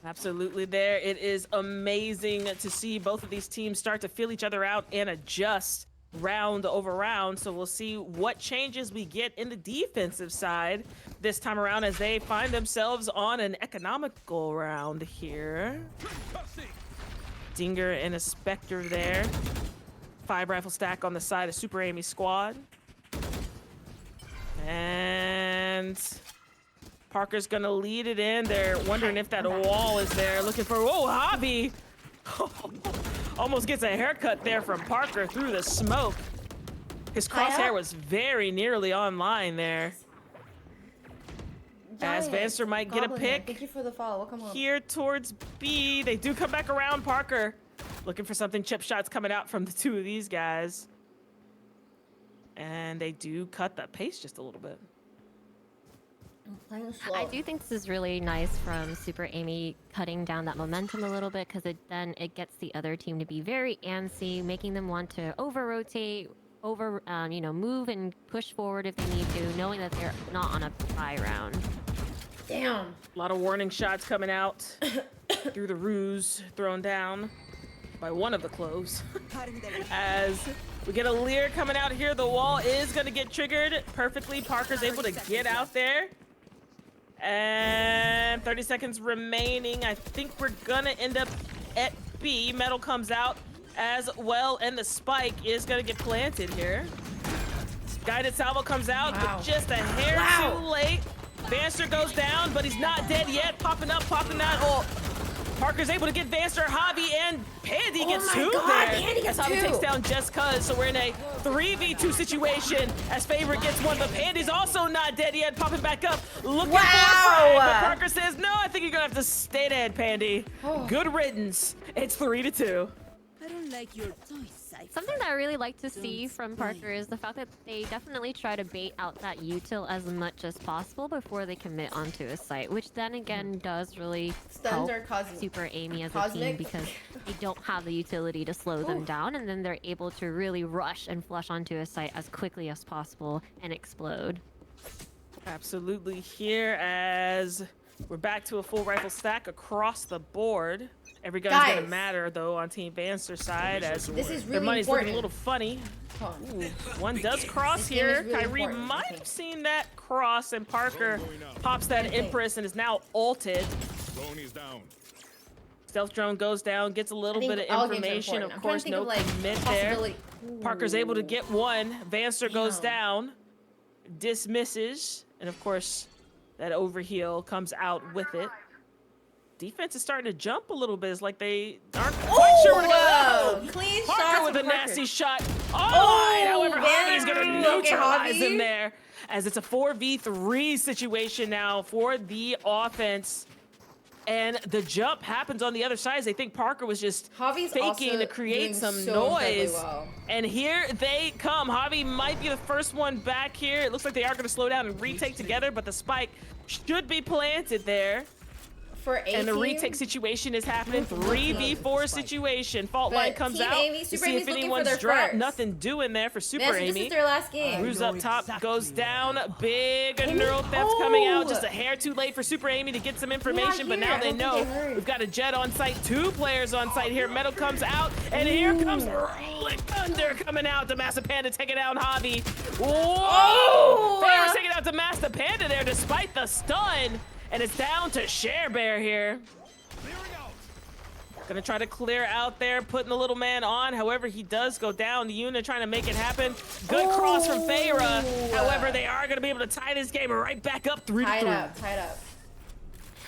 Absolutely there. It is amazing to see both of these teams start to feel each other out and adjust round over round. So we'll see what changes we get in the defensive side this time around as they find themselves on an economical round here. Dinger and a Spectre there. 5 rifle stack on the side of Super Amy's squad. And Parker's gonna lead it in. They're wondering if that wall is there. Looking for, whoa, Javi! Almost gets a haircut there from Parker through the smoke. His crosshair was very nearly online there. As Vancer might get a pick. Thank you for the follow. Welcome home. Here towards B. They do come back around. Parker looking for something. Chip shots coming out from the two of these guys. And they do cut the pace just a little bit. I do think this is really nice from Super Amy cutting down that momentum a little bit, because then it gets the other team to be very antsy, making them want to over-rotate, move and push forward if they need to, knowing that they're not on a buy round. Damn. A lot of warning shots coming out through the ruse, thrown down by one of the cloves. As we get a Lear coming out here, the wall is going to get triggered perfectly. Parker's able to get out there. And 30 seconds remaining. I think we're gonna end up at B. Metal comes out as well, and the spike is gonna get planted here. Guided salvo comes out, but just a hair too late. Vancer goes down, but he's not dead yet. Popping up, popping out. Oh, Parker's able to get Vancer, Javi, and Pandy gets two there. Pandy gets Javi two. takes down Just Cuz, so we're in a 3v2 situation as Favorite gets one, but Pandy's also not dead yet. Popping back up, looking for a fight, but Parker says, no, I think you're gonna have to stay dead, Pandy. Good riddance. It's 3-2. I don't like your choice. Something that I really like to see from Parker is the fact that they definitely try to bait out that util as much as possible before they commit onto a site, which then again does really help Super Amy as a team, because they don't have the utility to slow them down, and then they're able to really rush and flush onto a site as quickly as possible and explode. Absolutely here as We're back to a full rifle stack across the board. Every gun's gonna Guys. matter though on Team Vanster side as This is their really money's important. looking a little funny. Hold on. Ooh, one does cross This game here. is really Kyrie important, might okay. have seen that cross, and Parker pops that Okay. Empress and is now ulted. Stealth drone goes down, gets a little I think bit all of games are information. important. Of I'm trying course, to think no of, like, commit there. possibility. Parker's able to get one. Vanster goes Damn. down, dismisses, and of course, that overheal comes out with it. Defense is starting to jump a little bit. It's like they aren't quite sure where to go. Clean Parker shots with a from Parker. nasty shot. Online. However, Javi's Vanster. going to Okay, neutralize Javi. him there as it's a 4v3 situation now for the offense. And the jump happens on the other side as they think Parker was just Javi's faking also to doing create some so incredibly noise. well. And here they come. Javi might be the first one back here. It looks like they are going to slow down and retake together, but the spike should be planted there. For A And the team, retake situation is happening. Team. 3v4 situation. Fault line But comes Team out Amy, to Super see Amy's if looking for anyone's their dropped. first. Nothing doing there for Super Vanster, Amy. this is their last game. Who's up top goes down. Big Amy? neural theft coming out. Oh! Just a hair too late for Super Amy to get some information, but here. now I they don't know think they heard. we've got a Jet on site. 2 players on site here. Metal comes out, and here comes Rolling Thunder coming out. The Master Panda taking down Javi. Whoa! Oh! Fair's taking out the Master Panda there despite the stun, and it's down to Share Bear here. Gonna try to clear out there, putting the little man on. However, he does go down. The Yuna trying to make it happen. Good cross from Feyre. However, they are gonna be able to tie this game right back up 3-3. Tied up.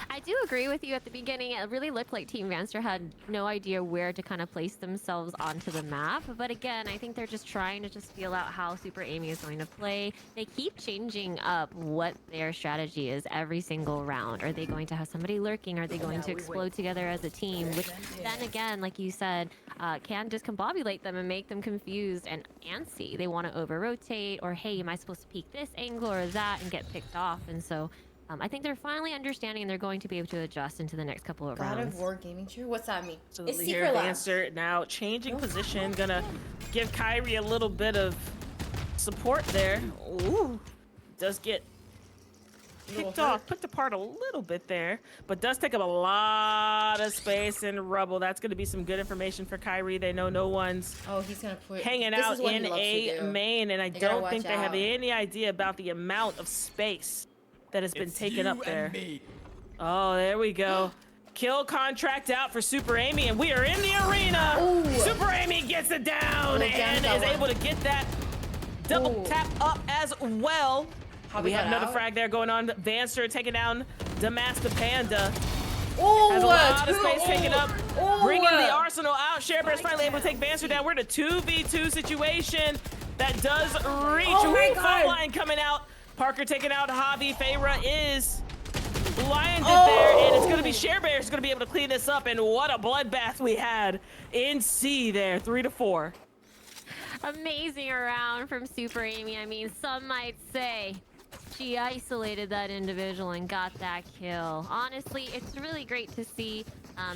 I do agree with you at the beginning. It really looked like Team Vanster had no idea where to kind of place themselves onto the map. But again, I think they're just trying to just feel out how Super Amy is going to play. They keep changing up what their strategy is every single round. Are they going to have somebody lurking? Are they going to explode together as a team? Which then again, like you said, can discombobulate them and make them confused and antsy. They want to over-rotate, or hey, am I supposed to peek this angle or that, and get picked off. And so I think they're finally understanding, and they're going to be able to adjust into the next couple of God rounds. of War gaming chair? What's that mean? So It's here, Secret Labs. Vanster now changing position. Gonna give Kyrie a little bit of support there. Ooh, does get picked off, picked apart a little bit there, but does take up a lot of space and rubble. That's going to be some good information for Kyrie. They know no one's He's gonna put hanging this out is what he in loves to a do. main, and I They gotta don't think watch they have out. any idea about the amount of space that has been taken up there. Oh, there we go. Kill contract out for Super Amy, and we are in the arena. Ooh. Super Amy gets it down Little and jump is that able one. to get that double Ooh. tap up as well. How We we have got another out? frag there going on. Vanster taking down Damaster Panda. Oh, Has a lot of space two- taken up. oh, Bringing the arsenal out. Sharebear's finally able to take Vanster down. We're in a 2v2 situation that does reach. Oh my Ooh, God. fault line coming out. Parker taking out Javi. Feyre is blinded there, and it's going to be Sharebear who's going to be able to clean this up. And what a bloodbath we had in C there, 3-4. Amazing round from Super Amy. I mean, some might say she isolated that individual and got that kill. Honestly, it's really great to see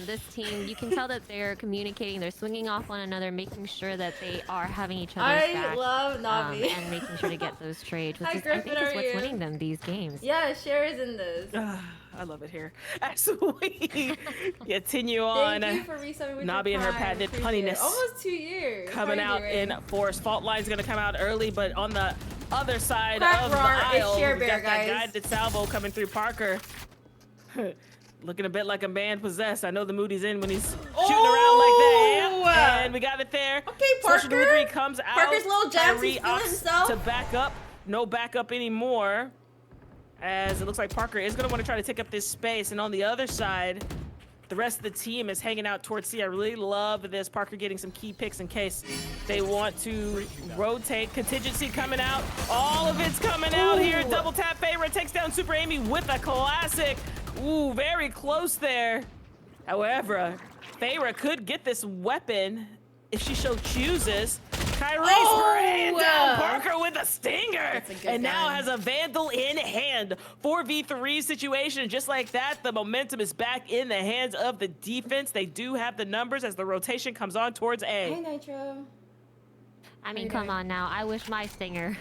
this team. You can tell that they're communicating, they're swinging off one another, making sure that they are having each other's I back. love Navi. And making sure to get those trades, which Hi, is, I Griffin, think how is are what's you? winning them these games. Yeah, Cher is in this. I love it here. As we continue on. Thank you for resubbing with Nabi your and her Prime. patented Appreciate it. punniness. Almost 2 years. Coming How out are you doing? in force. Fault line's gonna come out early, but on the other side Crack of the roar, it's aisle, Share we Bear, got that guys. guided salvo coming through Parker. Looking a bit like a man possessed. I know the mood he's in when he's shooting around like that. Yeah. And we got it there. Okay, Social Parker. delivery comes out. Parker's little jabs, Kyrie he's feeling opts himself. to back up. No backup anymore. As it looks like Parker is going to want to try to take up this space. And on the other side, the rest of the team is hanging out towards C. I really love this. Parker getting some key picks in case they want to rotate. Contingency coming out. All of it's coming out here. Double tap Feyre takes down Super Amy with a classic. Ooh, very close there. However, Feyre could get this weapon if she so chooses. Kyrie spraying down Parker with a stinger. And now has a Vandal in hand. 4v3 situation. Just like that, the momentum is back in the hands of the defense. They do have the numbers as the rotation comes on towards A. Hey, Nitro. I mean, come on now. I wish my stinger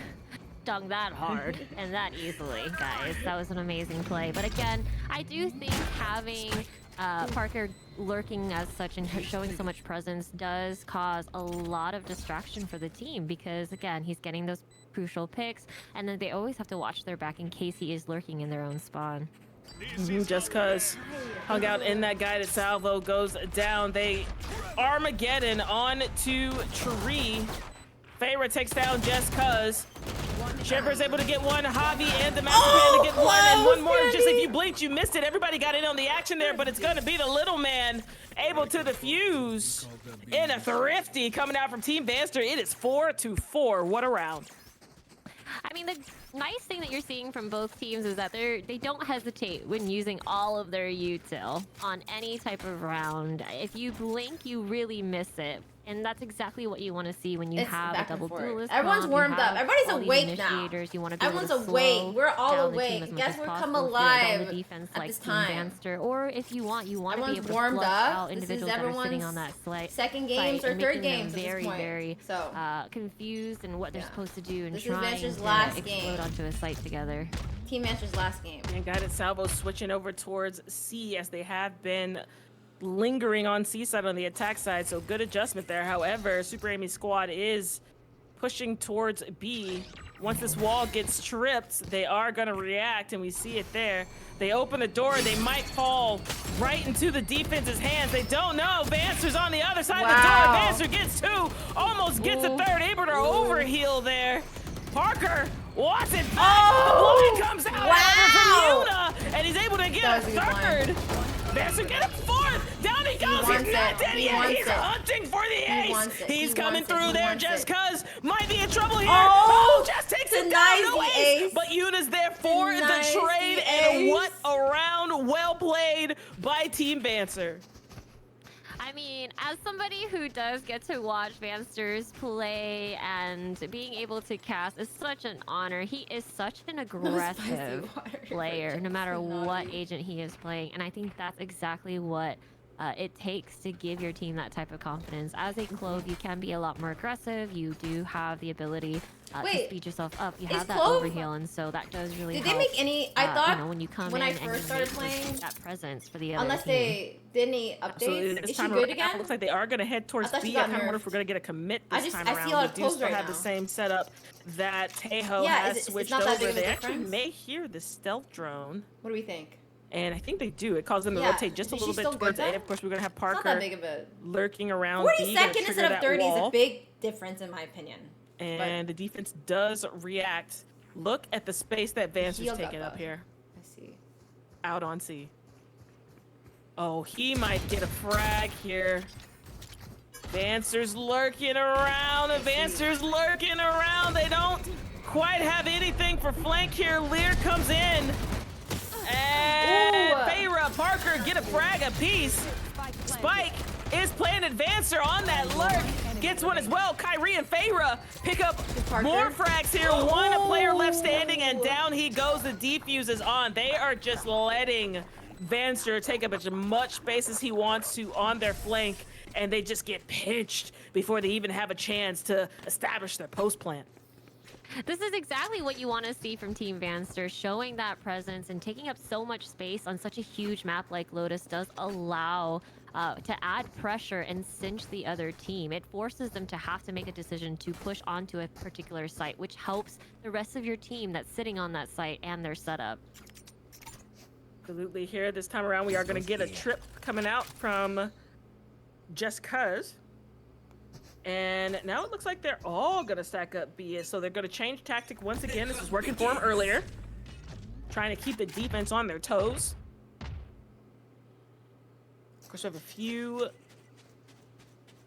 stung that hard and that easily, guys. That was an amazing play. But again, I do think having Parker lurking as such and showing so much presence does cause a lot of distraction for the team because, again, he's getting those crucial picks, and then they always have to watch their back in case he is lurking in their own spawn. Just cause hung out in that guided salvo goes down. They Armageddon on to Tree. Feyre takes down Just Cuz. Shepard's able to get one. Javi and the Master Pan to get one. And one more. Just if you blinked, you missed it. Everybody got in on the action there, but it's going to be the little man able to defuse in a thrifty coming out from Team Vanster. It is 4-4. What a round. I mean, the nice thing that you're seeing from both teams is that they don't hesitate when using all of their util on any type of round. If you blink, you really miss it. And that's exactly what you want to see when you have a double duelist. Everyone's warmed up. Everybody's awake now. You want to be Everyone's able to awake. We're all down the awake. team as much Guess as we're possible come if you're alive on the defense at like this Team time. Vanster. Or if you want to be Everyone's able to warmed flush up. out This is individuals that are sitting on everyone's that second games or and third making them games at this very, point. very So confused in what they're supposed to do and this is trying Vanster's to last explode game. onto a site together. Team Vanster's last game. And guided salvo switching over towards C as they have been lingering on C side on the attack side, so good adjustment there. However, Super Amy's squad is pushing towards B. Once this wall gets tripped, they are going to react, and we see it there. They open the door, they might fall right into the defense's hands. They don't know. Vanster's on the other side of the door. Vanster gets two, almost gets a third, able to overheal there. Parker wants it back. The blind comes out from Yuna, and he's able to get a third. Vanster get a fourth. Down he goes. He's not dead yet. He's hunting for the ace. He's coming through there just cuz. Might be in trouble here. Oh, just takes it down. No ace. But Yuna's there for the trade. And what a round. Well played by Team Vanster. I mean, as somebody who does get to watch Vansters play and being able to cast is such an honor. He is such an aggressive player, no matter what agent he is playing. And I think that's exactly what it takes to give your team that type of confidence. As a Clove, you can be a lot more aggressive. You do have the ability to speed yourself up. You have that overheal, and so that does really help. Did they make any? I thought when you come when in I first started playing that presence for the other unless team. they did any updates. Absolutely. This Is she time good around, again? it looks like they are going to head towards B. I kind of wonder if we're going to get a commit this time around. I see a lot of We do clothes still right have now. the same setup that Tejo Yeah, has it's switched not that over. big of a They actually difference. may hear the stealth drone. What do we think? And I think they do. It causes them to Yeah, rotate just a is little she bit still good towards A. then? Of course, we're going to have It's not that Parker big of a lurking around 40 B. gonna seconds trigger instead of that 30 is wall. a big difference in my opinion. And the defense does react. Look at the space that Vance's Shield taking up, up here. I see. Out on C. Oh, he might get a frag here. Vancer's lurking around. Vancer's lurking around. They don't quite have anything for flank here. Lear comes in. And Feyre, Parker get a frag apiece. Spike is playing Advancer on that lurk. Gets one as well. Kyrie and Feyre pick up more frags here. One player left standing, and down he goes. The defuse is on. They are just letting Vancer take up as much space as he wants to on their flank, and they just get pinched before they even have a chance to establish their post plant. This is exactly what you want to see from Team Vanster. Showing that presence and taking up so much space on such a huge map like Lotus does allow to add pressure and cinch the other team. It forces them to have to make a decision to push onto a particular site, which helps the rest of your team that's sitting on that site and their setup. Absolutely. Here this time around we are going to get a trip coming out from Just Cuz. And now it looks like they're all going to stack up B. So they're going to change tactic once again. This was working for them earlier. Trying to keep the defense on their toes. Of course, we have a few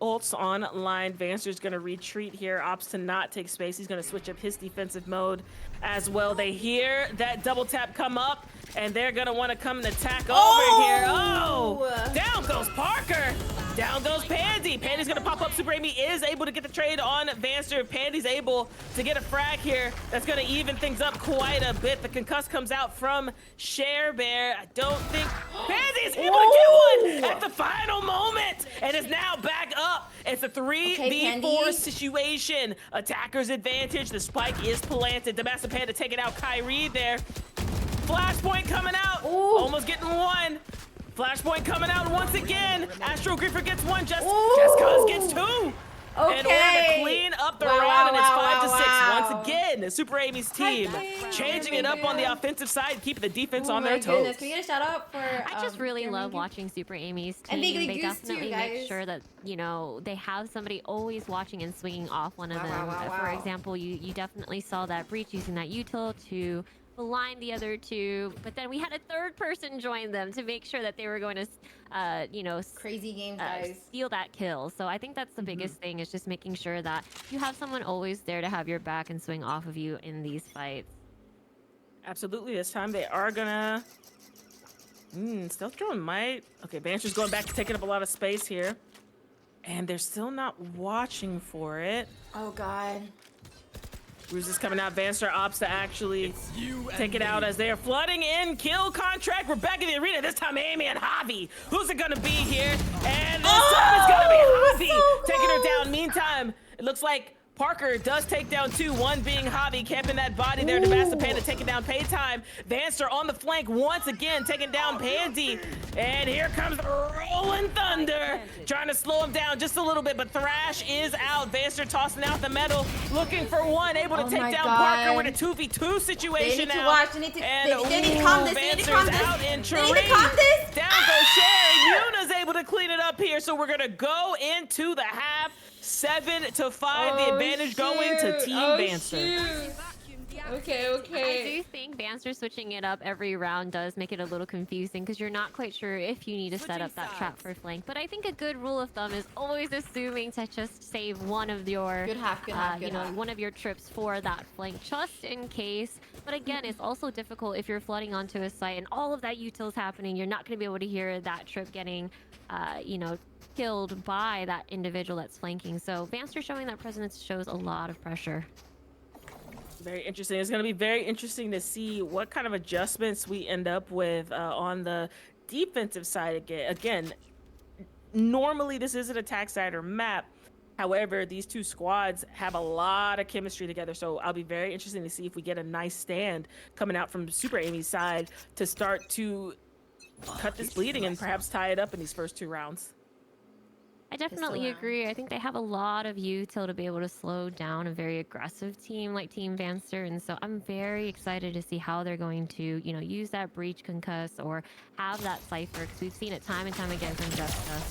ults online. Vancer's going to retreat here. Opts to not take space. He's going to switch up his defensive mode as well. They hear that double tap come up, and they're going to want to come and attack over here. Oh! Down goes Parker. Down goes Pandy. Pandy's going to pop up. Super Amy is able to get the trade on Vancer. Pandy's able to get a frag here. That's going to even things up quite a bit. The concuss comes out from Share Bear. I don't think... Pandy is able to get one at the final moment and is now back up. It's a 3v4 situation. Attacker's advantage. The spike is planted. The Master Panda taking out Kyrie there. Flashpoint coming out. Almost getting one. Flashpoint coming out once again. Astro Griefer gets one. Just Cuz gets two. Okay. In order to clean up the round, and it's 5-6 once again. Super Amy's team changing it up on the offensive side, keeping the defense on their toes. Can we get a shout out for? I just really love watching Super Amy's team. And they definitely too, make sure that they have somebody always watching and swinging off one of them. For example, you definitely saw that Breach using that util to blind the other two, but then we had a third person join them to make sure that they were going to crazy game guys steal that kill. So I think that's the biggest thing, is just making sure that you have someone always there to have your back and swing off of you in these fights. Absolutely. This time they are gonna stealth drone might. Okay, Banshers going back to taking up a lot of space here, and they're still not watching for it. Oh god. Ruse is coming out. Vanster opts to actually take it out as they are flooding in. Kill contract. We're back in the arena. This time Amy and Javi. Who's it gonna be here? And this time it's gonna be Javi taking her down. Meantime, it looks like Parker does take down two, one being Javi, camping that body there. Devasta Panda taking down Paytime. Vanster on the flank once again, taking down Pandy. And here comes Rolling Thunder, trying to slow him down just a little bit, but Thrash is out. Vanster tossing out the metal, looking for one, able to take down Parker with a 2v2 situation now. They need to calm this. Vanster's out in Tree. Down goes Sherry. Yuna's able to clean it up here, so we're gonna go into the half. 7-5, the advantage going to Team Banster. Okay. I do think Banster switching it up every round does make it a little confusing, because you're not quite sure if you need to set up that trap for flank. But I think a good rule of thumb is always assuming to just save one of your one of your trips for that flank, just in case. But again, it's also difficult if you're flooding onto a site and all of that util is happening. You're not going to be able to hear that trip getting, killed by that individual that's flanking. So Banster showing that presence shows a lot of pressure. Very interesting. It's going to be very interesting to see what kind of adjustments we end up with on the defensive side. Again, normally this is an attack side or map. However, these two squads have a lot of chemistry together, so I'll be very interested to see if we get a nice stand coming out from Super Amy's side to start to cut this bleeding and perhaps tie it up in these first two rounds. I definitely agree. I think they have a lot of util to be able to slow down a very aggressive team like Team Banster, and so I'm very excited to see how they're going to, use that breach concuss or have that cipher, because we've seen it time and time again from Jessica.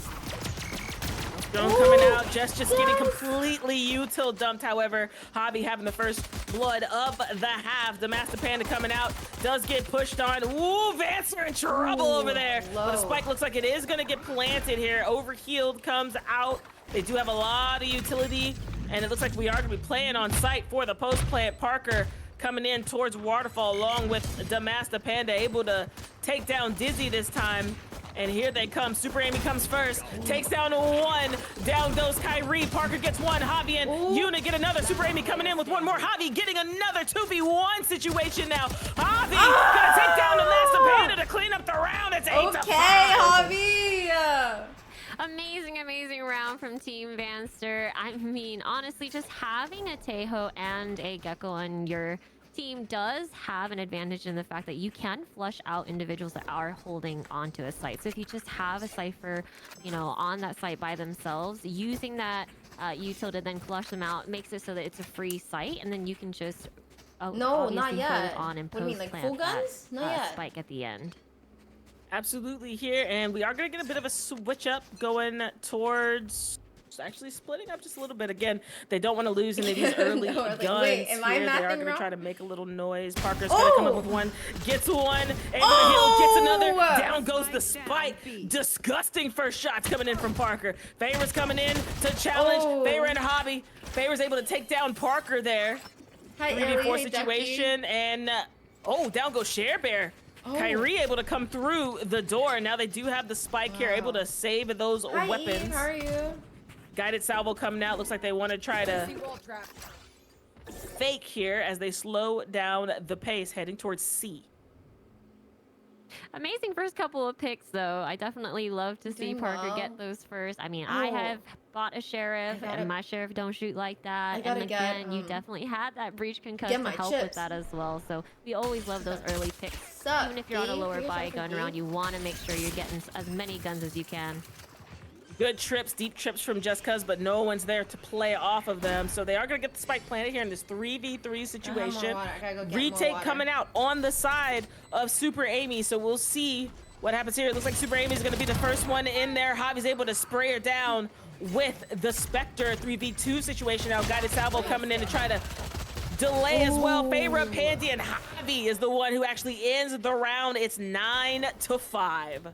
Drone coming out, just getting completely util dumped. However, Javi having the first blood of the half. The Master Panda coming out, does get pushed on. Ooh, Vancer in trouble over there. But the spike looks like it is going to get planted here. Overhealed comes out. They do have a lot of utility, and it looks like we are going to be playing on site for the post plant. Parker coming in towards Waterfall along with the Master Panda, able to take down Dizzy this time. And here they come. Super Amy comes first. Takes down one. Down goes Kyrie. Parker gets one. Javi and Yuna get another. Super Amy coming in with one more. Javi getting another 2v1 situation now. Javi gonna take down the Master Panda to clean up the round. It's 8-5. Okay, Javi. Amazing round from Team Banster. I mean, honestly, just having a Tejo and a Gecko on your team does have an advantage in the fact that you can flush out individuals that are holding onto a site. So if you just have a cipher, on that site by themselves, using that util to then flush them out makes it so that it's a free site, and then you can just not yet. On and what do you mean, like post-plant full guns? that, Not yet. spike at the end. Absolutely here, and we are going to get a bit of a switch up going towards actually splitting up just a little bit. Again, they don't want to lose any of these early guns. Wait, am I here. They are mapping going to wrong? try to make a little noise. Parker's going to come up with one, gets one, able to heal, gets another. Down goes the spike. Disgusting first shots coming in from Parker. Favor's coming in to challenge. Favor and Javi. Favor's able to take down Parker there. 3v4 situation, and down goes Share Bear. Kyrie able to come through the door. Now they do have the spike here, able to save those weapons. How are you? Guided salvo coming out. Looks like they want to try to fake here as they slow down the pace, heading towards C. Amazing first couple of picks, though. I definitely love to see Doing Parker well. get those first. I mean, I have bought a sheriff, and my sheriff don't shoot like that. And gotta again, get, you definitely had that breach concuss get to my help with chips. that as well. So we always love those early picks. Sup, Even if you're on a D? lower Here's buy something gun for round, D. you want to make sure you're getting as many guns as you can. Good trips, deep trips from Just Cuz, but no one's there to play off of them. So they are going to get the spike planted here in this 3v3 situation. Retake coming out on the side of Super Amy. So we'll see what happens here. It looks like Super Amy is going to be the first one in there. Javi's able to spray her down with the Spectre 3v2 situation. Now Guided Salvo coming in to try to delay as well. Feyre, Pandy, and Javi is the one who actually ends the round. It's 9-5.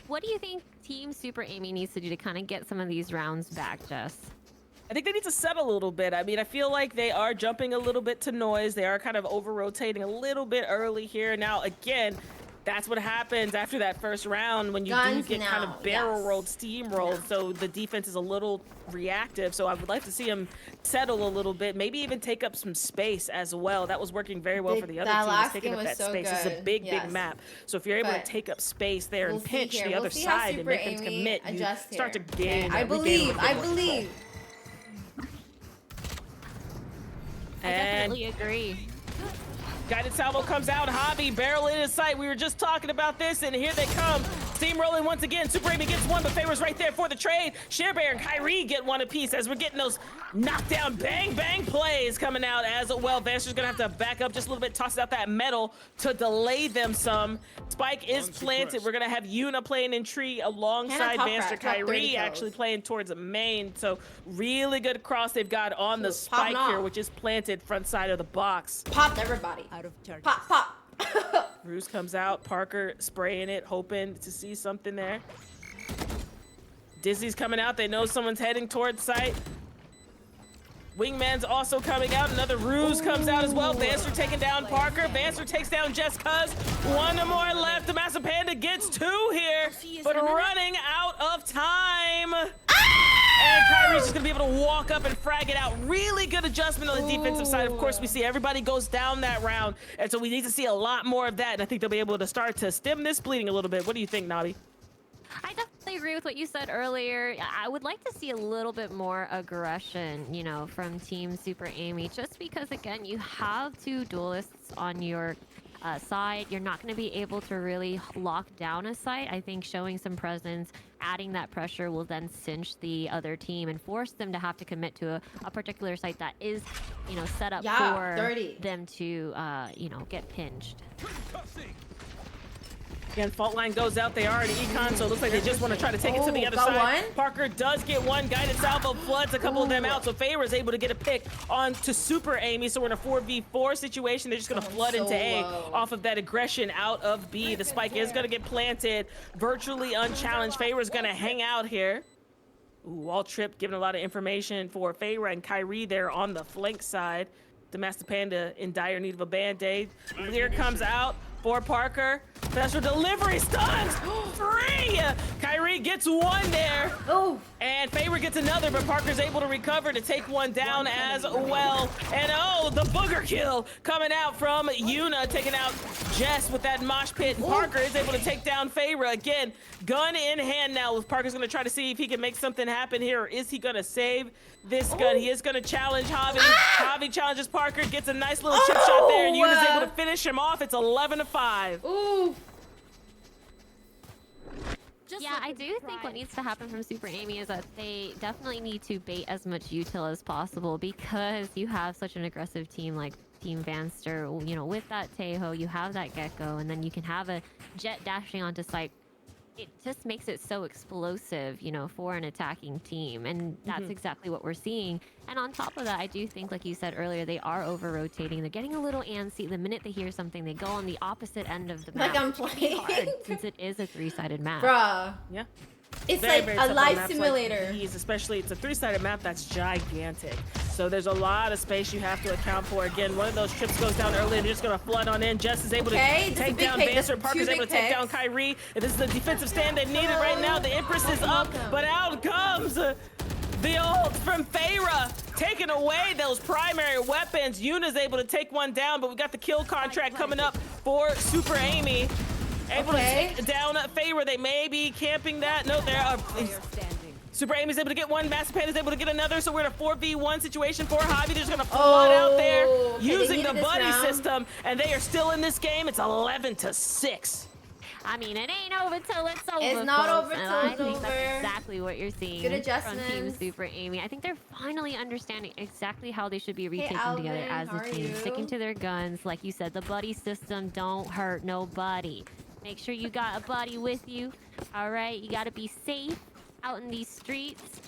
What do you think Team Super Amy needs to do to kind of get some of these rounds back, Jess? I think they need to settle a little bit. I mean, I feel like they are jumping a little bit to noise. They are kind of over-rotating a little bit early here. Now, again, that's what happens after that first round when you do get kind of barrel-rolled, steamrolled. So the defense is a little reactive. So I would like to see them settle a little bit, maybe even take up some space as well. That was working very well for the other teams, taking up that space. It's a big, big map. So if you're able to take up space there and pinch the other side and make them commit, you start to gain. I believe. I definitely agree. Guided Salvo comes out. Javi barrel in his sight. We were just talking about this, and here they come. Steamrolling once again. Super Amy gets one, but Feyre's right there for the trade. Sharebear and Kyrie get one apiece as we're getting those knockdown bang bang plays coming out as well. Vanster's gonna have to back up just a little bit, tosses out that metal to delay them some. Spike is planted. We're gonna have Yuna playing in tree alongside Vanster. Kyrie actually playing towards the main. So really good cross they've got on the Spike here, which is planted front side of the box. Popped everybody. Pop, pop. Ruse comes out, Parker spraying it, hoping to see something there. Dizzy's coming out, they know someone's heading towards site. Wingman's also coming out, another Ruse comes out as well. Vanster taking down Parker, Vanster takes down Just Cuz. One more left, the Massive Panda gets two here, but running out of time. And Kyrie's just gonna be able to walk up and frag it out. Really good adjustment on the defensive side. Of course, we see everybody goes down that round, and so we need to see a lot more of that, and I think they'll be able to start to stem this bleeding a little bit. What do you think, Navi? I definitely agree with what you said earlier. I would like to see a little bit more aggression, you know, from Team Super Amy, just because, again, you have two duelists on your side. You're not going to be able to really lock down a site. I think showing some presence, adding that pressure will then cinch the other team and force them to have to commit to a particular site that is, you know, set up for them to, you know, get pinched. Again, fault line goes out. They are in econ, so it looks like they just want to try to take it to the other side. Parker does get one. Guided Salvo floods a couple of them out, so Feyre is able to get a pick on to Super Amy. So we're in a 4v4 situation. They're just going to flood into A off of that aggression out of B. The spike is going to get planted, virtually unchallenged. Feyre is going to hang out here. Ooh, wall trip, giving a lot of information for Feyre and Kyrie there on the flank side. The Master Panda in dire need of a band-aid. Lear comes out for Parker. Special delivery stuns. Free. Kyrie gets one there. Oh. And Feyre gets another, but Parker's able to recover to take one down as well. And oh, the booger kill coming out from Yuna, taking out Jess with that mosh pit. Parker is able to take down Feyre again. Gun in hand now. Parker's going to try to see if he can make something happen here. Or is he going to save this gun? He is going to challenge Javi. Javi challenges Parker, gets a nice little chip shot there, and Yuna's able to finish him off. It's 11-5. Ooh. Yeah, I do think what needs to happen from Super Amy is that they definitely need to bait as much util as possible, because you have such an aggressive team like Team Vanster. You know, with that Teho, you have that Gecko, and then you can have a Jet dashing onto site. It just makes it so explosive, you know, for an attacking team. And that's exactly what we're seeing. And on top of that, I do think, like you said earlier, they are over-rotating. They're getting a little antsy. The minute they hear something, they go on the opposite end of the map. Like I'm playing. Hard, since it is a three-sided map. Bruh. Yeah. It's very, like a live simulator. Like especially, it's a three-sided map that's gigantic. So there's a lot of space you have to account for. Again, one of those trips goes down early, and they're just going to flood on in. Jess is able to take down Vanster. Parker's able to take down Kyrie. And this is the defensive stand they needed right now. The Empress is up, but out comes The ult from Feyre taking away those primary weapons. Yuna's able to take one down, but we got the kill contract coming up for Super Amy. Able to take down Feyre. They may be camping that. No, they're Super Amy's able to get one. Master Panda's able to get another. So we're in a 4v1 situation for Javi. They're just gonna flood out there using the buddy system, and they are still in this game. It's 11-6. I mean, it ain't over till it's over. It's not folks, over and till I it's think over. that's exactly what you're seeing Good from Team adjustments. Super Amy. I think they're finally understanding exactly how they should be retaking Alvin, together as how a are team, you? sticking to their guns. Like you said, the buddy system don't hurt nobody. Make sure you got a buddy with you. All right, you got to be safe out in these streets.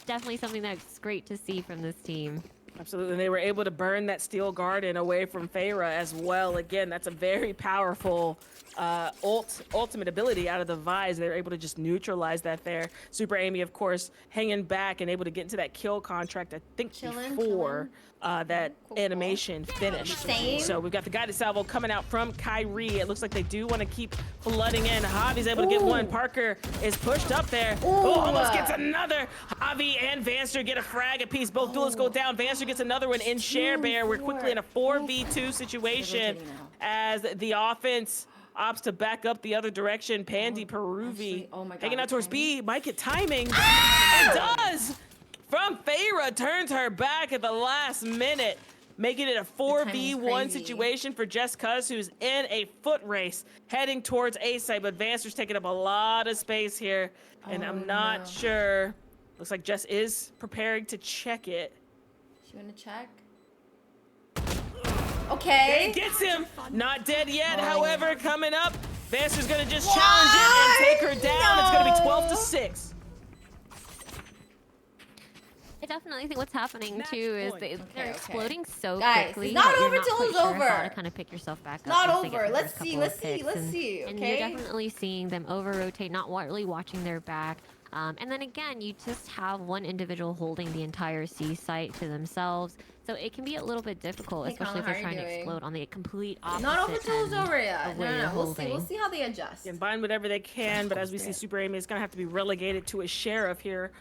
Definitely something that's great to see from this team. Absolutely. They were able to burn that steel garden away from Feyre as well. Again, that's a very powerful ultimate ability out of the Vise. They were able to just neutralize that there. Super Amy, of course, hanging back and able to get into that kill contract, I think, before that animation finished. Same. So we've got the guided salvo coming out from Kyrie. It looks like they do want to keep flooding in. Javi's able to get one. Parker is pushed up there. Oh, almost gets another. Javi and Vanster get a frag apiece. Both duelists go down. Vanster gets another one in Share Bear. We're quickly in a 4v2 situation as the offense opts to back up the other direction. Pandy Peruvi hanging out towards B. Might get timing. And does! From Feyre, turns her back at the last minute, making it a 4v1 situation for Jess Cuz, who's in a foot race heading towards A side, but Vanster's taking up a lot of space here, and I'm not sure. Looks like Jess is preparing to check it. She wanna check? Okay. It gets him. Not dead yet, however, coming up. Vanster's gonna just challenge it and take her down. It's gonna be 12-6. I definitely think what's happening too is they're exploding so Guys, quickly. it's not that you're over till quite it's sure over. How to kind of pick yourself back up. Not once they get over. the Let's first see, couple let's of see, picks. let's see, And okay? you're definitely seeing them over rotate, not really watching their back. And then again, you just have one individual holding the entire C site to themselves. So it can be a little bit difficult, Hey, especially if Colin, they're how are you trying to doing? explode on the complete opposite Not over till it's end over yet. of No, where no, you're no. We'll see. holding. We'll see how they adjust. Combine whatever they can, but as we see, Super Amy is going to have to be relegated to a sheriff here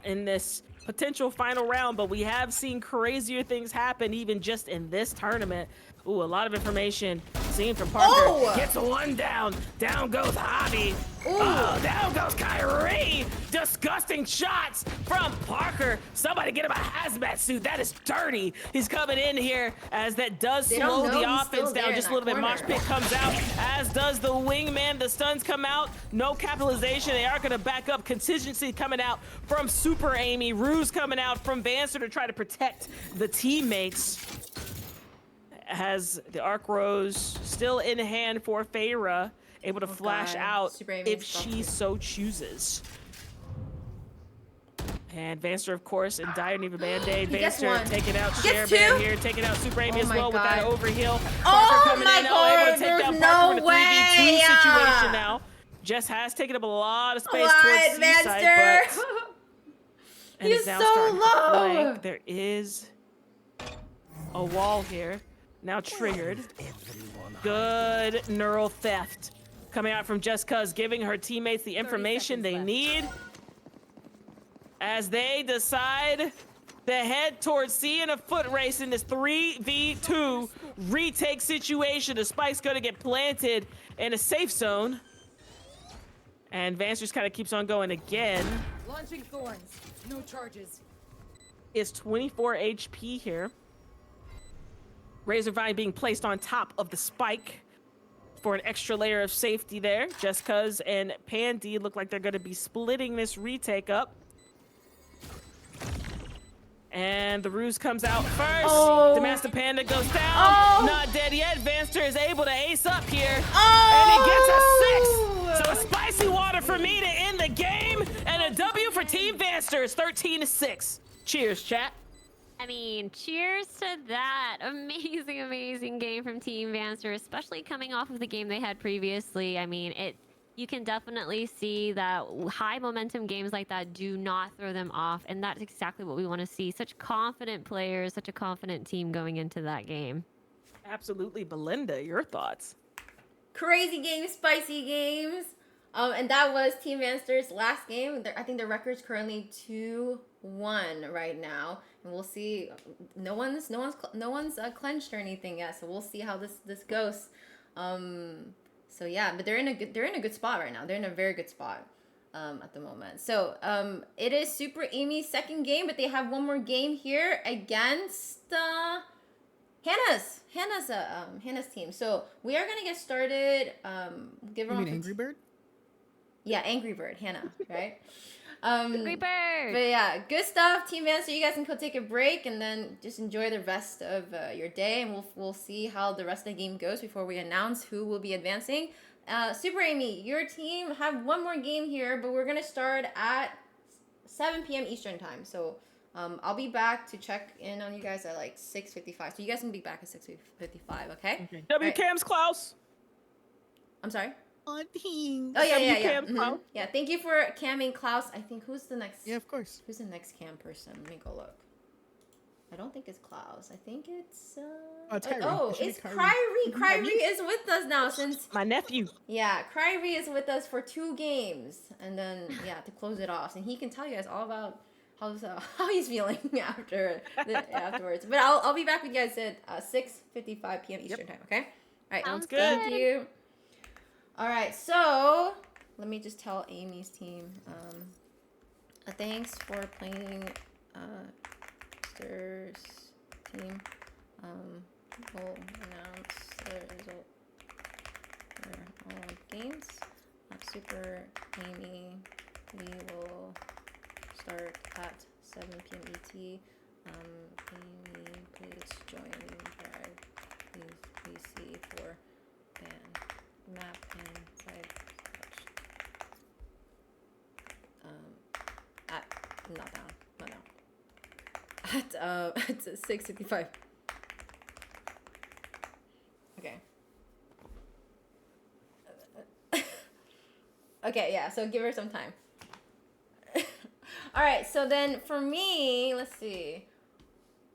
in this potential final round. But we have seen crazier things happen even just in this tournament. Ooh, a lot of information seen from Parker. Gets one down. Down goes Javi. Oh, down goes Kyrie. Disgusting shots from Parker. Somebody get him a hazmat suit. That is dirty. He's coming in here as that does slow the offense down just a little bit. Mosh pit comes out, as does the wingman. The stuns come out. No capitalization. They are going to back up. Contingency coming out from Super Amy. Ruse coming out from Vanster to try to protect the teammates. Has the Arc Rose still in hand for Feyre, able to flash out if she so chooses. And Vanster, of course, in dire need of a band-aid. Vanster taking out Share Band here, taking out Super Amy as well with that overheal. Parker coming in now, able to take down Parker in a 3v2 situation now. Jess has taken up a lot of space towards C-side, but and He's is now so starting to low. flank. There is a wall here. Now triggered. Good neural theft coming out from Just Cuz, giving her teammates the information they need as they decide to head towards C in a foot race in this 3v2 retake situation. The spike's gonna get planted in a safe zone. And Vance just kind of keeps on going again. Launching thorns. No charges. Is 24 HP here. Razor Vine being placed on top of the spike for an extra layer of safety there. Just Cuz and Pandy look like they're going to be splitting this retake up. And the Ruse comes out first. The Master Panda goes down. Not dead yet. Vanster is able to ace up here. And he gets a 6. So a spicy water for me to end the game. And a W for Team Vanster is 13-6. Cheers, chat. I mean, cheers to that. Amazing, amazing game from Team Vanster, especially coming off of the game they had previously. I mean, you can definitely see that high momentum games like that do not throw them off, and that's exactly what we want to see. Such confident players, such a confident team going into that game. Absolutely. Belinda, your thoughts? Crazy games, spicy games. And that was Team Vanster's last game. I think the record's currently 2-1 right now, and we'll see. No one's clenched or anything yet, so we'll see how this goes. So yeah, but they're in a good spot right now. They're in a very good spot at the moment. So it is Super Amy's second game, but they have one more game here against Hannah's team. So we are gonna get started. Give You mean Angry Bird? Yeah, Angry Bird, Hannah, right? Angry Bird. But yeah, good stuff, Team Van. So you guys can go take a break and then just enjoy the rest of your day, and we'll see how the rest of the game goes before we announce who will be advancing. Super Amy, your team have one more game here, but we're gonna start at 7 p.m. Eastern time. So I'll be back to check in on you guys at like 6:55. So you guys can be back at 6:55, okay? W Cams Klaus. I'm sorry. Oh, thanks. Oh yeah. Cam Klaus. Yeah, thank you for camming Klaus. I think who's the next? Yeah, of course. Who's the next cam person? Let me go look. I don't think it's Klaus. I think it's it's Kyrie. it's Kyrie. Kyrie is with us now since my nephew. Yeah, Kyrie is with us for 2 games, and then to close it off, and he can tell you guys all about how he's feeling afterwards. But I'll be back with you guys at 6:55 p.m. Eastern time. Okay. All right. Sounds good. Thank you. All right, so let me just tell Amy's team. Thanks for playing Sister's team. We'll announce the result for all games. Super Amy, we will start at 7 p.m. ET. Amy, please join Brad. Please see for band. Map and side at 6:55. Okay. Okay, yeah, so give her some time. All right, so then for me, let's see.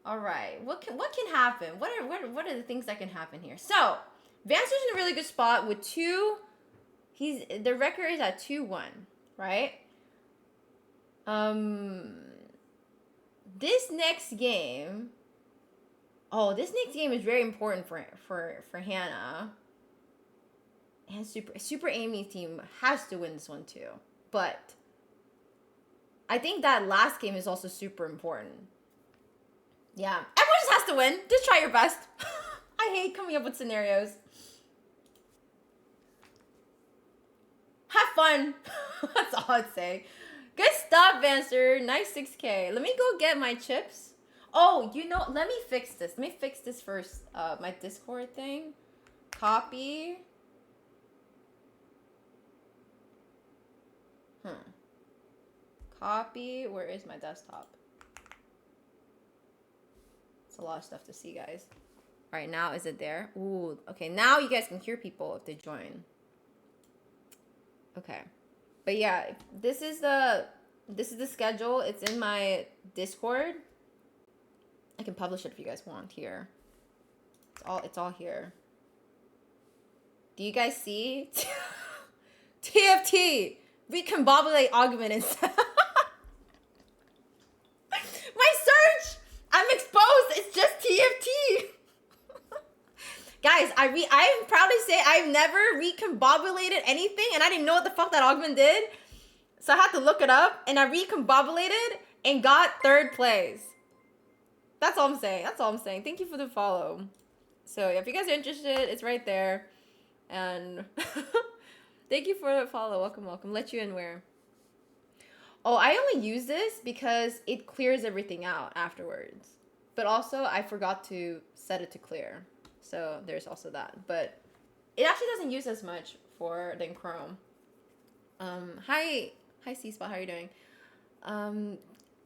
All right, what can happen? What are the things that can happen here? So Vanster's in a really good spot with 2. The record is at 2-1, right? This next game is very important for Hannah. And Super Amy's team has to win this one too. But I think that last game is also super important. Yeah, everyone just has to win. Just try your best. I hate coming up with scenarios. Have fun. That's all I'd say. Good stuff, Vanster. Nice 6K. Let me go get my chips. Oh, let me fix this. Let me fix this first. My Discord thing. Copy. Copy. Where is my desktop? It's a lot of stuff to see, guys. All right, now is it there? Ooh, okay. Now you guys can hear people if they join. Okay, but yeah, this is the schedule. It's in my Discord. I can publish it if you guys want here. It's all here. Do you guys see? TFT. Recombobulate augment instead. My search. I'm exposed. It's just TFT. Guys, I'm proud to say I've never recombobulated anything, and I didn't know what the fuck that augment did. So I had to look it up, and I recombobulated and got 3rd place. That's all I'm saying. Thank you for the follow. So if you guys are interested, it's right there. And thank you for the follow. Welcome. Let you in where? Oh, I only use this because it clears everything out afterwards. But also, I forgot to set it to clear. So there's also that. But it actually doesn't use as much than Chrome. Hi C-Spot, how are you doing?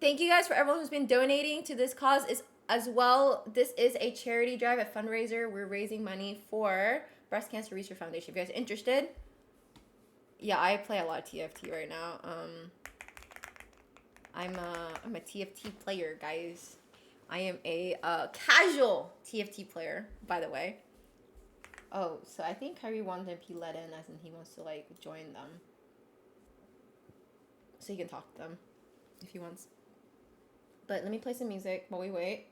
Thank you guys for everyone who's been donating to this cause as well. This is a charity drive at Fundraiser. We're raising money for Breast Cancer Research Foundation. If you guys are interested. Yeah, I play a lot of TFT right now. I'm a TFT player, guys. I am a casual TFT player, by the way. Oh, so I think Kyrie wanted to be let in, as in he wants to like join them. so he can talk to them if he wants. But let me play some music while we wait.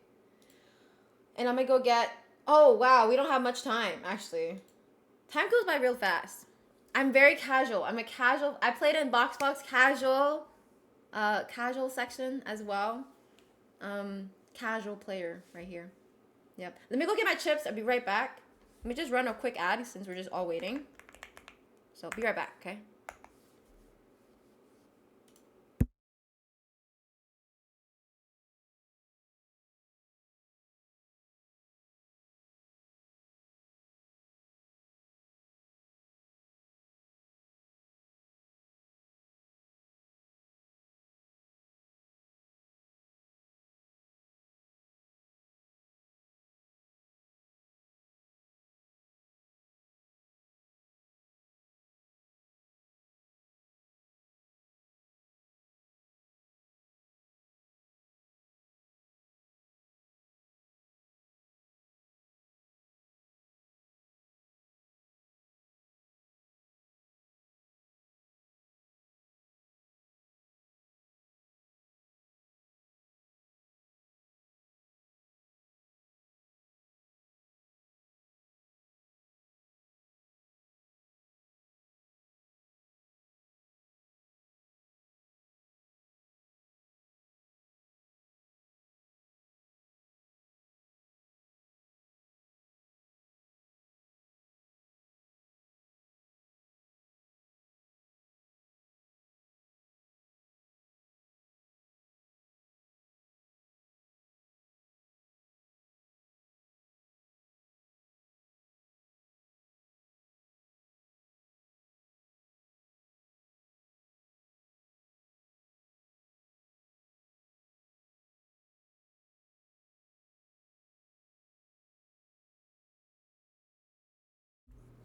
And I'm gonna go get... Oh, wow, we don't have much time, actually. Time goes by real fast. I'm very casual. I'm a casual... I played in Box casual. Casual section as well. Casual player right here. Yep. Let me go get my chips. I'll be right back. Let me just run a quick ad since we're just all waiting. So I'll be right back, okay?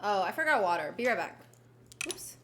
Oh, I forgot water. Be right back. Oops.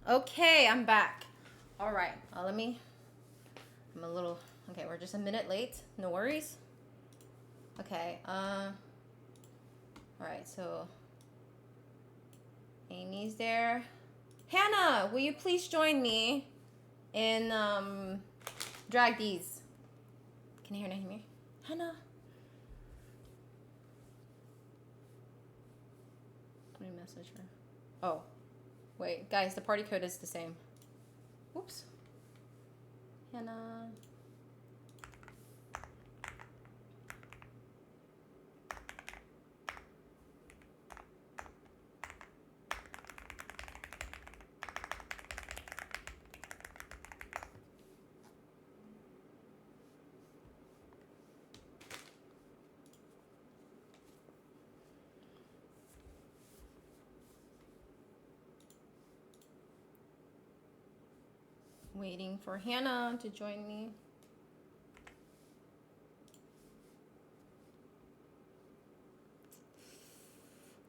Okay, I'm back. All right, I'm a little, okay, we're just a minute late. No worries. Okay, all right, so Amy's there. Hannah, will you please join me in drag these? Can you hear me? Hannah? Let me message her. Oh, wait, guys, the party code is the same. Oops. Hannah. Waiting for Hannah to join me.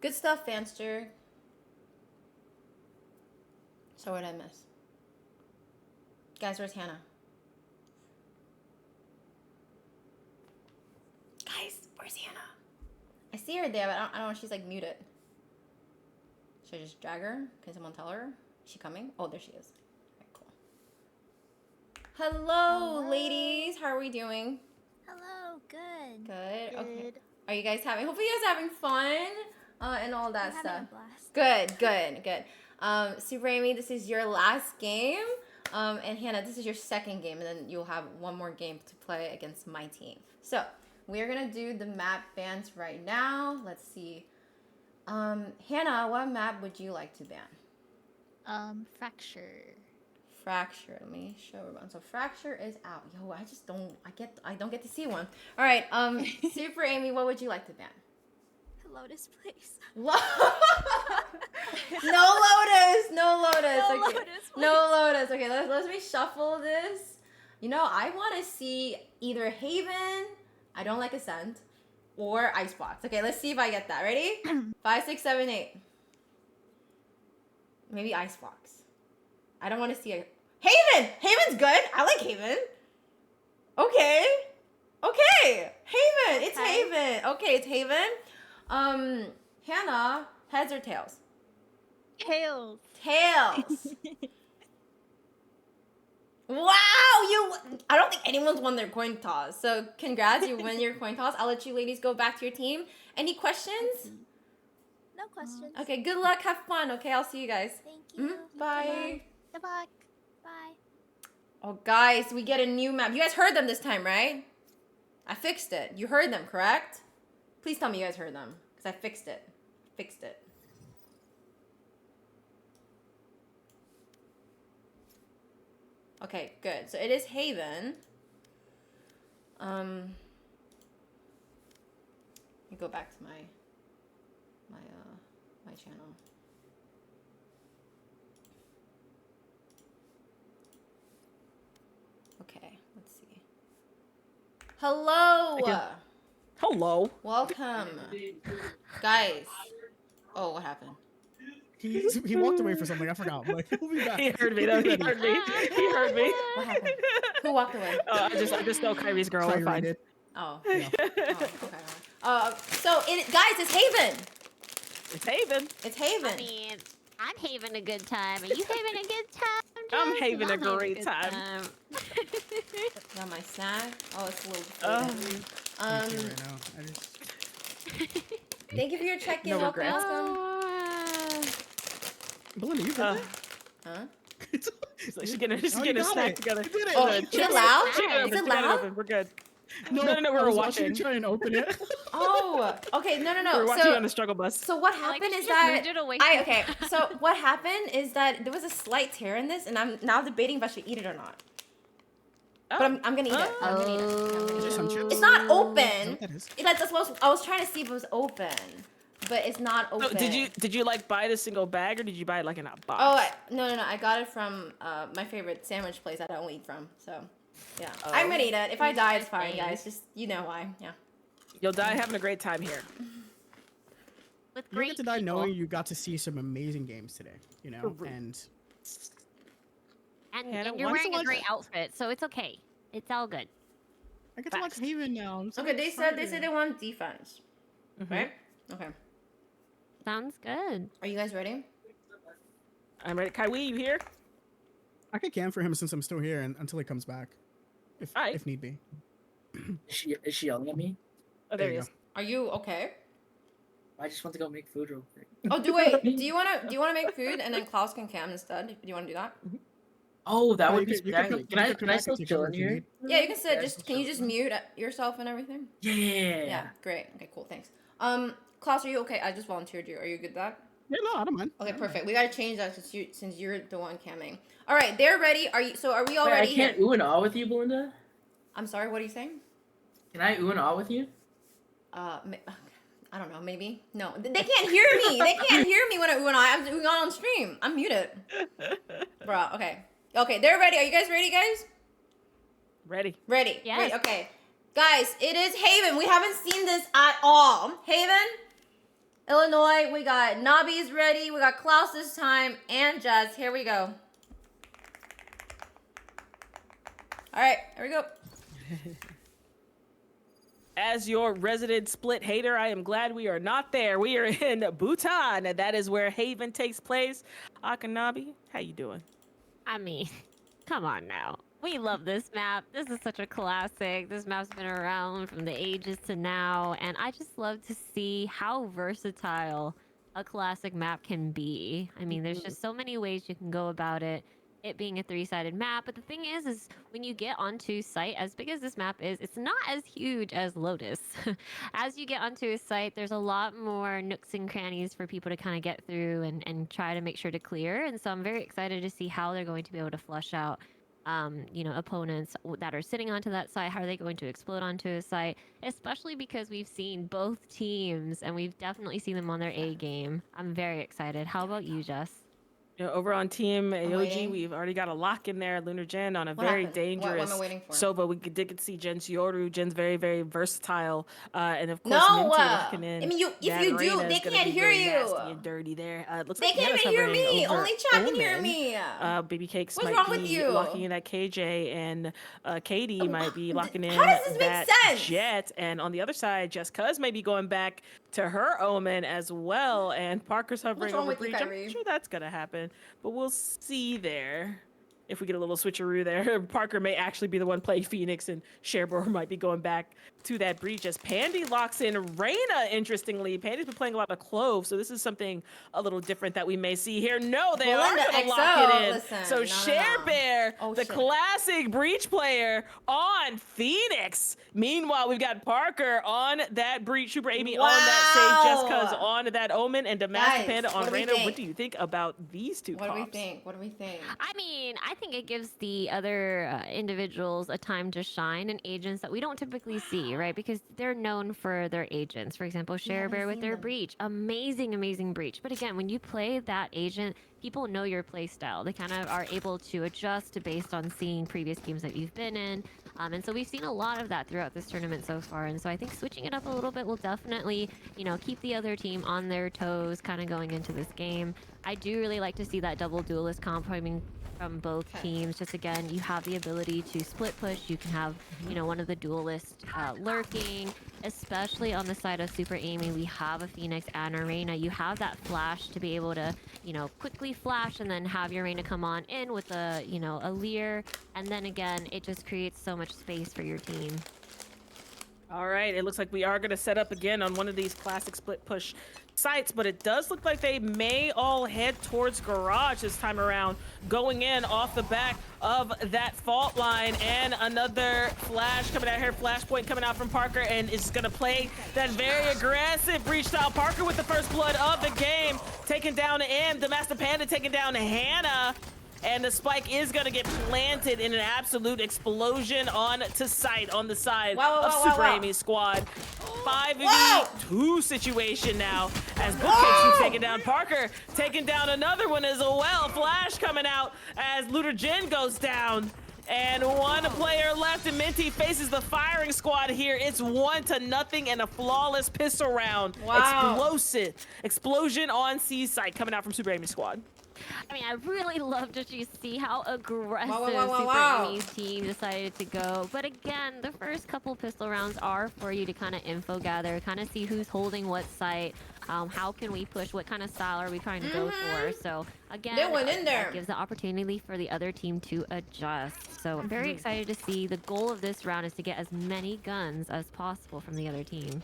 Good stuff, Fanster. So what did I miss? Guys, where's Hannah? Guys, where's Hannah? I see her there, but I don't know if she's like muted. Should I just drag her? Can someone tell her? Is she coming? Oh, there she is. Hello, ladies. How are we doing? Hello, good. Good. Okay. Are you guys having? Hopefully, you guys are having fun and all that I'm stuff. having a blast. Good. Super Amy, this is your last game, and Hannah, this is your second game, and then you'll have one more game to play against my team. So we're gonna do the map bans right now. Let's see. Hannah, what map would you like to ban? Fracture. Fracture. Let me show everyone. So Fracture is out. Yo, I don't get to see one. All right. Super Amy, what would you like to ban? Lotus, please. No Lotus. No Lotus. No Okay. Lotus, No Lotus. Okay, let me shuffle this. You know, I want to see either Haven, I don't like Ascent, or Icebox. Okay, let's see if I get that. Ready? 5, 6, 7, 8. Maybe Icebox. I don't want to see a Haven. Haven's good. I like Haven. Okay. Haven. It's Haven. Okay, it's Haven. Hannah, heads or tails? Tails. Tails. Wow, I don't think anyone's won their coin toss. So congrats, you win your coin toss. I'll let you ladies go back to your team. Any questions? No questions. Okay, good luck. Have fun. Okay, I'll see you guys. Thank you. Bye. Good luck. Bye. Oh, guys, we get a new map. You guys heard them this time, right? I fixed it. You heard them, correct? Please tell me you guys heard them, because I fixed it. Okay, good. So it is Haven. Let me go back to my channel. Okay, let's see. Hello. Hello. Welcome, guys. Oh, what happened? He walked away for something. I forgot. Like, he'll be back. He heard me though. He heard me. What happened? Who walked away? I just stole Kyrie's girl. We're fine. Did. Oh. Okay. So guys, it's Haven. It's Haven. It's Haven. I mean, I'm having a good time. Are you having a good time? I'm Jess? having a I'm great good time. Got my snack. Oh, it's a little deflated. Right now. Thank you for your check-in. No Welcome, regrets. welcome. Belinda, you got Huh? She's getting her you snack got it. together. You did it. Oh, Good. is it loud? She got Is it she got loud? open. We're good. No, we I were was watching. you try and open it. Oh, okay. No. We were watching on the struggle bus. So what I like happened that is she just that moved it away from So what happened is that there was a slight tear in this, and I'm now debating if I should eat it or not. But I'm gonna eat it. I'm gonna eat it. Is there some chips? It's not Is that open. what that is? That's what I was trying to see if it was open, but it's not So open. did you like buy the single bag or did you buy it like in a box? Oh no! I got it from my favorite sandwich place that I don't eat from. So yeah, I'm gonna eat it. If I die, it's fine, guys. Just you know why? Yeah. You'll die having a great time here. With You great get to die people. knowing you got to see some amazing games today, you know, and And, Hannah, and you're once wearing a a month. great outfit, so it's okay. It's all good. I get to watch Fast. Haven now. I'm so Okay, they said excited. they want defense, Mhm. right? Okay. Sounds good. Are you guys ready? I'm ready. Kaiwi, you here? I could camp for him since I'm still here and until he comes back, Alright. if need be. Is she yelling at me? Oh, There there he you is. Are you okay? I just want to go make food real quick. Oh, do you wanna make food and then Klaus can cam instead? Do you wanna do that? Oh, that Oh, would you be could- you could spectacular. come- you could come Can I back and still take chill over in if you here? need. Yeah, you can sit. Yeah, Just can you just mute yourself and everything? Yeah. Yeah, great. Okay, cool. Thanks. Klaus, are you okay? I just volunteered you. Are you good with that? Yeah, no, I don't mind. Okay, perfect. We gotta change that since you're the one camming. All right, they're ready. Are we all Wait, ready? I can't here? ooh and ah with you, Belinda? I'm sorry. What are you saying? Can I ooh and ah with you? I don't know. Maybe no. They can't hear me. They can't hear me when I'm doing on stream. I'm muted. Bruh. Okay. Okay, they're ready. Are you guys ready, guys? Ready. Ready. Yes. Ready. Okay. Guys, it is Haven. We haven't seen this at all. Haven, Illinois. We got Nobby's ready. We got Klaus this time and Jazz. Here we go. All right. Here we go. As your resident split hater, I am glad we are not there. We are in Bhutan, and that is where Haven takes place. Akanabi, how you doing? I mean, come on now. We love this map. This is such a classic. This map's been around from the ages to now, and I just love to see how versatile a classic map can be. I mean, there's just so many ways you can go about it. It being a 3-sided map, but the thing is when you get onto site, as big as this map is, it's not as huge as Lotus. As you get onto a site, there's a lot more nooks and crannies for people to kind of get through and try to make sure to clear. And so I'm very excited to see how they're going to be able to flush out opponents that are sitting onto that site. How are they going to explode onto a site? Especially because we've seen both teams and we've definitely seen them on their A game. I'm very excited. How about you, Jess? You know, over on Team I'm AOG, waiting. we've already got a lock in there. Lunar Jen on a What very happened? What am dangerous I waiting for? Sova. We did get to see Jen Sioru. Jen's very, very versatile. And of course, No, Minty locking in. I mean, if that you do, arena they is gonna can't be hear very you. nasty and dirty there. Looks They like can't Hannah's even hear hovering me. over Only chat can hear Omen. me. Baby Cakes What's might wrong be with you? locking in that KJ, and Katie might be locking in How does this make that sense? Jet. And on the other side, Jess Cuz may be going back to her Omen as well. And Parker's hovering wrong over with you, Breach. I'm Kyrie? not sure that's gonna happen, but we'll see there. If we get a little switcheroo there, Parker may actually be the one playing Phoenix, and Cherbourg might be going back to that breach as Pandy locks in Reyna. Interestingly, Pandy's been playing a lot of Clove, so this is something a little different that we may see here. No, they Belinda are going to lock XO, it in. listen, So no. Cherbear, Oh, the shit. classic breach player on Phoenix. Meanwhile, we've got Parker on that breach, Super Amy on that save, Jessica's on that Omen, and Damaska Guys, Panda what on do we Reyna. think? What do you think about these two What do we comps? think? What do we think? I mean, I think it gives the other individuals a time to shine and agents that we don't typically see, right? Because they're known for their agents. For example, Bear with their breach. Amazing, amazing breach. But again, when you play that agent, people know your play style. They kind of are able to adjust based on seeing previous games that you've been in. And so we've seen a lot of that throughout this tournament so far. And so I think switching it up a little bit will definitely, keep the other team on their toes kind of going into this game. I do really like to see that double duelist comp coming from both teams. Just again, you have the ability to split push. You can have, one of the duelists lurking, especially on the side of Super Amy. We have a Phoenix and a Reyna. You have that flash to be able to, quickly flash and then have your Reyna come on in with a, a Lear. And then again, it just creates so much space for your team. All right, it looks like we are going to set up again on one of these classic split push sites, but it does look like they may all head towards garage this time around, going in off the back of that fault line. And another flash coming out here, flashpoint coming out from Parker, and is going to play that very aggressive breach style. Parker with the first blood of the game, taking down M, the Master Panda taking down Hannah. And the spike is going to get planted in an absolute explosion on to site on the side of Super Amy's squad. 5v2 situation now as Bookcakes keeps taking down Parker, taking down another one as well. Flash coming out as Lunar Jin goes down. And one player left, and Minty faces the firing squad here. It's 1-0 and a flawless pistol round. Wow. Explosive explosion on C site coming out from Super Amy's squad. I mean, I really love to just see how aggressive Wow. Super Amy's team decided to go. But again, the first couple pistol rounds are for you to kind of info gather, kind of see who's holding what site, how can we push, what kind of style are we trying to go for. So again, They went in there. That gives the opportunity for the other team to adjust. So I'm very excited to see. The goal of this round is to get as many guns as possible from the other team.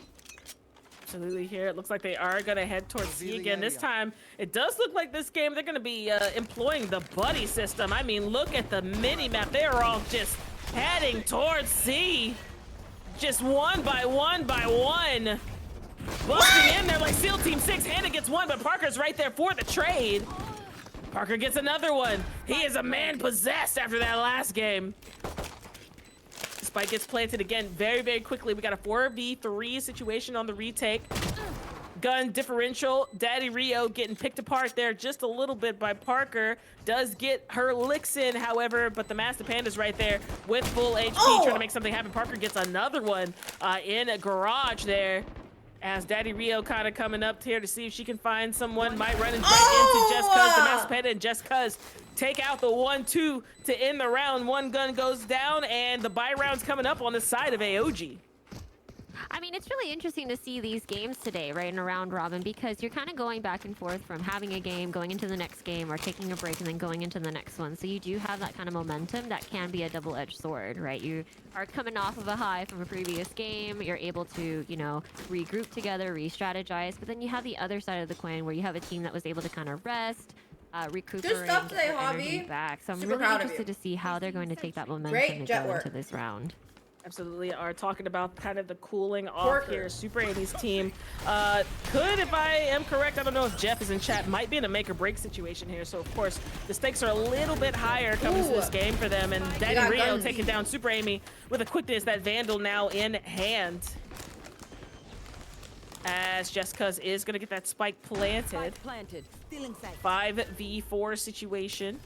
Absolutely. Here it looks like they are going to head towards C again. This time it does look like this game they're going to be employing the buddy system. I mean, look at the mini map. They are all just heading towards C, just one by one busting in there like SEAL Team 6. Hannah gets one, but Parker's right there for the trade. Parker gets another one. He is a man possessed after that last game. Spike gets planted again very, very quickly. We got a 4v3 situation on the retake. Gun differential. Daddy Rio getting picked apart there just a little bit by Parker. Does get her licks in, however, but the Master Panda's right there with full HP trying to make something happen. Parker gets another one in a garage there. As Daddy Rio kind of coming up here to see if she can find someone. Might run into Just Cuz. The Master Panda and Just Cuz take out the 1-2 to end the round. One gun goes down, and the buy round's coming up on the side of AOG. I mean, it's really interesting to see these games today, right, in a round robin, because you're kind of going back and forth from having a game, going into the next game, or taking a break and then going into the next one. So you do have that kind of momentum that can be a double-edged sword, right? You are coming off of a high from a previous game. You're able to, you know, regroup together, re-strategize. But then you have the other side of the coin where you have a team that was able to kind of rest, recuperate, stuff today, get their energy Hobby. back. So I'm Super really proud of interested you. to see how they're going to take that momentum Great and jet go work. into this round. Absolutely are talking about kind of the cooling off Porker. here. Super Amy's team could, if I am correct, I don't know if Jeff is in chat, might be in a make or break situation here. So of course the stakes are a little bit higher coming to this game for them. And Daddy got Rio guns. taking down Super Amy with a quickness. That Vandal now in hand. As Jessica's is gonna get that spike planted. 5v4 situation.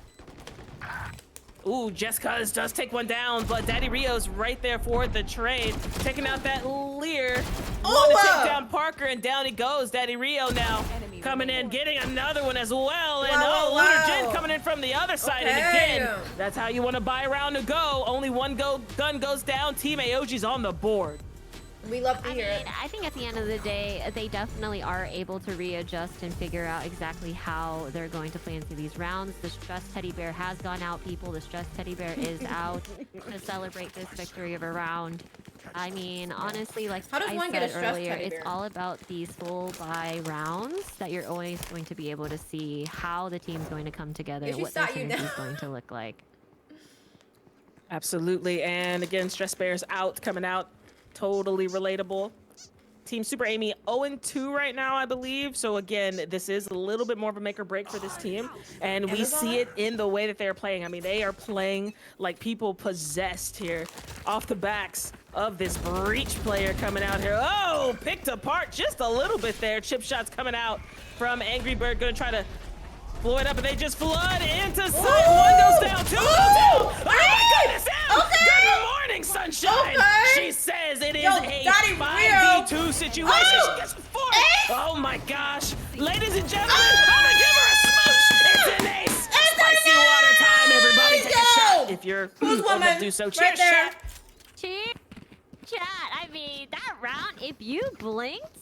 Ooh, Jessica's does take one down, but Daddy Rio's right there for the trade. Taking out that Lear. Want to take down Parker, and down he goes. Daddy Rio now coming in, getting another one as well. And Looter Jen coming in from the other side. And again, that's how you want to buy a round to go. Only one gun goes down. Team AOG's on the board. We love to hear it. I think at the end of the day, they definitely are able to readjust and figure out exactly how they're going to play into these rounds. The stressed teddy bear has gone out, people. The stressed teddy bear is out to celebrate this victory of a round. I mean, honestly, like How does I one get a said stressed earlier, teddy it's bear? all about these full buy rounds that you're always going to be able to see how the team's going to come together, Yeah, she what their sat you synergy is down. going to look like. Absolutely. And again, Stress Bear's out, coming out. Totally relatable. Team Super Amy 0-2 right now, I believe. So again, this is a little bit more of a make or break for this team. And we see it in the way that they're playing. I mean, they are playing like people possessed here off the backs of this Breach player coming out here. Oh, picked apart just a little bit there. Chip shots coming out from Angry Bird. Gonna try to blow it up, and they just flood into sight. One goes down, two goes down. Oh my goodness, Good morning, sunshine. She says it is a 5v2 situation. She gets four. Oh my gosh. Ladies and gentlemen, I'm gonna give her a smooch. It's an ace. Spicy water time. Everybody take a shot. If you're able to do so. Cheers, chat. Cheers, chat. I mean, that round, if you blinked,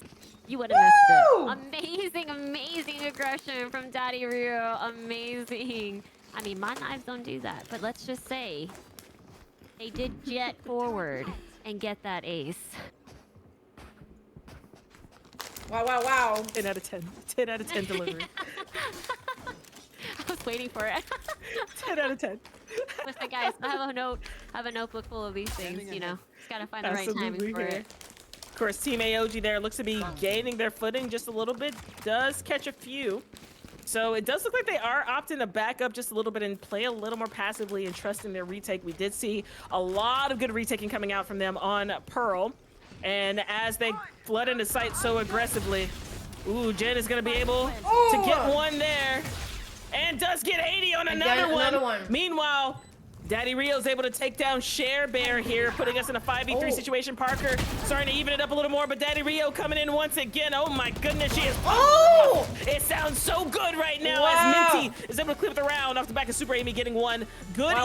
you would have missed it. Amazing, amazing aggression from Daddy Rio. Amazing. I mean, my knives don't do that, but let's just say they did jet forward and get that ace. Wow. 10 out of 10. 10 out of 10 delivery. I was waiting for it. 10 out of 10. Listen, guys, I have a notebook full of these things, you know. Just gotta find the right timing for it. Of course, Team AOG there looks to be gaining their footing just a little bit. Does catch a few. So it does look like they are opting to back up just a little bit and play a little more passively and trusting their retake. We did see a lot of good retaking coming out from them on Pearl. And as they flood into sight so aggressively, ooh, Jen is going to be able to get one there. And does get 80 on another one. Meanwhile, Daddy Rio's able to take down Share Bear here, putting us in a 5v3 situation. Parker starting to even it up a little more, but Daddy Rio coming in once again. Oh my goodness, she is. Oh! It sounds so good right now Wow. as Minty is able to clip the round off the back of Super Amy, getting one good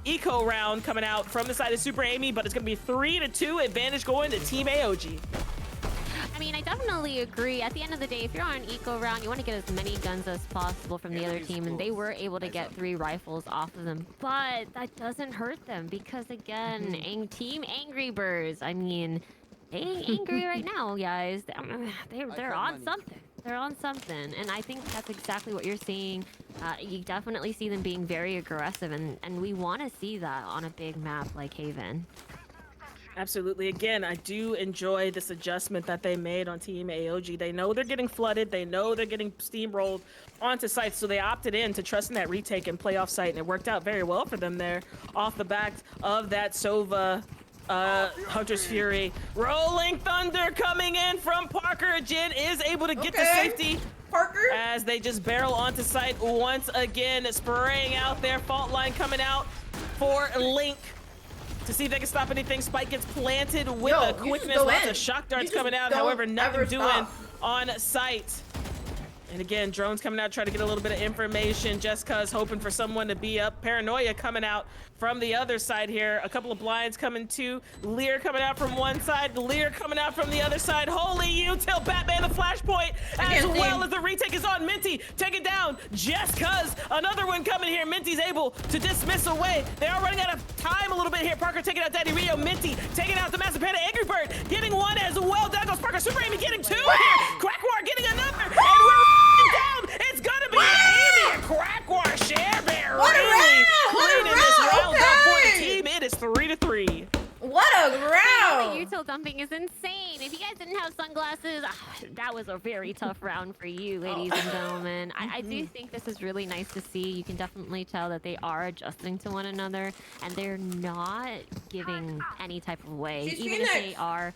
eco round coming out from the side of Super Amy, but it's going to be 3-2 advantage going to Team AOG. I mean, I definitely agree. At the end of the day, if you're on an eco round, you want to get as many guns as possible from the other team, and they were able to get 3 rifles off of them. But that doesn't hurt them because, again, Team Angry Birds, I mean, they ain't angry right now, guys. They're on something. They're on something, and I think that's exactly what you're seeing. You definitely see them being very aggressive, and we want to see that on a big map like Haven. Absolutely. Again, I do enjoy this adjustment that they made on Team AOG. They know they're getting flooded. They know they're getting steamrolled onto sites, so they opted in to trust in that retake and play off site, and it worked out very well for them there off the back of that Sova Hunter's Fury. Rolling Thunder coming in from Parker. Jin is able to get to safety. Parker, as they just barrel onto site once again, spraying out their fault line coming out for Link. To see if they can stop anything. Spike gets planted with a quickness. Lots of shock darts coming out. However, nothing doing on site. And again, drones coming out, trying to get a little bit of information. Just cause hoping for someone to be up. Paranoia coming out from the other side here. A couple of blinds coming too. Lear coming out from one side. Lear coming out from the other side. Holy util Batman the flashpoint as well as the retake is on. Minty take it down. Just cause another one coming here. Minty's able to dismiss away. They are running out of time a little bit here. Parker taking out Daddy Rio. Minty taking out the Massive Panda. Angry Bird getting one as well. Down goes Parker. Super Amy getting 2 here. Crackwar getting another. And we're down. It's gonna be Amy and Crackwar. Share Bear really cleaning this round up for the team. It is 3-3. What a round! The util dumping is insane. If you guys didn't have sunglasses, that was a very tough round for you, ladies and gentlemen. I do think this is really nice to see. You can definitely tell that they are adjusting to one another, and they're not giving any type of way. Even if they are,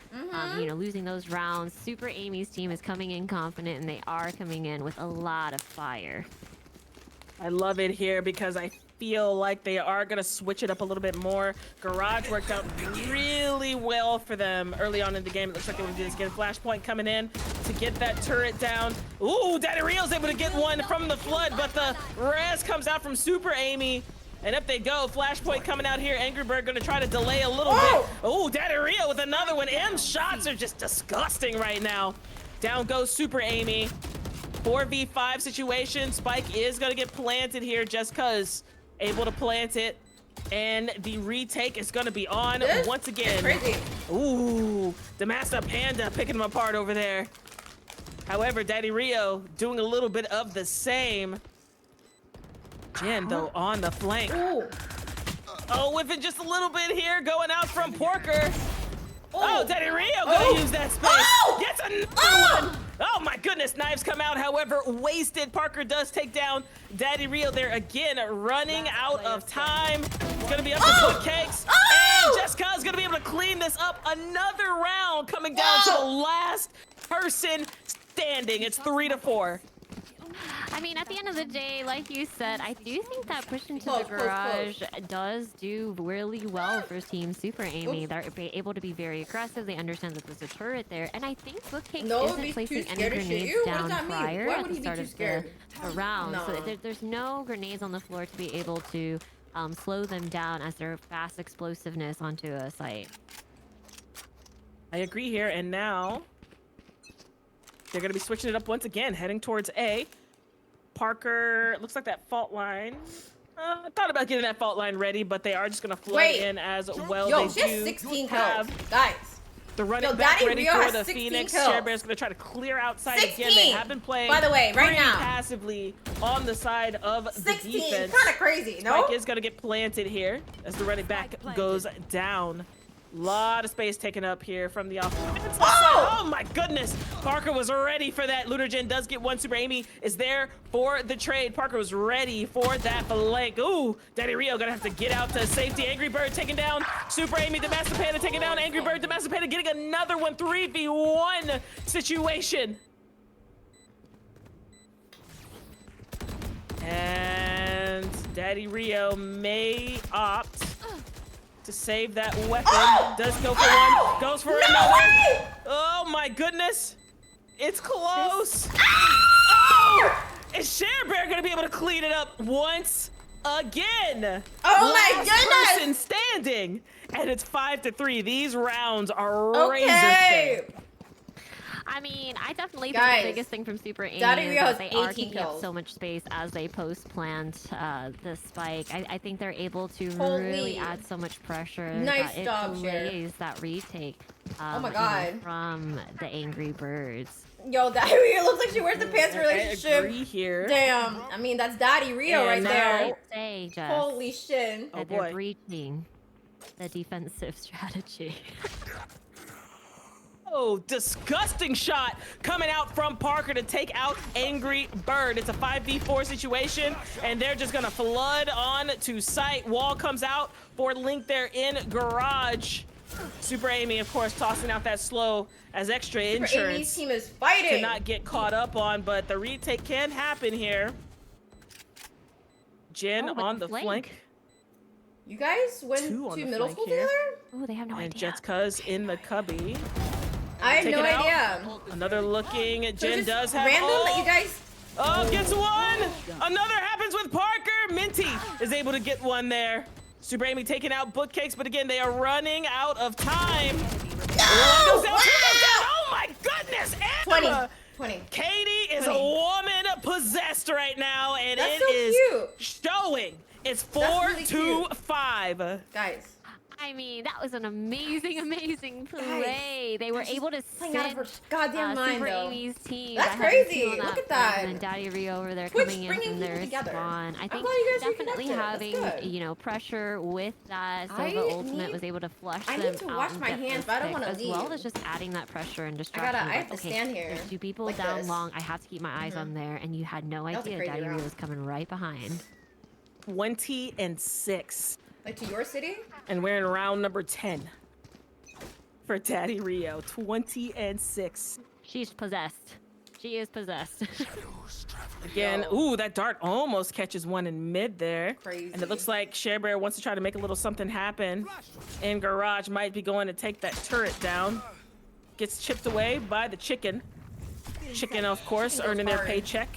losing those rounds, Super Amy's team is coming in confident, and they are coming in with a lot of fire. I love it here because I feel like they are going to switch it up a little bit more. Garage worked out really well for them early on in the game. It looks like they want to do this again. Flashpoint coming in to get that turret down. Ooh, Daddy Rio's able to get one from the flood, but the res comes out from Super Amy. And up they go. Flashpoint coming out here. Angry Bird going to try to delay a little bit. Oh, Daddy Rio with another one. M's shots are just disgusting right now. Down goes Super Amy. 4v5 situation. Spike is going to get planted here just cause. Able to plant it, and the retake is going to be on once again. Crazy. Ooh, the Master Panda picking them apart over there. However, Daddy Rio doing a little bit of the same. Jen, though, on the flank. Oh, whiffing just a little bit here, going out from Porker. Oh, Daddy Rio gonna use that space. Gets another one. Oh my goodness, knives come out, however, wasted. Parker does take down Daddy Rio there again, running out of time. It's gonna be up to put cakes. And Jessica's gonna be able to clean this up. Another round coming down to the last person standing. It's 3-4. I mean, at the end of the day, like you said, I do think that push into the garage does do really well for Team Super Amy. They're able to be very aggressive. They understand that there's a turret there. And I think Bookcake isn't placing any grenades down prior at the start of the round. So there's no grenades on the floor to be able to slow them down as their fast explosiveness onto a site. I agree here. And now they're going to be switching it up once again, heading towards A. Parker, looks like that fault line. I thought about getting that fault line ready, but they are just going to flood in as well. Yo, they she has do 16 have kills. Guys. The running back ready for the Phoenix. Share Bear's going to try to clear outside again. They have been playing, by the way, right now, passively on the side of the defense. Kind of crazy, no? Spike is going to get planted here as the running back goes down. Lot of space taken up here from the offensive side. Oh my goodness! Parker was ready for that. Ludergen does get one. Super Amy is there for the trade. Parker was ready for that flank. Ooh, Daddy Rio gonna have to get out to safety. Angry Bird taking down Super Amy. The Master Panda taking down Angry Bird. The Master Panda getting another one. 3v1 situation. And Daddy Rio may opt to save that weapon. Does go for one, goes for another. Oh my goodness. It's close. Oh! Is ShareBear gonna be able to clean it up once again? Oh my Last goodness! person standing, and it's 5-3. These rounds are razor Okay. thin. I mean, I definitely think Guys, the biggest thing from Super Amy Daddy is Rio that has they are 18 keeping up kills. so much space as they post-plant the spike. I think they're able to Holy. really add so much pressure Nice that job, it Cher. delays that retake. Oh my you know, God. from the Angry Birds. Yo, Daddy Rio looks like she wears the pants I relationship. agree here. Damn. I mean, that's Daddy Rio And right now- there. Say, Jess, Holy shit. that Oh, they're boy. breaching the defensive strategy. Oh, disgusting shot coming out from Parker to take out Angry Bird. It's a 5v4 situation, and they're just gonna flood on to site. Wall comes out for Link there in garage. Super Amy, of course, tossing out that slow as extra Super Amy's insurance team is fighting. to not get caught up on, but the retake can happen here. Jin Oh, with on the the flank. flank. You guys went Two on to the middle flank school here. together? Oh, they have no And idea. Jetska's in the cubby. I had Take no it out. idea. Another looking. So Jin just does have. random oh, that you guys. Oh, gets one! Another happens with Parker! Minty is able to get one there. Super Amy taking out Bookcakes, but again, they are running out of time. One goes down, two goes down. Oh my goodness! 20. Emma! 20. Katie is 20. a woman possessed right now, and That's it so is cute. showing. It's That's really 4-5. Guys. I mean, that was an amazing play. They were She's able to playing out of her cinch goddamn mind, Super though. Amy's team. That's that had the crazy. two on Look at front, that. And then Daddy Rio over there Twitch coming in bringing from people their together. spawn. I I'm think glad you guys definitely reconnected. That's having, good. you know, pressure with that I Silva ultimate need- was able to flush I them need to out wash and my get hands, those but I don't picks, wanna as well leave. as just adding that pressure and distraction. I have like, to okay, stand here there's two people like down this. long. I have to keep my eyes on there, and you had no That was a idea crazy Daddy Rio round. was coming right behind. 20-6. Like to your city? And we're in round number 10 for Daddy Rio. 20-6. She's possessed. She is possessed. Again, ooh, that dart almost catches one in mid there. Crazy. And it looks like ShareBear wants to try to make a little something happen. And Garage might be going to take that turret down. Gets chipped away by the chicken. Chicken, of course, earning their hard. paycheck.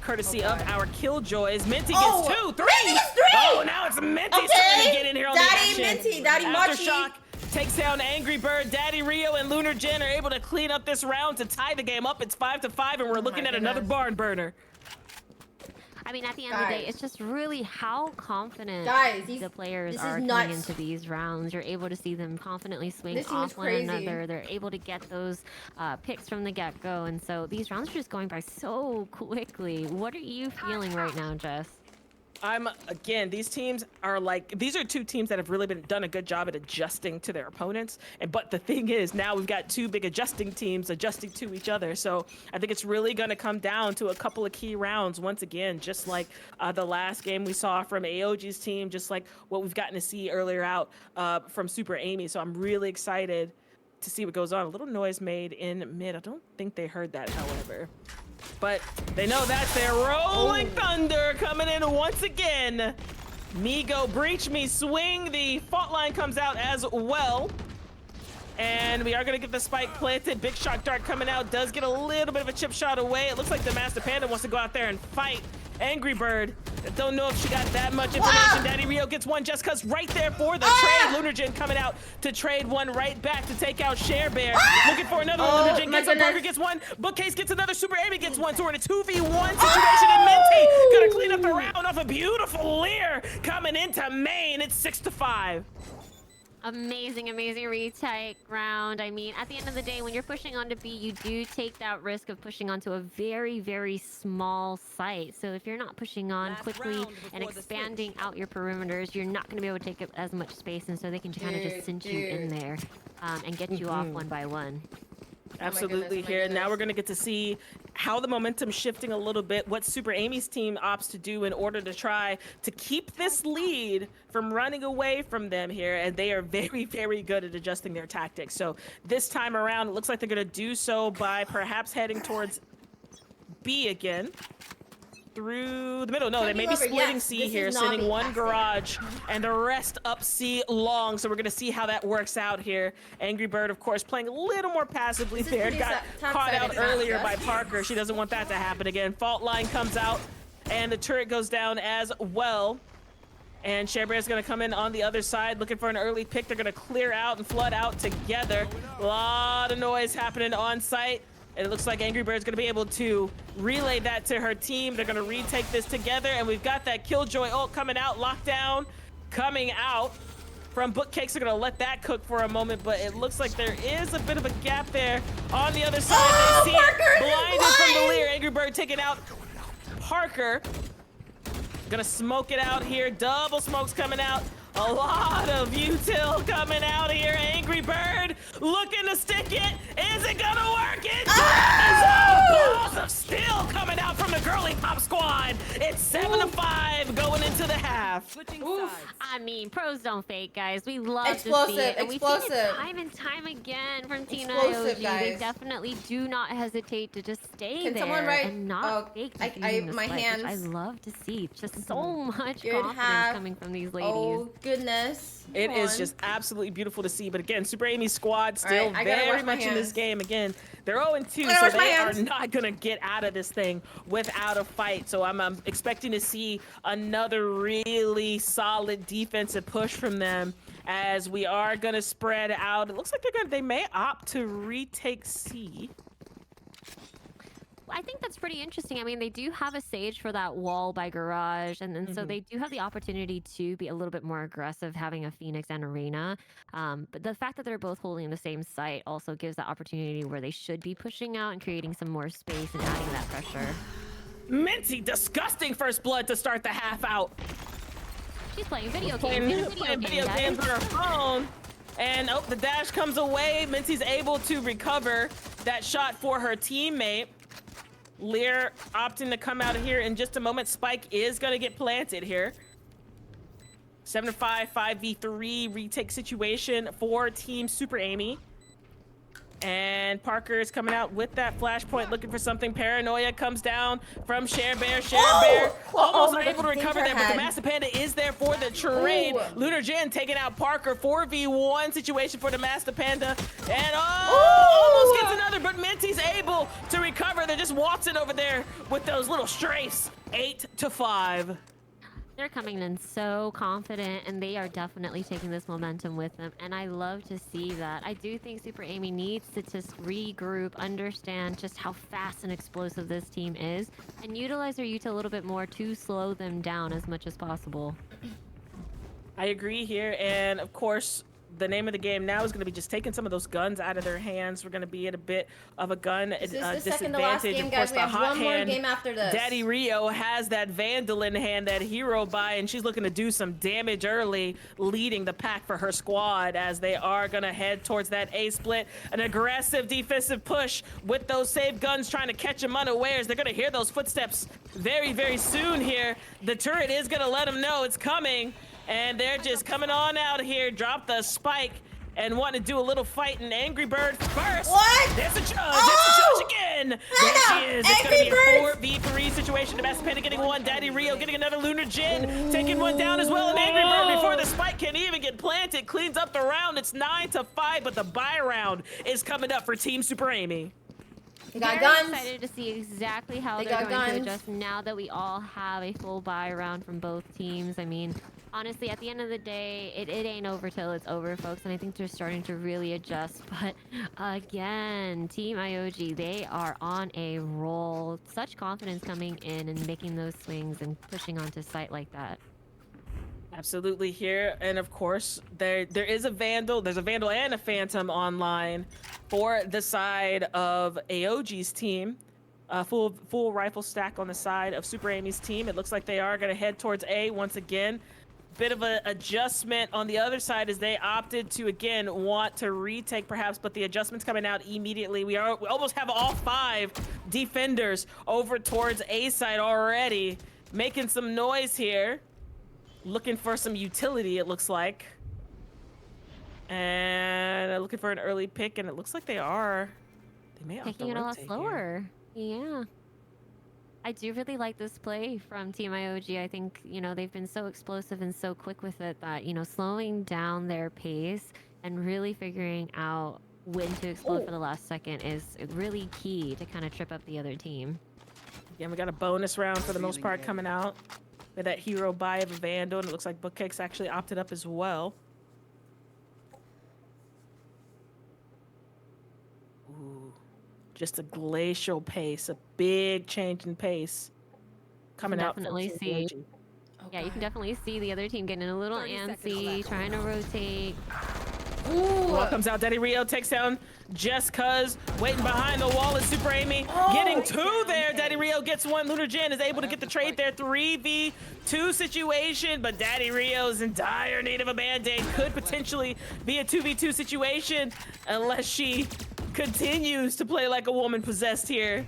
Courtesy of our Killjoys. Minty Oh, gets 2, 3. Minty gets 3! Oh, now it's Minty starting to get in here on the Daddy action. Minty, Daddy Machi. Aftershock takes down Angry Bird. Daddy Rio and Lunar Jen are able to clean up this round to tie the game up. It's 5-5, and we're looking at another barn burner. I mean, at the end of the day, Guys. it's just really how confident Guys, the players this are is coming nuts. into these rounds. You're able to see them confidently swing This team is off one crazy. another. They're able to get those picks from the get-go, and so these rounds are just going by so quickly. What are you feeling right now, Jess? Again, these teams are like, these are two teams that have really done a good job at adjusting to their opponents. But the thing is, now we've got two big adjusting teams adjusting to each other. So I think it's really going to come down to a couple of key rounds once again, just like the last game we saw from AOG's team, just like what we've gotten to see earlier out from Super Amy. So I'm really excited to see what goes on. A little noise made in mid. I don't think they heard that, however. But they know that's their rolling thunder coming in once again. Migo, breach me, swing. The fault line comes out as well. And we are going to get the spike planted. Big shock dart coming out. Does get a little bit of a chip shot away. It looks like the Master Panda wants to go out there and fight Angry Bird. Don't know if she got that much information. Daddy Rio gets one just cause right there for the trade. Lunargen coming out to trade one right back to take out ShareBear. Looking for another one. Lunargen gets one. Parker gets one. Bookcase gets another. Super Amy gets one. So we're in a 2v1 situation. And Minty gonna clean up the round off a beautiful Lear coming into main. It's 6-5. Amazing retake round. I mean, at the end of the day, when you're pushing onto B, you do take that risk of pushing onto a very small site. So if you're not pushing on quickly and expanding out your perimeters, you're not going to be able to take up as much space, and so they can kind of just cinch you in there and get you off one by one. Absolutely here. Now we're going to get to see how the momentum's shifting a little bit, what Super Amy's team opts to do in order to try to keep this lead from running away from them here. And they are very good at adjusting their tactics. So this time around, it looks like they're going to do so by perhaps heading towards B again. through the middle. No, they Chunky may be lover, splitting yes, C this here, is not sending me one casting. garage and the rest up C long. So we're gonna see how that works out here. Angry Bird, of course, playing a little more passively This is there. pretty Got top caught side out of earlier Alaska. by Parker. She doesn't want that to happen again. Fault line comes out, and the turret goes down as well. And Sharebear's gonna come in on the other side, looking for an early pick. They're gonna clear out and flood out together. A lot of noise happening on site. And it looks like Angry Bird's gonna be able to relay that to her team. They're gonna retake this together. And we've got that Killjoy ult coming out, lockdown coming out from Bookcakes. They're gonna let that cook for a moment, but it looks like there is a bit of a gap there on the other side. Oh, They see Parker it is blinded from the blind! Lear. Angry Bird taking out Parker. Gonna smoke it out here. Double smokes coming out. A lot of util coming out here. Angry Bird looking to stick it. Is it gonna work? It does! Balls of steel coming out from the Girly Pop squad. It's 7-5 going into the half. I mean, pros don't fake, guys. We love to see Explosive, it. And we've seen it explosive. time and time again from Team Explosive, IOG. guys. They definitely do not hesitate to just stay Can there someone write- and not fake defusing the my spike, which hands. I love to see. Just so much Good confidence half. coming from these ladies. Oh, goodness. It Come is on. just absolutely beautiful to see. But again, Super Amy's squad still Alright, I gotta very wash my much in this hands. game. Again, they're 0-2, I gotta so wash my they are hands. not going to get out of this thing without a fight. So I'm expecting to see another really solid defensive push from them as we are going to spread out. It looks like they may opt to retake C. I think that's pretty interesting. I mean, they do have a Sage for that wall by Garage, and so they do have the opportunity to be a little bit more aggressive, having a Phoenix and Arena. But the fact that they're both holding the same site also gives that opportunity where they should be pushing out and creating some more space and adding that pressure. Minty, disgusting first blood to start the half out. She's playing video Playing games. video games on her phone. And the dash comes away. Minty's able to recover that shot for her teammate. Lear opting to come out of here in just a moment. Spike is going to get planted here. 7-5, 5v3 retake situation for Team Super Amy. And Parker is coming out with that flashpoint, looking for something. Paranoia comes down from Sharebear. Sharebear almost able to recover there, but the Master Panda is there for the trade. Lunar Jen taking out Parker. 4v1 situation for the Master Panda. And almost gets another, but Minty's able to recover. They're just Watson over there with those little strafes. 8-5. They're coming in so confident, and they are definitely taking this momentum with them, and I love to see that. I do think Super Amy needs to just regroup, understand just how fast and explosive this team is, and utilize their util a little bit more to slow them down as much as possible. I agree here, and of course, the name of the game now is going to be just taking some of those guns out of their hands. We're going to be at a bit of a gun This is the disadvantage. second to last game, Of guys. course, We the have hot one more hand, game after this. Daddy Rio has that Vandal in hand, that hero buy, and she's looking to do some damage early, leading the pack for her squad as they are going to head towards that A split. An aggressive defensive push with those save guns, trying to catch them unawares. They're going to hear those footsteps very, very soon here. The turret is going to let them know it's coming, and they're just coming on out here. Drop the spike and want to do a little fight. And Angry Bird first. What? There's a judge. Oh! It's a judge again. Hannah, There she is. It's going to be Angry a 4v3 situation. The Master Panda getting one. Daddy Rio getting another. Lunar Jin taking one down as well. And Angry Bird, before the spike can even get planted, cleans up the round. It's 9-5, but the buy round is coming up for Team Super Amy. They got Very guns. excited to see exactly how They they're got going to guns. adjust now that we all have a full buy round from both teams. I mean, honestly, at the end of the day, it ain't over till it's over, folks, and I think they're starting to really adjust. But again, Team IOG, they are on a roll. Such confidence coming in and making those swings and pushing onto site like that. Absolutely here, and of course there is a Vandal. There's a Vandal and a Phantom online for the side of AOG's team. Full rifle stack on the side of Super Amy's team. It looks like they are going to head towards A once again. Bit of an adjustment on the other side as they opted to again want to retake perhaps, but the adjustment's coming out immediately. We almost have all 5 defenders over towards A side already, making some noise here. Looking for some utility, it looks like. And looking for an early pick, and it looks like they are. They may have Taking to it a lot rotate slower. Yeah. I do really like this play from Team IOG. I think, you know, they've been so explosive and so quick with it that, you know, slowing down their pace and really figuring out when to explode for the last second is really key to kind of trip up the other team. Again, we got a bonus round for the most part coming out with that hero buy of a Vandal, and it looks like Bookcake's actually opted up as well. Ooh, just a glacial pace, a big change in pace coming out. Definitely see. Yeah, you can definitely see the other team getting a little antsy, trying to rotate. Wall comes out. Daddy Rio takes down Just Cuz. Waiting behind the wall is Super Amy. Getting two there. Daddy Rio gets one. Lunar Jin is able to get the trade there. 3v2 situation, but Daddy Rio's in dire need of a band-aid. Could potentially be a 2v2 situation unless she continues to play like a woman possessed here.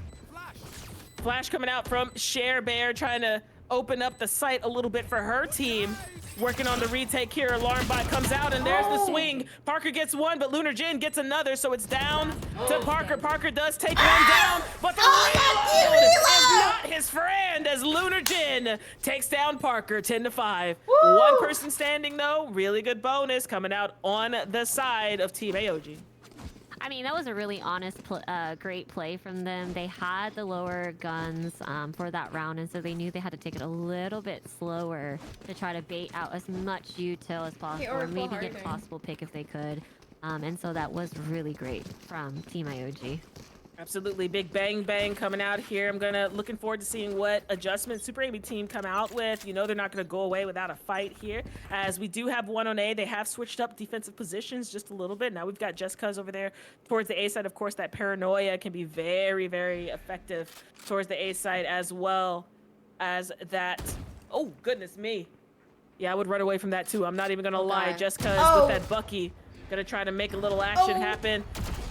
Flash coming out from Share Bear, trying to open up the site a little bit for her team. Working on the retake here. Alarm bot comes out, and there's the swing. Parker gets one, but Lunar Jin gets another, so it's down to Parker. Parker does take one down, but the reload is not his friend as Lunar Jin takes down Parker 10-5. One person standing, though. Really good bonus coming out on the side of Team AOG. I mean, that was a really honest, great play from them. They had the lower guns for that round, and so they knew they had to take it a little bit slower to try to bait out as much util as possible, or maybe get a possible pick if they could. And so that was really great from Team IOG. Absolutely. Big bang bang coming out here. I'm looking forward to seeing what adjustments Super Amy team come out with. You know they're not gonna go away without a fight here, as we do have one on A. They have switched up defensive positions just a little bit. Now we've got Just Cuz over there towards the A side. Of course, that paranoia can be very, very effective towards the A side, as well as that. Oh, goodness me. Yeah, I would run away from that too. I'm not even gonna lie. Just Cuz with that Bucky. Gonna try to make a little action happen.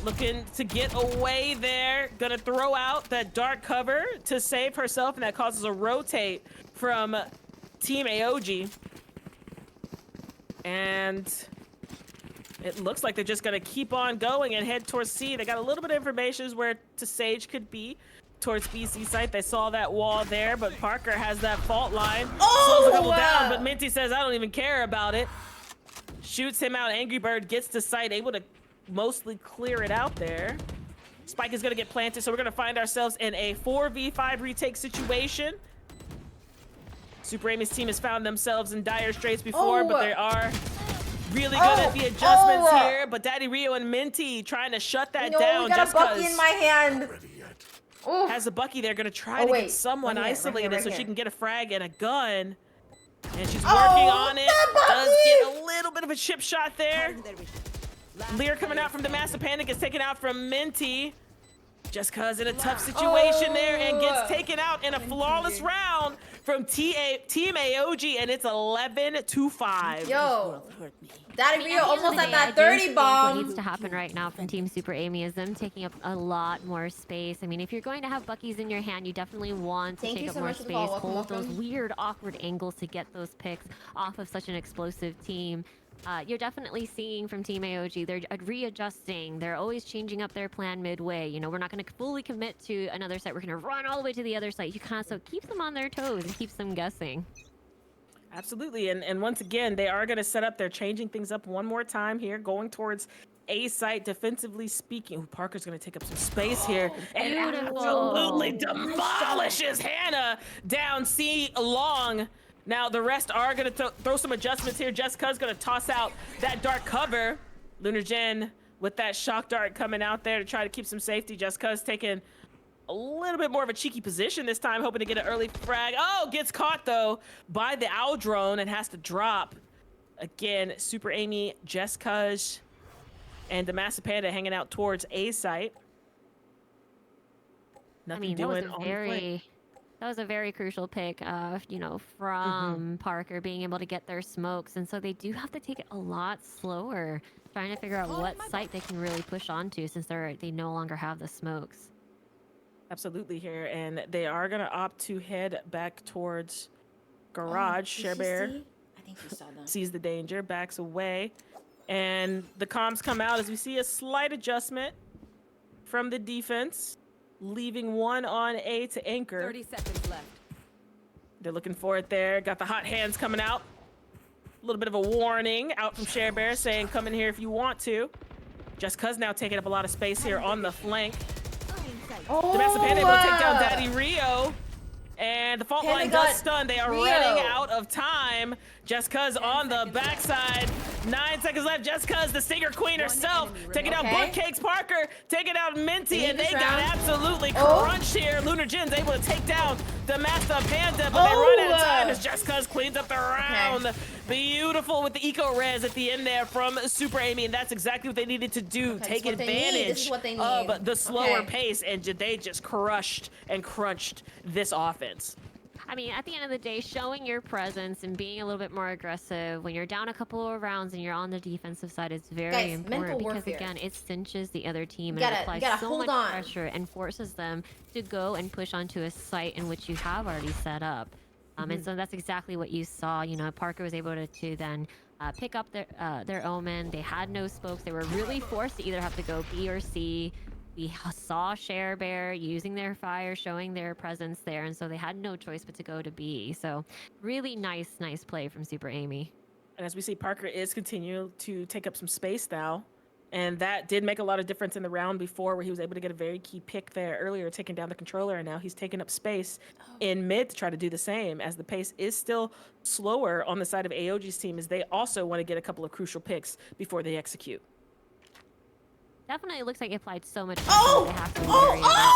Looking to get away there. Gonna throw out that dark cover to save herself, and that causes a rotate from Team AOG. And it looks like they're just gonna keep on going and head towards C. They got a little bit of information as where to Sage could be towards BC site. They saw that wall there, but Parker has that fault line. Slows a couple down, but Minty says, I don't even care about it. Shoots him out. Angry Bird gets to site, able to mostly clear it out there. Spike is going to get planted, so we're going to find ourselves in a 4v5 retake situation. Super Amy's team has found themselves in dire straits before, but they are really good at the adjustments here. But Daddy Rio and Minty trying to shut that down. We got a Bucky in my hand. Has a Bucky there, going to try to get someone isolated so she can get a frag and a gun. And she's working on it. Does get a little bit of a chip shot there. Lear coming out from the Massive Panic is taken out from Minty. Just Cuz in a tough situation there and gets taken out in a flawless round from Team AOG, and it's 11-5. Yo, Daddy Rio almost at that 30 bomb. What needs to happen right now from Team Super Amy is them taking up a lot more space. I mean, if you're going to have Buckies in your hand, you definitely want to take up more space, hold those weird, awkward angles to get those picks off of such an explosive team. You're definitely seeing from Team AOG, they're readjusting. They're always changing up their plan midway. You know, we're not going to fully commit to another site. We're going to run all the way to the other site. You kind of so keeps them on their toes and keeps them guessing. Absolutely. And once again, they are going to set up. They're changing things up one more time here, going towards A site defensively speaking. Ooh, Parker's going to take up some space here and absolutely demolishes Hannah down C long. Now, the rest are going to throw some adjustments here. Just Cuz going to toss out that dark cover. Lunar Jin with that shock dart coming out there to try to keep some safety. Just Cuz taking a little bit more of a cheeky position this time, hoping to get an early frag. Oh, gets caught, though, by the owl drone and has to drop. Again, Super Amy, Just Cuz, and the Massive Panda hanging out towards A site. Nothing doing on the play. That was a very crucial pick, you know, from Parker being able to get their smokes. And so they do have to take it a lot slower, trying to figure out what site they can really push onto since they no longer have the smokes. Absolutely here. And they are going to opt to head back towards garage. Share Bear I think she saw them. Sees the danger, backs away. And the comms come out as we see a slight adjustment from the defense. leaving one on A to anchor. 30 seconds left. They're looking for it there. Got the hot hands coming out. A little bit of a warning out from Share Bear saying come in here if you want to. Just Cuz now taking up a lot of space here on the flank. Domestic Panda able to take down Daddy Rio. And the fault line does stun. They are running out of time. Just Cuz on the backside. 9 seconds left. Just Cuz, the Stinger Queen herself, taking out Bookcakes Parker, taking out Minty, and they got absolutely crunched here. Lunar Jin's able to take down the Master Panda, but they run out of time as Just Cuz cleans up the round. Beautiful with the eco res at the end there from Super Amy, and that's exactly what they needed to do. Take advantage of the slower pace, and they just crushed and crunched this offense. I mean, at the end of the day, showing your presence and being a little bit more aggressive when you're down a couple of rounds and you're on the defensive side is very important because, again, it cinches the other team and it applies so much pressure and forces them to go and push onto a site in which you have already set up. And so that's exactly what you saw. You know, Parker was able to then pick up their Omen. They had no spokes. They were really forced to either have to go B or C. We saw Share Bear using their fire, showing their presence there, and so they had no choice but to go to B. So really nice play from Super Amy. And as we see, Parker is continuing to take up some space now. And that did make a lot of difference in the round before where he was able to get a very key pick there earlier, taking down the controller, and now he's taking up space in mid to try to do the same as the pace is still slower on the side of AOG's team as they also want to get a couple of crucial picks before they execute. Definitely looks like it applied so much pressure they have to worry about.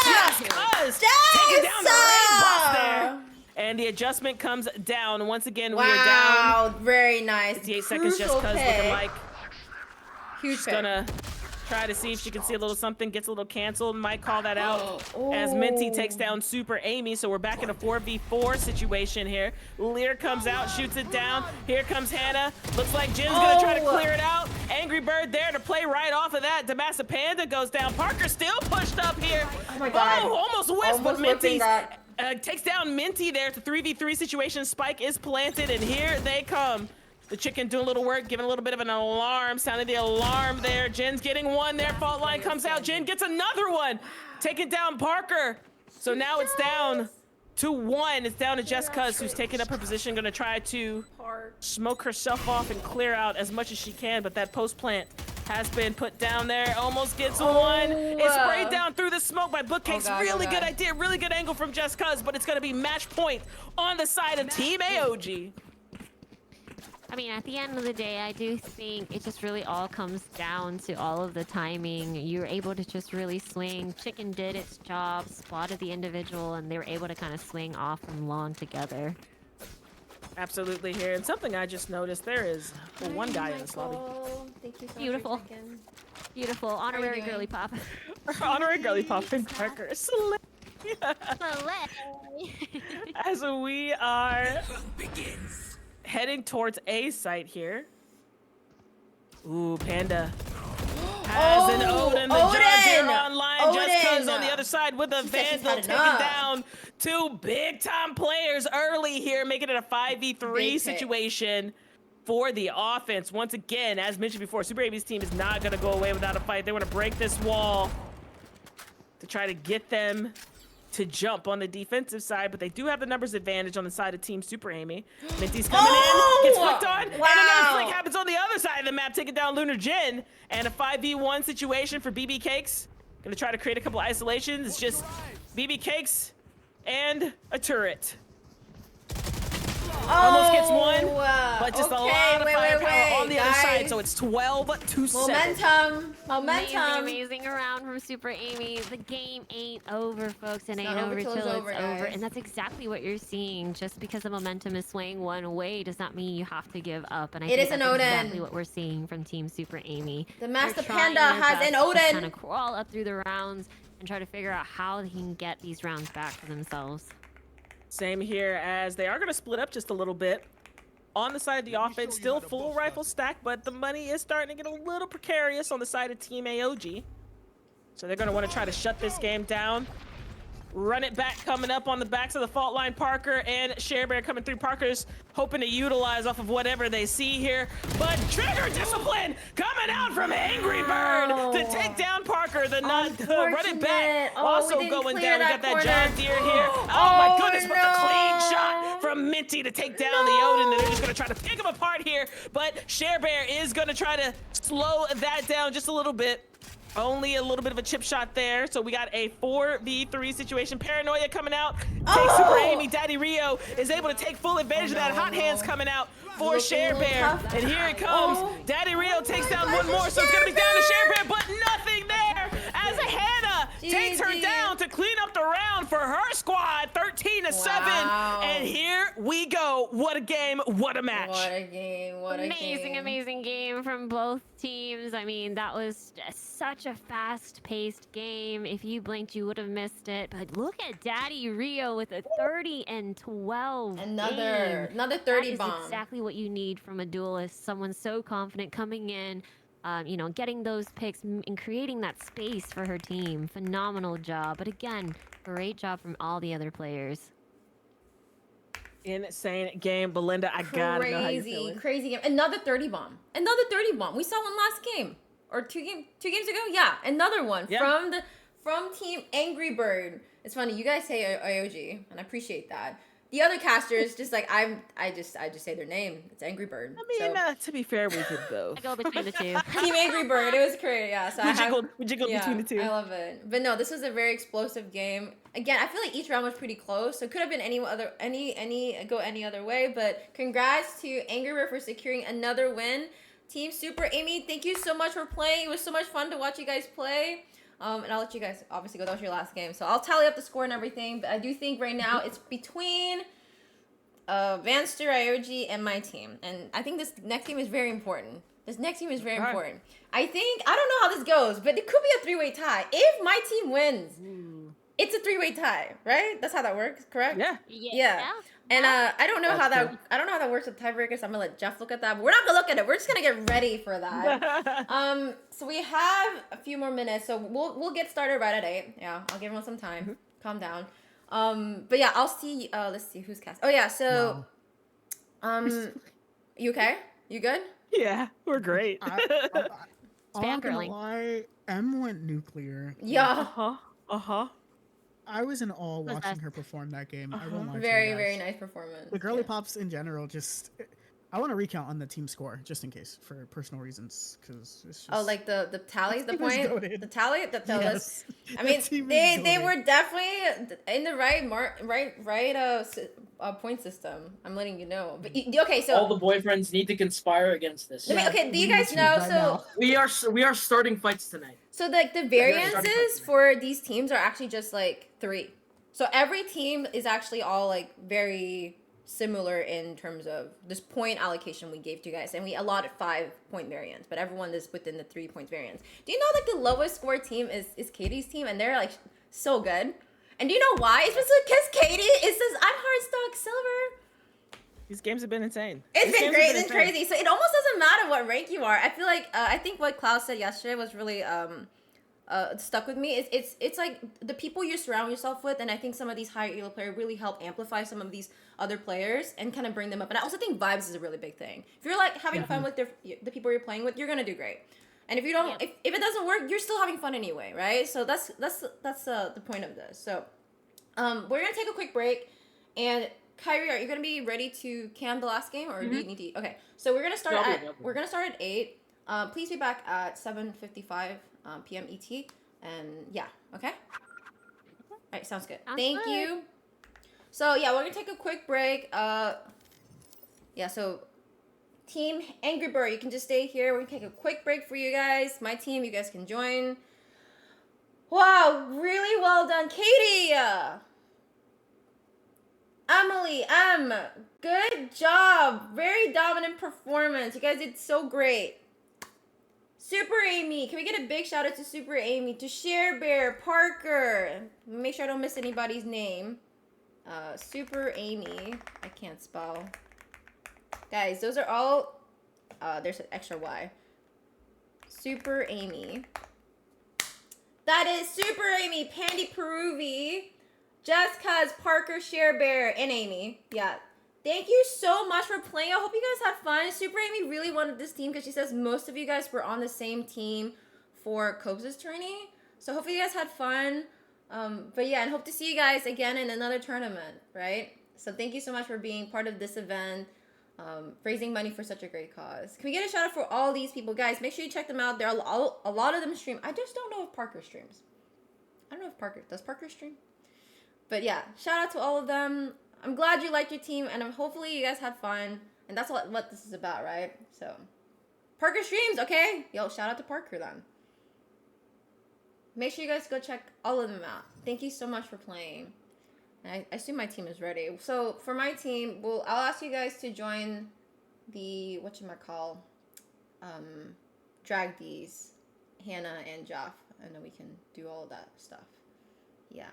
Just Cuz taking down the red boss there. And the adjustment comes down. Once again, we are down. Wow, very nice. 58 seconds, Just Cuz looking like huge she's gonna try to see if she can see a little something, gets a little canceled, might call that out as Minty takes down Super Amy. So we're back in a 4v4 situation here. Lear comes out, shoots it down. Here comes Hannah. Looks like Jin's gonna try to clear it out. Angry Bird there to play right off of that. Damasa Panda goes down. Parker still pushed up here. Oh my God. Oh, almost whiffed, but Minty takes down Minty there. It's a 3v3 situation. Spike is planted, and here they come. The chicken doing a little work, giving a little bit of an alarm. Sounded the alarm there. Jin's getting one there. Fault line comes out. Jin gets another one. Taking down Parker. So now it's down to 1. It's down to Just Cuz, who's taking up her position. Going to try to smoke herself off and clear out as much as she can. But that post plant has been put down there. Almost gets one. It's sprayed down through the smoke by Bookcakes. Really good idea. Really good angle from Just Cuz. But it's going to be match point on the side of Team AOG. I mean, at the end of the day, I do think it just really all comes down to all of the timing. You're able to just really swing. Chicken did its job, spotted the individual, and they were able to kind of swing off and long together. Absolutely here. And something I just noticed, there is one guy in this lobby. Thank you so Beautiful. much, chicken. Beautiful. Honorary girly pop. Honorary girly pop and Parker. As we are heading towards A site here. Ooh, Panda has an Odin. The judge are online. Just Cuz on the other side with a Vandal taking down 2 big-time players early here, making it a 5v3 situation for the offense. Once again, as mentioned before, Super Amy's team is not going to go away without a fight. They want to break this wall to try to get them to jump on the defensive side, but they do have the numbers advantage on the side of Team Super Amy. Minty's coming in, gets flicked on, and another flick happens on the other side of the map, taking down Lunar Jin, and a 5v1 situation for BB Cakes. Gonna try to create a couple isolations. It's just BB Cakes and a turret. Almost gets one, but just a lot of firepower on the other side, so it's 12-7. Momentum. Amazing round from Super Amy. The game ain't over, folks. It ain't over till it's over. And that's exactly what you're seeing. Just because the momentum is swaying one way does not mean you have to give up. And I think that's exactly what we're seeing from Team Super Amy. The Master Panda has an Odin. Kind of crawl up through the rounds and try to figure out how they can get these rounds back for themselves. Same here, as they are going to split up just a little bit. On the side of the offense, still full rifle stack, but the money is starting to get a little precarious on the side of Team AOG. So they're going to want to try to shut this game down. Run it back coming up on the backs of the fault line. Parker and Sharebear coming through. Parker's hoping to utilize off of whatever they see here. But Trigger Discipline coming out from Angry Bird to take down Parker. The run it back. Also going down. We got that John Deere here. Oh my goodness, but the clean shot from Minty to take down the Odin. And they're just going to try to pick him apart here. But Sharebear is going to try to slow that down just a little bit. Only a little bit of a chip shot there. So we got a 4v3 situation. Paranoia coming out. Takes Super Amy. Daddy Rio is able to take full advantage of that. Hot hands coming out for Sharebear. And here it comes. Daddy Rio takes down one more. So it's going to be down to Sharebear, but nothing there as Hannah takes her down to clean up the round for her squad. 13-7. And here we go. What a game. What a match. What a game. What a game. Amazing game from both teams. I mean, that was such a fast-paced game. If you blinked, you would have missed it. But look at Daddy Rio with a 30-12. Another 30 bomb. That is exactly what you need from a duelist. Someone so confident coming in, you know, getting those picks and creating that space for her team. Phenomenal job. But again, great job from all the other players. Insane game, Belinda. I gotta know how you're feeling. Crazy game. Another 30 bomb. Another 30 bomb. We saw one last game, or two games ago. Yeah, another one from Team Angry Bird. It's funny. You guys say IOG, and I appreciate that. The other casters, just like I just say their name. It's Angry Bird. I mean, to be fair, we did both. I go between the two. Team Angry Bird. It was great. Yeah. So we jiggled between the two. I love it. But no, this was a very explosive game. Again, I feel like each round was pretty close, so it could have been any other way. But congrats to Angry Bird for securing another win. Team Super Amy, thank you so much for playing. It was so much fun to watch you guys play. And I'll let you guys obviously go. That was your last game, so I'll tally up the score and everything. But I do think right now it's between Vanster, IOG, and my team. And I think this next game is very important. This next game is very important. I don't know how this goes, but it could be a three-way tie. If my team wins, it's a three-way tie, right? That's how that works, correct? Yeah. And I don't know how that works with tiebreakers. So I'm gonna let Jeff look at that. But we're not gonna look at it. We're just gonna get ready for that. So we have a few more minutes. So we'll get started right at 8. Yeah, I'll give everyone some time. Calm down. But yeah, I'll see. Let's see who's cast. Oh yeah. So, you okay? You good? Yeah, we're great. I'm not gonna lie. M went nuclear. Yeah. I was in awe watching her perform that game. I won't lie to you Very, guys. very nice performance. The girly pops in general, just I want to recount on the team score just in case for personal reasons, because it's just. Oh, like the tally, the point, goated. the tally, the Yes. I mean, team is they goated. were definitely in the right point system. I'm letting you know. But okay, so all the boyfriends need to conspire against this. okay, do you guys know? So we are starting fights tonight. So like the variances for these teams are actually just like 3. So every team is actually all like very similar in terms of this point allocation we gave to you guys, and we allotted 5-point variance, but everyone is within the 3-point variance. Do you know like the lowest score team is Katie's team, and they're like so good? And do you know why? It's just because Katie is this I'm hard stock silver. These games have been insane. It's been great and crazy. So it almost doesn't matter what rank you are. I feel like I think what Klaus said yesterday was really stuck with me. It's like the people you surround yourself with, and I think some of these higher elo players really help amplify some of these other players and kind of bring them up. And I also think vibes is a really big thing. If you're like having fun with the people you're playing with, you're gonna do great. And if you don't, if it doesn't work, you're still having fun anyway, right? So that's the point of this. So we're gonna take a quick break, and Kyrie, are you gonna be ready to cam the last game, or do you need to? Okay, so we're gonna start at 8. Please be back at 7:55 p.m. ET, and yeah, okay. All right, sounds good. Thank you. So yeah, we're gonna take a quick break. Yeah, so Team Angry Bird, you can just stay here. We're gonna take a quick break for you guys. My team, you guys can join. Wow, really well done, Katie. Emily, good job. Very dominant performance. You guys did so great. Super Amy, can we get a big shout out to Super Amy, to Share Bear, Parker. Make sure I don't miss anybody's name. Super Amy, I can't spell. Guys, those are all, there's an extra Y. Super Amy. That is Super Amy, Pandy Peruvi, Just Cuz, Parker, Share Bear, and Amy. Yeah. Thank you so much for playing. I hope you guys had fun. Super Amy really wanted this team because she says most of you guys were on the same team for Cobes' tourney. So hopefully you guys had fun. But yeah, and hope to see you guys again in another tournament, right? So thank you so much for being part of this event, raising money for such a great cause. Can we get a shout out for all these people? Guys, make sure you check them out. There are a lot of them stream. I just don't know if Parker streams. I don't know if does Parker stream? But yeah, shout out to all of them. I'm glad you liked your team, and hopefully you guys had fun. And that's what this is about, right? So, Parker streams, okay? Yo, shout out to Parker then. Make sure you guys go check all of them out. Thank you so much for playing. And I assume my team is ready. So, for my team, I'll ask you guys to join the, whatchamacall, drag these, Hannah and Joff, and then we can do all of that stuff. Yeah.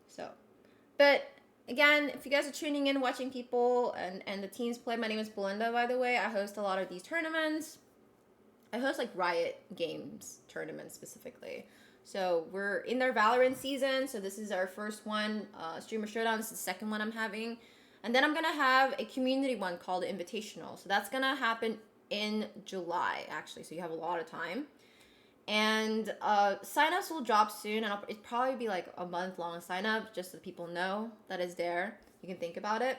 So, but again, if you guys are tuning in, watching people and the teams play, my name is Belinda, by the way. I host a lot of these tournaments. I host like Riot Games tournaments specifically. So we're in their Valorant season. So this is our first one, Streamer Showdown. This is the second one I'm having. And then I'm going to have a community one called Invitational. So that's going to happen in July, actually. So you have a lot of time. And signups will drop soon, and it'll probably be like a month-long sign-up, just so people know that it's there. You can think about it.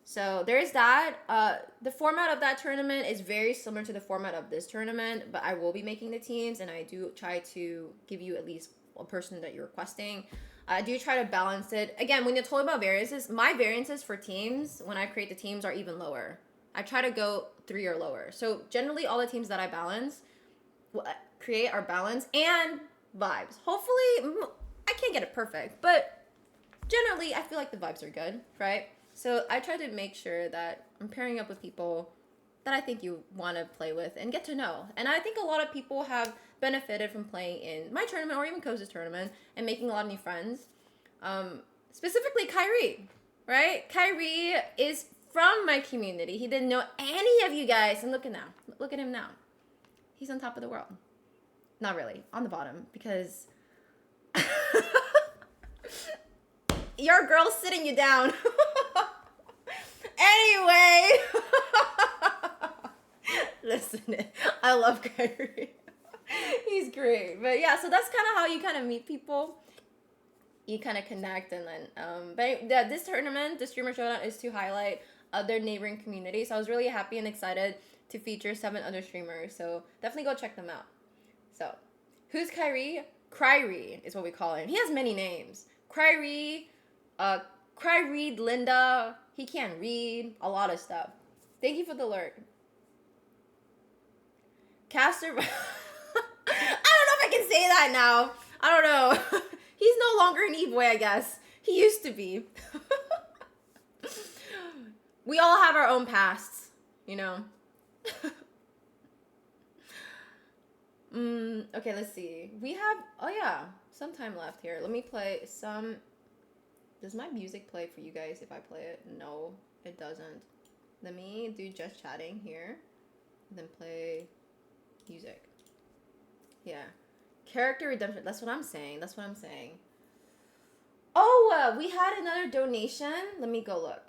So there's that. The format of that tournament is very similar to the format of this tournament, but I will be making the teams, and I do try to give you at least a person that you're requesting. I do try to balance it. Again, when you're talking about variances, my variances for teams, when I create the teams, are even lower. I try to go 3 or lower. So generally, all the teams that I balance create our balance and vibes. Hopefully, I can't get it perfect, but generally I feel like the vibes are good, right? So I try to make sure that I'm pairing up with people that I think you want to play with and get to know. And I think a lot of people have benefited from playing in my tournament or even Koza's tournament and making a lot of new friends. Specifically Kyrie, right? Kyrie is from my community. He didn't know any of you guys, and look at him now. He's on top of the world. Not really, on the bottom, because your girl's sitting you down. Anyway, listen, I love Kyrie. He's great. But yeah, so that's kind of how you kind of meet people. You kind of connect, and then, but yeah, this tournament, the Streamer Showdown, is to highlight other neighboring communities. So I was really happy and excited to feature 7 other streamers. So definitely go check them out. So, who's Kyrie? Kyrie is what we call him. He has many names. Kyrie, Kyrie, Linda. He can't read. A lot of stuff. Thank you for the alert. Caster. I don't know if I can say that now. I don't know. He's no longer an e-boy, I guess. He used to be. We all have our own pasts, you know. Okay, let's see. We have, oh yeah, some time left here. Let me play some. Does my music play for you guys if I play it? No, it doesn't. Let me do just chatting here, and then play music. Yeah, character redemption. That's what I'm saying. That's what I'm saying. Oh, we had another donation. Let me go look.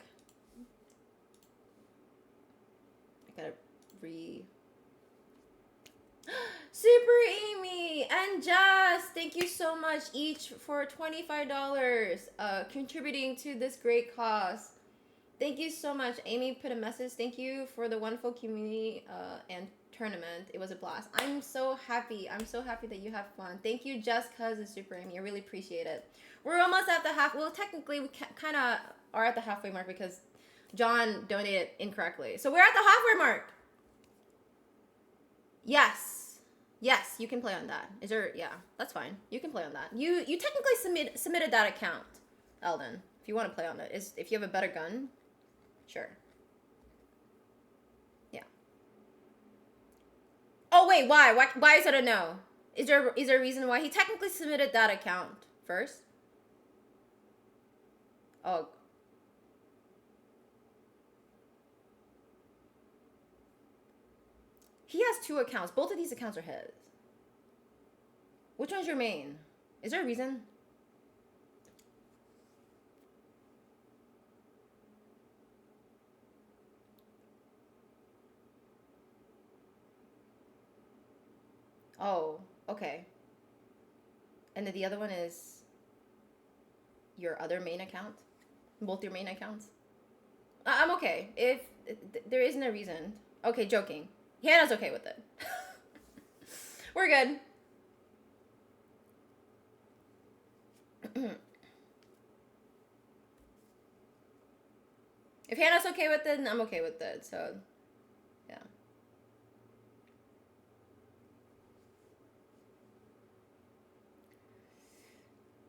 I gotta Super Amy and Jess, thank you so much each for $25 contributing to this great cause. Thank you so much. Amy put a message. Thank you for the wonderful community and tournament. It was a blast. I'm so happy. I'm so happy that you have fun. Thank you, Jess, Cuz, and Super Amy. I really appreciate it. We're almost at the half. Well, technically, we kind of are at the halfway mark because John donated incorrectly. So we're at the halfway mark. Yes, you can play on that. Is there? Yeah, that's fine. You can play on that. You technically submitted that account, Eldon. If you want to play on it, if you have a better gun, sure. Yeah. Oh wait, why? Why is it a no? Is there a reason why he technically submitted that account first? Oh. He has 2 accounts. Both of these accounts are his. Which one's your main? Is there a reason? Oh, okay. And then the other one is your other main account? Both your main accounts? I'm okay. If there isn't a reason. Okay, joking. Hannah's okay with it. We're good. If Hannah's okay with it, then I'm okay with it. So, yeah.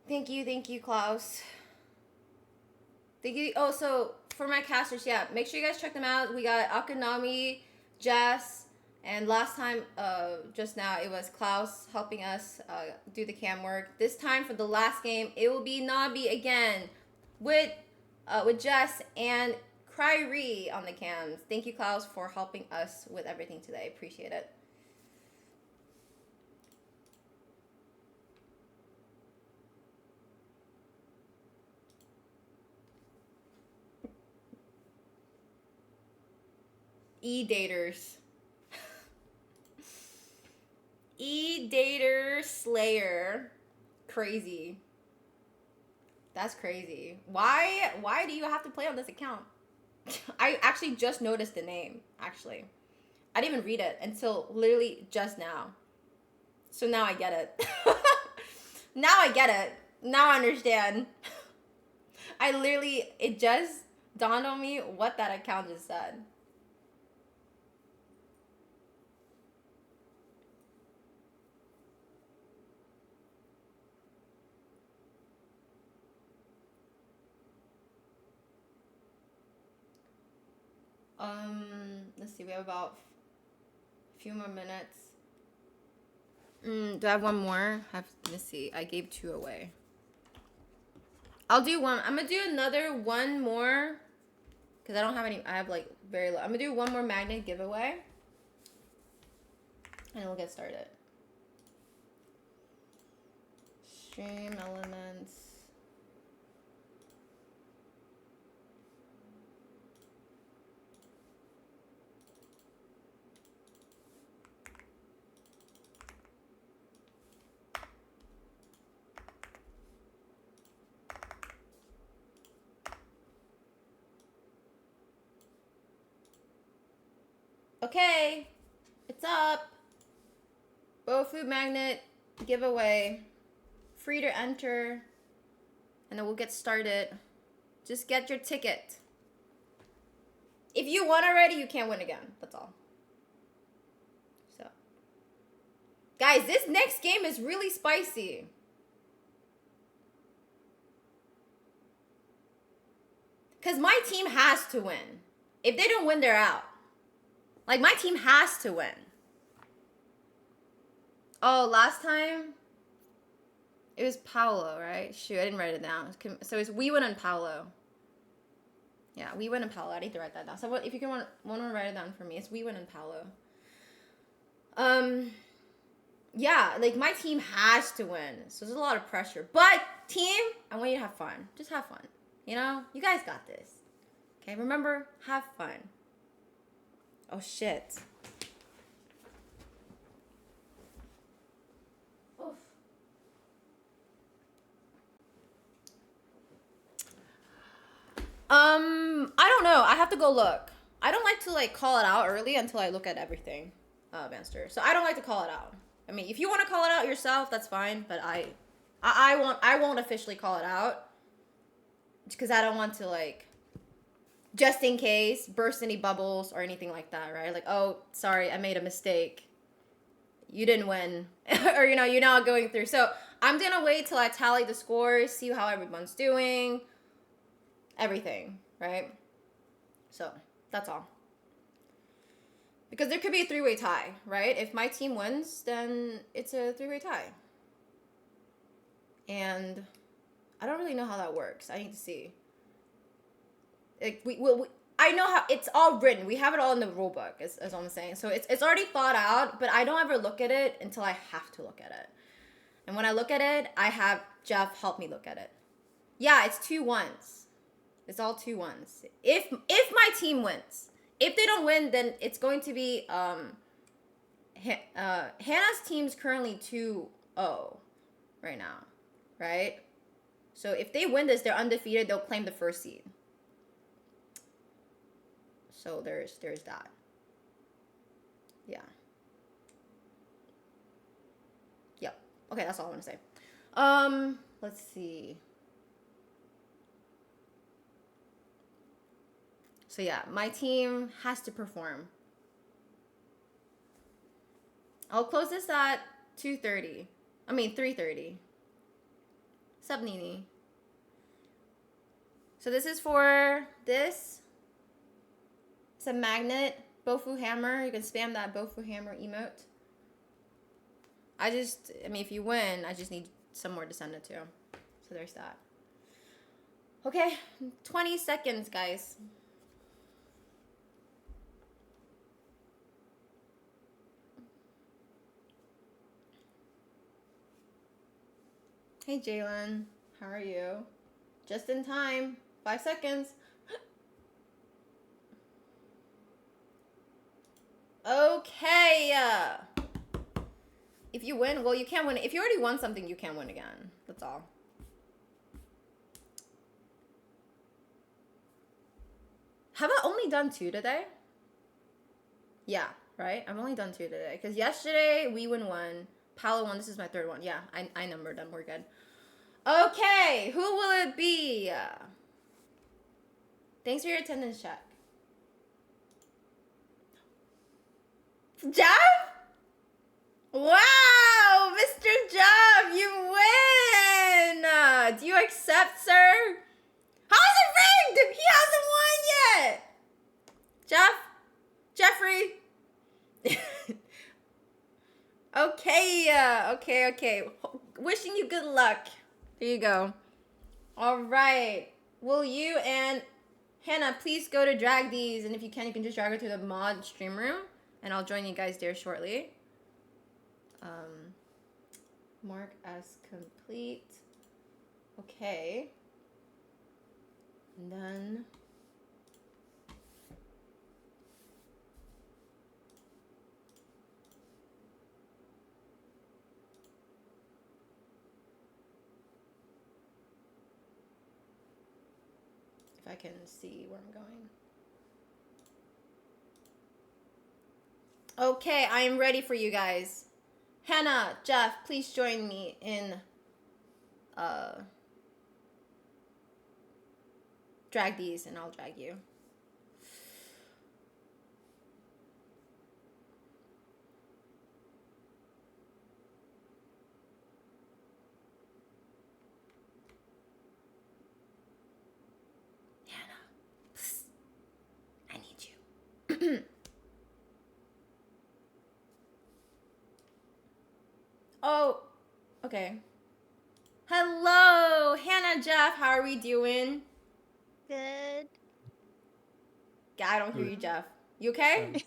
Thank you, Klaus. Thank you. Oh, so for my casters, yeah, make sure you guys check them out. We got Akanami, Jess, and last time, just now, it was Klaus helping us do the cam work. This time for the last game, it will be Nabi again with Jess and Kryrie on the cams. Thank you, Klaus, for helping us with everything today. Appreciate it. E-daters. E-dater slayer. Crazy. That's crazy. Why do you have to play on this account? I actually just noticed the name, actually. I didn't even read it until literally just now. So now I get it. Now I get it. Now I understand. It just dawned on me what that account just said. Let's see, we have about a few more minutes. Do I have one more? Let's see, I gave 2 away. I'll do one. I'm gonna do one more, because I don't have any, I have like very low. I'm gonna do one more magnet giveaway, and then we'll get started. Stream elements. Okay, it's up. Bofu magnet giveaway. Free to enter. And then we'll get started. Just get your ticket. If you won already, you can't win again. That's all. So, guys, this next game is really spicy. Because my team has to win. If they don't win, they're out. Like, my team has to win. Oh, last time, it was Paolo, right? Shoot, I didn't write it down. So it's we win and Paolo. Yeah, we win and Paolo. I need to write that down. So if you can want to write it down for me, it's we win and Paolo. Yeah, like, my team has to win. So there's a lot of pressure. But, team, I want you to have fun. Just have fun. You know? You guys got this. Okay, remember, have fun. Oh, shit. Oof. I don't know. I have to go look. I don't like to, like, call it out early until I look at everything, Banster. So I don't like to call it out. I mean, if you want to call it out yourself, that's fine. But I won't officially call it out. Because I don't want to, like, just in case, burst any bubbles or anything like that, right? Like, oh, sorry, I made a mistake. You didn't win. Or, you know, you're not going through. So I'm going to wait till I tally the scores, see how everyone's doing. Everything, right? So that's all. Because there could be a 3-way tie, right? If my team wins, then it's a 3-way tie. And I don't really know how that works. I need to see. Like, I know how it's all written. We have it all in the rule book, is what I'm saying. So it's already thought out, but I don't ever look at it until I have to look at it. And when I look at it, I have Jeff help me look at it. Yeah, it's 2 1s. It's all 2 1s. If my team wins. If they don't win, then it's going to be Hannah's team's currently 2-0 right now, right? So if they win this, they're undefeated. They'll claim the first seed. So there's that. Yeah. Yep. Okay, that's all I want to say. Let's see. So yeah, my team has to perform. I'll close this at 2:30. I mean 3:30. Sup, Nini? So this is for this. It's a magnet. Bofu hammer. You can spam that Bofu hammer emote. I mean, if you win, I just need some more to send it to. So there's that. Okay, 20 seconds, guys. Hey, Jalen. How are you? Just in time. 5 seconds. Okay. If you win, well, you can't win. If you already won something, you can't win again. That's all. Have I only done 2 today? Yeah, right? I've only done 2 today. Because yesterday, we won 1. Paolo won. This is my 3rd one. Yeah, I numbered them. We're good. Okay, who will it be? Thanks for your attendance check. Jeff? Wow, Mr. Jeff, you win! Do you accept, sir? How's it rigged? He hasn't won yet! Jeff? Jeffrey? Okay. Wishing you good luck. There you go. All right. Will you and Hannah please go to drag these, and if you can just drag her to the mod stream room, and I'll join you guys there shortly. Mark as complete. Okay. And then if I can see where I'm going. Okay, I am ready for you guys. Hannah, Jeff, please join me in drag these, and I'll drag you. Hannah, psst. I need you. Oh, okay. Hello, Hannah, Jeff. How are we doing? Good. Yeah, I don't hear you, Jeff. You okay?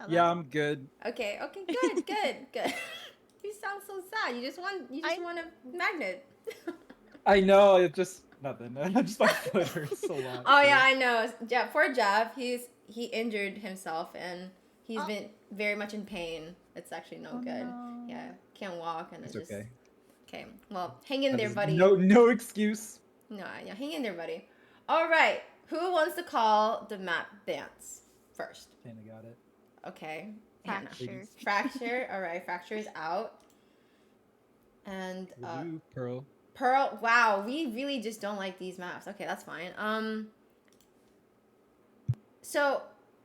Yeah, I'm good. Okay, good. You sound so sad. You just want a magnet. I know, it's just nothing. Just my foot hurts a lot. Oh yeah, I know. Jeff, poor Jeff. He injured himself and he's been very much in pain. It's actually no good. No. Yeah, can't walk and it's just okay. Okay. Well, hang in there, buddy. No excuse. No, yeah, hang in there, buddy. All right. Who wants to call the map dance first? Hannah got it. Okay. Fracture. Hannah. Fracture. All right. Fracture is out. And You, Pearl. Pearl. Wow, we really just don't like these maps. Okay, that's fine. So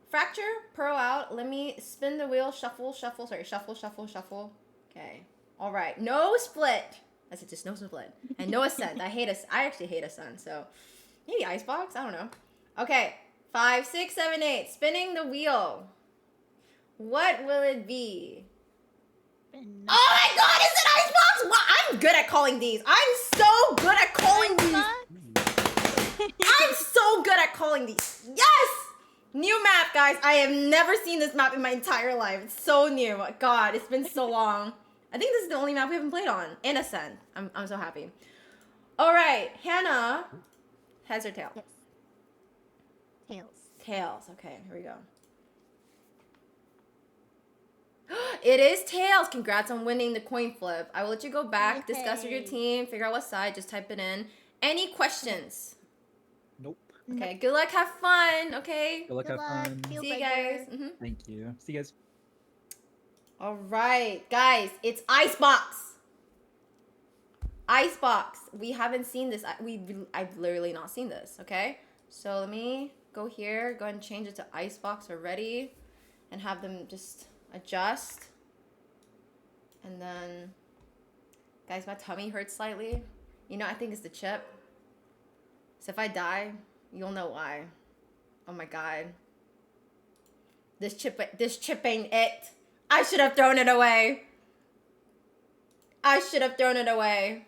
Fracture, Pearl out. Let me spin the wheel. Shuffle. Sorry, shuffle. Okay. All right. No split. That's it. Just no split and no ascent. I actually hate ascent. So maybe icebox. I don't know. Okay. 5, 6, 7, 8. Spinning the wheel. What will it be? Oh my God! Is it icebox? Wow, I'm good at calling these. I'm so good at calling these. I'm so good at calling these. Yes! New map, guys. I have never seen this map in my entire life. It's so new. God, it's been so long. I think this is the only map we haven't played on. In Ascent. I'm so happy. All right, Hannah. Heads or tails? Yes. Tails. Tails. Okay, here we go. It is tails. Congrats on winning the coin flip. I will let you go back, discuss with your team, figure out what side, just type it in. Any questions? Nope. Okay, good luck, have fun, okay? Good luck, have fun. See you guys. Thank you. See you guys. All right, guys, it's Icebox. Icebox. We haven't seen this. I've literally not seen this, okay? So let me go here, go ahead and change it to Icebox already and have them just adjust. And then, guys, my tummy hurts slightly. You know, I think it's the chip. So if I die, you'll know why. Oh my God. This chip ain't it. I should have thrown it away. I should have thrown it away.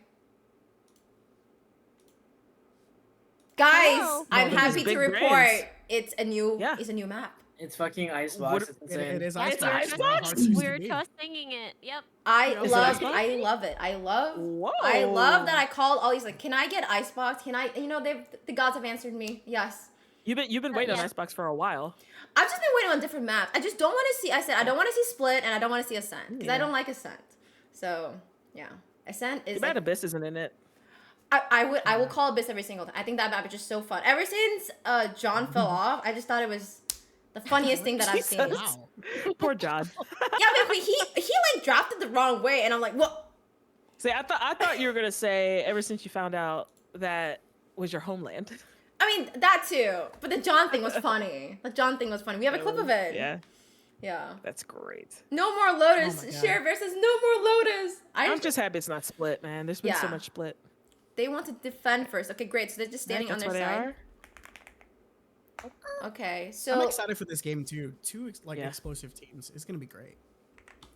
Guys, I'm happy to report it's a new map. It's fucking Icebox. It's insane. It is Yes, Icebox. we were just singing it. Yep. I Is it love Icebox? I love it. I love Whoa. that I called all these like, can I get Icebox? Can I, you know, the gods have answered me. Yes. You've been waiting on Icebox for a while. I've just been waiting on different maps. I just don't want to see, I said I don't want to see Split and I don't want to see Ascent because I don't like Ascent. So, yeah. Ascent is Too bad Abyss isn't in it. I will call Abyss every single time. I think that map is just so fun. Ever since John fell off, I just thought it was the funniest thing that I've seen. Wow. Poor John. Yeah, but he like dropped it the wrong way, and I'm like, what? See, I thought you were gonna say ever since you found out that was your homeland. I mean that too, but the John thing was funny. The John thing was funny. We have a clip of it. Yeah. Yeah. That's great. No more Lotus. Oh my God. Share versus no more Lotus. I'm just happy it's not Split, man. There's been so Yeah. much Split. They want to defend first. Okay, great. So they're just standing on That's their where they side. are. Okay, so I'm excited for this game too. Two explosive teams. It's gonna be great.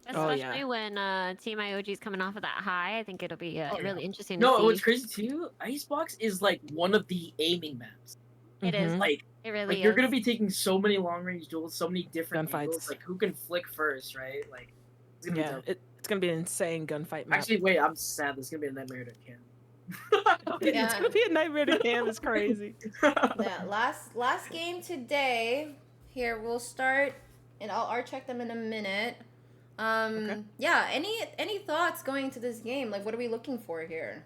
Especially when Team IOG is coming off of that high. I think it'll be really interesting to No, see. what's crazy too? Icebox is like one of the aiming maps. It is. Like, It really like is. you're gonna be taking so many long range duels, so many different Gunfights. angles. Like who can flick first, right? Like it's gonna be Yeah, tough. it's gonna be an insane gunfight map. Actually, wait, I'm sad. This is gonna be a nightmare to Cam. It's gonna be a nightmare to Cam. It's crazy. yeah, last game today. Here we'll start, and I'll art check them in a minute. Yeah. Any thoughts going into this game? Like, what are we looking for here?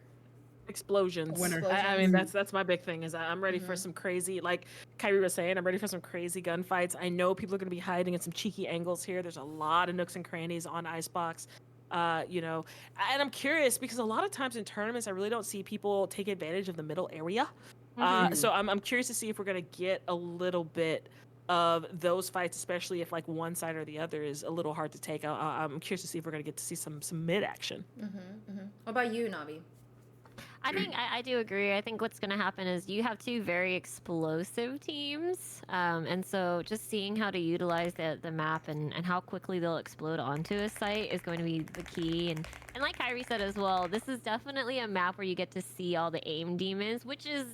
Explosions. Winner. I mean, that's my big thing. Is I'm ready for some crazy, like Kyrie was saying, I'm ready for some crazy gunfights. I know people are gonna be hiding in some cheeky angles here. There's a lot of nooks and crannies on Icebox. You know, and I'm curious because a lot of times in tournaments, I really don't see people take advantage of the middle area. So I'm curious to see if we're gonna get a little bit of those fights, especially if like one side or the other is a little hard to take. I'm curious to see if we're gonna get to see some mid action. What about you, Nabi? I think I do agree. I think what's going to happen is you have two very explosive teams. And so just seeing how to utilize the map and how quickly they'll explode onto a site is going to be the key. And like Kyrie said as well, this is definitely a map where you get to see all the aim demons, which is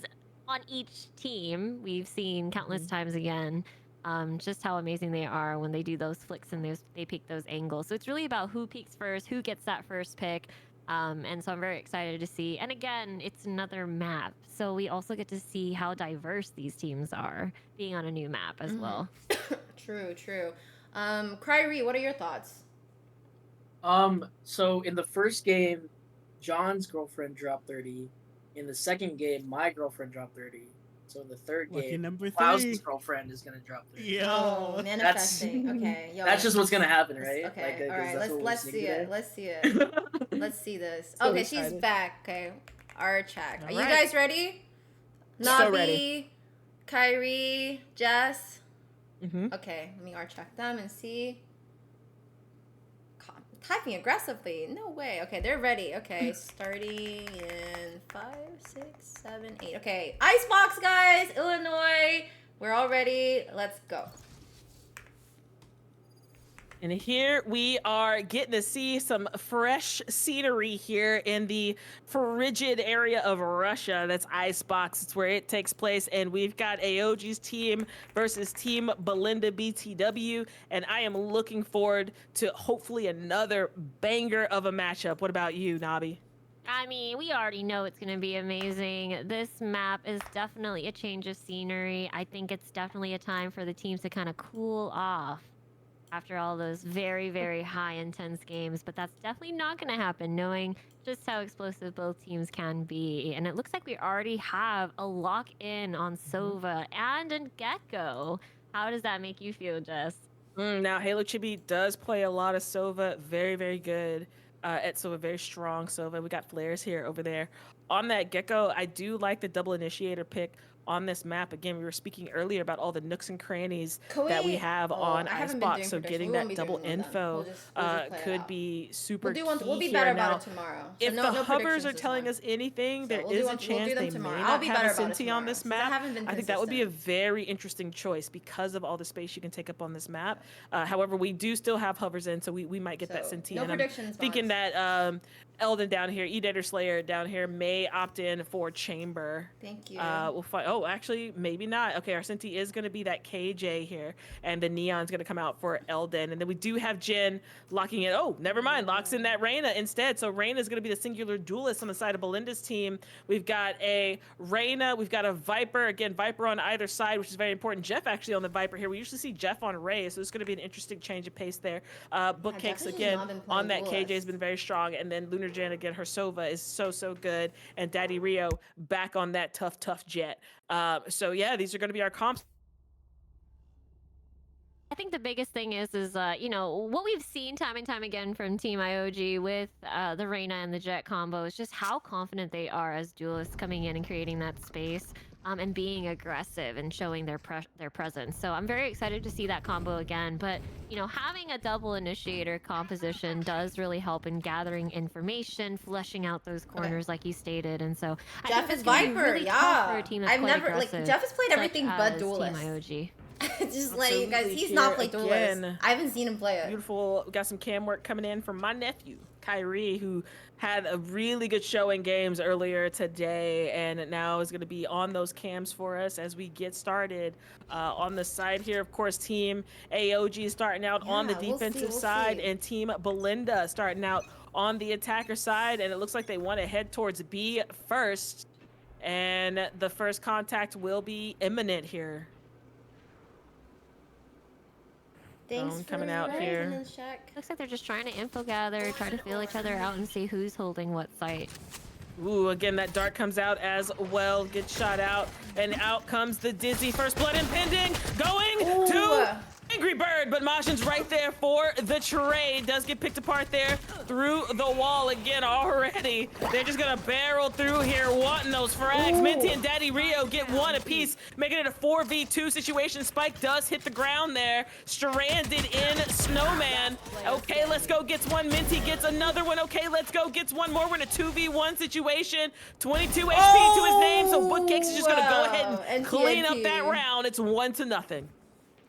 on each team. We've seen countless times again. Just how amazing they are when they do those flicks and they pick those angles. So it's really about who peeks first, who gets that first pick. And so I'm very excited to see. And again, it's another map. So we also get to see how diverse these teams are being on a new map as well. True. Kyrie, what are your thoughts? So in the first game, John's girlfriend dropped 30. In the second game, my girlfriend dropped 30. So in the third Lucky game, number Klaus's 3. girlfriend is gonna drop 30. Yo. Manifesting. Okay. Yo, That's just what's gonna happen, right? Okay. Like, All right. that's what we're Let's seeing see today. it. Let's see it. Let's see this. So Okay, she's excited. back. Okay. Our check. Are you right. guys ready? So Nabi, ready. Kyrie, Jess. Mm-hmm. Okay, let me art check them and see. Typing aggressively. No way. Okay, they're ready. Okay, starting in 5, 6, 7, 8. Okay, Icebox, guys. Illinois. We're all ready. Let's go. And here we are getting to see some fresh scenery here in the frigid area of Russia. That's Icebox. It's where it takes place. And we've got AOG's team versus Team Belinda BTW. And I am looking forward to hopefully another banger of a matchup. What about you, Nabi? I mean, we already know it's going to be amazing. This map is definitely a change of scenery. I think it's definitely a time for the teams to kind of cool off. after all those very, very high intense games, but that's definitely not going to happen knowing just how explosive both teams can be. And it looks like we already have a lock in on Sova and a Gecko. How does that make you feel, Jess? Now, Halo Chibi does play a lot of Sova. Very, very good at Sova. Very strong Sova. We got flares here over there. On that Gecko, I do like the double initiator pick on this map. Again, we were speaking earlier about all the nooks and crannies that we have on Icebox, so getting that double info could be super key we'll be here. better Now, about it tomorrow. So if the hovers are telling us anything, there is a chance they may not have a Cinti on this map. I think that would be a very interesting choice because of all the space you can take up on this map. However, we do still have hovers in, so we might get that Cinti. No and I'm predictions, thinking that Elden down here, Edator Slayer down here may opt in for Chamber. Thank you. We'll find. Oh, actually, maybe not. Okay, our Cinti is going to be that KJ here, and the Neon's going to come out for Elden. And then we do have Jin locking in. Oh, never mind. Locks in that Reyna instead. So Reyna is going to be the singular duelist on the side of Belinda's team. We've got a Reyna. We've got a Viper. Again, Viper on either side, which is very important. Jeff actually on the Viper here. We usually see Jeff on Ray, so it's going to be an interesting change of pace there. Bookcakes again on that KJ has been very strong. And then Lunar Jan again, her Sova is so good. And Daddy Rio back on that tough Jet. So yeah, these are going to be our comps. I think the biggest thing is you know, what we've seen time and time again from Team IOG with the Reyna and the Jet combo is just how confident they are as duelists coming in and creating that space and being aggressive and showing their presence. So I'm very excited to see that combo again. But, you know, having a double initiator composition does really help in gathering information, fleshing out those corners like you stated. And so Jeff is Viper, really tough for a team that's I've quite never aggressive, Jeff has played everything but Team duelist. IOG. Just letting you guys, he's not played duelist. I haven't seen him play it. Beautiful. We got some cam work coming in from my nephew, Kyrie, who had a really good show in games earlier today, and now is going to be on those cams for us as we get started. On the side here, of course, Team AOG starting out on the defensive side, and Team Belinda starting out on the attacker side, and it looks like they want to head towards B first, and the first contact will be imminent here. Coming out here. Looks like they're just trying to info gather, try to feel each other out and see who's holding what site. Ooh, again, that dart comes out as well, gets shot out, and out comes the Dizzy. First blood impending, going to Angry Bird, but Majin's right there for the trade. Does get picked apart there through the wall again already. They're just gonna barrel through here, wanting those frags. Minty and Daddy Rio get one apiece, making it a 4v2 situation. Spike does hit the ground there, stranded in Snowman. Okay, let's go, gets one. Minty gets another one. Okay, let's go, gets one more. We're in a 2v1 situation. 22 HP to his name, so Bookcakes is just gonna go ahead and clean up that round. It's 1-0.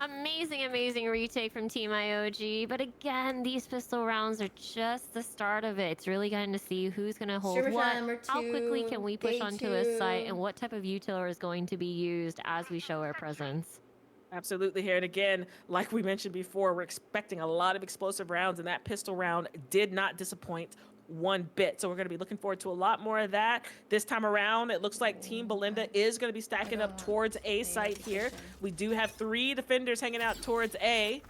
Amazing retake from Team IOG. But again, these pistol rounds are just the start of it. It's really getting to see who's going to hold what, how quickly can we push onto a site, and what type of utility is going to be used as we show our presence. Absolutely here. And again, like we mentioned before, we're expecting a lot of explosive rounds, and that pistol round did not disappoint one bit. So we're going to be looking forward to a lot more of that this time around. It looks like Team Belinda is going to be stacking up towards A site here. We do have 3 defenders hanging out towards A.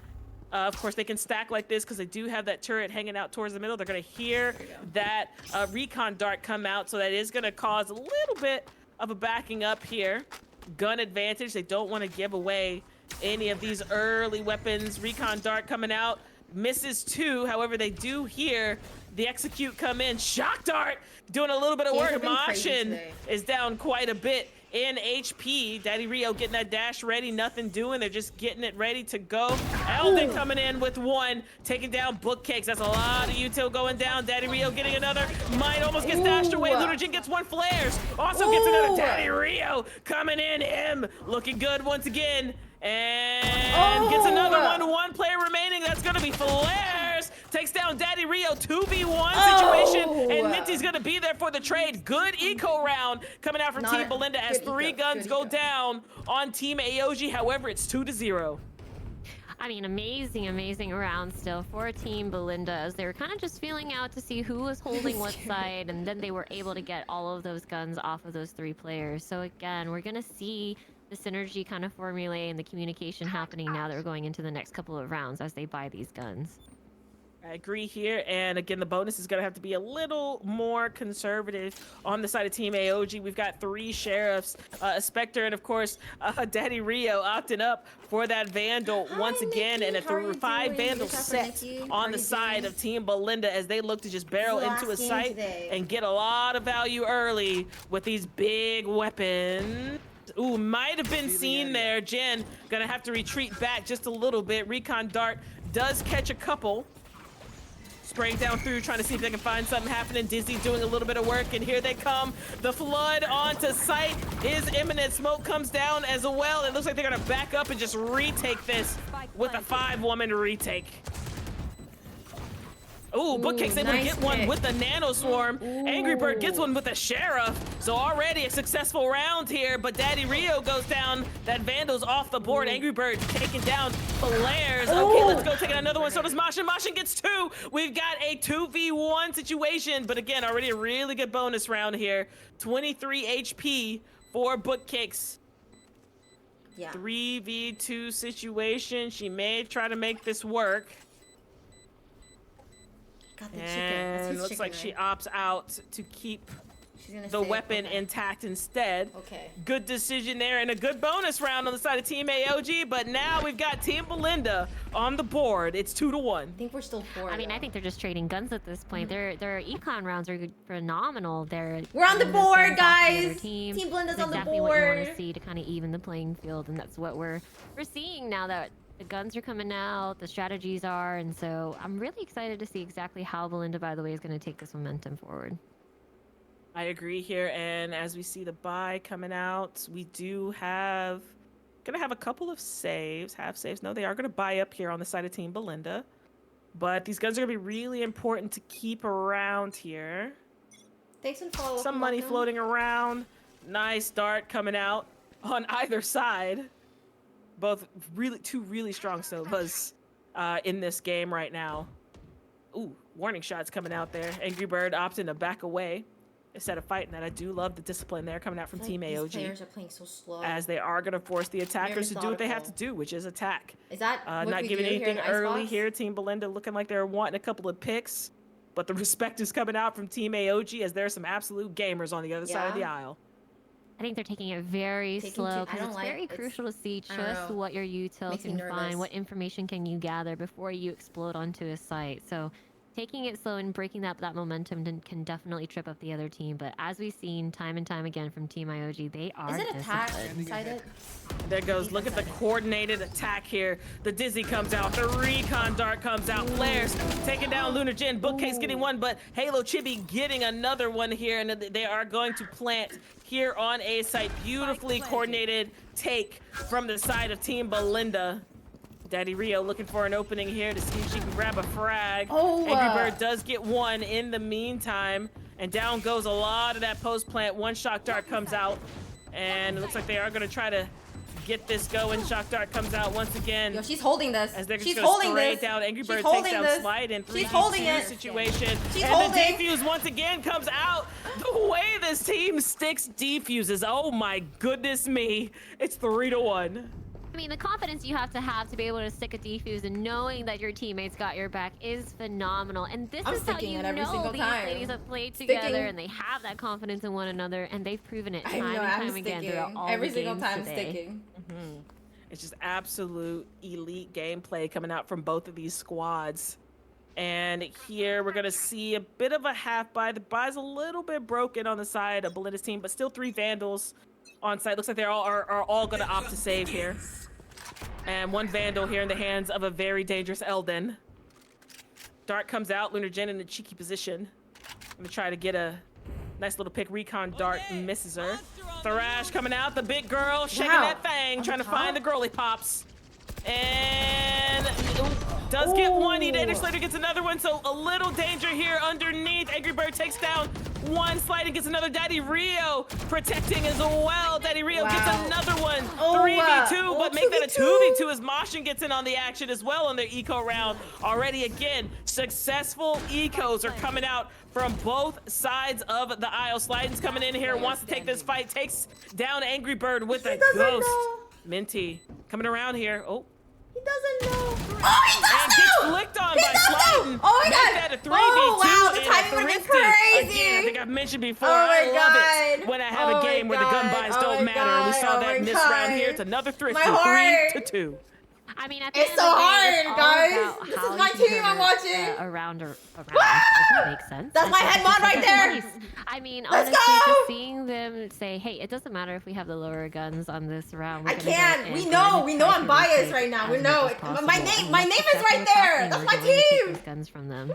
Of course, they can stack like this because they do have that turret hanging out towards the middle. They're going to hear that recon dart come out, so that is going to cause a little bit of a backing up here. Gun advantage. They don't want to give away any of these early weapons. Recon dart coming out. Misses 2. However, they do hear the execute come in. Shock dart doing a little bit of work. Majin is down quite a bit in HP. Daddy Rio getting that dash ready. Nothing doing. They're just getting it ready to go. Elden coming in with 1. Taking down Bookcakes. That's a lot of util going down. Daddy Rio getting another. Mine almost gets dashed away. Lunarjin gets 1 flares. Also gets another. Daddy Rio coming in. M looking good once again. And gets another one. 1 player remaining. That's going to be flares. Takes down Daddy Rio. 2v1 situation. And Minty's going to be there for the trade. Good eco round coming out from Team Belinda as 3 guns go down on Team AOG. However, it's 2-0. I mean, amazing round still for Team Belinda, as they were kind of just feeling out to see who was holding what side, and then they were able to get all of those guns off of those 3 players. So again, we're gonna see the synergy kind of formulating and the communication happening now that we're going into the next couple of rounds as they buy these guns. I agree here, and again, the bonus is going to have to be a little more conservative on the side of Team AOG. We've got 3 sheriffs, a Spectre, and of course, Daddy Rio opting up for that Vandal once again, and a 5 Vandal set on the side of Team Belinda as they look to just barrel into a site and get a lot of value early with these big weapons. Ooh, might have been seen there. Jen gonna have to retreat back just a little bit. Recon Dart does catch a couple. Spraying down through, trying to see if they can find something happening. Dizzy doing a little bit of work, and here they come. The flood onto site is imminent. Smoke comes down as well. It looks like they're gonna back up and just retake this with a 5-woman retake. Ooh, Bookcake's able to get one with the Nano Swarm. Angry Bird gets one with the Sheriff. So already a successful round here, but Daddy Rio goes down. That Vandal's off the board. Angry Bird taking down Flares. Okay, let's go take another one. So does Mashin. Mashin gets 2. We've got a 2v1 situation, but again, already a really good bonus round here. 23 HP for Bookcakes. Yeah. 3v2 situation. She may try to make this work. Got the chicken. And looks like she opts out to keep the stay. weapon intact instead. Okay. Good decision there, and a good bonus round on the side of Team AOG, but now we've got Team Belinda on the board. It's 2-1. I think we're still 4. I mean, I think they're just trading guns at this point. Their econ rounds are phenomenal. We're on the board, guys. Team Belinda's on the exactly what you want board. to see to kind of even the playing field, and that's what we're seeing now that the guns are coming out, the strategies are, and so I'm really excited to see exactly how Belinda, by the way, is going to take this momentum forward. I agree here, and as we see the buy coming out, we do have gonna have a couple of saves, half saves. No, they are gonna buy up here on the side of Team Belinda, but these guns are gonna be really important to keep around here. Thanks and follow. Some money floating around. Nice dart coming out on either side. Both two really strong Sovas in this game right now. Ooh, warning shots coming out there. Angry Bird opting to back away instead of fighting that. I do love the discipline there coming out from Team AOG. These players are playing so slow. As they are going to force the attackers to do what they have to do, which is attack. Is that what not we giving do anything here in early Icebox? here. Team Belinda looking like they're wanting a couple of picks, but the respect is coming out from Team AOG as there are some absolute gamers on the other side of the aisle. I think they're taking it very slow because it's very crucial to see just what your util can find, what information can you gather before you explode onto a site. So taking it slow and breaking that momentum can definitely trip up the other team. But as we've seen time and time again from Team IOG, they are Is it attack disciplined. inside it? There goes. Look at the coordinated attack here. The Dizzy comes out. The Recon Dart comes out. Flares taking down Lunar Jin. Bookcase getting one, but Halo Chibi getting another one here. And they are going to plant here on A site. Beautifully coordinated take from the side of Team Belinda. Daddy Rio looking for an opening here to see if she can grab a frag. Angry Bird does get one in the meantime. And down goes a lot of that post plant. One shock dart comes out. And it looks like they are going to try to get this going. Shock dart comes out once again. Yo, she's holding this. As they're She's just holding spray this. down. Angry She's Bird holding takes down this. Slide in She's holding it. situation. She's and holding. the defuse once again comes out. The way this team sticks defuses. Oh my goodness me. It's 3-1. I mean, the confidence you have to be able to stick a defuse and knowing that your teammates got your back is phenomenal. And this I'm is how sticking you it every know single these time. ladies have played Sticking. together and they have that confidence in one another, and they've proven it I time know, and I'm time again sticking. throughout all Every the single games time today. sticking. It's just absolute elite gameplay coming out from both of these squads. And here we're going to see a bit of a half buy. The buy's a little bit broken on the side of Belinda's team, but still 3 Vandals on site. Looks like they are all going to opt to save here. And 1 Vandal here in the hands of a very dangerous Elden. Dart comes out. Lunar Jin in a cheeky position. I'm going to try to get a nice little pick. Recon Dart misses her. Thrash coming out. The big girl shaking that thing. Trying to find the girly pops. And does get one. Edator Slater gets another one. So a little danger here underneath. Angry Bird takes down one. Sliding gets another. Daddy Rio protecting as well. Daddy Rio gets another one. 3v2, but make that a 2v2 as Moshin gets in on the action as well on their eco round. Already again, successful ecos are coming out from both sides of the aisle. Sliding's coming in here, wants to take this fight, takes down Angry Bird with a ghost. Minty coming around here. Oh. He doesn't know. Oh, he does and gets flicked on by Sliding. Oh my god. That a 3v2 oh wow, the and timing a was 3 crazy. Again, I think I've mentioned before. Oh I my love it god. when I have a game where the gun buys don't matter. We saw that in this round here. It's another thrifty, 3-2. I mean, at the it's end so of the day, hard, it's all guys. about This how is my you team I'm convert, watching. Around. Does that make sense? That's my head mod right there. Nice. I mean, Let's honestly, go. just seeing them say, "Hey, it doesn't matter if we have the lower guns on this round." I can't. We know I'm biased right now. We know it. My name is right there. That's my team. Guns from them.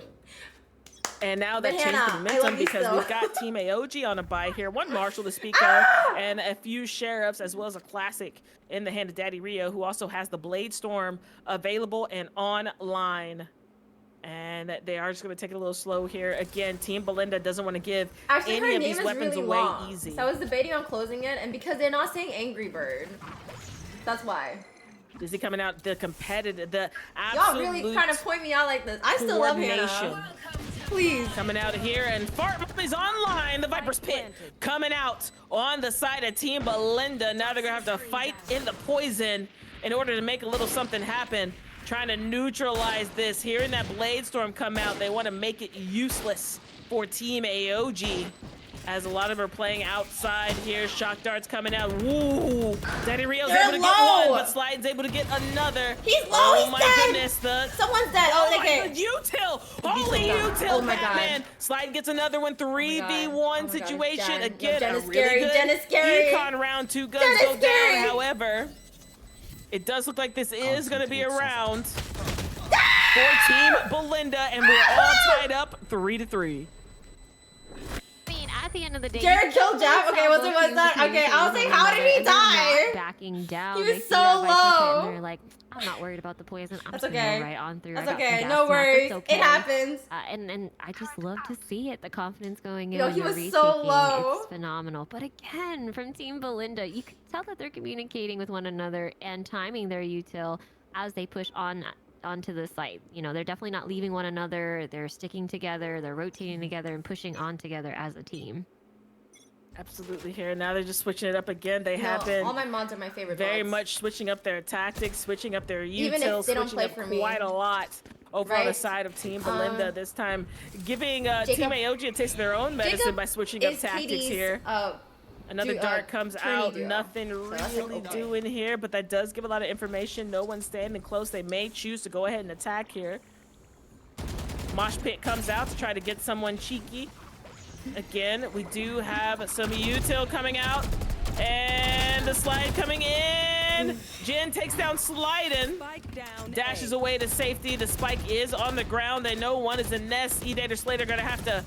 And now that But changed the Hannah, I momentum love you because still. we've got Team AOG on a bye here. One Marshall to speak of, and a few Sheriffs, as well as a classic in the hand of Daddy Rio, who also has the Blade Storm available and online. And they are just going to take it a little slow here. Again, Team Belinda doesn't want to give Actually, any her of name these is weapons really away long. easy. So I was debating on closing it, and because they're not saying Angry Bird, that's why. Is he coming out the competitive, the Y'all absolute really trying to point me out like this. I still love Hannah. Please. Coming out of here, and Fart Mommy's online. The Viper's Pit coming out on the side of Team Belinda. Now they're gonna have to fight in the poison in order to make a little something happen. Trying to neutralize this. Hearing that Blade Storm come out, they want to make it useless for Team AOG. As a lot of them are playing outside here. Shock darts coming out. Woo! Daddy Rio's able to get one, but Slide's able to get another. He's low, oh he's my dead. goodness, Someone's dead. Oh, my okay. god, util! Holy util, Oh my god. Batman! Slide gets another one, 3v1 situation. Again, Jen a is really scary. good Jen is scary. econ round. 2 guns Jen is go scary. down, however. It does look like this is going to be a round for Team Belinda, and we're all tied up 3-3. I mean, at the end of the day, Jared killed Jeff. Okay, what's that? Okay, I was like, how did he die? Backing down. He They was see so that Viper pit low. And they're like, I'm not worried about the poison. I'm That's just gonna okay. go right on through. That's I got some okay. gas No mask. worries. It's okay. It happens. And I just love to see it. The confidence going in. Yo, when he they're was so retaking, low. It's phenomenal. But again, from Team Belinda, you can tell that they're communicating with one another and timing their util as they push onto the site. You know, they're definitely not leaving one another. They're sticking together. They're rotating together and pushing on together as a team. Absolutely here. Now they're just switching it up again. They have been all my mods are my favorite very mods. much switching up their tactics, switching up their Even util, if they don't switching play up for me. quite a lot over on the Right? side of Team Belinda. This time giving Team Jacob- AOG a taste of their own medicine Jacob by switching up is tactics Katie's, here. Another dart comes tourney out. duo. Nothing So that's really okay. doing here, but that does give a lot of information. No one's standing close. They may choose to go ahead and attack here. Mosh Pit comes out to try to get someone cheeky. Again, we do have some util coming out. And the slide coming in. Jen takes down Sliden. Dashes away to safety. The spike is on the ground. They know one is in nest. E-Dater Slater gonna have to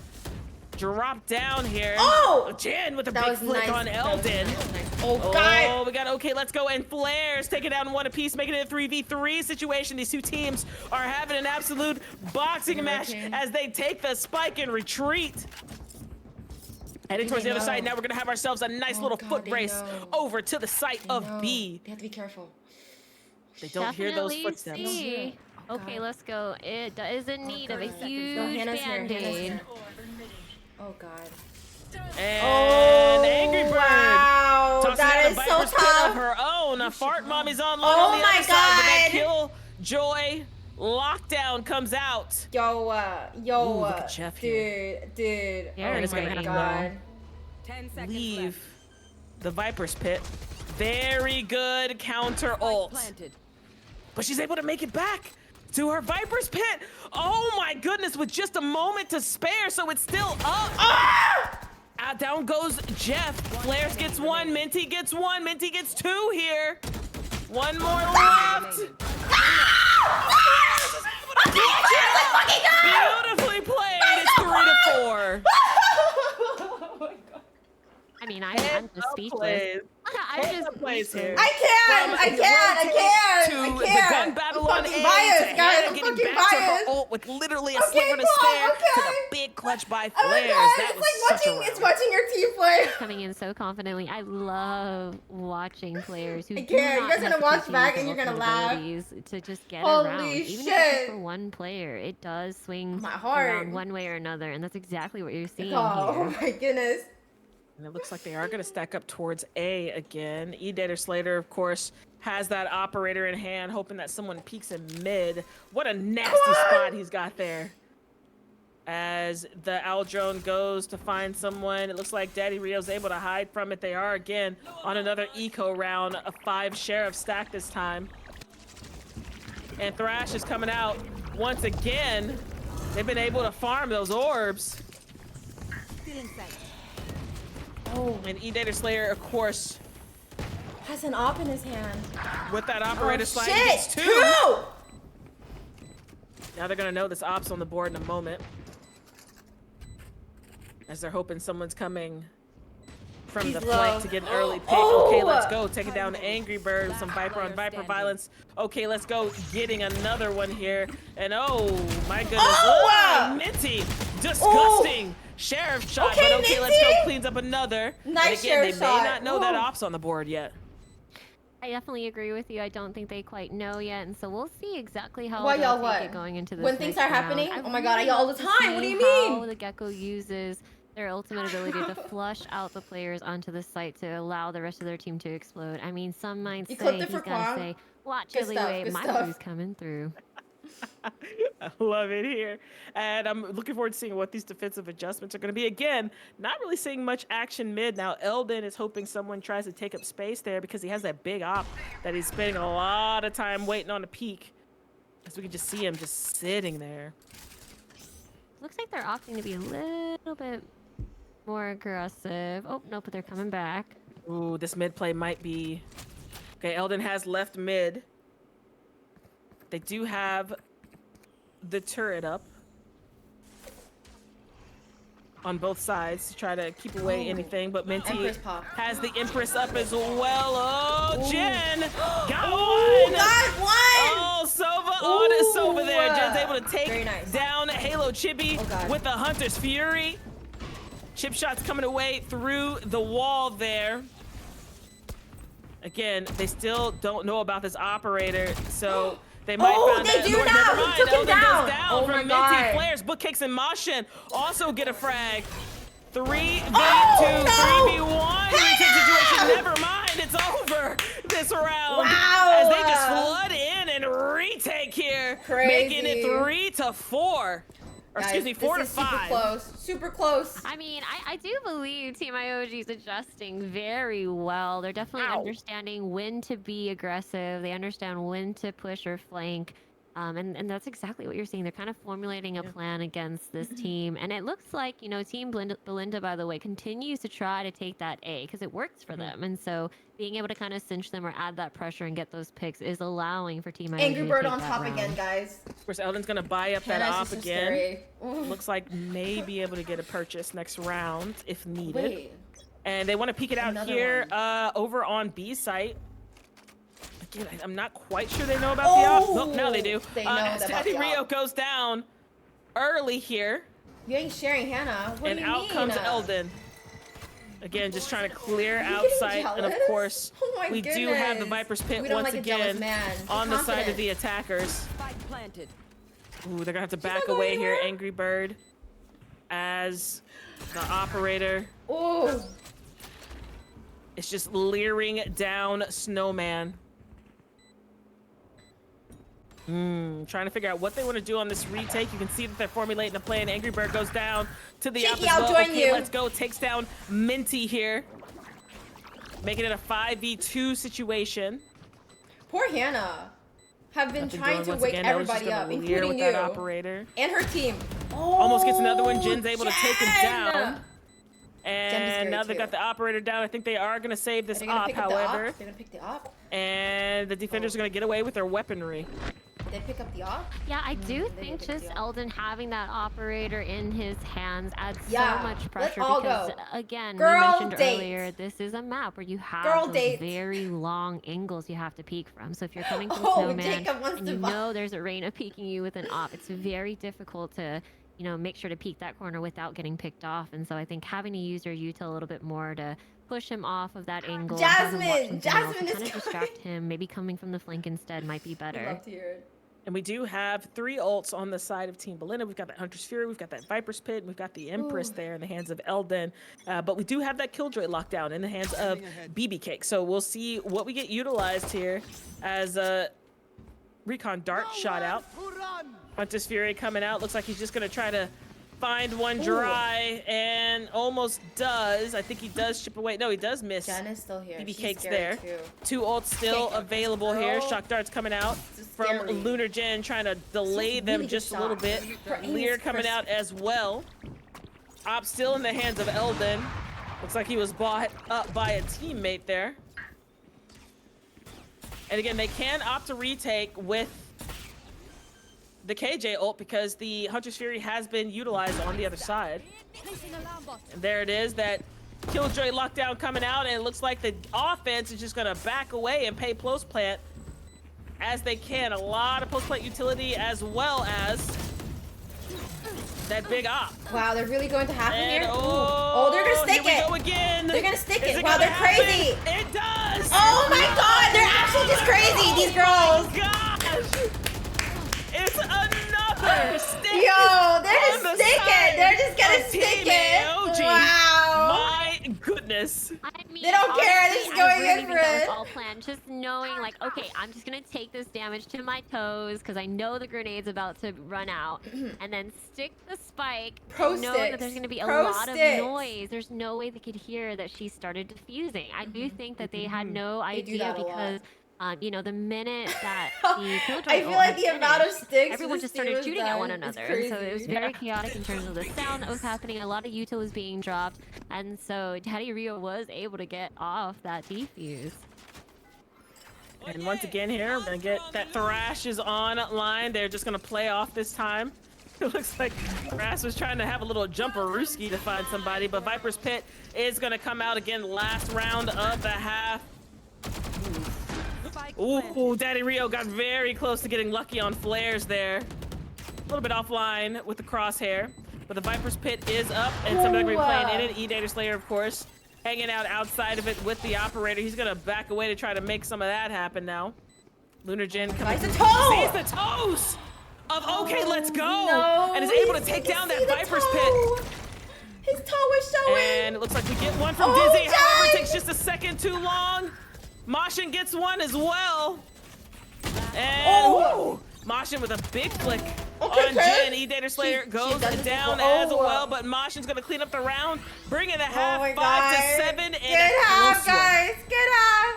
drop down here. Oh! Jen with a That big was flick nice. on That was Eldon. nice. Oh, God. Oh, we got okay, let's go. And Flares taking down one apiece, making it a 3v3 situation. These two teams are having an absolute boxing match as they take the spike and retreat. Heading towards the other side. Now we're gonna have ourselves a nice little foot race over to the site of B. They have to be careful. They don't hear those Definitely footsteps. see. Okay, let's go. It is in need of a huge Hannah's here, Hannah's band-aid. here. Oh god. And Angry Bird. Wow, tossing that out is a so Viper's Pit tough. of her own. A Fart Mommy's online Oh on the my other side, but that God. kill joy lockdown comes out. Yo, Ooh, look at Jeff here. dude. Yeah, oh it's my gonna god. 10 seconds Leave left. the Viper's Pit. Very good counter ult. Planted. But she's able to make it back to her Viper's Pit. Oh my goodness, with just a moment to spare, so it's still up. Down goes Jeff. Flares gets one, Minty gets one, Minty gets two here. One more left. Beautifully played. It's 3-4. I mean, I'm just speechless. plays here. I can't. To the gun battle on A. Biased, guys. I'm getting fucking back to her biased. ult with literally a sliver to spare to the big clutch by Oh my Flares. God, That it's was like such a watching. It's round. watching your team play. Coming in so confidently. I love watching players who I do can't. not You guys have gonna to watch continue back to and you're develop gonna laugh. abilities to just get Holy around. Even if it's shit. just for one player, it does swing My heart. around one way or another, and that's exactly what you're seeing Oh here. my goodness. And it looks like they are going to stack up towards A again. E-Dater Slater, of course, has that operator in hand, hoping that someone peeks in mid. What a nasty spot he's got there. As the owl drone goes to find someone, it looks like Daddy Rio's able to hide from it. They are again on another eco round, a 5 sheriff stack this time. And Thrash is coming out once again. They've been able to farm those orbs. Oh. And E-Dater Slayer, of course, Has an op in his hand. with that operator slide, shit. gets 2. Two! Now they're gonna know this op's on the board in a moment. As they're hoping someone's coming from He's the low. flank to get an early pick. Oh! Okay, let's go. Taking down Angry Bird with some Viper on Viper violence. Okay, let's go. Getting another one here. And oh my goodness. Oh! Minty. Disgusting. Sheriff shot, Okay, but okay, let's Minty. go. Cleans up another. Nice and again, sheriff they may shot. not know that Ooh. op's on the board yet. I definitely agree with you. I don't think they quite know yet, and so we'll see exactly how Why they'll y'all take what? it going into this When things next are round. happening? I Oh my God, I really yell all love the to time. What do see you mean? How the Gecko uses their ultimate ability to flush out the players onto the site to allow the rest of their team to explode. I mean, some might You say clipped it he's for gonna Kwang. say, "Watch Good Illy stuff, Way, good my stuff. crew's coming through." I love it here. And I'm looking forward to seeing what these defensive adjustments are going to be. Again, not really seeing much action mid. Now, Eldon is hoping someone tries to take up space there because he has that big op that he's spending a lot of time waiting on to peak. As we can just see him just sitting there. Looks like they're opting to be a little bit more aggressive. Oh, no, but they're coming back. Ooh, this mid play might be... Okay, Eldon has left mid. They do have the turret up on both sides to try to keep away anything, but Minty Empress pop. has the Empress up as well. Oh, Jen got Ooh, one! got one! Oh, Sova on it. Sova there. Jen's able to Very take nice. down Halo Chippy God. with the Hunter's Fury. Chip shots coming away through the wall there. Again, they still don't know about this operator, so they might find they out. do Never now. mind, He took him Eldon down. goes down Oh from my Minty. God. Flares, book kicks, and Moshin also get a frag. 3v2, Oh, no. 3v1 retake situation. Never mind, it's over this round. Wow. As they just flood in and retake here, making it Crazy. 3-4. Or excuse me, 4 to 5. Super close. Super close. I mean, I do believe Team IOG is adjusting very well. They're definitely understanding when to be aggressive. They understand when to push or flank. And that's exactly what you're seeing. They're kind of formulating a plan against this team. And it looks like, you know, Team Belinda, by the way, continues to try to take that A because it works for them. And so being able to kind of cinch them or add that pressure and get those picks is allowing for Team IOG Angry to Bird take on that top round. again, guys. Of course, Eldon's gonna buy up that Hannah's op just so again. scary. Looks like may be able to get a purchase next round if needed. Wait. And they want to peek it out Another here one. over on B site. Again, I'm not quite sure they know about the op. Nope, now they do. They know about Daddy the Rio op. goes down early here. You ain't sharing Hannah. What And do you out mean? comes Eldon. Again, just trying to clear You out getting sight. And of jealous? course, Oh my we do have the goodness. Viper's Pit We don't once like a jealous again man. Be on the side of confident. the attackers. Spike planted. Ooh, they're gonna have to not back going away here, anywhere? Angry Bird, as the operator Oh. is just leering down Snowman. Trying to figure out what they want to do on this retake. You can see that they're formulating a plan. Angry Bird goes down to the Cheeky, up as I'll well. join Okay, you. let's go. Takes down Minty here. Making it a 5v2 situation. Poor Hannah. Have been Nothing trying doing to once wake again. Eldon's everybody just up, gonna leer including with you that operator. and her team. Almost gets another one. Oh, Jin's able to take him Jen! down. And scary now they too. got the operator down. I think they are going to save this Are they gonna op, pick up the op? however. They're gonna pick the op. And the defenders are going to get away with their weaponry. they pick up the off? Yeah, I do They think pick up just the off. Eldon having that operator in his hands adds Yeah, so much let's pressure all because, go. again, Girl we mentioned date. earlier, this is a map where you have Girl those date. very long angles you have to peek from. So if you're coming from Oh, Snowman Jacob wants and to you buy- know there's a Reyna peeking you with an op, it's very difficult to, you know, make sure to peek that corner without getting picked off. And so I think having to use your util a little bit more to push him off of that angle, and have him watch Jasmine! something else, Jasmine and is kind of coming. distract him, maybe coming from the flank instead might be I'd better. love to hear it. And we do have 3 ults on the side of Team Belinda. We've got that Hunter's Fury, we've got that Viper's Pit, and we've got the Empress Ooh. there in the hands of Eldon. But we do have that Killjoy lockdown in the hands of BB Cake. So we'll see what we get utilized here as Recon Dart shot out. Hunter's Fury coming out. Looks like he's just going to try to find one dry and almost does. I think he does chip away. No, he does miss. Jen is still here. BB She's Cake's scary there. too. 2 ults still Cake, available here. girl. Shock Dart's coming out This is from scary. Lunar Gen, trying to delay She's them really just good a little shot. bit. Her aim Lear is coming out as well. Op still in the hands of Eldon. Looks like he was bought up by a teammate there. And again, they can opt to retake with the KJ ult because the Hunter's Fury has been utilized on the other side. And there it is, that Killjoy lockdown coming out, and it looks like the offense is just gonna back away and pay post plant as they can. A lot of post plant utility as well as that big op. Wow, they're really going to happen And here? Oh, they're gonna stick here it. we go again. They're gonna stick Is it. Wow, gonna they're happen? crazy. It does. Oh my god, they're actually just crazy, these girls. Gosh. It's another stick. Yo, they're on just the sticking. side They're just gonna of stick Team it. AOG. Wow. My goodness. I mean, They don't care, they're just honestly, going I really in think for that it. was all planned. Just knowing, like, okay, I'm just gonna take this damage to my toes because I know the grenade's about to run out, and then stick the spike, Pro knowing that sticks. there's gonna be a Pro lot sticks. of noise. There's no way they could hear that she started diffusing. I do think that they had no They do idea that a lot. because. You know, the minute that the Killjoy I feel ult like had the amount of finished, sticks everyone the just started Steelers shooting at one done is another. And so it was crazy. very chaotic in terms of the sound that was happening. A lot of util was being dropped. And so Daddy Rio was able to get off that defuse. And once again here, we're gonna get that Thrash is online. They're just gonna play off this time. It looks like Thrash was trying to have a little jumperooski to find somebody, but Viper's Pit is gonna come out again last round of the half. Ooh, Daddy Rio got very close to getting lucky on flares there. A little bit offline with the crosshair, but the Viper's Pit is up, and somebody's gonna be playing in it. E-Data Slayer, of course, hanging out outside of it with the operator. He's gonna back away to try to make some of that happen now. Lunar Gen coming. Sees the toe! Sees the toes of okay, let's go, No, and is able to you take can down see that the Viper's toe. Pit. His toe was showing. And it looks like we get one from Oh, Dizzy. However, it Jen! takes just a second too long. Moshin gets one as well. And Oh! Moshin with a big flick Okay, on okay. Jen. E-Data Slayer She goes does it down before. as Oh. well, but Moshin's gonna clean up the round, bringing the half Oh my 5 to God. 7 and Good a half, close one. guys. Good half.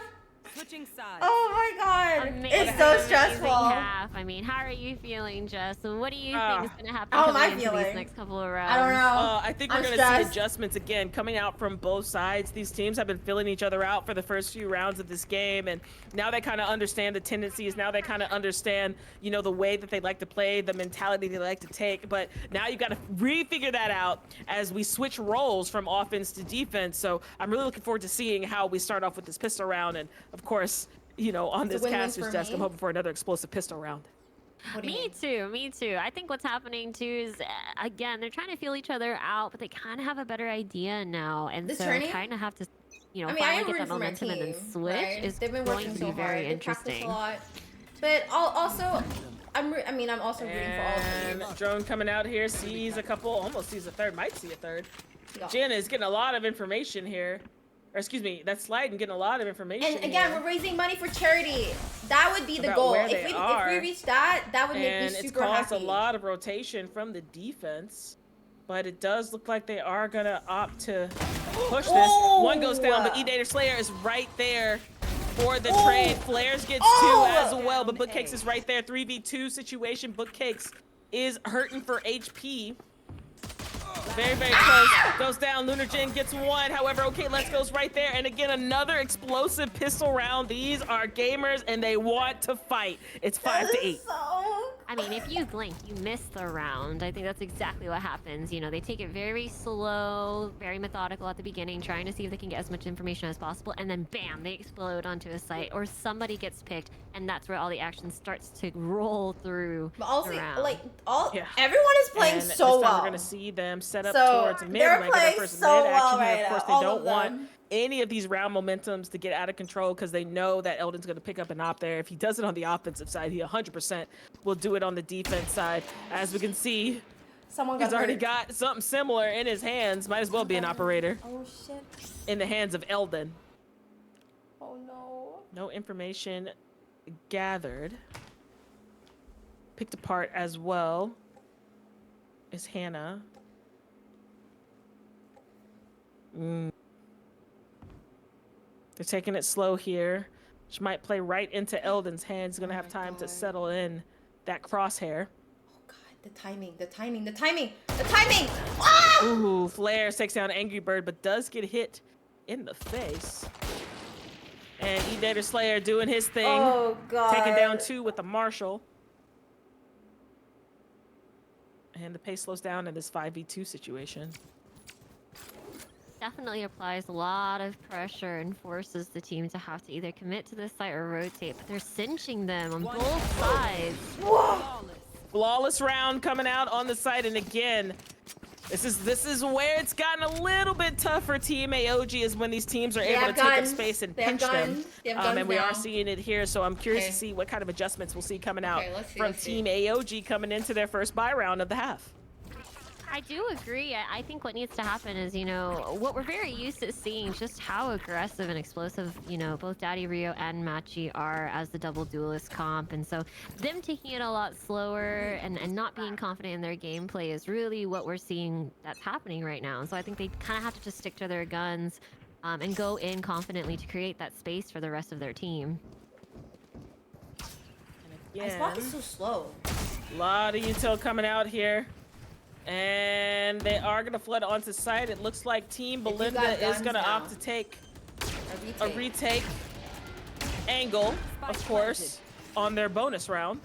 Switching sides. Oh my god. Amazing, It's so amazing stressful. half. I mean, how are you feeling, Jess? And what do you think is going to happen How am I coming into these feeling? next couple of rounds? I don't know. I think we're I'm going to see stressed. adjustments again coming out from both sides. These teams have been filling each other out for the first few rounds of this game, and now they kind of understand the tendencies. Now they kind of understand, you know, the way that they like to play, the mentality they like to take. But now you've got to refigure that out as we switch roles from offense to defense. So I'm really looking forward to seeing how we start off with this pistol round, and of course, you know, on It's a this win-win caster's for desk, me. I'm hoping for another explosive pistol round. What do you Me mean? too, me too. I think what's happening too is, again, they're trying to feel each other out, but they kind of have a better idea now. And This so tourney? kind of have to, you know, I mean, I finally am get rooting that for my momentum and then team, switch right? is They've been going working to so be very hard. They practice interesting. a lot. But also, I'm also rooting for all of And them. drone coming out here, sees a couple, almost sees a third, might see a third. Yeah. Jen is getting a lot of information here. Or excuse me, that's Sliden getting a lot of information And again, here. we're raising money for charity. That would be the About goal. where If they we are. reach that, that would make And me it's super caused happy. a lot of rotation from the defense. But it does look like they are gonna opt to push this. Oh! One goes down, but E-Data Slayer is right there for the Oh! trade. Flares gets Oh! two as well, but Bookcakes is right there. 3v2 situation. Bookcakes is hurting for HP. Very, very close. Goes down. Lunar Gen gets one. However, okay, Let's Go's right there. And again, another explosive pistol round. These are gamers, and they want to fight. It's 5 to 8. So I mean, if you blink, you miss the round. I think that's exactly what happens. You know, they take it very slow, very methodical at the beginning, trying to see if they can get as much information as possible, and then bam, they explode onto a site, or somebody gets picked, and that's where all the action starts to roll through. But also, the round. like everyone is playing And so this time well. We're gonna see them set up So, towards mid. they're Might get our playing first so mid action well here. right Of course, now, they all don't of want them. any of these round momentums to get out of control because they know that Eldon's gonna pick up an op there. If he does it on the offensive side, he 100% will do it on the defense side. As we can see, Someone got he's already hurt. got something similar in his hands. Might as well be an operator Oh shit. in the hands of Eldon. Oh no. No information gathered. Picked apart as well is Hannah. They're taking it slow here. She might play right into Eldon's hands. He's gonna have time to settle in that crosshair. Oh god, the timing, the timing, the timing, the timing! Ah! Ooh, Flare takes down Angry Bird, but does get hit in the face. And Edator Slayer doing his thing. Oh god. Taking down 2 with the Marshall. And the pace slows down in this 5v2 situation. Definitely applies a lot of pressure and forces the team to have to either commit to this site or rotate, but they're cinching them on both sides. Flawless round coming out on the site, and again, this is where it's gotten a little bit tough for Team AOG is when these teams are able to take up space and pinch them. And we are seeing it here, so I'm curious to see what kind of adjustments we'll see coming out from Team AOG coming into their first buy round of the half. I do agree. I think what needs to happen is, you know, what we're very used to seeing, just how aggressive and explosive, you know, both Daddy Rio and Machi are as the double duelist comp. And so them taking it a lot slower and not being confident in their gameplay is really what we're seeing that's happening right now. And so I think they kind of have to just stick to their guns and go in confidently to create that space for the rest of their team. This block is so slow. A lot of util coming out here. And they are going to flood onto site. It looks like Team Belinda is going to opt to take a retake angle, of course, on their bonus round.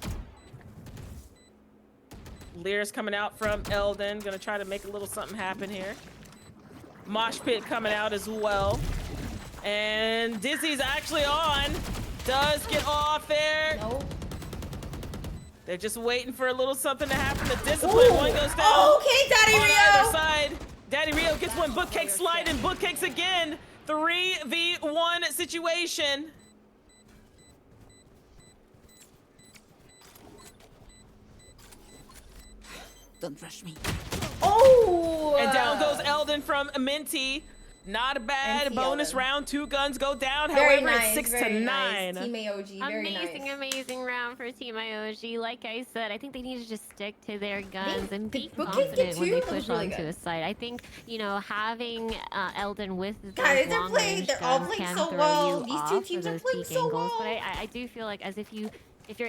Lear's coming out from Eldon. Going to try to make a little something happen here. Mosh Pit coming out as well. And Dizzy's actually on. Does get off there. Nope. They're just waiting for a little something to happen. The discipline one goes down. Oh, okay, Daddy on Rio. either side. Daddy Rio gets one. Bookcake sliding. Bookcakes again. 3v1 situation. Don't rush me. Oh! And down goes Eldon from Minty. Not a bad NT bonus Eldon. round. 2 guns go down. Very However, nice, it's 6 very to nice. 9. Team AOG, very Amazing, nice. amazing round for Team IOG. Like I said, I think they need to just stick to their guns and be Bookcake did confident when too? they That was push really onto good. a site. I think, you know, having Eldon with those Guys, they're long playing- range they're all guns playing can so throw well. you These two off teams for are those playing peak so angles. well. But I do feel like as if you're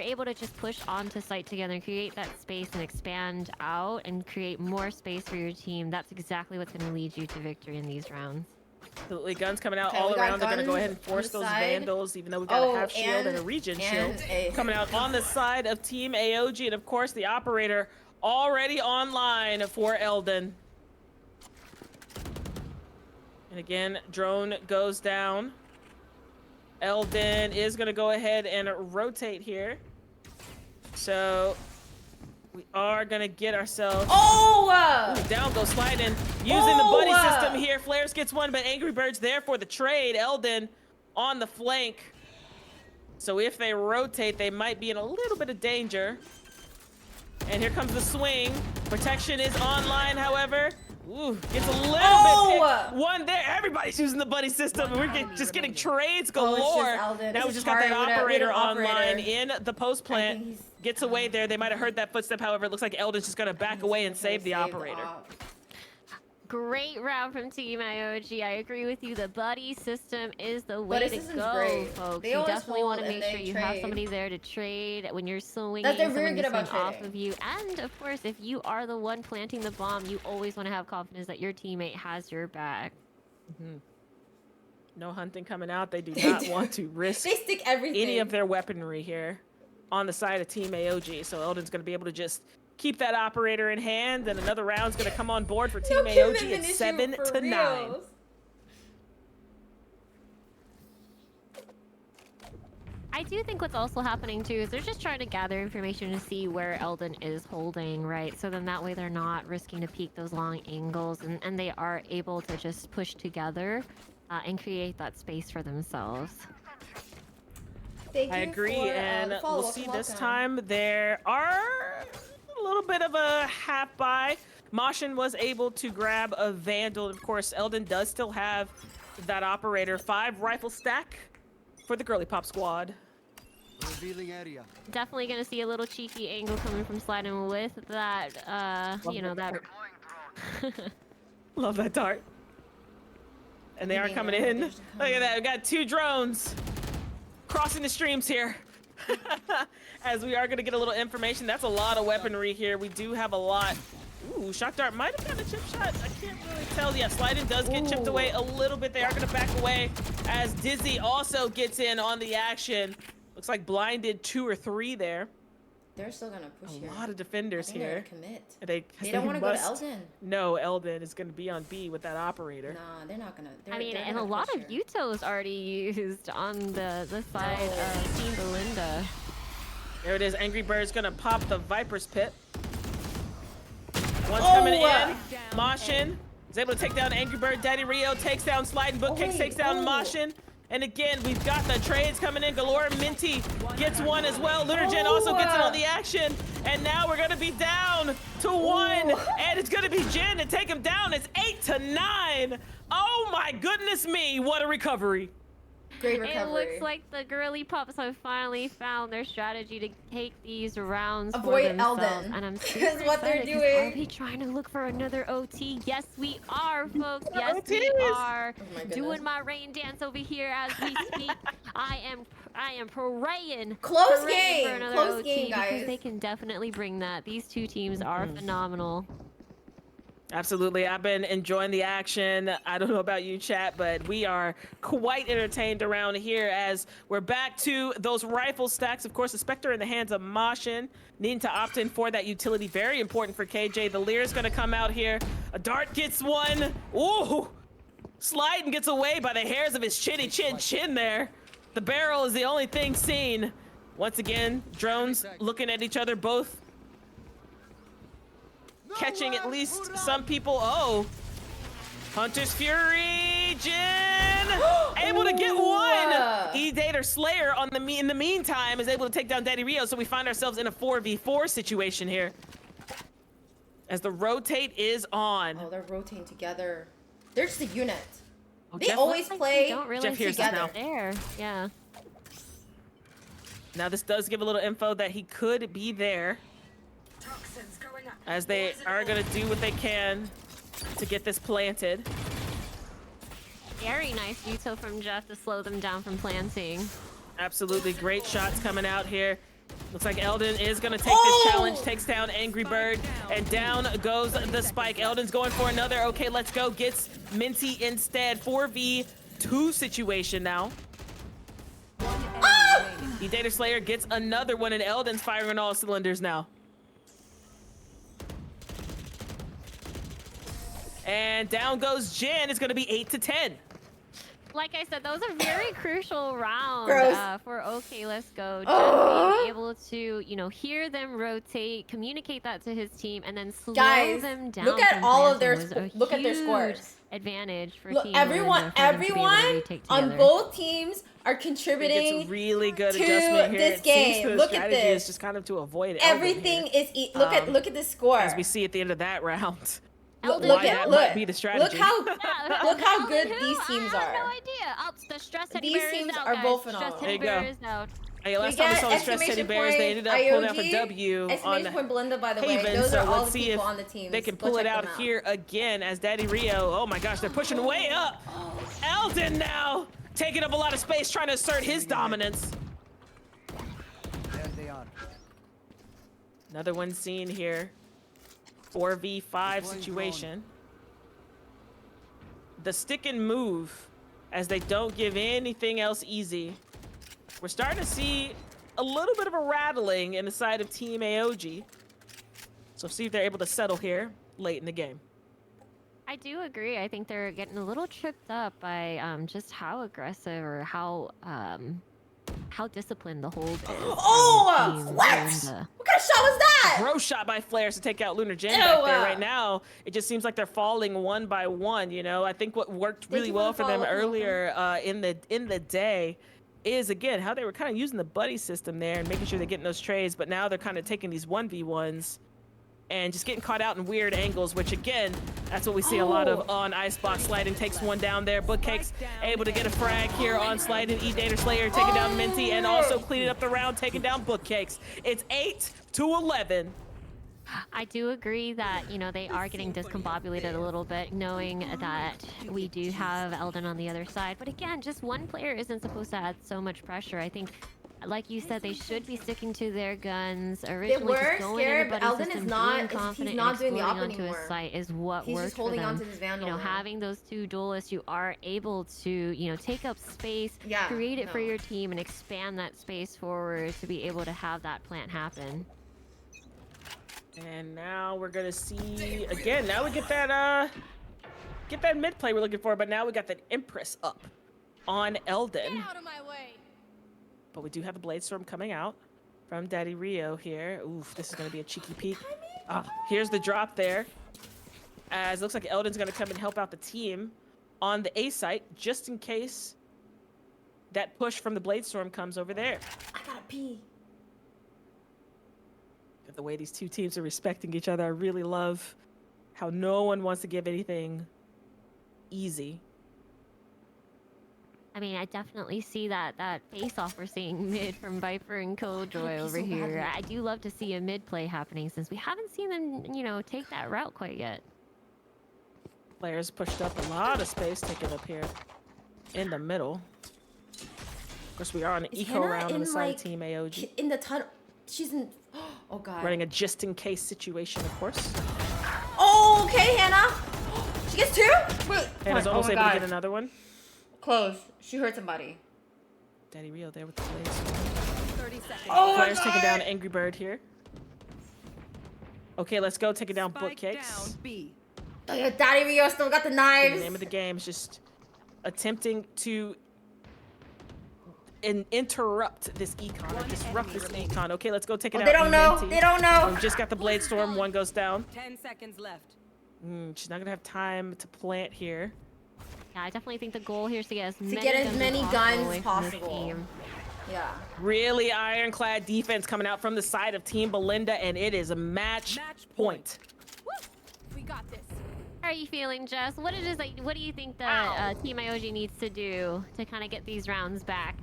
able to just push onto site together and create that space and expand out and create more space for your team, that's exactly what's going to lead you to victory in these rounds. Absolutely, guns coming out Okay, all we got around. They're gonna go guns ahead and on force the those side. vandals, even though we got a half shield and a regen shield a- coming out on the side of Team AOG, and of course the operator already online for Eldon. And again, drone goes down. Eldon is gonna go ahead and rotate here. So we are gonna get ourselves. Ooh, down goes sliding. Using the buddy system here. Flares gets one, but Angry Bird's there for the trade. Eldon on the flank. So if they rotate, they might be in a little bit of danger. And here comes the swing. Protection is online, however. Ooh, gets a little bit picked. One there. Everybody's using the buddy system. We're just getting trades galore. Now we just got that operator online in the post plant. Gets away there. They might have heard that footstep. However, it looks like Eldon's just going to back away and save the operator. Great round from Team IOG. I agree with you. The buddy system is the way Buddy to system's go, great. folks. They You always definitely want to hold and make sure they you have trade. somebody there to trade when you're swinging, That they're very someone to good about swing off trading. of you. And of course, if you are the one planting the bomb, you always want to have confidence that your teammate has your back. No hunting coming out. They do not want to risk They stick everything. any of their weaponry here on the side of Team AOG. So Eldon's going to be able to just keep that operator in hand, and another round's going to come on board for Team AOG at 7-9. I do think what's also happening too is they're just trying to gather information to see where Eldon is holding, right? So then that way they're not risking to peek those long angles, and they are able to just push together and create that space for themselves. I agree, and we'll see this time there are a little bit of a half buy. Moshin was able to grab a Vandal. Of course, Eldon does still have that operator. 5 rifle stack for the girly pop squad. Revealing area. Definitely gonna see a little cheeky angle coming from sliding with that, you know, that. Love that dart. And they are coming in. Look at that, we got 2 drones crossing the streams here. As we are gonna get a little information. That's a lot of weaponry here. We do have a lot. Ooh, shock dart might have got a chip shot. I can't really tell. Yeah, sliding does get chipped away a little bit. They are gonna back away as Dizzy also gets in on the action. Looks like blinded 2 or 3 there. They're still gonna push here. A lot of defenders here. Commit. They don't want to go to Eldon. No, Eldon is gonna be on B with that operator. Nah, they're not gonna. I mean, and a lot of Utos already used on the side of Team Belinda. There it is. Angry Bird's gonna pop the Viper's Pit. One's coming in. Moshin is able to take down Angry Bird. Daddy Rio takes down Sliding Bookcase, takes down Moshin. And again, we've got the trades coming in galore. Minty gets one as well. Ludergen also gets in on the action. And now we're gonna be down to 1. And it's gonna be Jin to take him down. It's 8-9. Oh my goodness me, what a recovery. Great recovery. It looks like the girly pups have finally found their strategy to take these rounds Avoid for themselves. Eldon. And I'm Because super what they're excited, 'cause doing. Are we trying to look for another OT? Yes, we are, folks. Yes, OTs. we are. Oh my goodness. Doing my rain dance over here as we speak. I am praying. Close praying game. for another Close OT game, guys. Because they can definitely bring that. These 2 teams are phenomenal. Absolutely. I've been enjoying the action. I don't know about you, chat, but we are quite entertained around here as we're back to those rifle stacks. Of course, the Spectre in the hands of Moshin, needing to opt in for that utility. Very important for KJ. The Lear's going to come out here. A dart gets one. Ooh! Sliding gets away by the hairs of his chinny chin there. The barrel is the only thing seen. Once again, drones looking at each other, both catching at least some people. Oh, Hunter's Fury, Jin, able to get one. E-Dater Slayer on in the meantime is able to take down Daddy Rio, so we find ourselves in a 4v4 situation here. As the rotate is on. Oh, they're rotating together. They're just a unit. Oh, they Jeff always play Don't really Jeff hears us together. now. There, yeah. Now this does give a little info that he could be there, as they are going to do what they can to get this planted. Very nice Uto from Jeff to slow them down from planting. Absolutely great shots coming out here. Looks like Eldon is going to take this challenge, takes down Angry Bird, and down goes the spike. Eldon's going for another. Okay, let's go. Gets Minty instead. 4v2 situation now. E-Dater Slayer gets another one, and Eldon's firing on all cylinders now. And down goes Jin. It's going to be 8-10. Like I said, those are very crucial rounds for OK Let's Go. Just being able to, you know, hear them rotate, communicate that to his team, and then slow them down. Look at from all of planting their was a look at their huge scores. Advantage for Look, Team everyone Belinda for them to be able to on retake together. both teams are I think contributing it's a really good to adjustment here. this It seems game. the Look at strategy this. is just kind of to avoid Eldon Everything here. is look at the score. As we see at the end of that round. Look Why that might be the strategy. Look how look how Eldon good who? these teams I have are. no idea. Oh, the stress teddy These bear teams is out, are guys. both Stress phenomenal. teddy There you bear go. is out. Hey, last We time we get saw the Stress Teddy exclamation Bears, they point, ended up pulling out the IOG, W on exclamation point Belinda, by the way. Haven, Those so are all let's the see people if on the team. they can Go pull it check out them here again as Daddy Rio. Oh my gosh, they're pushing way up. Eldon now taking up a lot of space, trying to assert his dominance. There they are. Another one seen here. 4v5 situation. The stick and move, as they don't give anything else easy. We're starting to see a a little bit of a rattling in the side of Team AOG. So see if they're able to settle here late in the game. I do agree. I think they're getting a little tripped up by just how aggressive or how disciplined the hold is. Oh, flex! What kind of shot was that? Bro shot by Flares to take out Lunar Jen back there. Right now, it just seems like they're falling one by one. You know, I think what worked really well for them earlier in the day is, again, how they were kind of using the buddy system there and making sure they're getting those trades. But now they're kind of taking these 1v1s and just getting caught out in weird angles, which, again, that's what we see a lot of on Icebox. Sliding takes one down there. Bookcakes able to get a frag here on Sliding. Edater Slayer taking down Minty and also cleaning up the round, taking down Bookcakes. It's 8-11. I do agree that, you know, they are getting discombobulated a little bit, knowing that we do have Eldon on the other side. But again, just one player isn't supposed to add so much pressure. I think, like you said, they should be sticking to their guns. Originally, were just going scared, into but buddy Eldon system, is not. being confident He's not doing the and op exploding onto anymore. a site is what He's works just holding for them. on to his Vandal. You know, now. having those two duelists, you are able to, you know, take up space, create it for your team, and expand that space forward to be able to have that plant happen. And now we're gonna see again. Now we get that mid play we're looking for, but now we got that Empress up on Eldon. Get out of my way. But we do have the Blade Storm coming out from Daddy Rio here. Oof, this is gonna be a cheeky peek. Here's the drop there. As it looks like Eldon's gonna come and help out the team on the A site, just in case that push from the Blade Storm comes over there. I gotta pee. The way these two teams are respecting each other, I really love how no one wants to give anything easy. I mean, I definitely see that face-off we're seeing mid from Viper and Killjoy over here. I do love to see a mid play happening since we haven't seen them, you know, take that route quite yet. Players pushed up a lot of space taken up here in the middle. Of course, we are on an eco round on the side of Team AOG. In the tunnel. She's in. Oh god. Running a just-in-case situation, of course. Oh, okay, Hannah. She gets two? Wait. Hannah's almost able to get another one. Close. She hurt somebody. Daddy Rio there with the blades. 30 seconds. Oh, Players taking down Angry Bird here. Okay, let's go. Taking down Bookcakes. Oh, your Daddy Rio still got the knives. The name of the game is just attempting to interrupt this econ, or disrupt this econ. Okay, let's go take it out. They don't know. Minty. They don't know. We just got the Blade Storm. One goes down. 10 seconds left. She's not gonna have time to plant here. Yeah, I definitely think the goal here is to get as many guns away as from this possible. team. Yeah. Really ironclad defense coming out from the side of Team Belinda, and it is a match point. Woo! We got this. How are you feeling, Jess? What do you think the Team IOG needs to do to kind of get these rounds back?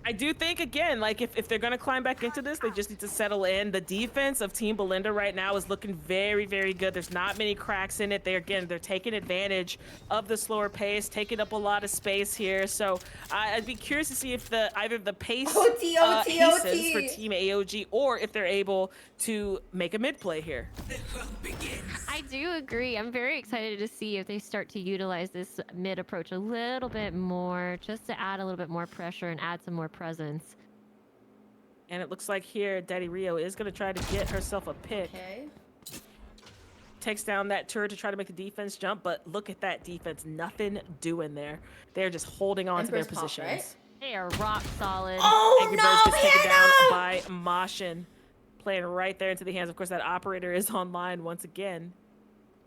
I do think, again, like if they're going to climb back into this, they just need to settle in. The defense of Team Belinda right now is looking very, very good. There's not many cracks in it. They're taking advantage of the slower pace, taking up a lot of space here. So I'd be curious to see if either the pace hastens for Team AOG or if they're able to make a mid play here. I do agree. I'm very excited to see if they start to utilize this mid approach a little bit more, just to add a little bit more pressure and add some more presence. And it looks like here Daddy Rio is going to try to get herself a pick. Okay. Takes down that turret to try to make the defense jump, but look at that defense. Nothing doing there. They're just holding on to their positions. Right? They are rock solid. Oh, Angry no, Birds gets taken down Hannah! by Moshin. Playing right there into the hands. Of course, that operator is online once again.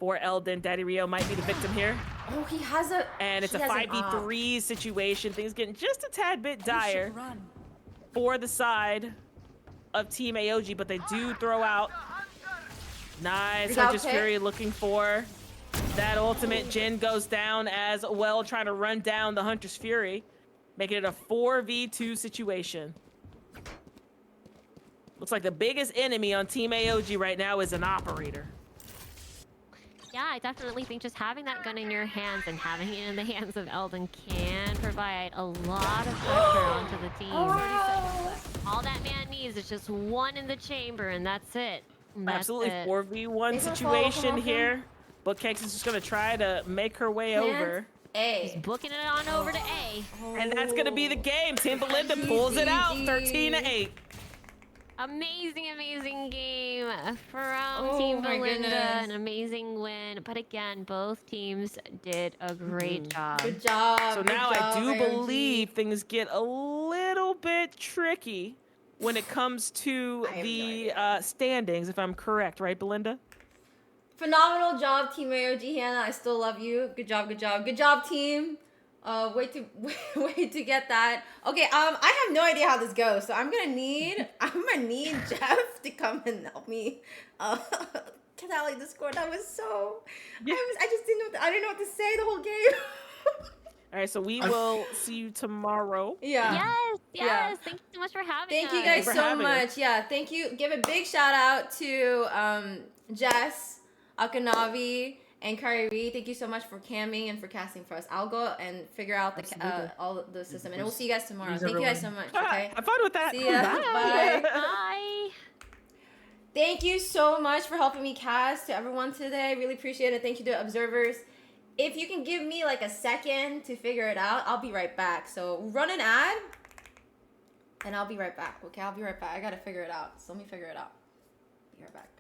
For Eldon, Daddy Rio might be the victim here. Oh, he has a... And it's a 5v3 situation. Things getting just a tad bit dire for the side of Team AOG, but they do throw out. Nice. Hunter's Fury looking for that ultimate. Jin goes down as well, trying to run down the Hunter's Fury, making it a 4v2 situation. Looks like the biggest enemy on Team AOG right now is an operator. Yeah, I definitely think just having that gun in your hands and having it in the hands of Eldon can provide a lot of pressure onto the team. All that man needs is just one in the chamber, and that's it. Absolutely, 4v1 situation here. Bookcakes is just going to try to make her way over. He's booking it on over to A. And that's going to be the game. Team Belinda pulls it out, 13-8. Amazing, amazing game from Oh Team my Belinda. goodness. An amazing win. But again, both teams did a great job. Good job. So good now I job, do AOG. believe things get a little bit tricky when it comes to I have no the idea. standings, if I'm correct, right, Belinda? Phenomenal job, Team AOG Hannah. I still love you. Good job, good job. Good job, team. Wait to get that. Okay, I have no idea how this goes, so I'm gonna need Jeff to come and help me tally the score. That was so I just didn't know I didn't know what to say the whole game. All right, so we will see you tomorrow. Yeah. Yes, yes. Yeah. Thank you so much for having us. Thank you guys for so having us. much. Yeah, thank you. Give a big shout out to Jess, Akanavi, and Kyrie. Thank you so much for camming and for casting for us. I'll go and figure out the all the system, and we'll see you guys tomorrow. Thank you guys so much. Okay. Have fun with that. See ya. Bye. Bye. Thank you so much for helping me cast to everyone today. Really appreciate it. Thank you to observers. If you can give me like a second to figure it out, I'll be right back. So run an ad, and I'll be right back. Okay, I'll be right back. I gotta figure it out. So let me figure it out. Be right back.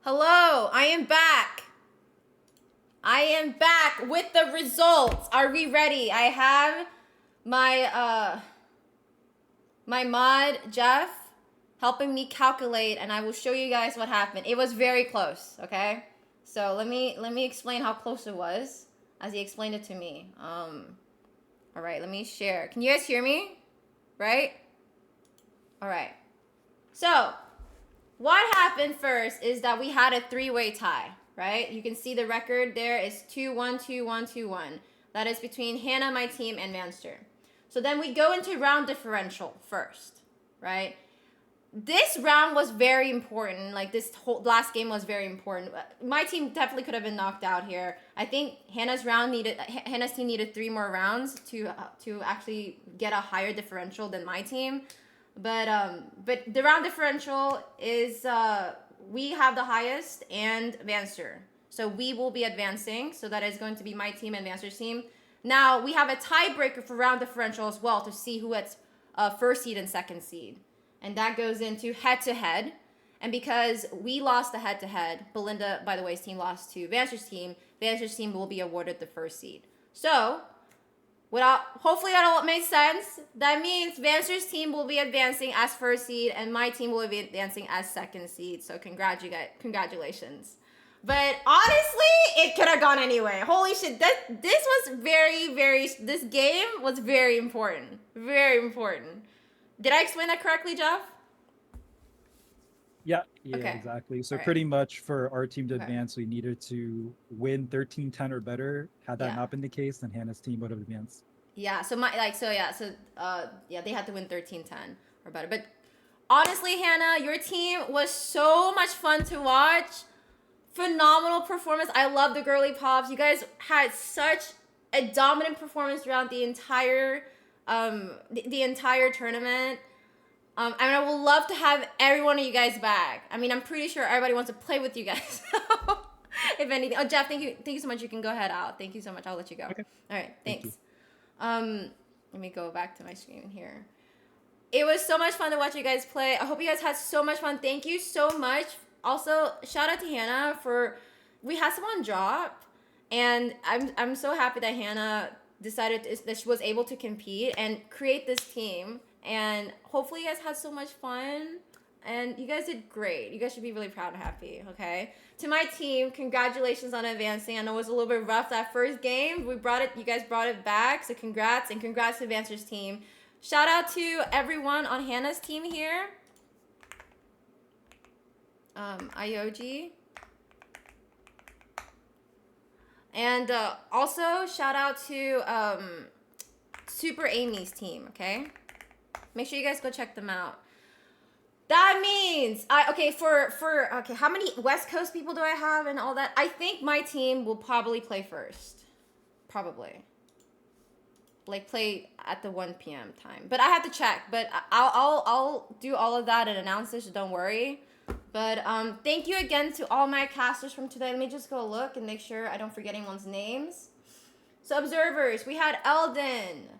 Hello, I am back. I am back with the results. Are we ready? I have my my mod Jeff helping me calculate, and I will show you guys what happened. It was very close, okay? So let me explain how close it was as he explained it to me. All right, let me share. Can you guys hear me? Right? All right. So, what happened first is that we had a 3-way tie, right? You can see the record there is 2-1, 2-1, 2-1. That is between Hannah, my team, and Vanster. So then we go into round differential first, right? This round was very important. Like, this whole last game was very important. My team definitely could have been knocked out here. I think Hannah's team needed 3 more rounds to actually get a higher differential than my team. But the round differential is we have the highest and Vanster. So we will be advancing. So that is going to be my team and Vanster's team. Now we have a tiebreaker for round differential as well to see who gets first seed and second seed. And that goes into head-to-head. And because we lost the head-to-head, Belinda, by the way, team lost to Vanster's team. Vanster's team will be awarded the first seed. So, hopefully that all makes sense. That means Vanster's team will be advancing as first seed, and my team will be advancing as second seed. So congratulations. But honestly, it could have gone anyway. Holy shit, this game was very important. Very important. Did I explain that correctly, Jeff? Yeah, Okay. exactly. So All right. pretty much for our team to Okay. advance, we needed to win 13-10 or better. Had that Yeah. not been the case, then Hannah's team would have advanced. Yeah, so they had to win 13-10 or better. But honestly, Hannah, your team was so much fun to watch. Phenomenal performance. I love the girly pops. You guys had such a dominant performance throughout the entire tournament. And I would love to have every one of you guys back. I mean, I'm pretty sure everybody wants to play with you guys. If anything. Oh, Jeff, thank you so much. You can go head out. Thank you so much. I'll let you go. Okay. All right, Thank thanks. Let me go back to my screen here. It was so much fun to watch you guys play. I hope you guys had so much fun. Thank you so much. Also, shout out to Hannah we had someone drop, and I'm so happy that Hannah decided that she was able to compete and create this team. And hopefully you guys had so much fun. And you guys did great. You guys should be really proud and happy, okay? To my team, congratulations on advancing. I know it was a little bit rough that first game. You guys brought it back, so congrats. And congrats to Vanster's team. Shout out to everyone on Hannah's team here. IOG. And also, shout out to Super Amy's team, okay? Make sure you guys go check them out. That means, how many West Coast people do I have and all that? I think my team will probably play first. Probably. Like, play at the 1 p.m. time. But I have to check. But I'll do all of that and announce it, so don't worry. But thank you again to all my casters from today. Let me just go look and make sure I don't forget anyone's names. So, observers, we had Eldon.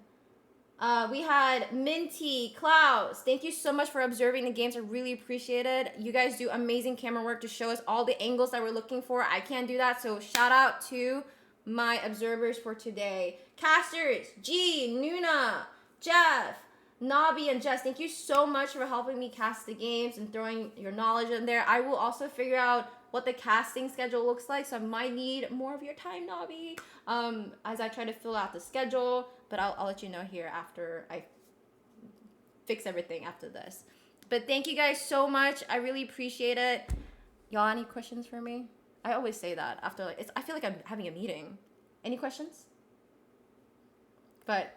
We had Minty, Klaus. Thank you so much for observing the games. I really appreciate it. You guys do amazing camera work to show us all the angles that we're looking for. I can't do that, so shout out to my observers for today. Casters, G, Nuna, Jeff, Nabi, and Jess, thank you so much for helping me cast the games and throwing your knowledge in there. I will also figure out what the casting schedule looks like, so I might need more of your time, Nabi, as I try to fill out the schedule. But I'll let you know here after I fix everything after this. But thank you guys so much. I really appreciate it. Y'all, any questions for me? I always say that after I feel like I'm having a meeting. Any questions? But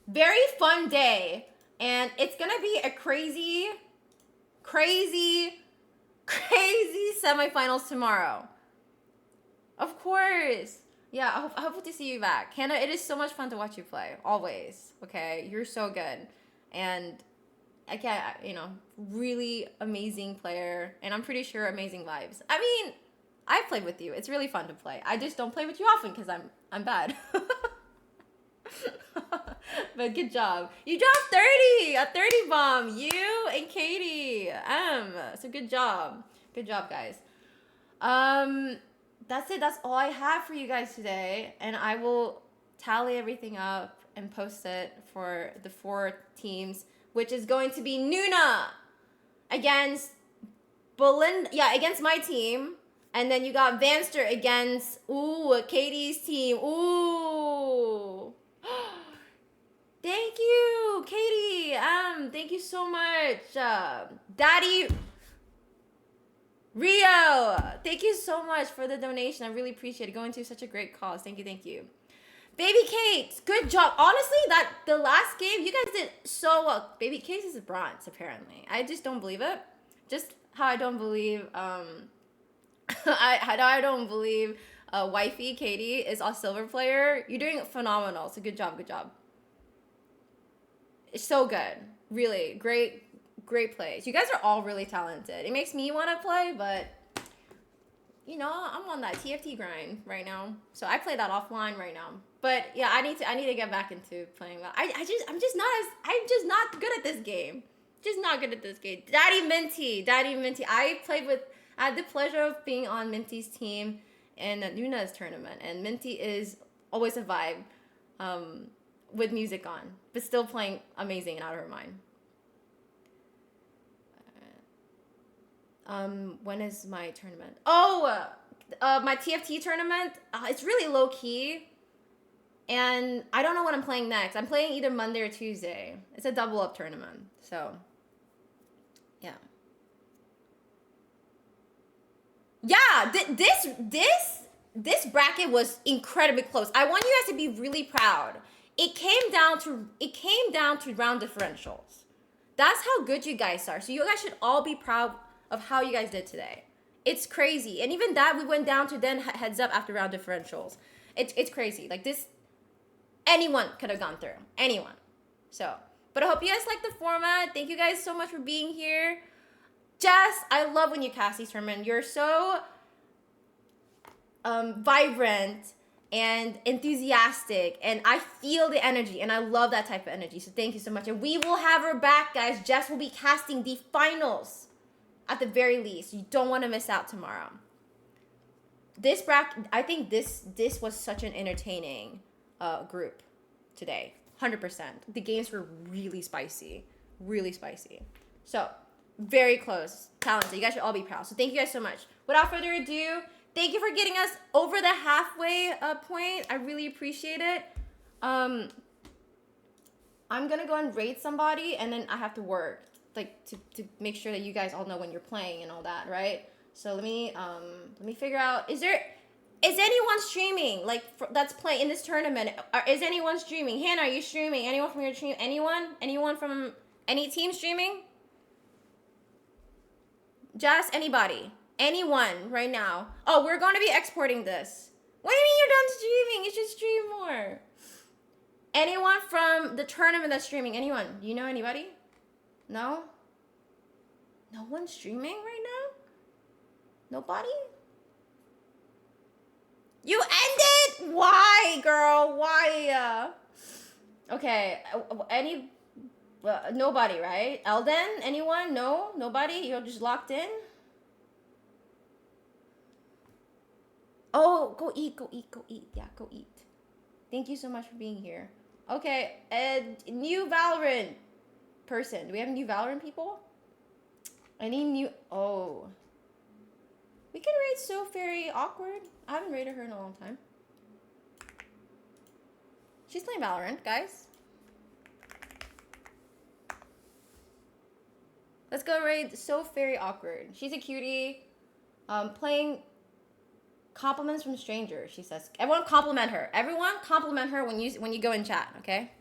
very fun day, and it's gonna be a crazy semifinals tomorrow. Of course. Yeah, I hope to see you back. Hannah, it is so much fun to watch you play. Always. Okay? You're so good. And really amazing player. And I'm pretty sure amazing vibes. I mean, I've played with you. It's really fun to play. I just don't play with you often because I'm bad. But good job. You dropped 30! A 30 bomb. You and Katie. So good job. Good job, guys. That's it. That's all I have for you guys today. And I will tally everything up and post it for the 4 teams, which is going to be Nuna against Belinda. Yeah, against my team. And then you got Vanster against, Katie's team. Ooh. Thank you, Katie. Thank you so much. Daddy Rio, thank you so much for the donation. I really appreciate it. Going to such a great cause. Thank you, thank you. Baby Kate, good job. Honestly, that the last game, you guys did so well. Baby Kate is a bronze, apparently. I just don't believe it. Just how I don't believe, I don't believe wifey Katie is a silver player. You're doing phenomenal. So good job, good job. It's so good. Really, great plays. You guys are all really talented. It makes me want to play, but you know, I'm on that TFT grind right now. So I play that offline right now. But yeah, I need to get back into playing well. I'm just not good at this game. Just not good at this game. Daddy Minty. I had the pleasure of being on Minty's team in Nuna's tournament, and Minty is always a vibe, with music on, but still playing amazing and out of her mind. When is my tournament? Oh, my TFT tournament. It's really low key, and I don't know what I'm playing next. I'm playing either Monday or Tuesday. It's a double up tournament, so yeah. Yeah, this bracket was incredibly close. I want you guys to be really proud. It came down to round differentials. That's how good you guys are. So you guys should all be proud of how you guys did today. It's crazy. And even that, we went down to then heads up after round differentials. It's crazy. Like this, anyone could have gone through. Anyone. So, but I hope you guys like the format. Thank you guys so much for being here. Jess, I love when you cast these tournaments. You're so vibrant and enthusiastic, and I feel the energy, and I love that type of energy. So thank you so much. And we will have her back, guys. Jess will be casting the finals at the very least. You don't want to miss out tomorrow. This bracket, I think this was such an entertaining group today. 100%. The games were really spicy. Really spicy. So, very close. Talented. You guys should all be proud. So thank you guys so much. Without further ado, thank you for getting us over the halfway point. I really appreciate it. I'm gonna go and raid somebody, and then I have to work, like to make sure that you guys all know when you're playing and all that, right? So let me figure out. Is anyone streaming that's playing in this tournament? Is anyone streaming? Hannah, are you streaming? Anyone from your team? Anyone from any team streaming? Just anybody. Anyone right now. Oh, we're going to be exporting this. What do you mean you're done streaming? You should stream more. Anyone from the tournament that's streaming? Anyone? Do you know anybody? No? No one's streaming right now? Nobody? You ended? Why, girl? Why? Okay. Nobody, right? Elden? Anyone? No? Nobody? You're just locked in? Oh, go eat. Yeah, go eat. Thank you so much for being here. Okay, new Valorant person. Do we have new Valorant people? Any new... Oh. We can raid So Very Awkward. I haven't raided her in a long time. She's playing Valorant, guys. Let's go raid So Very Awkward. She's a cutie. Playing compliments from strangers, she says. Everyone compliment her. Everyone compliment her when you go in chat, okay?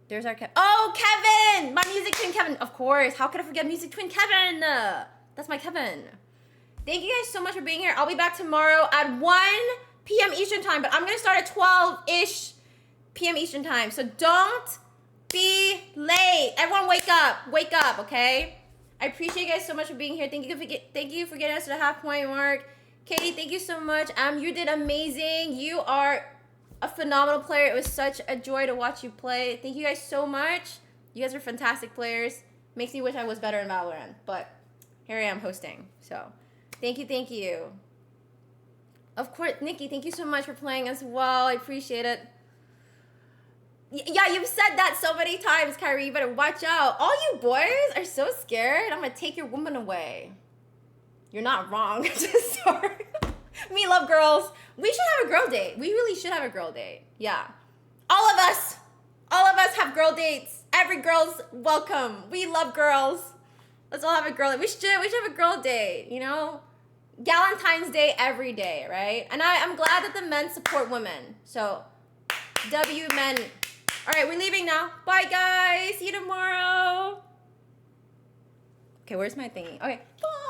There's our Kevin. Oh, Kevin! My music twin Kevin. Of course. How could I forget music twin Kevin? That's my Kevin. Thank you guys so much for being here. I'll be back tomorrow at 1 p.m. Eastern time, but I'm going to start at 12-ish p.m. Eastern time. So don't be late. Everyone wake up, okay? I appreciate you guys so much for being here. Thank you for getting us to the half point mark. Katie, thank you so much. You did amazing. You are a phenomenal player. It was such a joy to watch you play. Thank you guys so much. You guys are fantastic players. Makes me wish I was better in Valorant, but here I am hosting. So, thank you. Of course, Nikki, thank you so much for playing as well. I appreciate it. Yeah, you've said that so many times, Kyrie. You better watch out. All you boys are so scared. I'm gonna take your woman away. You're not wrong. Just sorry. We love girls. We should have a girl date. We really should have a girl date. Yeah. All of us have girl dates. Every girl's welcome. We love girls. Let's all have a girl. We should have a girl day, you know? Galentine's Day every day, right? And I'm glad that the men support women. So, W men. All right, we're leaving now. Bye, guys. See you tomorrow. Okay, where's my thingy? Okay, bye.